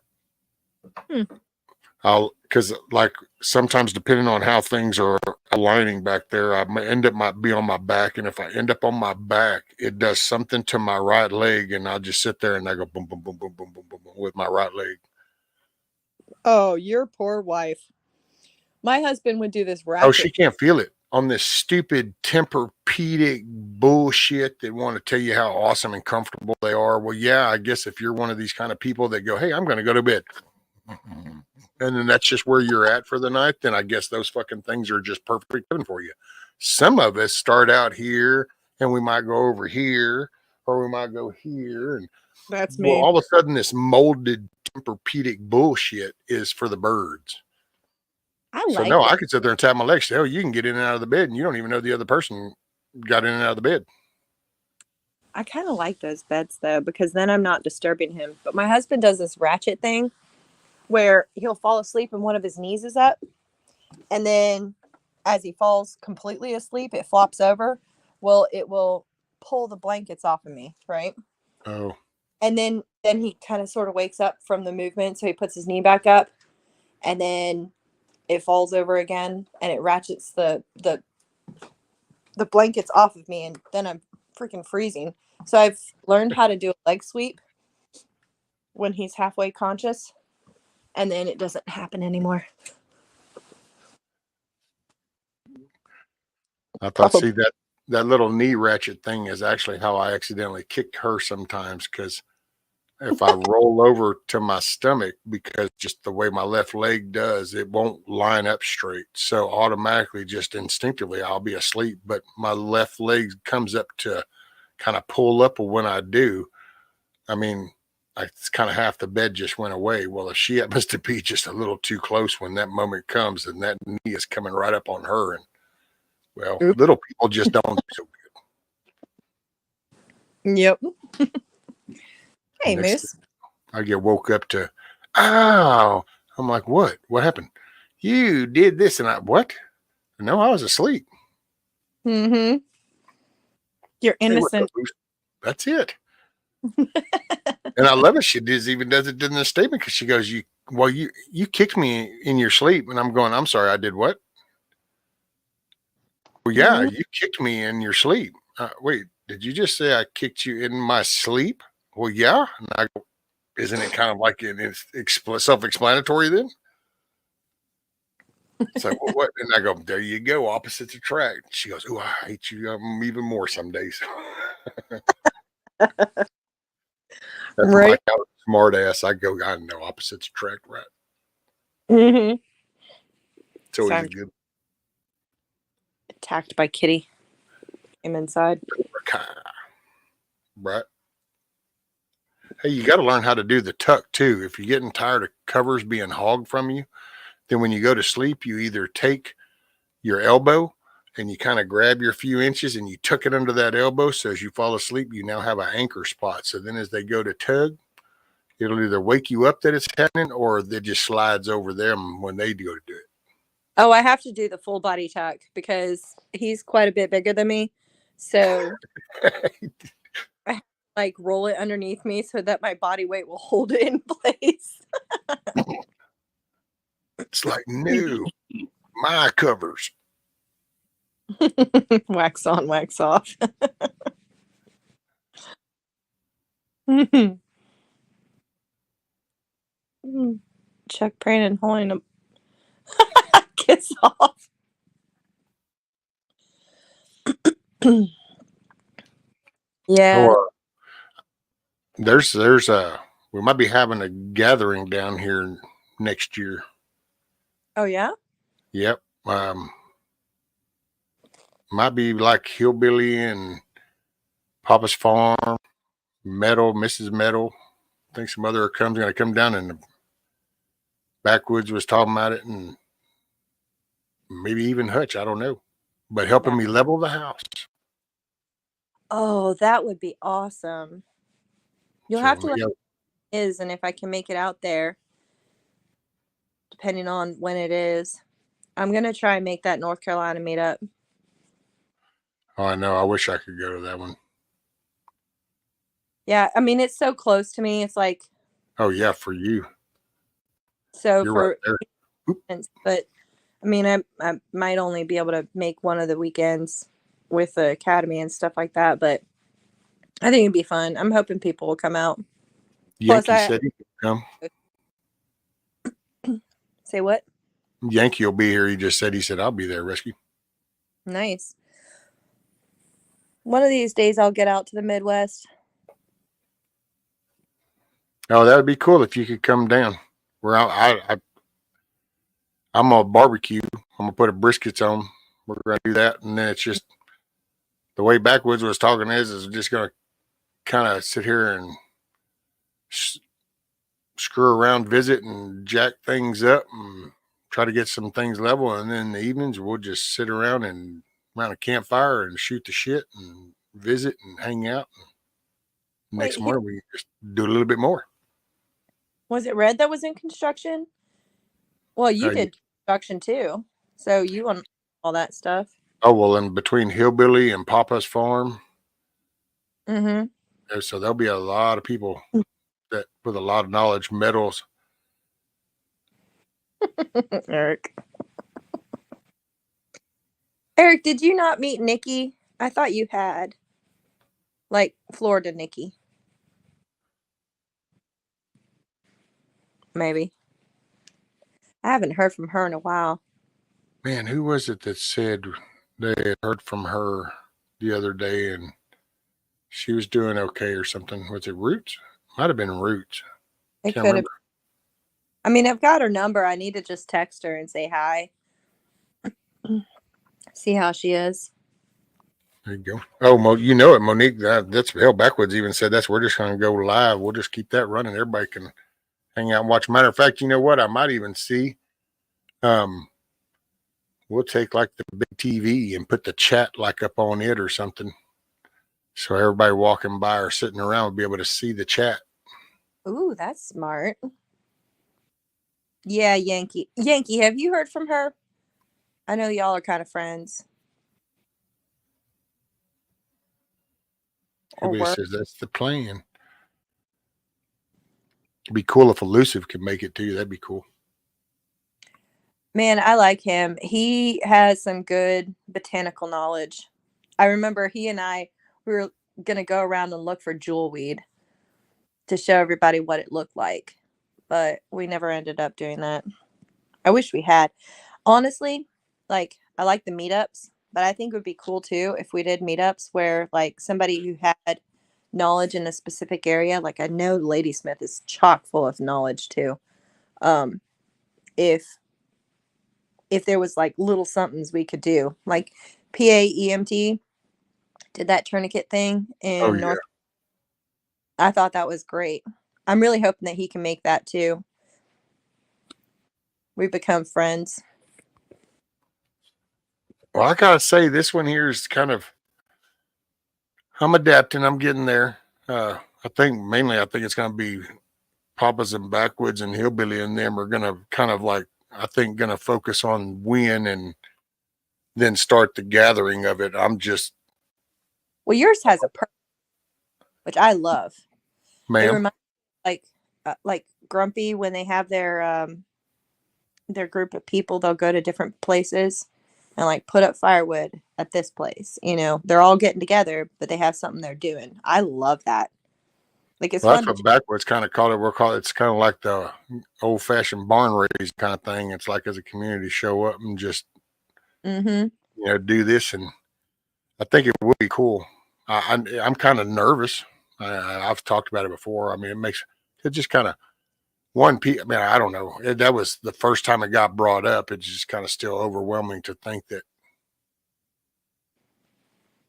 Because like sometimes depending on how things are aligning back there, I might be on my back, and if I end up on my back, it does something to my right leg, and I'll just sit there and I go boom, boom, boom, boom, boom, boom, boom, boom with my right leg. Oh, your poor wife. My husband would do this Oh, ratchet. she can't feel it on this stupid Tempur-Pedic bullshit that want to tell you how awesome and comfortable they are. Well, yeah, I guess if you're one of these kind of people that go, hey, I'm going to go to bed, and then that's just where you're at for the night, then I guess those fucking things are just perfect for you. Some of us start out here and we might go over here or we might go here. And That's well, me. all of a sudden, this molded Tempur-Pedic bullshit is for the birds. I So, like no, that. I could sit there and tap my legs. Say, oh, you can get in and out of the bed and you don't even know the other person got in and out of the bed. I kind of like those beds though, because then I'm not disturbing him. But my husband does this ratchet thing where he'll fall asleep and one of his knees is up. And then as he falls completely asleep, it flops over. Well, it will pull the blankets off of me, right? Oh, And then he kind of sort of wakes up from the movement, so he puts his knee back up, and then it falls over again, and it ratchets the blankets off of me, and then I'm freaking freezing. So I've learned how to do a leg sweep when he's halfway conscious, and then it doesn't happen anymore. I thought, Probably. see, that little knee ratchet thing is actually how I accidentally kick her sometimes, because if I roll over to my stomach, because just the way my left leg does, it won't line up straight. So automatically, just instinctively, I'll be asleep. But my left leg comes up to kind of pull up when I do. I mean, it's kind of half the bed just went away. Well, if she happens to be just a little too close when that moment comes, then that knee is coming right up on her. And well, Oops. little people just don't do so good. Yep. Hey, Next Moose. I get woke up to, ow. I'm like, what? What happened? You did this. And what? No, I was asleep. Mm-hmm. You're Hey, what's up, innocent. Bruce? That's it. And I love it. She does it in the statement, because she goes, you kicked me in your sleep. And I'm going, I'm sorry, I did what? Well, yeah, Mm-hmm. you kicked me in your sleep. Wait, did you just say I kicked you in my sleep? Well, yeah. And I go, isn't it kind of like it's self-explanatory then? It's like, what? And I go, there you go, opposites attract. She goes, oh, I hate you even more some days. That's Right. my smart ass. I go, I know, opposites attract, right? Mm-hmm. It's always So a I'm good. attacked by Kitty. him inside. Right. Hey, you got to learn how to do the tuck too. If you're getting tired of covers being hogged from you, then when you go to sleep, you either take your elbow and you kind of grab your few inches and you tuck it under that elbow. So as you fall asleep, you now have an anchor spot. So then as they go to tug, it'll either wake you up that it's happening or it just slides over them when they go to do it. Oh, I have to do the full body tuck because he's quite a bit bigger than me. So I have to, like, roll it underneath me so that my body weight will hold it in place. It's like, no, my covers. Wax on, wax off. Chuck Brandon holding a kiss off. Yeah. Or there's we might be having a gathering down here next year. Oh yeah. Yep. Might be like Hillbilly and Papa's Farm, Metal, Mrs. Metal. I think some other going to come down, and the Backwoods was talking about it, and maybe even Hutch. I don't know, but helping me level the house. Oh, that would be awesome. You'll have to let me know when it is, and if I can make it out there, depending on when it is. I'm gonna try and make that North Carolina meetup. Oh, I know. I wish I could go to that one. Yeah, I mean it's so close to me. It's like, oh yeah, for you. So You're for right there. But I mean, I might only be able to make one of the weekends with the academy and stuff like that, but I think it'd be fun. I'm hoping people will come out. Yankee said he could come. Say what? Yankee will be here. He said I'll be there, Rescue. Nice. One of these days I'll get out to the Midwest. Oh, that would be cool if you could come down. I'm gonna barbecue. I'm gonna put a briskets on. We're gonna do that, and then it's just the way Backwoods was talking is we're just gonna kind of sit here and screw around, visit, and jack things up, and try to get some things level. And then in the evenings we'll just sit around a campfire and shoot the shit and visit and hang out. And next morning we just do a little bit more. Was it Red that was in construction? Well, you did construction too, so you on all that stuff. Oh well, in between Hillbilly and Papa's Farm. Mm-hmm. So there'll be a lot of people that with a lot of knowledge, metals. Eric, did you not meet Nikki? I thought you had. Like Florida Nikki. Maybe. I haven't heard from her in a while. Man, who was it that said they had heard from her the other day and she was doing okay or something? Was it Roots? Might have been Roots. It could have. I mean, I've got her number. I need to just text her and say hi. See how she is. There you go. Oh, you know it, Monique. That's hell. Backwoods even said we're just going to go live. We'll just keep that running. Everybody can hang out and watch. Matter of fact, you know what? I might even see. We'll take like the big TV and put the chat like up on it or something. So everybody walking by or sitting around will be able to see the chat. Ooh, that's smart. Yeah, Yankee. Yankee, have you heard from her? I know y'all are kind of friends. Everybody says that's the plan. It'd be cool if Elusive could make it too. That'd be cool. Man, I like him. He has some good botanical knowledge. I remember he and we were going to go around and look for jewel weed to show everybody what it looked like. But we never ended up doing that. I wish we had. Honestly, like, I like the meetups, but I think it would be cool too if we did meetups where like somebody who had knowledge in a specific area, like I know Ladysmith is chock full of knowledge too. If there was like little somethings we could do, like PA EMT, did that tourniquet thing Oh in yeah. North. I thought that was great. I'm really hoping that he can make that too. We become friends. Well, I gotta say this one here is kind of. I'm adapting. I'm getting there. I think mainly. I think it's gonna be Papas and Backwoods and Hillbilly and them are gonna kind of like. I think gonna focus on win and then start the gathering of it. I'm just, Well, yours has a purpose, which I love. It ma'am. reminds me like Grumpy when they have their group of people. They'll go to different places and like put up firewood at this place. You know, they're all getting together, but they have something they're doing. I love that. Like it's Well, fun that's to. what Backwoods kind of call it. We're called. It's kind of like the old fashioned barn raise kind of thing. It's like as a community show up and just Mm-hmm. do this, and I think it would be cool. I'm kind of nervous. I've talked about it before. I mean, it just kind of I mean, I don't know. That was the first time it got brought up. It's just kind of still overwhelming to think that.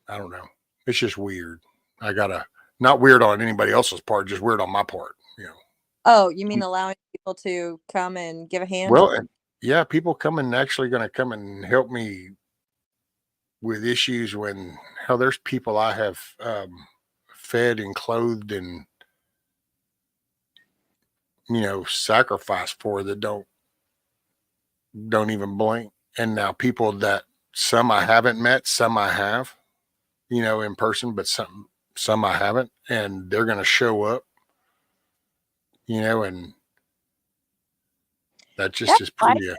I don't know. It's just weird. I gotta not weird on anybody else's part, just weird on my part. Oh, you mean allowing people to come and give a hand? Well, yeah, people coming actually going to come and help me with issues when hell, there's people I have fed and clothed and sacrificed for that don't even blink. And now people that some I haven't met, some I have, in person, but some I haven't, and they're going to show up, and that just That's is life. pretty.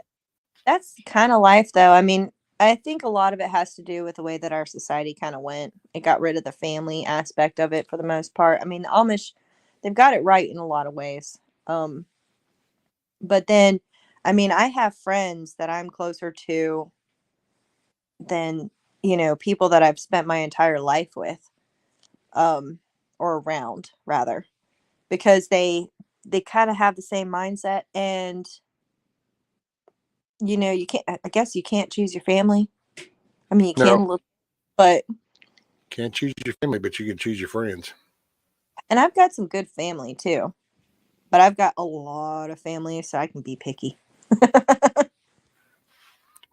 That's kind of life, though. I mean, I think a lot of it has to do with the way that our society kind of went. It got rid of the family aspect of it for the most part. I mean, the Amish, they've got it right in a lot of ways. But then, I mean, I have friends that I'm closer to than, people that I've spent my entire life with, um, or around rather, because they kind of have the same mindset. And you can't, I guess you can't choose your family. I mean, you No, can look, but can't choose your family, but you can choose your friends. and I've got some good family too, but I've got a lot of family, so I can be picky.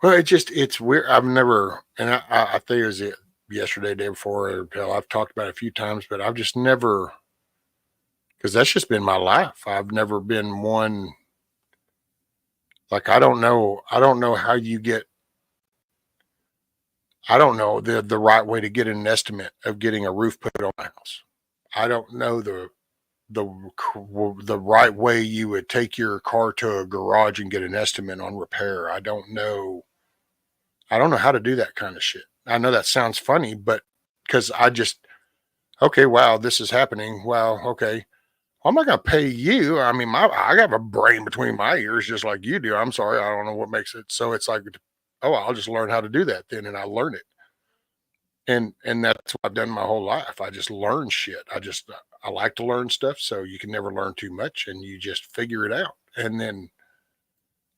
Well, it's weird. I've never, and I think it was yesterday, day before, or hell, I've talked about it a few times, but I've just never, because that's just been my life. I've never been one, like, I don't know how you get, I don't know the right way to get an estimate of getting a roof put on my house. I don't know the the right way you would take your car to a garage and get an estimate on repair. I don't know. I don't know how to do that kind of shit. I know that sounds funny, but because I just, okay, wow, this is happening. Wow, okay. I'm not going to pay you. I mean, I have a brain between my ears just like you do. I'm sorry. I don't know what makes it. So it's like, oh, I'll just learn how to do that then. And I learn it. And that's what I've done my whole life. I just learn shit. I like to learn stuff. So you can never learn too much and you just figure it out. And then,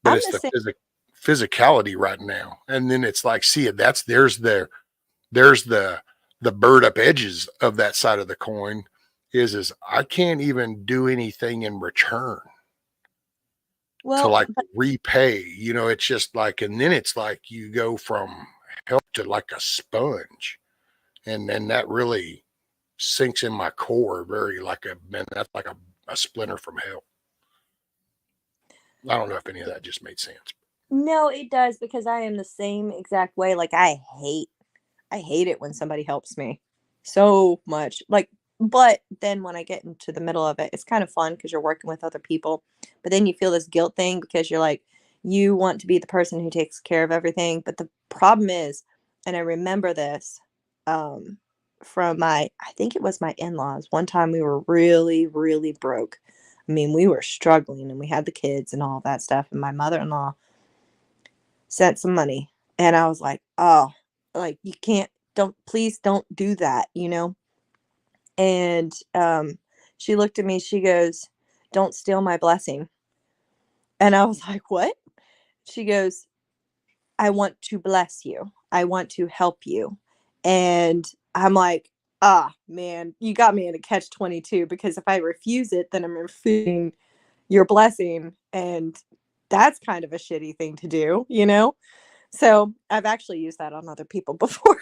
but I'm it's the the same. physicality right now. And then it's like, see, there's the bird up edges of that side of the coin is I can't even do anything in return to Well, like repay. It's just like, and then it's like you go from help to like a sponge. And then that really sinks in my core very like man, that's like a splinter from hell. I don't know if any of that just made sense. no, it does because I am the same exact way. Like I hate it when somebody helps me so much. Like, but then when I get into the middle of it, it's kind of fun because you're working with other people. But then you feel this guilt thing because you're like, you want to be the person who takes care of everything. But the problem is, and I remember this from I think it was my in laws. One time we were really, really broke. I mean, we were struggling and we had the kids and all that stuff. And my mother in law sent some money. And I was like, oh, like you can't, please don't do that, And she looked at me, she goes, don't steal my blessing. And I was like, what? She goes, I want to bless you. I want to help you. And I'm like, ah, man, you got me in a catch-22 because if I refuse it, then I'm refusing your blessing. And that's kind of a shitty thing to do, you know? So I've actually used that on other people before.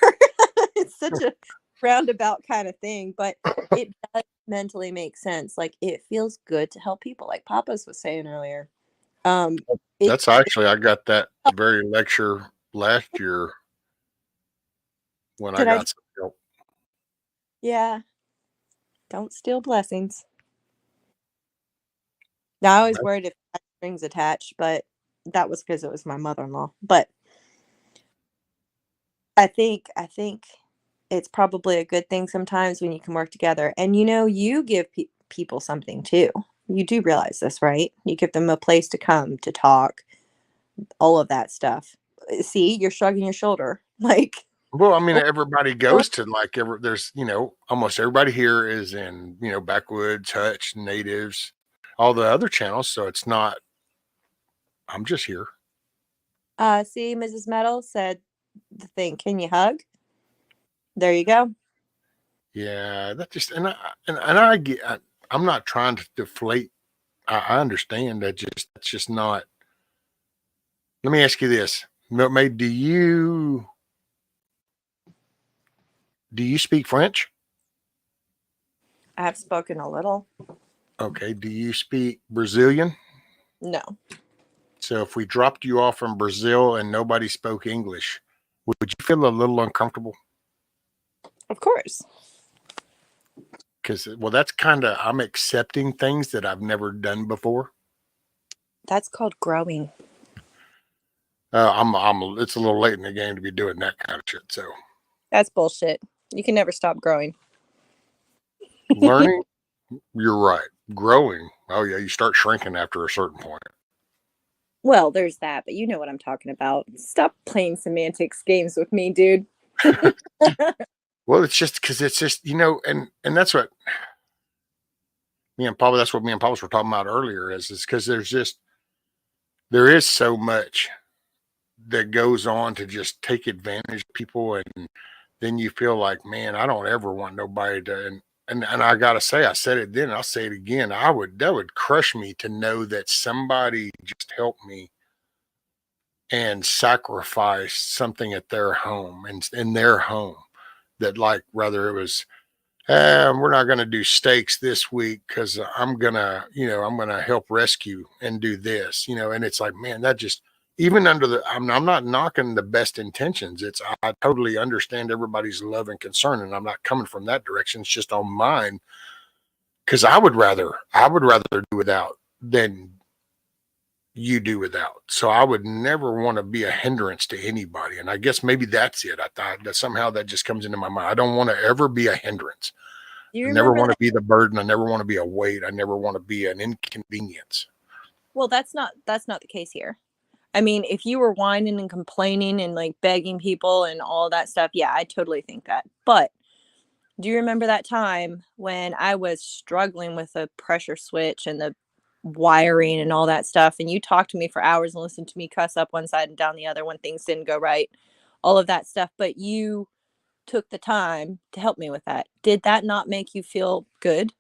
It's such a roundabout kind of thing, but it does mentally make sense. Like it feels good to help people, like Papa's was saying earlier. It That's actually I got that very lecture last year when I did I? got some help. Yeah, don't steal blessings. Now I was worried if I had strings attached, but that was because it was my mother-in-law. But I think it's probably a good thing sometimes when you can work together. And you know, you give people something too. You do realize this, right? You give them a place to come to talk, all of that stuff. See, you're shrugging your shoulder. Like, Well, I mean, oh, everybody goes to like there's, almost everybody here is in, backwoods, hutch, natives, all the other channels. So it's not, I'm just here. see, Mrs. Metal said the thing. Can you hug? There you go. Yeah, that just, and I get, I'm not trying to deflate. I understand that's just not. Let me ask you this, Milkmaid, do you speak French? I have spoken a little. Okay. Do you speak Brazilian? No, So if we dropped you off from Brazil and nobody spoke English, would you feel a little uncomfortable? of course. Because, well, that's kind of, I'm accepting things that I've never done before. That's called growing. It's a little late in the game to be doing that kind of shit. So That's bullshit. You can never stop growing. learning, you're right. Growing, oh yeah, you start shrinking after a certain point. Well, there's that, but you know what I'm talking about. Stop playing semantics games with me, dude. Well, it's just because it's just, and that's what that's what me and Paul were talking about earlier is because there is so much that goes on to just take advantage of people, and then you feel like, man, I don't ever want nobody to. And I gotta say, I said it then, I'll say it again. That would crush me to know that somebody just helped me and sacrifice something at their home and in their home. That, like, whether it was, we're not going to do steaks this week because I'm gonna help rescue and do this, and it's like, man, that just, even under I'm not knocking the best intentions. I totally understand everybody's love and concern, and I'm not coming from that direction. It's just on mine because I would rather do without than you do without. So I would never want to be a hindrance to anybody. And I guess maybe that's it. I thought that somehow that just comes into my mind. I don't want to ever be a hindrance. Do you I never remember want to that? be the burden. I never want to be a weight. I never want to be an inconvenience. Well, that's not the case here. I mean, if you were whining and complaining and like begging people and all that stuff, yeah, I totally think that. But do you remember that time when I was struggling with the pressure switch and the wiring and all that stuff? And you talked to me for hours and listened to me cuss up one side and down the other when things didn't go right, all of that stuff. But you took the time to help me with that. Did that not make you feel good?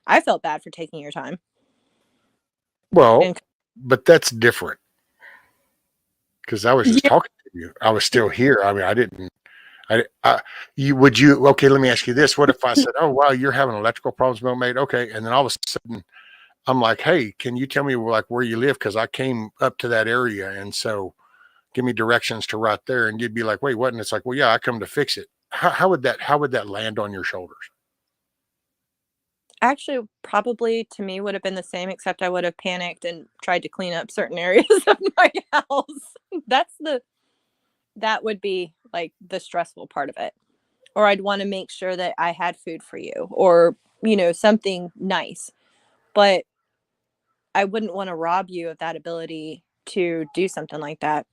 I felt bad for taking your time. Well, And but that's different because I was just yeah, talking to you. I was still here. I mean, I didn't. Would you? Okay, let me ask you this: what if I said, "Oh, wow, you're having electrical problems, Mate"? Okay, and then all of a sudden, I'm like, "Hey, can you tell me like where you live? Because I came up to that area, and so give me directions to right there." And you'd be like, "Wait, what?" And it's like, "Well, yeah, I come to fix it." How would that land on your shoulders? actually, probably to me would have been the same, except I would have panicked and tried to clean up certain areas of my house. That would be like the stressful part of it. Or I'd want to make sure that I had food for you or, something nice. But I wouldn't want to rob you of that ability to do something like that.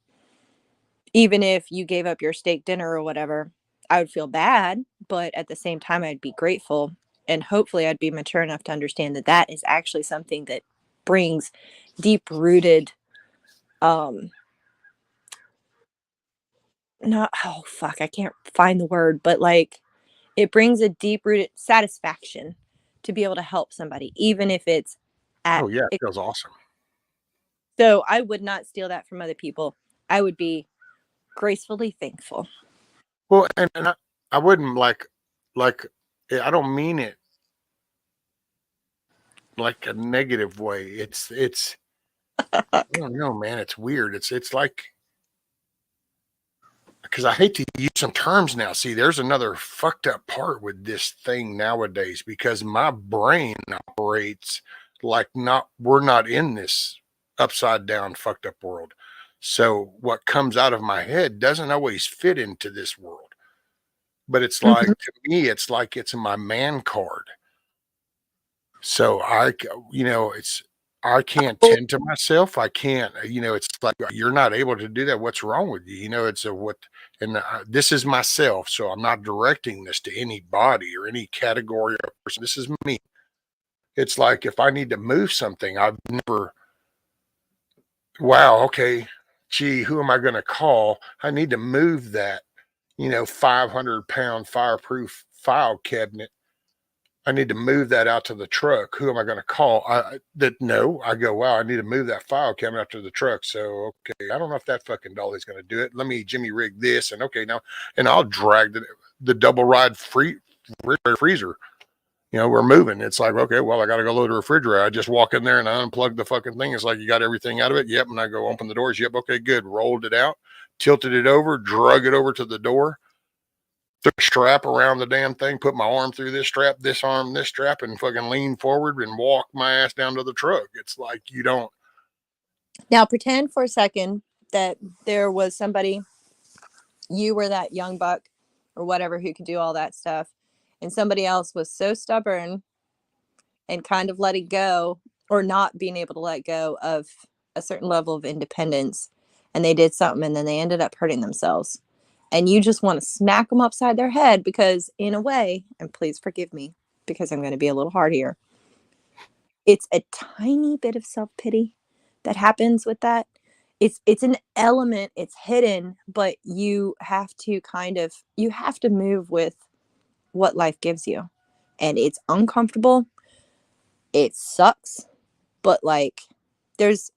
Even if you gave up your steak dinner or whatever, I would feel bad, but at the same time, I'd be grateful. And hopefully, I'd be mature enough to understand that that is actually something that brings deep rooted, um, not, oh, fuck, I can't find the word, but like it brings a deep-rooted satisfaction to be able to help somebody, even if it's at. Oh yeah, it feels awesome. So I would not steal that from other people. I would be gracefully thankful. Well, and I wouldn't like I don't mean it like a negative way. It's I don't know, man. It's weird. It's like because I hate to use some terms now. See, there's another fucked up part with this thing nowadays because my brain operates like not we're not in this upside down fucked up world. So what comes out of my head doesn't always fit into this world. But it's like Mhm. to me, it's like it's my man card. So it's I can't tend to myself. I can't, it's like you're not able to do that. What's wrong with you? It's a what, and this is myself. So I'm not directing this to anybody or any category of person. This is me. It's like if I need to move something, I've never, wow, okay, gee, who am I going to call? I need to move that, 500-pound fireproof file cabinet. I need to move that out to the truck. Who am I going to call? I go, wow, I need to move that file cabinet out to the truck. So, okay, I don't know if that fucking dolly's going to do it. Let me Jimmy rig this. And okay, now, and I'll drag the double ride freezer. We're moving. It's like, okay, well, I got to go load the refrigerator. I just walk in there and I unplug the fucking thing. It's like, you got everything out of it? Yep. And I go open the doors. Yep. Okay, good. Rolled it out, tilted it over, drug it over to the door, took a strap around the damn thing, put my arm through this strap, this arm, this strap, and fucking lean forward and walk my ass down to the truck. It's like you don't. Now pretend for a second that there was somebody, you were that young buck or whatever who could do all that stuff, and somebody else was so stubborn and kind of letting go or not being able to let go of a certain level of independence, and they did something and then they ended up hurting themselves. And you just want to smack them upside their head because, in a way, and please forgive me because I'm going to be a little hard here, it's a tiny bit of self-pity that happens with that. It's an element, it's hidden, but you have to move with what life gives you. And it's uncomfortable. It sucks, but like there's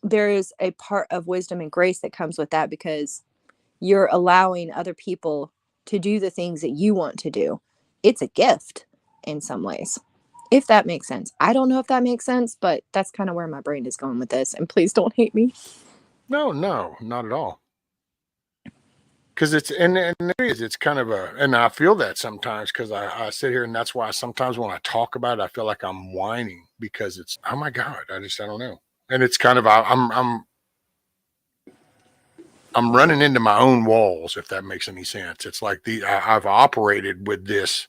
there's a part of wisdom and grace that comes with that because you're allowing other people to do the things that you want to do. It's a gift in some ways, if that makes sense. I don't know if that makes sense, but that's kind of where my brain is going with this. And please don't hate me. No, not at all. Because it's kind of and I feel that sometimes because I sit here and that's why sometimes when I talk about it, I feel like I'm whining because it's, oh my God, I don't know. And it's kind of, I'm running into my own walls, if that makes any sense. It's like I've operated with this,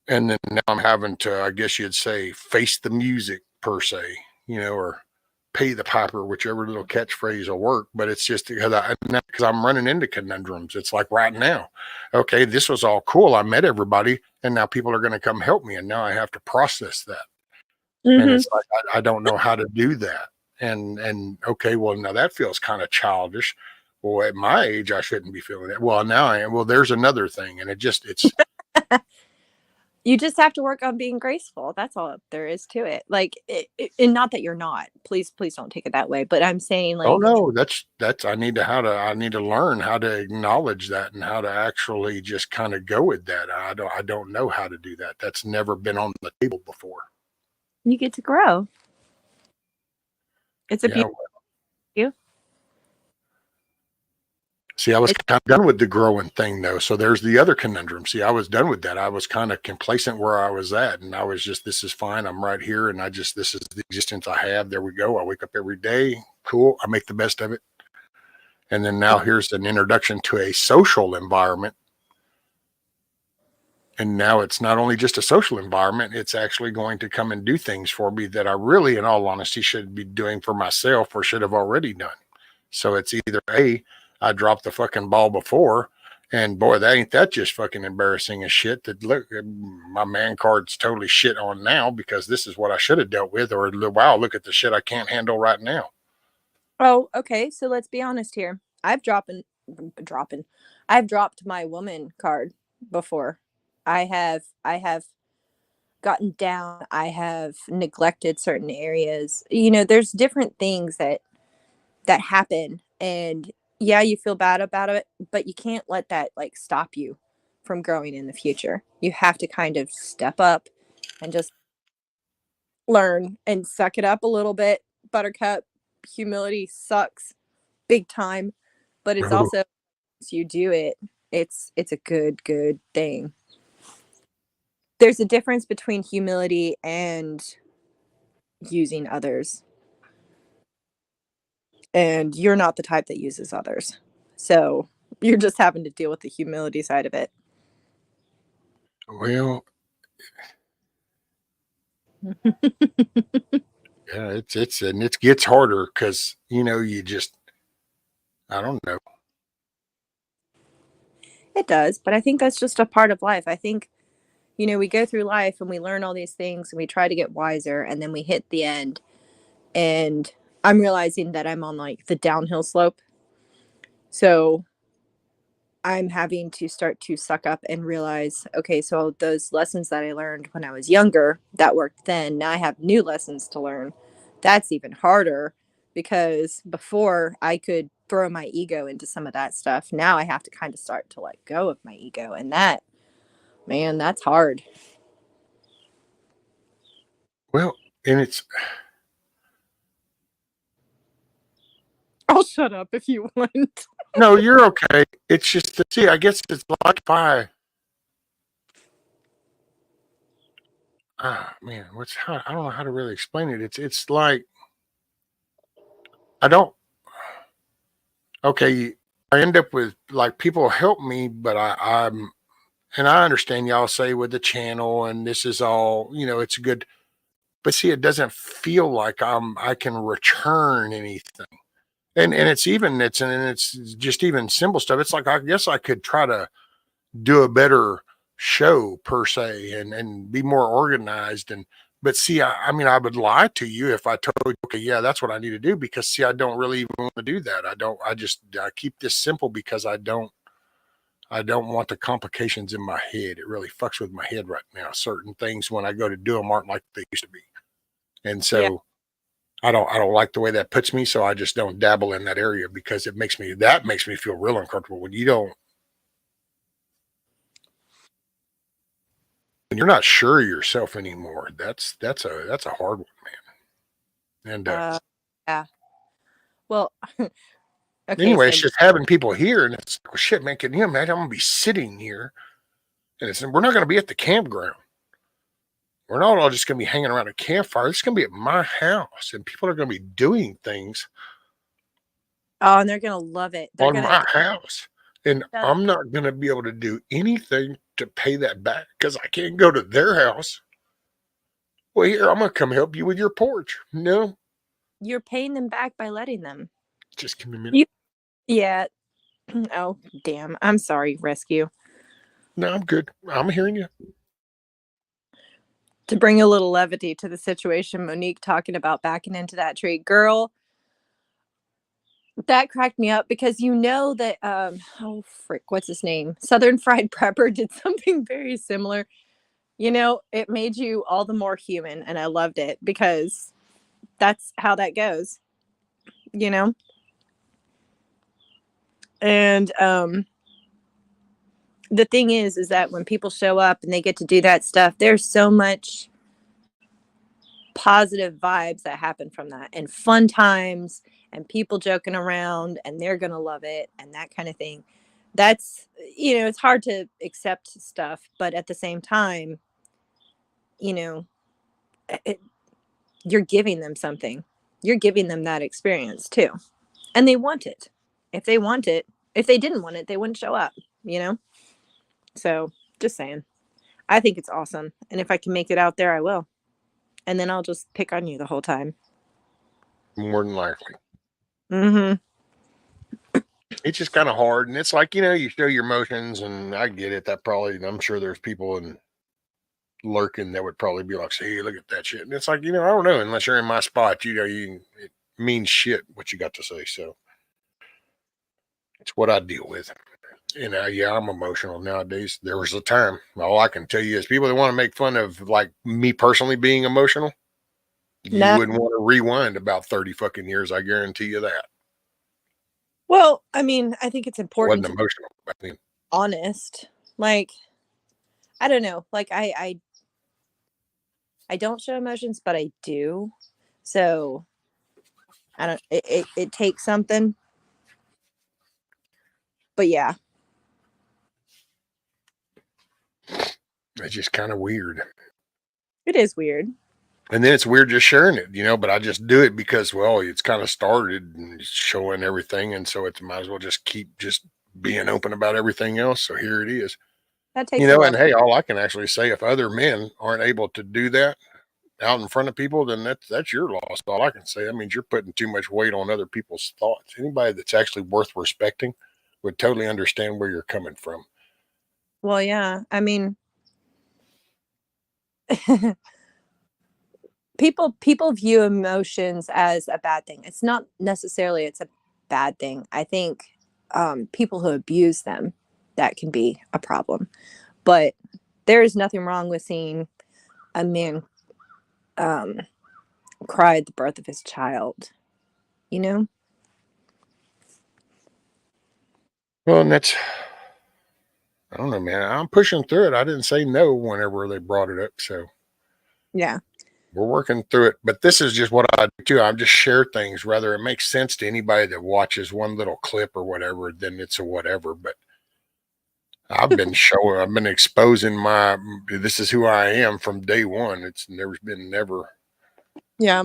and then now I'm having to, I guess you'd say, face the music per se, or pay the piper, whichever little catchphrase will work. But it's just because I'm running into conundrums. It's like right now, okay, this was all cool. I met everybody, and now people are going to come help me, and now I have to process that. And Mm-hmm. it's like I don't know how to do that. And okay, well now that feels kind of childish. Well, at my age, I shouldn't be feeling it. Well, now I am. Well, there's another thing, and it's You just have to work on being graceful. That's all there is to it. Like, and not that you're not. Please don't take it that way. But I'm saying, oh like, no, that's I need to learn how to acknowledge that and how to actually just kind of go with that. I don't know how to do that. That's never been on the table before. you get to grow. It's a Yeah. beautiful. You. See, I was It's, kind of done with the growing thing though. So there's the other conundrum. See, I was done with that. I was kind of complacent where I was at. And I was just, this is fine. I'm right here. And this is the existence I have. There we go. I wake up every day. Cool. I make the best of it. And then now here's an introduction to a social environment. And now it's not only just a social environment, it's actually going to come and do things for me that I really, in all honesty, should be doing for myself or should have already done. So it's either A, I dropped the fucking ball before, and boy, that just fucking embarrassing as shit. That look, my man card's totally shit on now because this is what I should have dealt with, or wow, look at the shit I can't handle right now. oh, okay. So let's be honest here. I've dropped my woman card before. I have gotten down. I have neglected certain areas. There's different things that happen, and yeah, you feel bad about it, but you can't let that like stop you from growing in the future. You have to kind of step up and just learn and suck it up a little bit. Buttercup, humility sucks big time, but it's Oh, also, once you do it, it's a good thing. There's a difference between humility and using others, and you're not the type that uses others, so you're just having to deal with the humility side of it. well, yeah, and it gets harder because you just I don't know. It does, but I think that's just a part of life. I think, we go through life and we learn all these things and we try to get wiser, and then we hit the end, and I'm realizing that I'm on like the downhill slope. So I'm having to start to suck up and realize, okay, so those lessons that I learned when I was younger that worked then, now I have new lessons to learn. That's even harder because before I could throw my ego into some of that stuff. Now I have to kind of start to let go of my ego. And that, man, that's hard. Well, and it's I'll shut up if you want. no, you're okay. It's just see, I guess it's like if man, I don't know how to really explain it. It's like I don't okay. I end up with like people help me, but I'm and I understand y'all say with the channel and this is all it's good, but see, it doesn't feel like I can return anything. And it's just even simple stuff. It's like I guess I could try to do a better show per se and be more organized and but see I mean I would lie to you if I told you okay yeah that's what I need to do because see I don't really even want to do that. I keep this simple because I don't want the complications in my head. It really fucks with my head right now. Certain things when I go to do them aren't like they used to be. And Yeah. so I don't like the way that puts me, so I just don't dabble in that area because that makes me feel real uncomfortable when you don't when you're not sure of yourself anymore. That's a hard one, man. And Uh, yeah. Well, okay. anyway, So it's just having people here, and it's like, well, shit, man. Can you imagine? I'm gonna be sitting here, and we're not gonna be at the campground. We're not all just gonna be hanging around a campfire. It's gonna be at my house, and people are gonna be doing things oh, and they're gonna love it. They're on gonna my house, and shut up. I'm not gonna be able to do anything to pay that back because I can't go to their house. Well, here I'm gonna come help you with your porch. No, You're paying them back by letting them. just give me a minute. You, yeah. Oh, damn. I'm sorry, rescue. No, I'm good. I'm hearing you. To bring a little levity to the situation, Monique talking about backing into that tree. Girl, that cracked me up because that oh frick, what's his name? Southern Fried Prepper did something very similar. It made you all the more human, and I loved it because that's how that goes, you know? And the thing is that when people show up and they get to do that stuff, there's so much positive vibes that happen from that and fun times and people joking around and they're going to love it and that kind of thing. That's, it's hard to accept stuff, but at the same time, you know, it, you're giving them something. You're giving them that experience too. And they want it. If they want it, if they didn't want it, they wouldn't show up, you know? So just saying. I think it's awesome. And if I can make it out there, I will. And then I'll just pick on you the whole time. More than likely. Mm-hmm. It's just kind of hard, and it's like you show your emotions, and I get it. That probably, I'm sure there's people in lurking that would probably be like, "See, look at that shit," and it's like I don't know. Unless you're in my spot, it means shit what you got to say. So it's what I deal with. Yeah, I'm emotional nowadays. There was a time. All I can tell you is people that want to make fun of like me personally being emotional, you No. wouldn't want to rewind about 30 fucking years. I guarantee you that. Well, I mean, I think it's I important wasn't to be emotional back then. honest. Like, I don't know. Like, I don't show emotions, but I do. So I don't. It takes something. But yeah, It's just kind of weird. it is weird. And then it's weird just sharing it, but I just do it because, well, it's kind of started and it's showing everything. And so it might as well just keep just being open about everything else. So here it is. That takes a lot. And hey, all I can actually say, if other men aren't able to do that out in front of people, then that's your loss. All I can say. That means you're putting too much weight on other people's thoughts. Anybody that's actually worth respecting would totally understand where you're coming from. Well, yeah. I mean, people view emotions as a bad thing. It's not necessarily it's a bad thing. I think people who abuse them, that can be a problem. But there is nothing wrong with seeing a man um, cry at the birth of his child. You know? Well, and I don't know, man. I'm pushing through it. I didn't say no whenever they brought it up. So Yeah. we're working through it. But this is just what I do too. I just share things, whether it makes sense to anybody that watches one little clip or whatever, then it's a whatever. But I've been exposing this is who I am from day one. It's never. Yeah.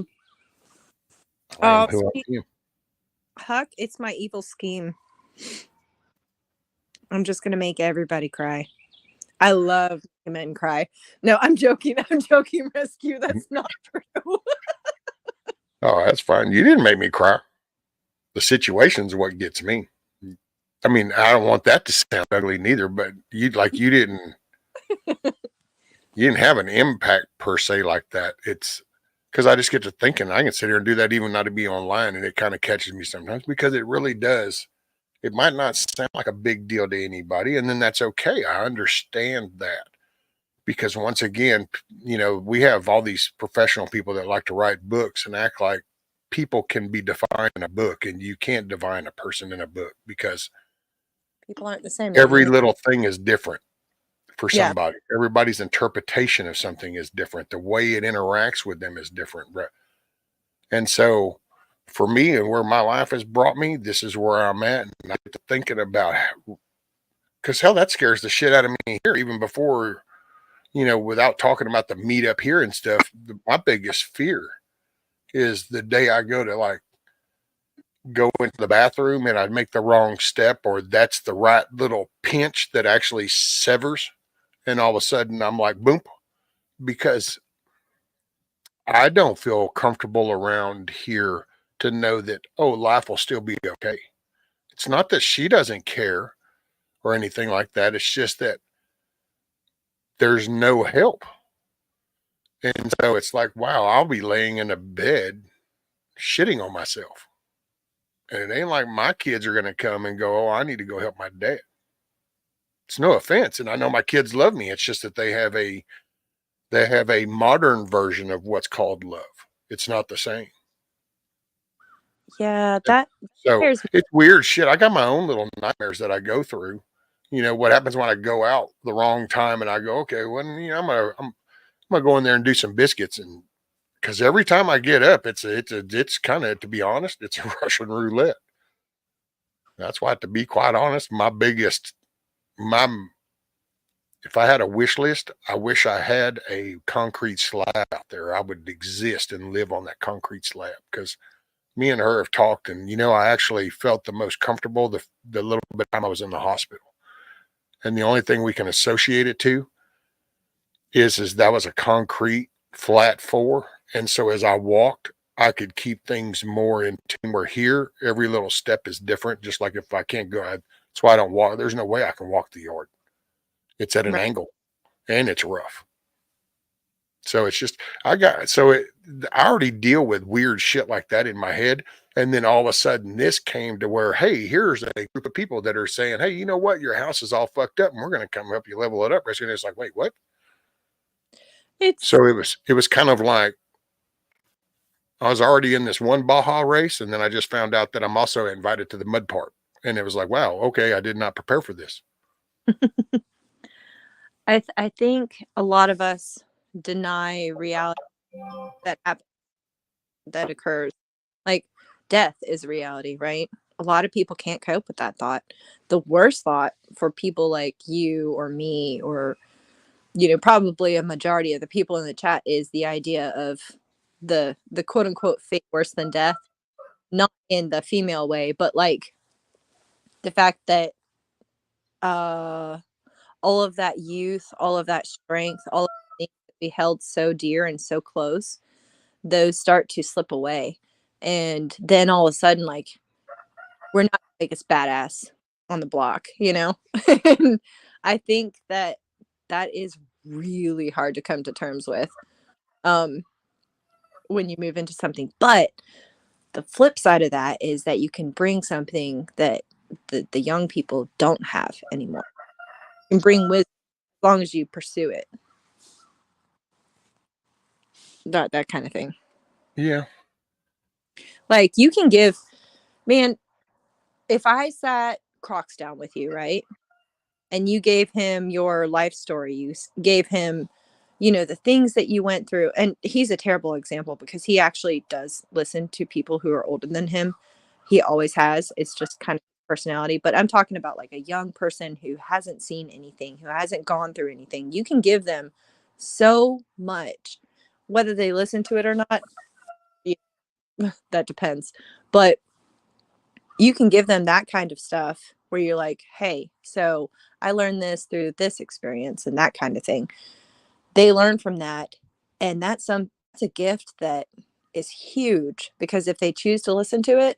I am who I am. Huck, it's my evil scheme. I'm just gonna make everybody cry. I love making men cry. No, I'm joking. I'm joking, Rescue. That's not true. Oh, that's fine. You didn't make me cry. The situation's what gets me. I mean, I don't want that to sound ugly neither, but you didn't have an impact per se like that. It's because I just get to thinking. I can sit here and do that even not to be online, and it kind of catches me sometimes because it really does. It might not sound like a big deal to anybody, and then that's okay. I understand that because once again, we have all these professional people that like to write books and act like people can be defined in a book, and you can't define a person in a book because People aren't the same. every little thing is different for Yeah. somebody. Everybody's interpretation of something is different. The way it interacts with them is different. And so for me and where my life has brought me, this is where I'm at. And I get to thinking about, because hell, that scares the shit out of me here, even before, without talking about the meet up here and stuff. My biggest fear is the day I go to go into the bathroom and I make the wrong step, or that's the right little pinch that actually severs. And all of a sudden I'm like, boom, because I don't feel comfortable around here to know that, oh, life will still be okay. It's not that she doesn't care or anything like that. It's just that there's no help. And so it's like, wow, I'll be laying in a bed shitting on myself. And it ain't like my kids are going to come and go, oh, I need to go help my dad. It's no offense. And I know my kids love me. It's just that they have a modern version of what's called love. It's not the same. Yeah, that So scares me. it's weird shit. I got my own little nightmares that I go through. What happens when I go out the wrong time and I go, okay, well, I'm gonna go in there and do some biscuits, and because every time I get up, it's kind of, to be honest, it's a Russian roulette. That's why, to be quite honest, my if I had a wish list, I wish I had a concrete slab out there. I would exist and live on that concrete slab because me and her have talked, and I actually felt the most comfortable the little bit of time I was in the hospital. And the only thing we can associate it to is that was a concrete flat floor. And so as I walked, I could keep things more in tune. Where here, every little step is different. Just like if I can't go, that's why I don't walk. There's no way I can walk the yard. It's at an Right. angle and it's rough. So it's just I already deal with weird shit like that in my head. And then all of a sudden this came to where, hey, here's a group of people that are saying, hey, you know what? Your house is all fucked up and we're gonna come help you level it up. And it's like, wait, what? It's So it was kind of like I was already in this one Baja race, and then I just found out that I'm also invited to the mud part. And it was like, wow, okay, I did not prepare for this. I think a lot of us deny reality that that occurs. Like death is reality, right? A lot of people can't cope with that thought. The worst thought for people like you or me or probably a majority of the people in the chat is the idea of the quote unquote fate worse than death, not in the female way, but like the fact that uh all of that youth, all of that strength, all of the things that we held so dear and so close, those start to slip away. And then all of a sudden, like, we're not the biggest badass on the block, And I think that that is really hard to come to terms with um, when you move into something. But the flip side of that is that you can bring something that the young people don't have anymore. You can bring wisdom as long as you pursue it. That kind of thing. Yeah. Like you can give, man, if I sat Crocs down with you, right? And you gave him your life story, you gave him, the things that you went through. And he's a terrible example because he actually does listen to people who are older than him. He always has. It's just kind of personality. But I'm talking about like a young person who hasn't seen anything, who hasn't gone through anything. You can give them so much, whether they listen to it or not. That depends. But you can give them that kind of stuff where you're like, hey, so I learned this through this experience and that kind of thing. They learn from that. And that's a gift that is huge because if they choose to listen to it,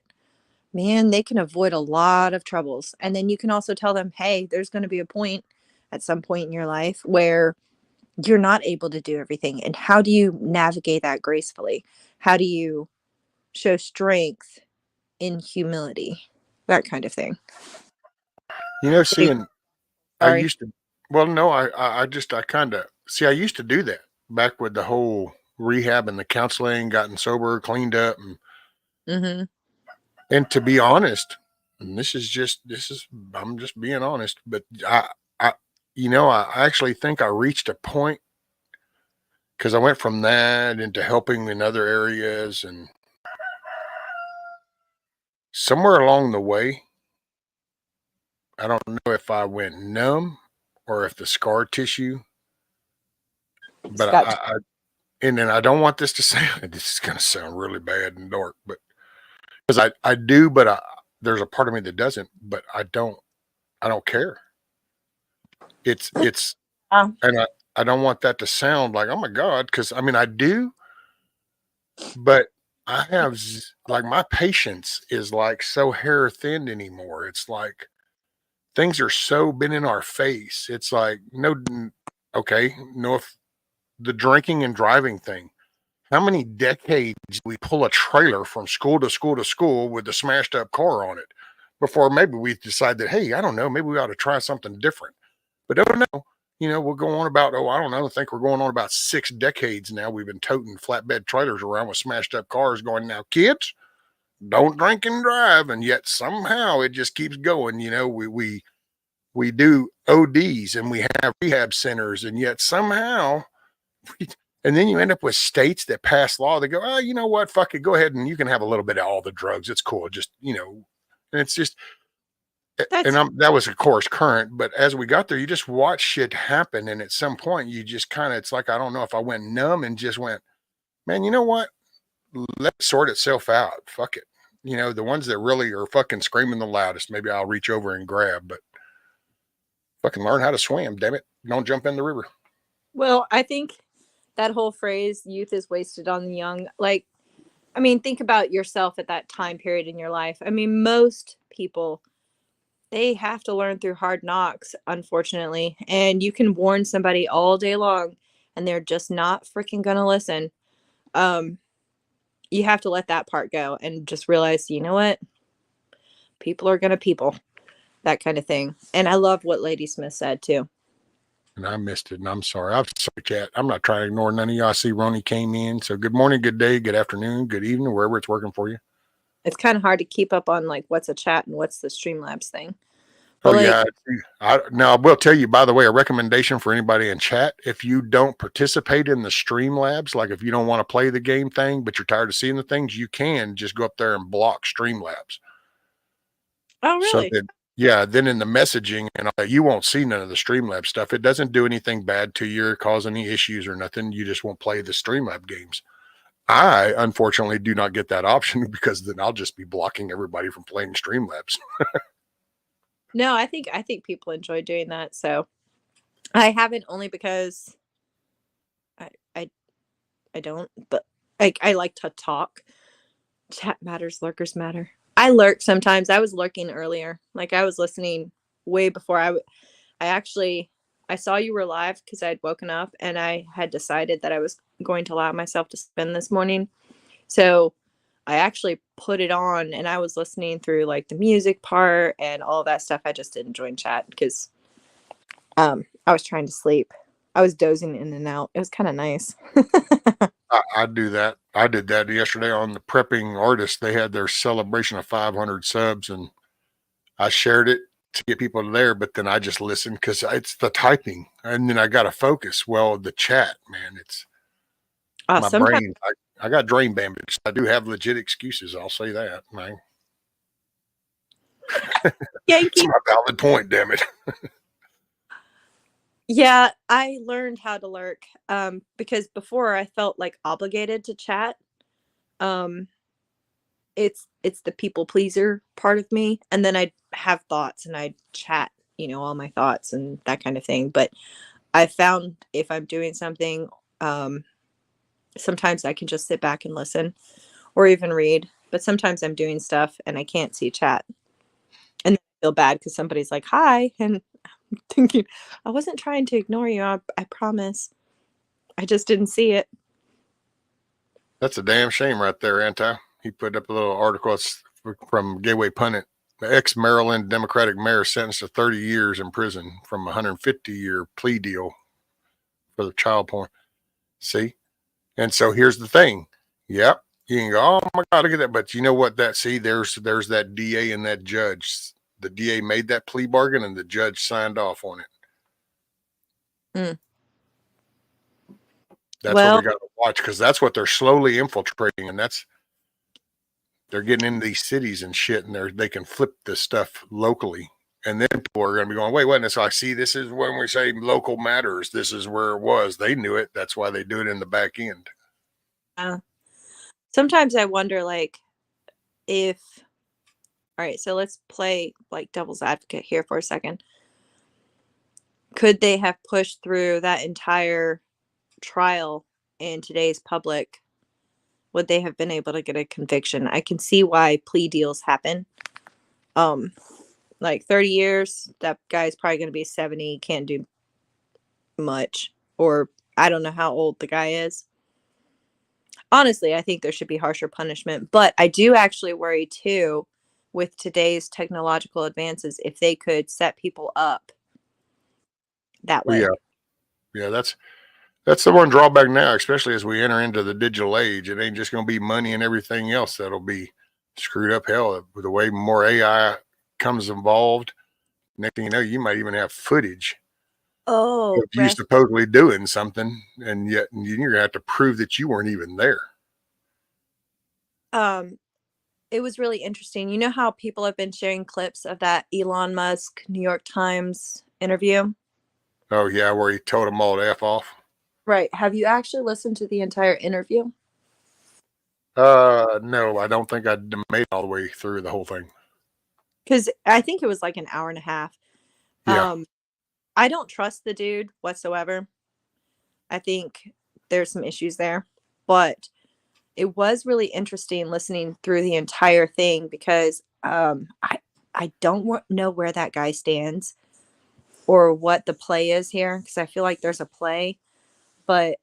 man, they can avoid a lot of troubles. And then you can also tell them, hey, there's going to be a point at some point in your life where you're not able to do everything. And how do you navigate that gracefully? How do you show strength in humility? That kind of thing. Like, Seeing I sorry. used to well, no, I kind of see I used to do that back with the whole rehab and the counseling, gotten sober, cleaned up Mm-hmm. and to be honest, and this is I'm just being honest, but I I actually think I reached a point because I went from that into helping in other areas and somewhere along the way, I don't know if I went numb or if the scar tissue, but Scott. and then I don't want this to sound this is going to sound really bad and dark, but because I do, but there's a part of me that doesn't, but I don't care. It's and I don't want that to sound like, oh my God, because I mean I do, but I have like my patience is like so hair thin anymore. It's like things are so been in our face. It's like okay, no, if the drinking and driving thing. How many decades we pull a trailer from school to school to school with a smashed up car on it before maybe we decide that, hey, I don't know, maybe we ought to try something different. But oh no, we're going on about, I don't know, I think we're going on about 6 decades now. We've been toting flatbed trailers around with smashed up cars going, now, kids, don't drink and drive. And yet somehow it just keeps going. We do ODs and we have rehab centers, and yet somehow and then you end up with states that pass law that go, oh, you know what? Fuck it. Go ahead and you can have a little bit of all the drugs. It's cool. Just, and it's just, and That's that was, of course, current. But as we got there, you just watch shit happen. And at some point, you just kind of, it's like, I don't know if I went numb and just went, man, you know what? Let it sort itself out. Fuck it. The ones that really are fucking screaming the loudest, maybe I'll reach over and grab, but fucking learn how to swim. Damn it. Don't jump in the river. well, I think that whole phrase youth is wasted on the young, like, I mean, think about yourself at that time period in your life. I mean, most people, they have to learn through hard knocks, unfortunately. And you can warn somebody all day long, and they're just not freaking gonna listen, you have to let that part go and just realize, you know what? People are gonna people, that kind of thing. And I love what Lady Smith said too. And I missed it, and I'm sorry. I'm sorry, chat. I'm not trying to ignore none of y'all. I see Ronnie came in. So good morning, good day, good afternoon, good evening, wherever it's working for you. It's kind of hard to keep up on like what's a chat and what's the Streamlabs thing. Oh, But like, yeah. Now, I will tell you, by the way, a recommendation for anybody in chat. If you don't participate in the Streamlabs, like if you don't want to play the game thing, but you're tired of seeing the things, you can just go up there and block Streamlabs. oh So really? that, yeah, then in the messaging and all that, you won't see none of the Streamlabs stuff. It doesn't do anything bad to you or cause any issues or nothing. You just won't play the Streamlab games. I unfortunately do not get that option because then I'll just be blocking everybody from playing Streamlabs. No, I think people enjoy doing that. So I haven't, only because I I, I don't, but I like to talk. Chat matters, lurkers matter. I lurk sometimes. I was lurking earlier. Like I was listening way before I actually I saw you were live because I'd woken up and I had decided that I was going to allow myself to spin this morning. So I actually put it on and I was listening through like the music part and all that stuff. I just didn't join chat because I was trying to sleep. I was dozing in and out. It was kind of nice. I do that. I did that yesterday on the Prepping Artists. They had their celebration of 500 subs, and I shared it to get people there. But then I just listened because it's the typing, and then I got to focus. Well, the chat, man, it's my Sometimes, brain. I got drain damage. I do have legit excuses. I'll say that, man. It's Yankee. my valid point. Damn it. Yeah, I learned how to lurk because before I felt like obligated to chat. Um, it's the people pleaser part of me, and then I'd have thoughts and I'd chat, all my thoughts and that kind of thing. But I found if I'm doing something, um, sometimes I can just sit back and listen or even read. But sometimes I'm doing stuff and I can't see chat, and I feel bad because somebody's like, "Hi," and I'm thinking, I wasn't trying to ignore you. I promise. I just didn't see it. That's a damn shame right there, Anti. He put up a little article from Gateway Pundit. The ex-Maryland Democratic mayor sentenced to 30 years in prison from a 150-year plea deal for the child porn. See? And so here's the thing. Yep. You can go, oh my God, look at that. But you know what? There's that DA and that judge. The DA made that plea bargain and the judge signed off on it. Mm. That's what Well, we got to watch because that's what they're slowly infiltrating. And they're getting into these cities and shit, and they can flip this stuff locally. And then people are going to be going, wait, so I see this is when we say local matters. This is where it was. They knew it. That's why they do it in the back end. sometimes I wonder, like, if all right, so let's play like devil's advocate here for a second. Could they have pushed through that entire trial in today's public? Would they have been able to get a conviction? I can see why plea deals happen. Like 30 years, that guy's probably going to be 70, can't do much. Or I don't know how old the guy is. Honestly, I think there should be harsher punishment. But I do actually worry too with today's technological advances if they could set people up that Well, way. yeah, that's the one drawback now, especially as we enter into the digital age. It ain't just going to be money and everything else that'll be screwed up. Hell, with the way more AI comes involved, next thing you know, you might even have footage Oh, of you supposedly doing something, and yet you're going to have to prove that you weren't even there. it was really interesting. You know how people have been sharing clips of that Elon Musk New York Times interview? Oh, yeah, where he told them all to F off. Right. Have you actually listened to the entire interview? No, I don't think I made it all the way through the whole thing. Because I think it was like an hour and a half. Yeah. I don't trust the dude whatsoever. I think there's some issues there, but it was really interesting listening through the entire thing because I don't know where that guy stands or what the play is here because I feel like there's a play, but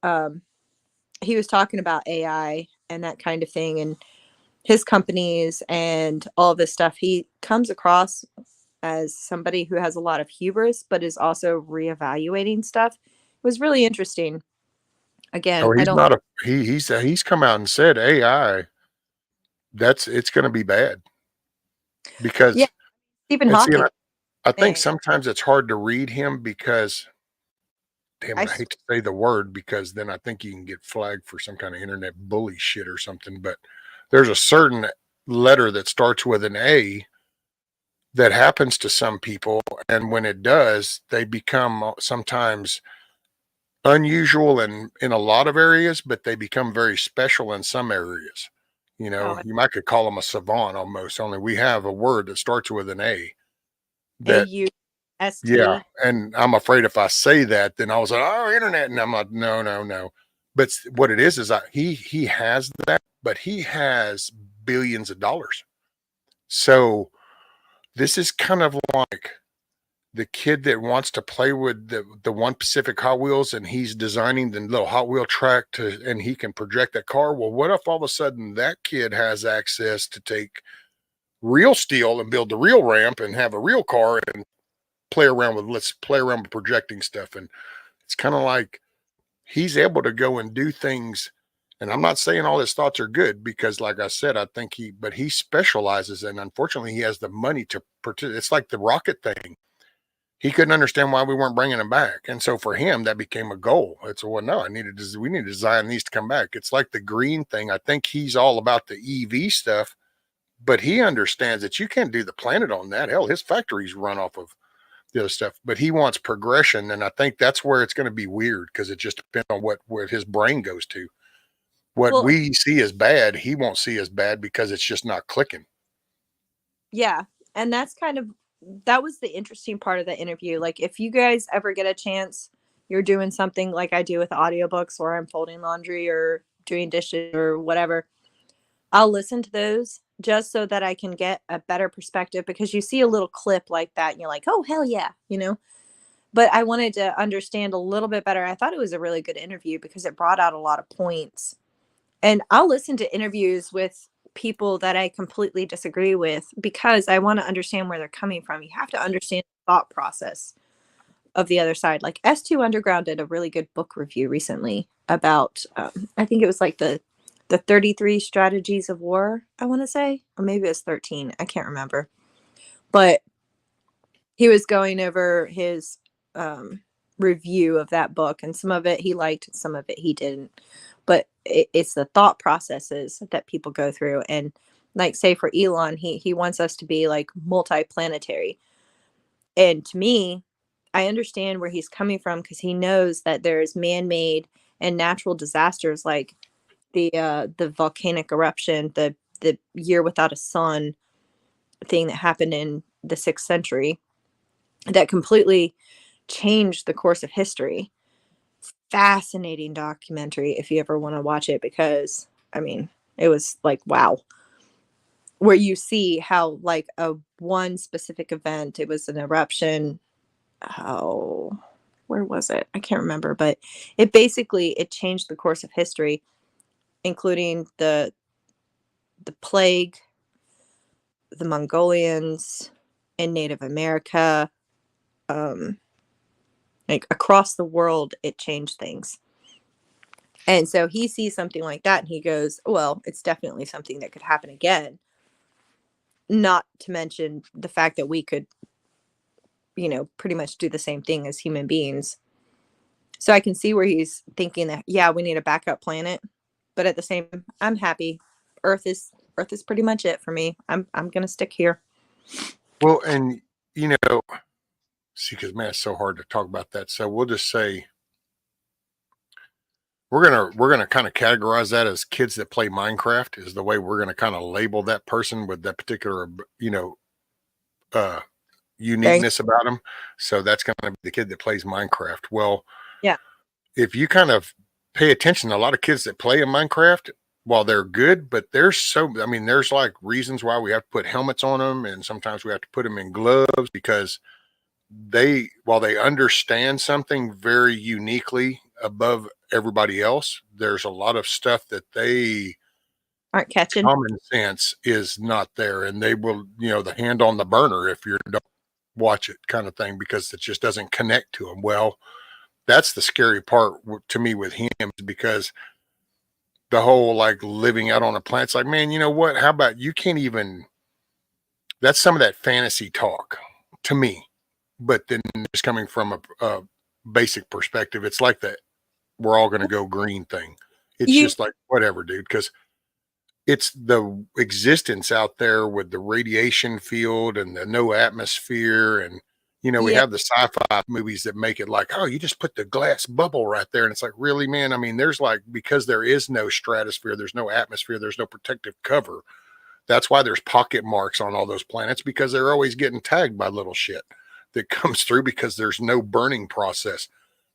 he was talking about AI and that kind of thing, and his companies and all this stuff. He comes across as somebody who has a lot of hubris, but is also reevaluating stuff. It was really interesting. Again, Oh, I he's don't. not a he's come out and said AI, it's going to be bad Yeah, because Stephen and see, Hawking. I think Saying, sometimes it's hard to read him because damn I it, I hate to say the word because then I think you can get flagged for some kind of internet bully shit or something. But there's a certain letter that starts with an A that happens to some people, and when it does, they become sometimes unusual in a lot of areas, but they become very special in some areas. You know, oh, you might could call them a savant almost. Only we have a word that starts with an A that yeah, AUST. and I'm afraid if I say that, then I was like, "Oh, internet," and I'm like, "No, no, no." But what it is he has that, but he has billions of dollars. So this is kind of like the kid that wants to play with the one Pacific Hot Wheels, and he's designing the little Hot Wheel track and he can project that car. Well, what if all of a sudden that kid has access to take real steel and build the real ramp and have a real car and let's play around with projecting stuff. And it's kind of like he's able to go and do things. And I'm not saying all his thoughts are good because, like I said, I think but he specializes, and unfortunately, he has the money to participate. It's like the rocket thing. He couldn't understand why we weren't bringing them back, and so for him, that became a goal. It's well, no, we need to design these to come back. It's like the green thing. I think he's all about the EV stuff, but he understands that you can't do the planet on that. Hell, his factories run off of the other stuff, but he wants progression, and I think that's where it's going to be weird because it just depends on where his brain goes to. What Well, we see as bad, he won't see as bad because it's just not clicking. yeah, and that was the interesting part of the interview. Like, if you guys ever get a chance, you're doing something like I do with audiobooks, or I'm folding laundry or doing dishes or whatever, I'll listen to those just so that I can get a better perspective, because you see a little clip like that and you're like, oh, hell yeah, But I wanted to understand a little bit better. I thought it was a really good interview because it brought out a lot of points. And I'll listen to interviews with people that I completely disagree with because I want to understand where they're coming from. You have to understand the thought process of the other side. Like S2 Underground did a really good book review recently about, I think it was like the 33 strategies of war, I want to say, or maybe it was 13. I can't remember. But he was going over his review of that book, and some of it he liked, some of it he didn't. But it's the thought processes that people go through, and like, say for Elon, he wants us to be like multi-planetary. And to me, I understand where he's coming from because he knows that there's man-made and natural disasters like the volcanic eruption, the year without a sun thing that happened in the 6th century that completely changed the course of history. Fascinating documentary if you ever want to watch it, because I mean, it was like, wow, where you see how like a one specific event, it was an eruption. Oh, where was it? I can't remember, but it changed the course of history, including the plague, the Mongolians in Native America, um, like across the world, it changed things. And so he sees something like that and he goes, well, it's definitely something that could happen again. Not to mention the fact that we could, pretty much do the same thing as human beings. So I can see where he's thinking that, yeah, we need a backup planet. But at the same time, I'm happy. Earth is pretty much it for me. I'm gonna stick here. Well, and you know, see, because man, it's so hard to talk about that. So we'll just say we're gonna kind of categorize that as kids that play Minecraft is the way we're gonna kind of label that person with that particular uh Thank uniqueness about them. So that's gonna be the kid that plays Minecraft. Well, Yeah. if you kind of pay attention, a lot of kids that play in Minecraft, while they're good, but I mean, there's like reasons why we have to put helmets on them, and sometimes we have to put them in gloves because while they understand something very uniquely above everybody else, there's a lot of stuff that they Aren't catching. common sense is not there, and they will, the hand on the burner if you don't watch it kind of thing, because it just doesn't connect to them. Well, that's the scary part to me with him, is because the whole like living out on a planet, it's like, man, you know what? How about you can't even, that's some of that fantasy talk to me. But then just coming from a basic perspective, it's like that we're all going to go green thing. It's You just like, whatever, dude, because it's the existence out there with the radiation field and the no atmosphere. And, we yeah, have the sci-fi movies that make it like, oh, you just put the glass bubble right there. And it's like, really, man? I mean, there's like, because there is no stratosphere, there's no atmosphere, there's no protective cover. That's why there's pocket marks on all those planets, because they're always getting tagged by little shit that comes through because there's no burning process.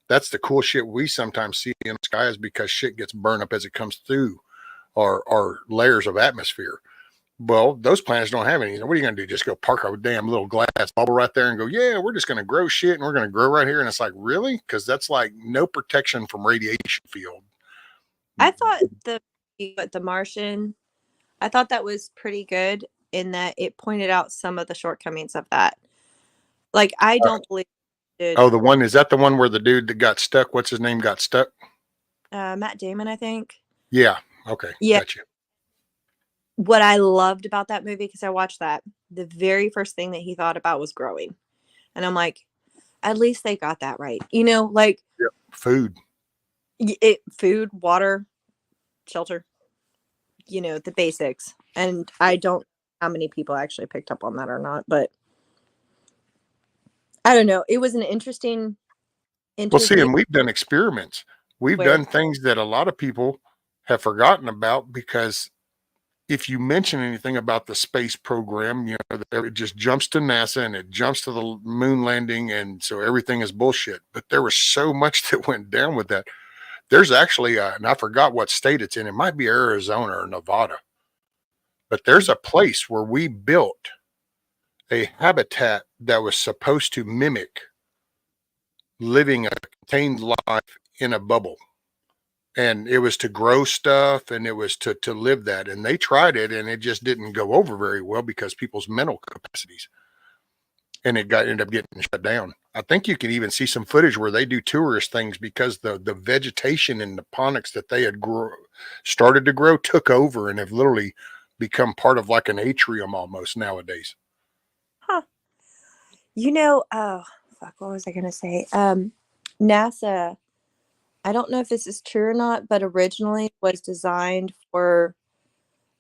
That's the cool shit we sometimes see in the sky, is because shit gets burned up as it comes through our layers of atmosphere. Well, those planets don't have any. What are you going to do? Just go park a damn little glass bubble right there and go, yeah, we're just going to grow shit and we're going to grow right here. And it's like, really? Because that's like no protection from radiation field. I thought the Martian, I thought that was pretty good in that it pointed out some of the shortcomings of that. Like, I don't believe it Oh, did. is that the one where the dude that got stuck, what's his name, got stuck? Matt Damon, I think. Yeah. Okay. Yeah. Gotcha. What I loved about that movie, because I watched that, the very first thing that he thought about was growing. And I'm like, at least they got that right. Like Yep. Food. Food, water, shelter, the basics. And I don't know how many people actually picked up on that or not, but I don't know. It was an interesting Well, see, interview and we've done experiments. We've where, done things that a lot of people have forgotten about, because if you mention anything about the space program, it just jumps to NASA and it jumps to the moon landing. And so everything is bullshit. But there was so much that went down with that. There's actually, and I forgot what state it's in. It might be Arizona or Nevada. But there's a place where we built a habitat that was supposed to mimic living a contained life in a bubble. And it was to grow stuff, and it was to live that. And they tried it, and it just didn't go over very well because people's mental capacities, and ended up getting shut down. I think you can even see some footage where they do tourist things, because the vegetation and the ponics that they had started to grow took over and have literally become part of like an atrium almost nowadays. huh? Oh fuck, what was I gonna say? NASA, I don't know if this is true or not, but originally was designed for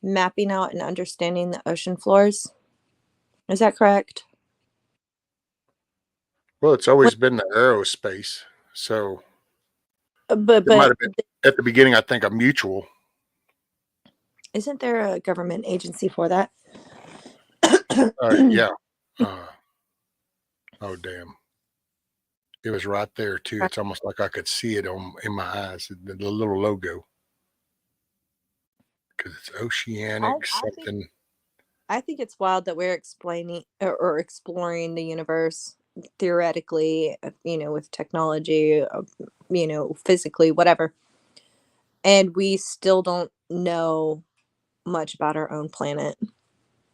mapping out and understanding the ocean floors. Is that correct? Well, it's always been the aerospace, so But it might have been at the beginning, I think, a mutual. isn't there a government agency for that? Yeah. Oh, damn. It was right there too. It's almost like I could see it in my eyes, the little logo, because it's oceanic something. I think it's wild that we're explaining or exploring the universe theoretically, with technology, physically, whatever. And we still don't know much about our own planet.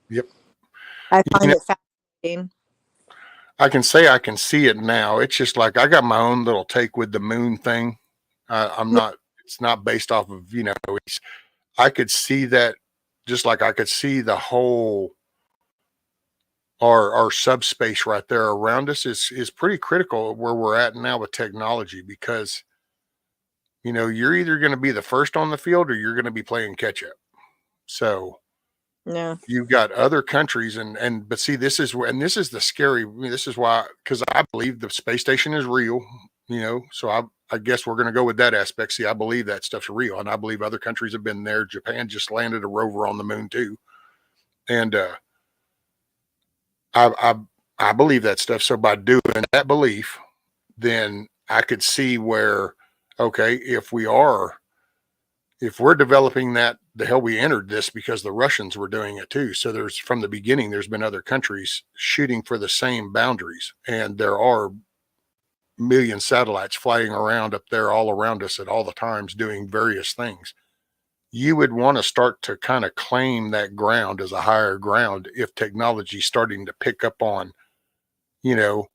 Yep. I find it fascinating. I can say I can see it now. It's just like I got my own little take with the moon thing. I'm not. It's not based off of I could see that, just like I could see the whole our subspace right there around us is pretty critical where we're at now with technology, because you're either going to be the first on the field or you're going to be playing catch up. So Yeah. you've got other countries, but see, this is the scary. This is why, because I believe the space station is real. So I guess we're going to go with that aspect. See, I believe that stuff's real, and I believe other countries have been there. Japan just landed a rover on the moon too, and I I believe that stuff. So by doing that belief, then I could see where, okay, if we're developing that, the hell, we entered this because the Russians were doing it too. So from the beginning, there's been other countries shooting for the same boundaries, and there are million satellites flying around up there all around us at all the times doing various things. You would want to start to kind of claim that ground as a higher ground if technology's starting to pick up on, you know,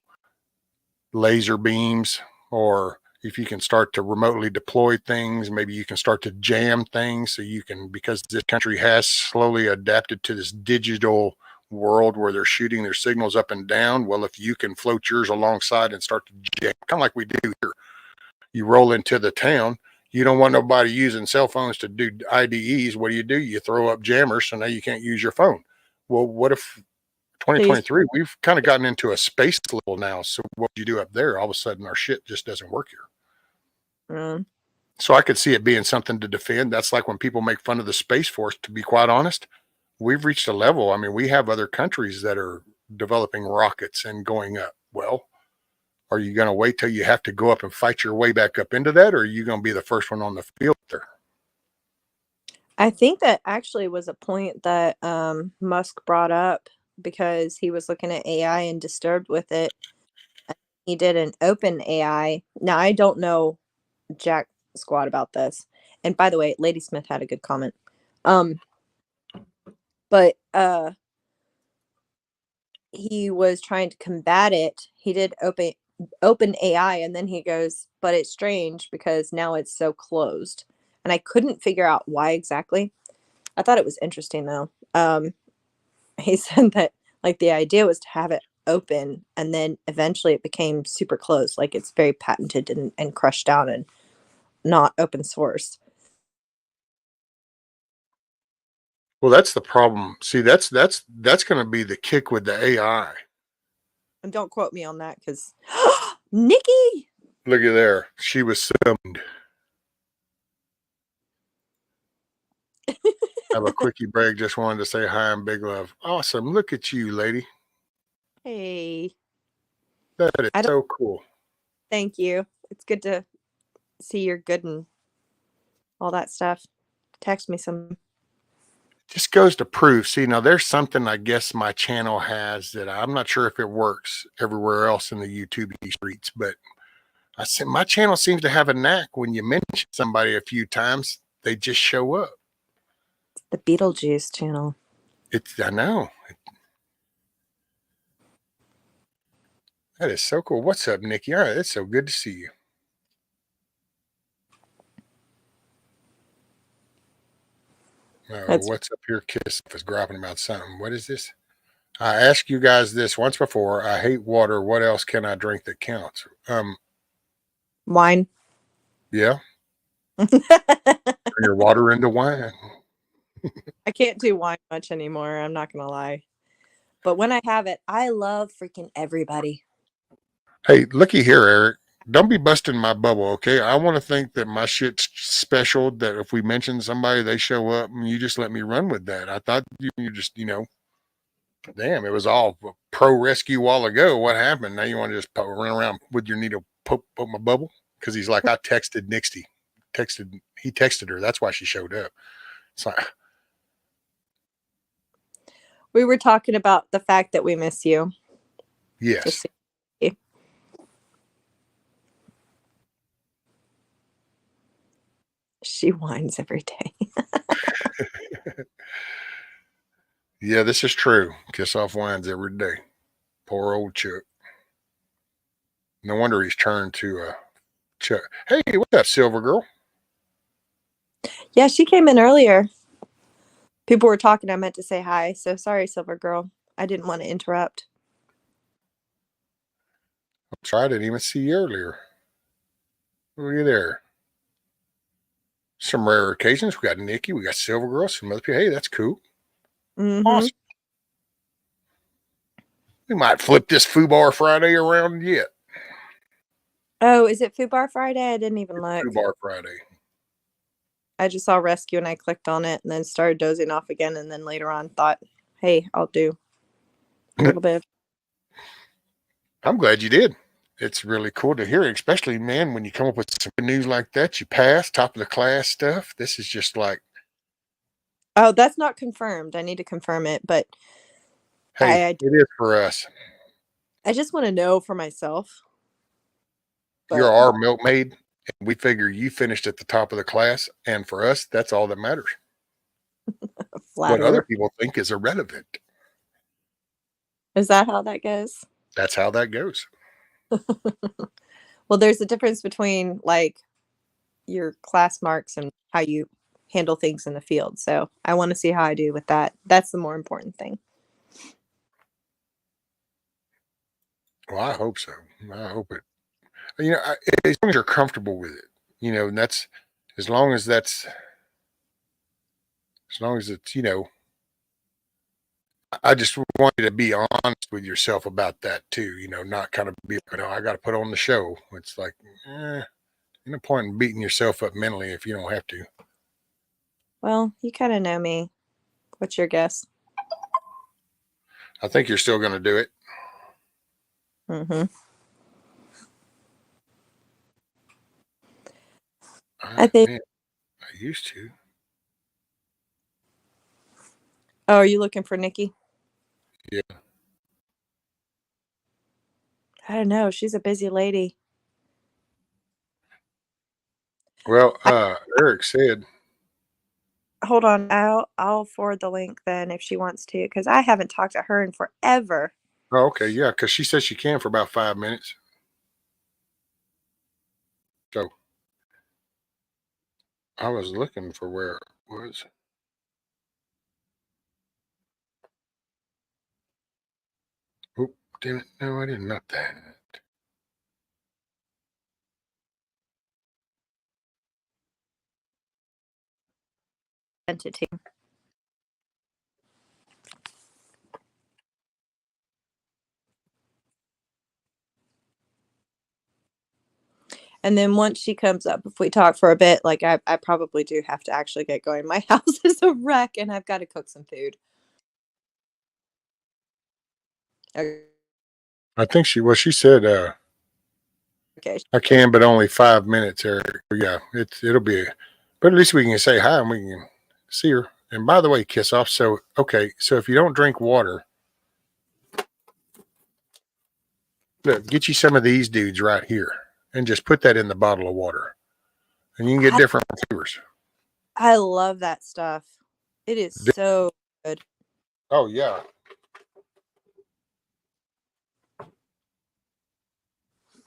laser beams, or if you can start to remotely deploy things, maybe you can start to jam things so you can, because this country has slowly adapted to this digital world where they're shooting their signals up and down. Well, if you can float yours alongside and start to jam, kind of like we do here, you roll into the town. You don't want nobody using cell phones to do IDEs. What do? You throw up jammers, so now you can't use your phone. Well, what if Please. 2023, we've kind of gotten into a space level now. So what you do up there, all of a sudden our shit just doesn't work here. Mm. So I could see it being something to defend. That's like when people make fun of the Space Force, to be quite honest. We've reached a level. I mean, we have other countries that are developing rockets and going up. Well, are you going to wait till you have to go up and fight your way back up into that? Or are you going to be the first one on the field there? I think that actually was a point that Musk brought up because he was looking at AI and disturbed with it. He did an open AI. Now, I don't know jack squat about this. And by the way, Lady Smith had a good comment. But he was trying to combat it. He did open AI, and then he goes, but it's strange because now it's so closed. And I couldn't figure out why exactly. I thought it was interesting though. He said that like the idea was to have it open, and then eventually it became super closed, like it's very patented and crushed down and not open source. Well, that's the problem. See, that's going to be the kick with the AI. And don't quote me on that because Nikki. Look at there. She was summoned. Have a quickie break. Just wanted to say hi and big love. Awesome. Look at you, lady. Hey. That is so cool. Thank you. It's good to see you're good and all that stuff. Text me some. Just goes to prove. See, now there's something I guess my channel has that I'm not sure if it works everywhere else in the YouTube streets, but I said my channel seems to have a knack. When you mention somebody a few times, they just show up. It's the Beetlejuice channel. I know. That is so cool. What's up, Nikki? All right, it's so good to see you. What's up here? Kiss is grappling about something. What is this? I asked you guys this once before. I hate water. What else can I drink that counts? Wine. Yeah. Turn your water into wine. I can't do wine much anymore. I'm not going to lie. But when I have it, I love freaking everybody. Hey, looky here, Eric. Don't be busting my bubble, okay? I want to think that my shit's special, that if we mention somebody, they show up, and you just let me run with that. I thought you just, damn, it was all pro rescue a while ago. What happened? Now you want to just run around with your needle, poke my bubble? Because he's like, I texted Nixie. He texted her. That's why she showed up. It's like, we were talking about the fact that we miss you. Yes. She whines every day. Yeah, this is true. Kiss off whines every day. Poor old Chuck. No wonder he's turned to Chuck. Hey, what's up, Silver Girl? Yeah, she came in earlier. People were talking. I meant to say hi. So sorry, Silver Girl. I didn't want to interrupt. I'm sorry, I didn't even see you earlier. Look at there. Some rare occasions. We got Nikki. We got Silver Girl. Some other people. Hey, that's cool. Mm-hmm. Awesome. We might flip this F.U.B.A.R Friday around yet. Oh, is it F.U.B.A.R Friday? I didn't even look. F.U.B.A.R Friday. I just saw rescue and I clicked on it and then started dozing off again. And then later on thought, hey, I'll do a little bit. I'm glad you did. It's really cool to hear it, especially, man, when you come up with some good news like that, you pass top of the class stuff. This is just like, oh, that's not confirmed. I need to confirm it, but hey, it is for us. I just want to know for myself. You're But our milkmaid, and we figure you finished at the top of the class, and for us, that's all that matters. What other flatterer. people think is irrelevant. Is that how that goes? That's how that goes. Well, there's a difference between like your class marks and how you handle things in the field. So I want to see how I do with that. That's the more important thing. Well, I hope so. I hope it. You know, as long as you're comfortable with it, you know, and that's as long as that's as long as it's, you know, I just want you to be honest with yourself about that too. You know, not kind of be, you know, I got to put on the show. It's like, no point in beating yourself up mentally if you don't have to. Well, you kind of know me. What's your guess? I think you're still going to do it. Mm-hmm. I think. Man, I used to. Oh, are you looking for Nikki? Yeah. I don't know. She's a busy lady. Well, Eric said. Hold on. I'll forward the link then if she wants to, because I haven't talked to her in forever. Oh, okay, yeah, because she said she can for about 5 minutes. So I was looking for where it was. Oop, damn it. No, I didn't. Not that. Entity. And then once she comes up, if we talk for a bit, like I probably do have to actually get going. My house is a wreck and I've got to cook some food. Okay. I think she said, Okay. I can, but only 5 minutes, Eric. Yeah, it'll be, but at least we can say hi and we can see her. And by the way, kiss off. So, okay, so if you don't drink water, look, get you some of these dudes right here and just put that in the bottle of water. And you can get different flavors. I love that stuff. It is so good. Oh, yeah.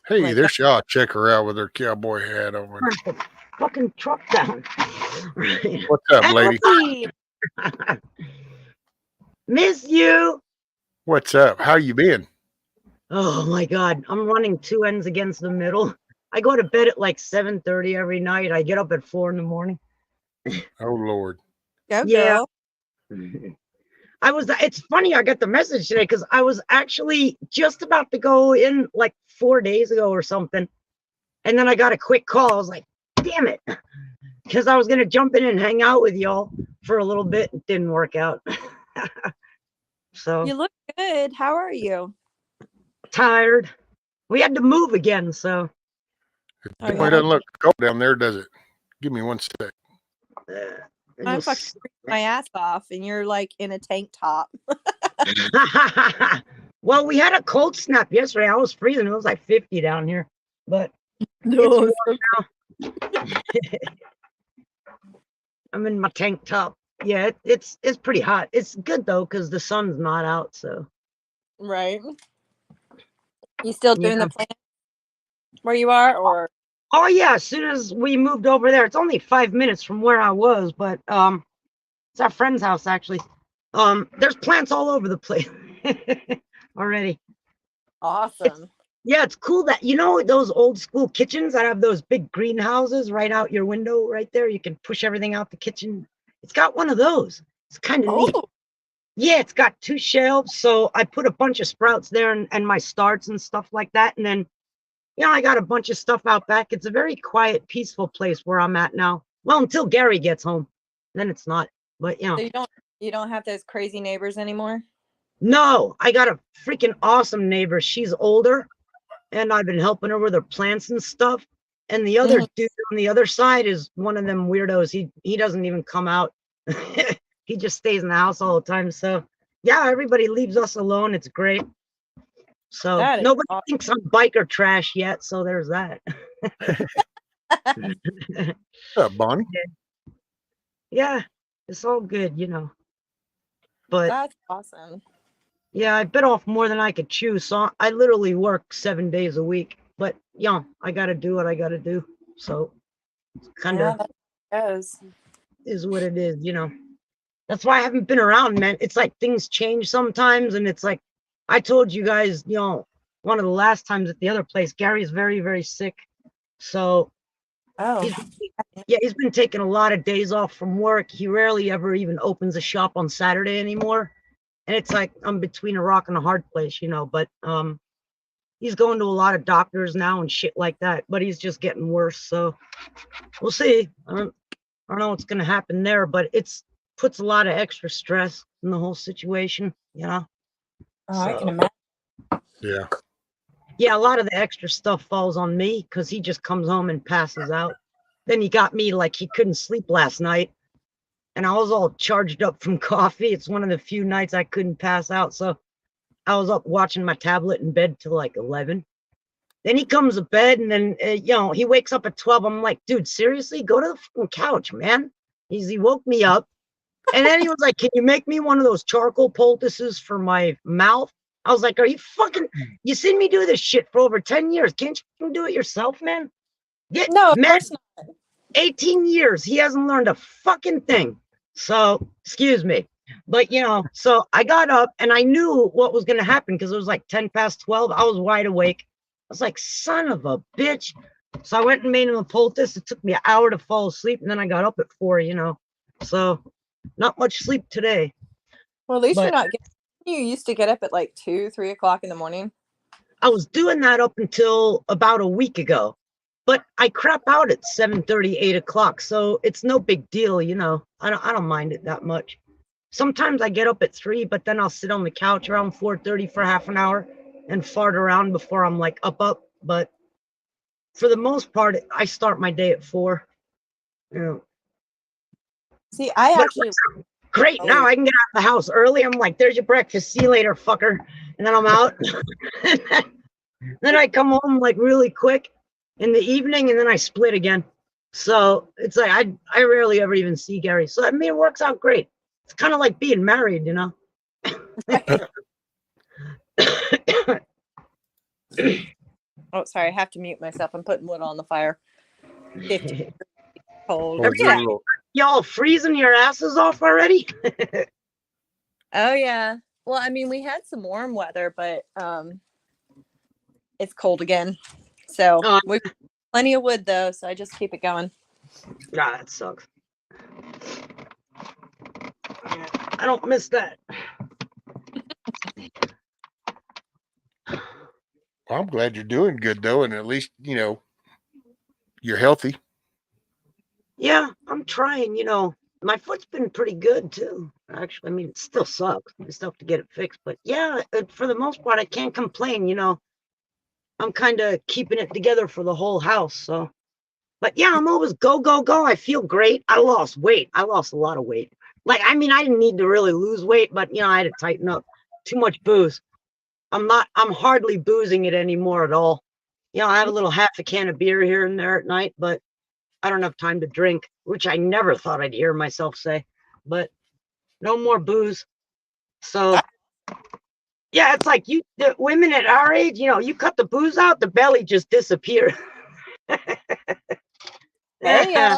Hey, Like there's y'all. Check her out with her cowboy hat on. Fucking truck down. What's up, lady? Miss you. What's up? How you been? Oh my God. I'm running two ends against the middle. I go to bed at like 7:30 every night. I get up at 4 in the morning. Oh, Lord. Go Yeah. girl. It's funny I got the message today because I was actually just about to go in like 4 days ago or something. And then I got a quick call. I was like, damn it. Because I was going to jump in and hang out with y'all for a little bit. It didn't work out. So You look good. How are you? tired. We had to move again, so. It doesn't look cold down there, does it? Give me one sec. I'm fucking my ass off, and you're like in a tank top. Well, we had a cold snap yesterday. I was freezing. It was like 50 down here, but No, it's warm now. I'm in my tank top. Yeah, it's pretty hot. It's good though because the sun's not out. So. Right. You still doing the plant where you are, or? Oh yeah, as soon as we moved over there, it's only 5 minutes from where I was, but it's our friend's house actually. There's plants all over the place already. Awesome. Yeah, it's cool that you know those old school kitchens that have those big greenhouses right out your window right there. You can push everything out the kitchen. It's got one of those. It's kind of neat. Yeah, it's got 2 shelves. So I put a bunch of sprouts there and my starts and stuff like that. And then, you know, I got a bunch of stuff out back. It's a very quiet, peaceful place where I'm at now. Well, until Gary gets home, then it's not. But you know, So you don't have those crazy neighbors anymore? No, I got a freaking awesome neighbor. She's older, and I've been helping her with her plants and stuff. And the other dude on the other side is one of them weirdos. He doesn't even come out. He just stays in the house all the time. So yeah, everybody leaves us alone. It's great. So That is nobody awesome. thinks I'm biker trash yet. So there's that. Bonnie. Yeah, it's all good, But That's awesome. yeah, I bit off more than I could chew. So I literally work 7 days a week. But I got to do what I got to do. So kind of goes. is what it is, That's why I haven't been around, man. It's like things change sometimes. And it's like I told you guys, one of the last times at the other place, Gary's very, very sick. So Oh, he's been taking a lot of days off from work. He rarely ever even opens a shop on Saturday anymore. And it's like I'm between a rock and a hard place, but he's going to a lot of doctors now and shit like that, but he's just getting worse. So we'll see. I don't know what's going to happen there, but it's puts a lot of extra stress in the whole situation, Oh, I can imagine. Yeah. Yeah, a lot of the extra stuff falls on me because he just comes home and passes out. Then he got me like he couldn't sleep last night. And I was all charged up from coffee. It's one of the few nights I couldn't pass out. So I was up watching my tablet in bed till like 11. Then he comes to bed and then, he wakes up at 12. I'm like, dude, seriously? Go to the fucking couch, man. He woke me up. And then he was like, can you make me one of those charcoal poultices for my mouth? I was like, are you you seen me do this shit for over 10 years. Can't you do it yourself, man? No, of man, course not. 18 years. He hasn't learned a fucking thing. So, excuse me. But, so I got up and I knew what was going to happen because it was like 10 past 12. I was wide awake. I was like, son of a bitch. So I went and made him a poultice. It took me an hour to fall asleep. And then I got up at 4, So not much sleep today. Well, at least But you're not getting. You used to get up at like 2, 3 o'clock in the morning. I was doing that up until about a week ago. But I crap out at 7:30, 8 o'clock. So it's no big deal, I don't mind it that much. Sometimes I get up at 3, but then I'll sit on the couch around 4:30 for half an hour and fart around before I'm like up. But for the most part, I start my day at 4. See, I But actually great. Now I can get out of the house early. I'm like, there's your breakfast. See you later, fucker. And then I'm out. Then I come home like really quick in the evening and then I split again. So it's like I rarely ever even see Gary. So I mean, it works out great. It's kind of like being married, Oh, sorry, I have to mute myself. I'm putting wood on the fire. 50 cold. Well, Yeah. Y'all freezing your asses off already? Oh yeah. Well, I mean, we had some warm weather, but it's cold again. So we've plenty of wood though, so I just keep it going. God, that sucks. I don't miss that. I'm glad you're doing good though, and at least you're healthy. Yeah, I'm trying. My foot's been pretty good too. Actually, I mean, it still sucks. I still have to get it fixed, but yeah, for the most part, I can't complain. I'm kind of keeping it together for the whole house. So, but yeah, I'm always go, go, go. I feel great. I lost weight. I lost a lot of weight. Like, I mean, I didn't need to really lose weight, but I had to tighten up. Too much booze. I'm hardly boozing it anymore at all. I have a little half a can of beer here and there at night, but I don't have time to drink, which I never thought I'd hear myself say, but no more booze. So yeah, it's like the women at our age, you cut the booze out, the belly just disappears. Hey,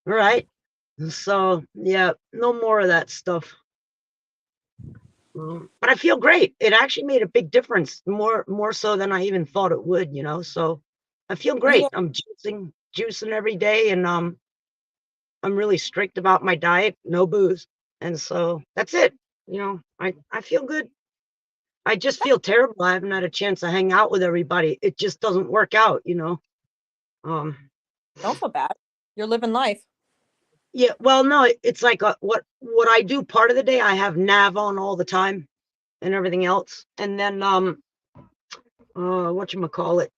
right. So yeah, no more of that stuff. But I feel great. It actually made a big difference, more so than I even thought it would, So I feel great. Yeah. I'm juicing every day, and I'm really strict about my diet, no booze. And so that's it. I feel good. I just feel terrible. I haven't had a chance to hang out with everybody. It just doesn't work out, Don't feel bad. You're living life. Yeah, well, no, it's like what I do part of the day, I have nav on all the time and everything else. And then whatchamacallit,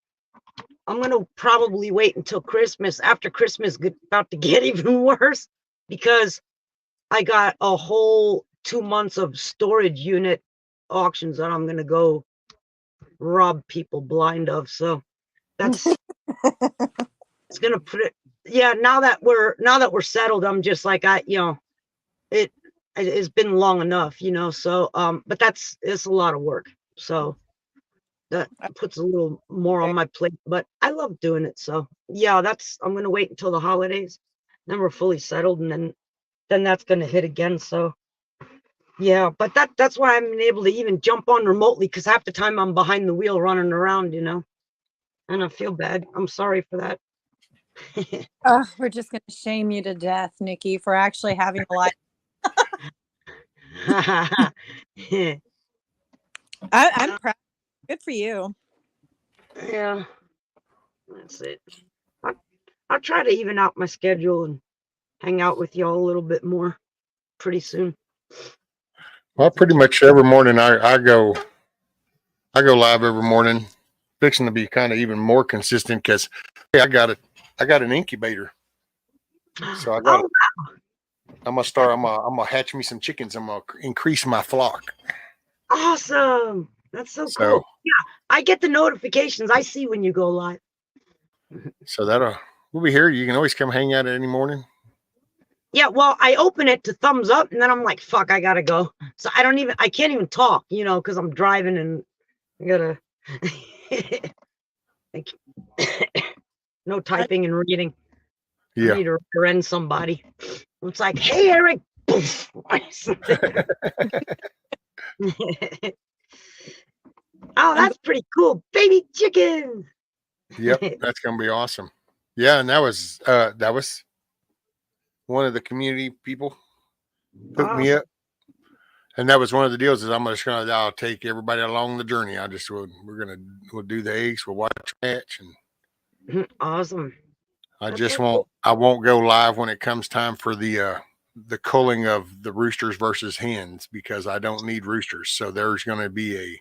I'm gonna probably wait until Christmas. After Christmas, about to get even worse because I got a whole 2 months of storage unit auctions that I'm gonna go rob people blind of. So that's it's gonna put it. Yeah, now that we're settled, I'm just like it's been long enough, So but it's a lot of work. So that puts a little more on my plate, but I love doing it. So yeah, I'm gonna wait until the holidays, then we're fully settled, and then that's gonna hit again. So yeah, but that's why I'm able to even jump on remotely, because half the time I'm behind the wheel running around, and I feel bad. I'm sorry for that. We're just gonna shame you to death, Nikki, for actually having a life. I'm proud. Good for you. Yeah, that's it. I'll try to even out my schedule and hang out with y'all a little bit more pretty soon. Well, pretty much every morning I go live every morning, fixing to be kind of even more consistent because hey, I got an incubator, so I'm gonna hatch me some chickens. I'm gonna increase my flock. Awesome. That's so cool. Yeah, I get the notifications. I see when you go live. So we'll be here. You can always come hang out any morning. Yeah, well, I open it to thumbs up, and then I'm like, fuck, I gotta go. So I can't even talk, because I'm driving and I gotta like, no typing and reading. Yeah. I need to recommend somebody. It's like, hey, Eric. Oh, that's pretty cool. Baby chicken. Yep, that's gonna be awesome. Yeah, and that was one of the community people hooked me up. And that was one of the deals is I'll take everybody along the journey. We'll do the eggs, we'll watch the match, and awesome. I won't go live when it comes time for the culling of the roosters versus hens because I don't need roosters. So there's going to be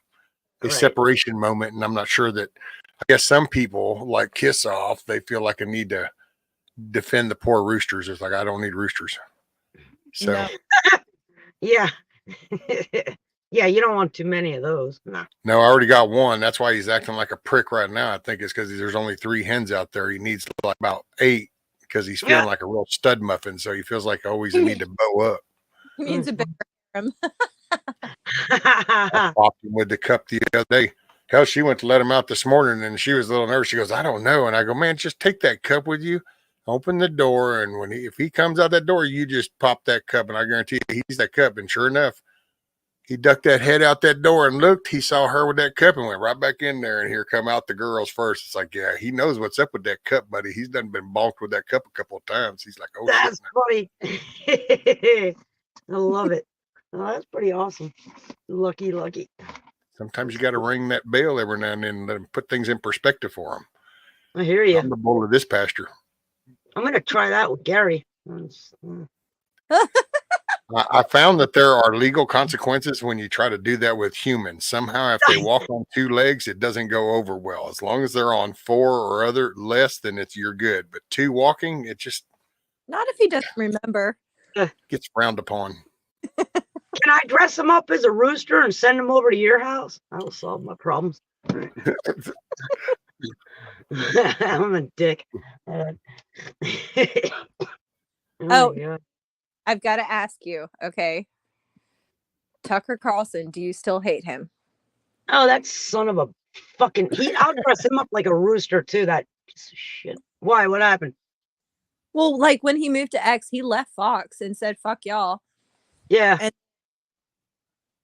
a separation moment, and I'm not sure that. I guess some people like Kiss Off. They feel like a need to defend the poor roosters. It's like I don't need roosters. So no. Yeah. Yeah, you don't want too many of those. No, I already got one. That's why he's acting like a prick right now. I think it's because there's only 3 hens out there. He needs like about 8 because he's feeling like a real stud muffin. So he feels like always need to bow up. He needs a bigger room. I popped him with the cup the other day. Hell, she went to let him out this morning and she was a little nervous. She goes, I don't know. And I go, man, just take that cup with you. Open the door. And if he comes out that door, you just pop that cup. And I guarantee you, he's that cup. And sure enough, he ducked that head out that door and looked. He saw her with that cup and went right back in there. And here come out the girls first. It's like, yeah, he knows what's up with that cup, buddy. He's done been bonked with that cup a couple of times. He's like, oh, that's funny. I love it. Oh, that's pretty awesome. Lucky. Sometimes you got to ring that bell every now and then and let him put things in perspective for him. I hear you. I'm the bull of this pasture. I'm going to try that with Gary. I found that there are legal consequences when you try to do that with humans. Somehow, if they walk on 2 legs, it doesn't go over well. As long as they're on 4 or other less, then you're good. But 2 walking, it just not if he doesn't remember. Gets frowned upon. Can I dress him up as a rooster and send him over to your house? That'll solve my problems. I'm a dick. Oh, I've got to ask you, okay? Tucker Carlson, do you still hate him? Oh, that son of a fucking... I'll dress him up like a rooster, too, that piece of shit. Why? What happened? Well, like when he moved to X, he left Fox and said, fuck y'all. Yeah. And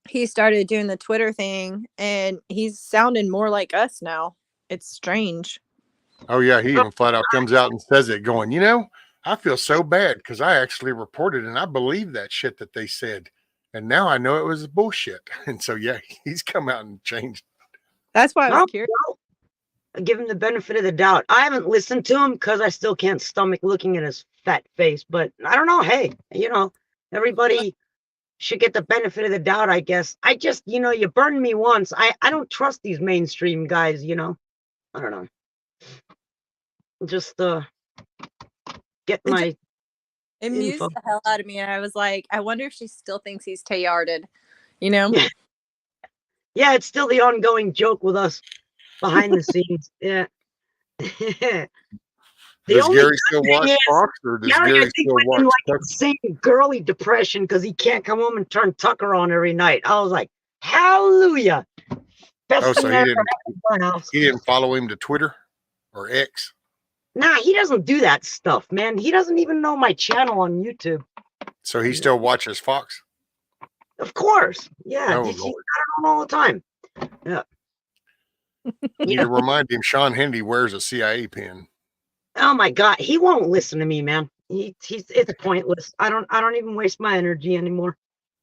he started doing the Twitter thing, and he's sounding more like us now. It's strange. Oh, yeah. He even flat out comes out and says it going, I feel so bad because I actually reported and I believe that shit that they said. And now I know it was bullshit. And so, yeah, he's come out and changed. That's why I was curious. I give him the benefit of the doubt. I haven't listened to him because I still can't stomach looking at his fat face. But I don't know. Hey, everybody should get the benefit of the doubt, I guess. I just, you burned me once. I don't trust these mainstream guys, I don't know. Just get my it mused the hell out of me, and I was like, I wonder if she still thinks he's Tayarded, Yeah, it's still the ongoing joke with us behind the scenes. Yeah. The Does only Gary good still thing watch is, Fox, or does Gary, I Gary think, still went in watch like Tucker? insane girly depression because he can't come home and turn Tucker on every night. I was like, hallelujah. Best Oh, thing so that ever happened to our house. he didn't follow him to Twitter or X? Nah, he doesn't do that stuff, man. He doesn't even know my channel on YouTube. So he still watches Fox? Of course. Yeah, Oh, he's got Lord. it on all the time. Yeah. Need to remind him Sean Hendy wears a CIA pin. Oh my God, he won't listen to me, man. He's it's pointless. I don't even waste my energy anymore.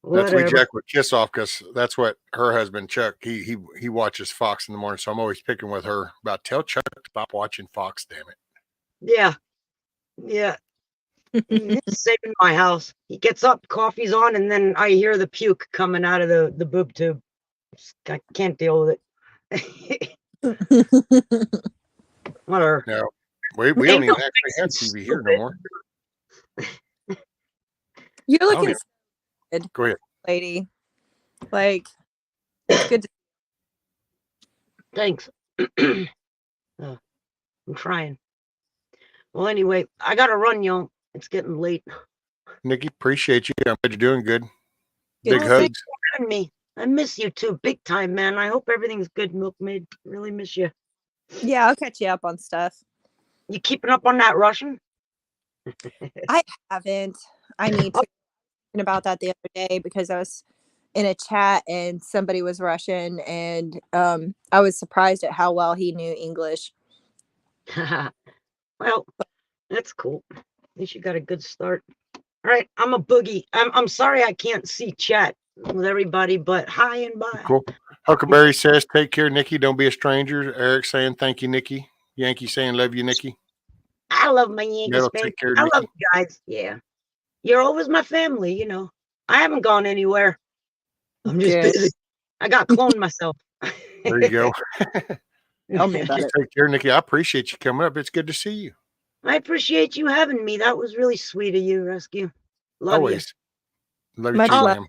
That's we Whatever. Jack with Kiss Off, because that's what her husband Chuck, he watches Fox in the morning. So I'm always picking with her about, tell Chuck to stop watching Fox, damn it. Yeah. Yeah. He's saving my house. He gets up, coffee's on, and then I hear the puke coming out of the boob tube. I can't deal with it. Whatever. No, we don't even actually have TV here no more. You're I don't looking even, good, go ahead. lady. Like, it's good to Thanks. I'm trying. Well, anyway, I gotta run, y'all. It's getting late. Nikki, appreciate you. I'm glad you're doing good. Good Big to see hugs. having me. I miss you too, big time, man. I hope everything's good, Milkmaid. Really miss you. Yeah, I'll catch you up on stuff. You keeping up on that Russian? I haven't. I need to think about that the other day because I was in a chat and somebody was Russian, and I was surprised at how well he knew English. Well, that's cool. At least you got a good start. All right, I'm a boogie. I'm sorry I can't see chat with everybody, but hi and bye. Cool. Huckleberry says, take care, Nikki. Don't be a stranger. Eric saying, thank you, Nikki. Yankee saying, love you, Nikki. I love my Yankees, That'll man. take care of I Nikki. love you guys. Yeah. You're always my family, you know. I haven't gone anywhere. I'm just Good. busy. I got cloned myself. There you go. Tell me about it. Take care, Nikki. I appreciate you coming up. It's good to see you. I appreciate you having me. That was really sweet of you, Rescue. Love Always. Love you Much too, love. ma'am.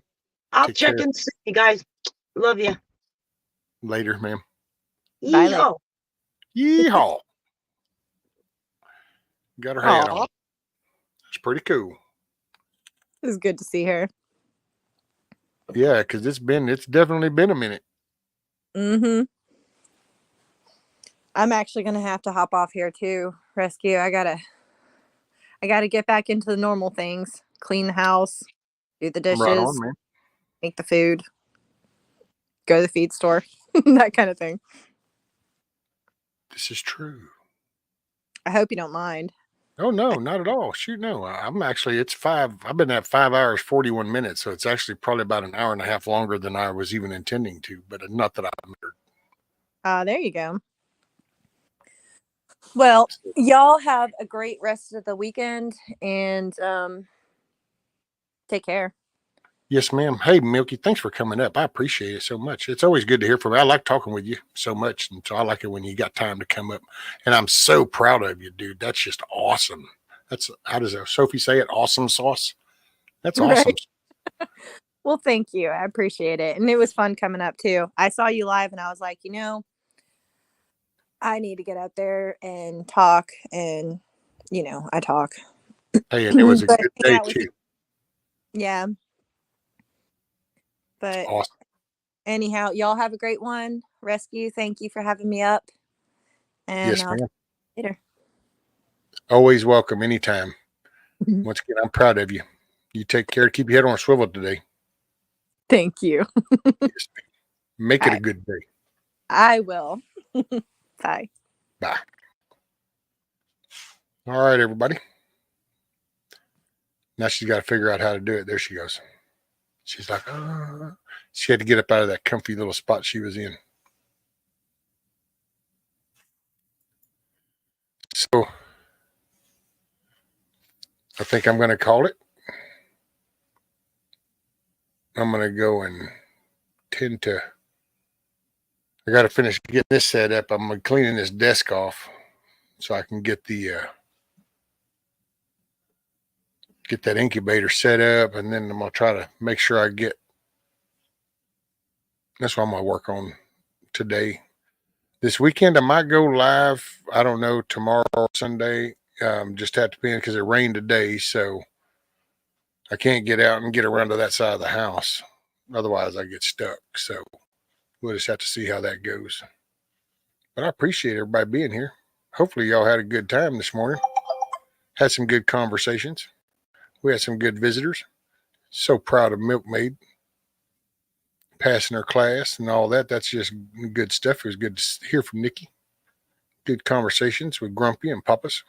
I'll Take check care. and see you guys. Love you. Later, ma'am. Bye, lady. Yeehaw. Yeehaw. Got her hat Aw. on. It's pretty cool. It was good to see her. Yeah, because it's definitely been a minute. Mm-hmm. I'm actually gonna have to hop off here too, Rescue. I gotta get back into the normal things. Clean the house, do the dishes, Right on, man. make the food, go to the feed store, that kind of thing. This is true. I hope you don't mind. Oh, no, not at all. Shoot, no. I'm actually, I've been at 5 hours, 41 minutes. So it's actually probably about an hour and a half longer than I was even intending to, but not that I'm There you go. Well, y'all have a great rest of the weekend and take care. Yes, ma'am. Hey, Milky, thanks for coming up. I appreciate it so much. It's always good to hear from you. I like talking with you so much. And so I like it when you got time to come up. And I'm so proud of you, dude. That's just awesome. That's, how does Sophie say it? Awesome sauce. That's awesome. Right. Well, thank you. I appreciate it. And it was fun coming up too. I saw you live and I was like, I need to get out there and talk. And, I talk. Hey, and it was a But good hang day out with too. you. Yeah. But Awesome. anyhow, y'all have a great one. Rescue, thank you for having me up. And Yes, ma'am. later. Always welcome anytime. Once again, I'm proud of you. You take care. Keep your head on a swivel today. Thank you. Yes, make it All a right. good day. I will. Bye. Bye. All right, everybody. Now she's got to figure out how to do it. There she goes. She's like, she had to get up out of that comfy little spot she was in. So I think I'm going to call it. I'm going to go and I got to finish getting this set up. I'm cleaning this desk off so I can get get that incubator set up, and then I'm going to try to make sure I get That's what I'm going to work on today. This weekend, I might go live. I don't know, tomorrow or Sunday. Just have to depend because it rained today, so I can't get out and get around to that side of the house. Otherwise, I get stuck. So we'll just have to see how that goes. But I appreciate everybody being here. Hopefully, y'all had a good time this morning. Had some good conversations. We had some good visitors. So proud of Milkmaid passing her class and all that. That's just good stuff. It was good to hear from Nikki. Good conversations with Grumpy and Papas.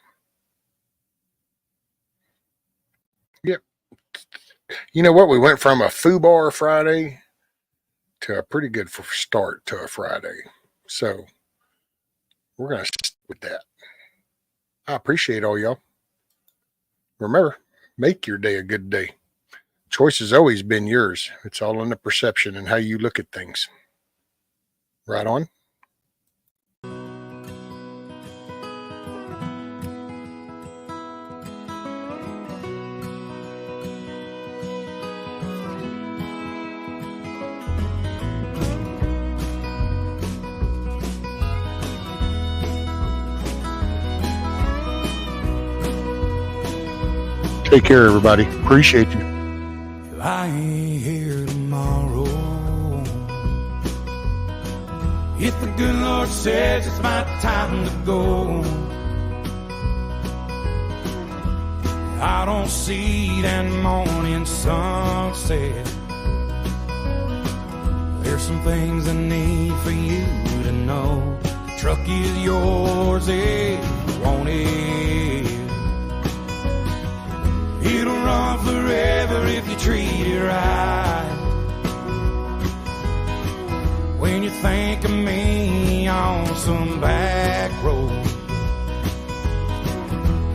Yep. You know what? We went from a F.U.B.A.R Friday to a pretty good start to a Friday. So we're going to stick with that. I appreciate all y'all. Remember, make your day a good day. Choice has always been yours. It's all in the perception and how you look at things. Right on. Take care, everybody. Appreciate you. I ain't here tomorrow. If the good Lord says it's my time to go, I don't see that morning sunset. There's some things I need for you to know. The truck is yours if you want it. It'll run forever if you treat it right. When you think of me on some back road,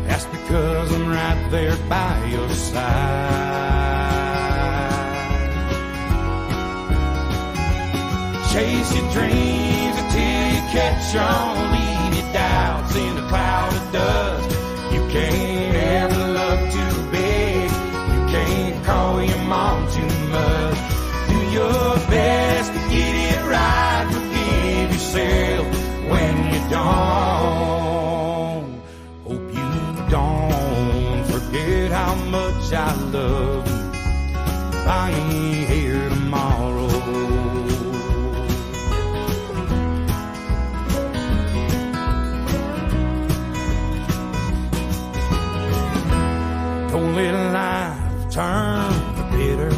that's because I'm right there by your side. Chase your dreams until you catch on. Leave your doubts in a cloud of dust. You can't ever love too big. You can't call your mom too much. Do your best to get it right. Forgive yourself when you don't. Hope you don't forget how much I love you. I ain't here tomorrow. Don't let life turn bitter.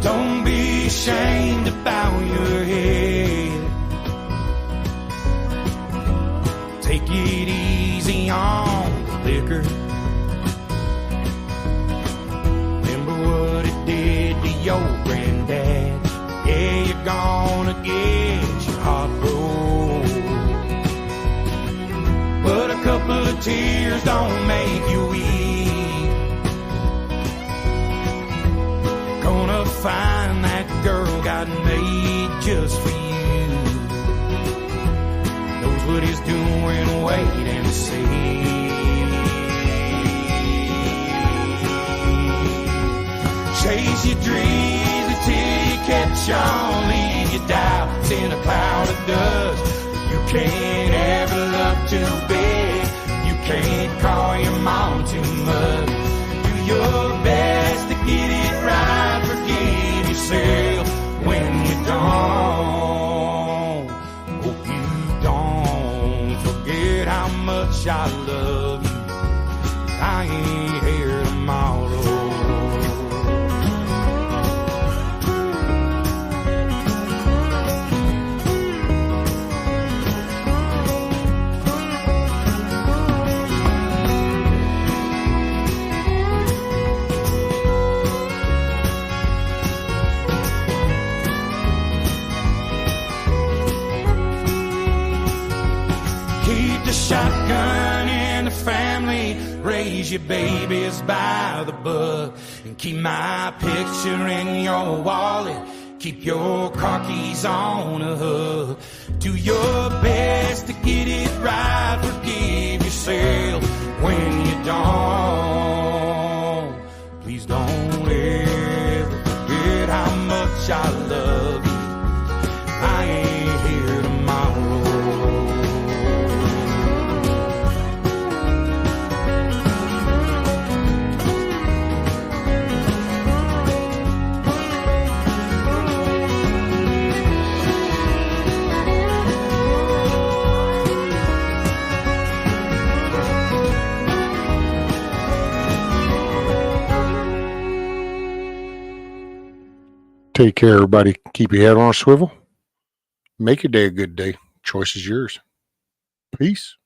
Don't be ashamed about your head. Take it easy on the liquor. Remember what it did to your granddad. Yeah, you're gonna get your heart broke, but a couple of tears don't make you weep. Gonna find that girl God made just for you. Knows what he's doing, wait and see. Chase your dreams until you catch on. Leave your doubts in a cloud of dust. You can't ever love too big. You can't call your mom too much. Do your best to get it right. Forgive yourself when you don't. Hope you don't forget how much I love you. I ain't here tomorrow. Shotgun in the family, raise your babies by the book, and keep my picture in your wallet, keep your car keys on a hook. Do your best to get it right. Forgive yourself when you don't. Please don't ever forget how much Take care, everybody. Keep your head on a swivel. Make your day a good day. Choice is yours. Peace.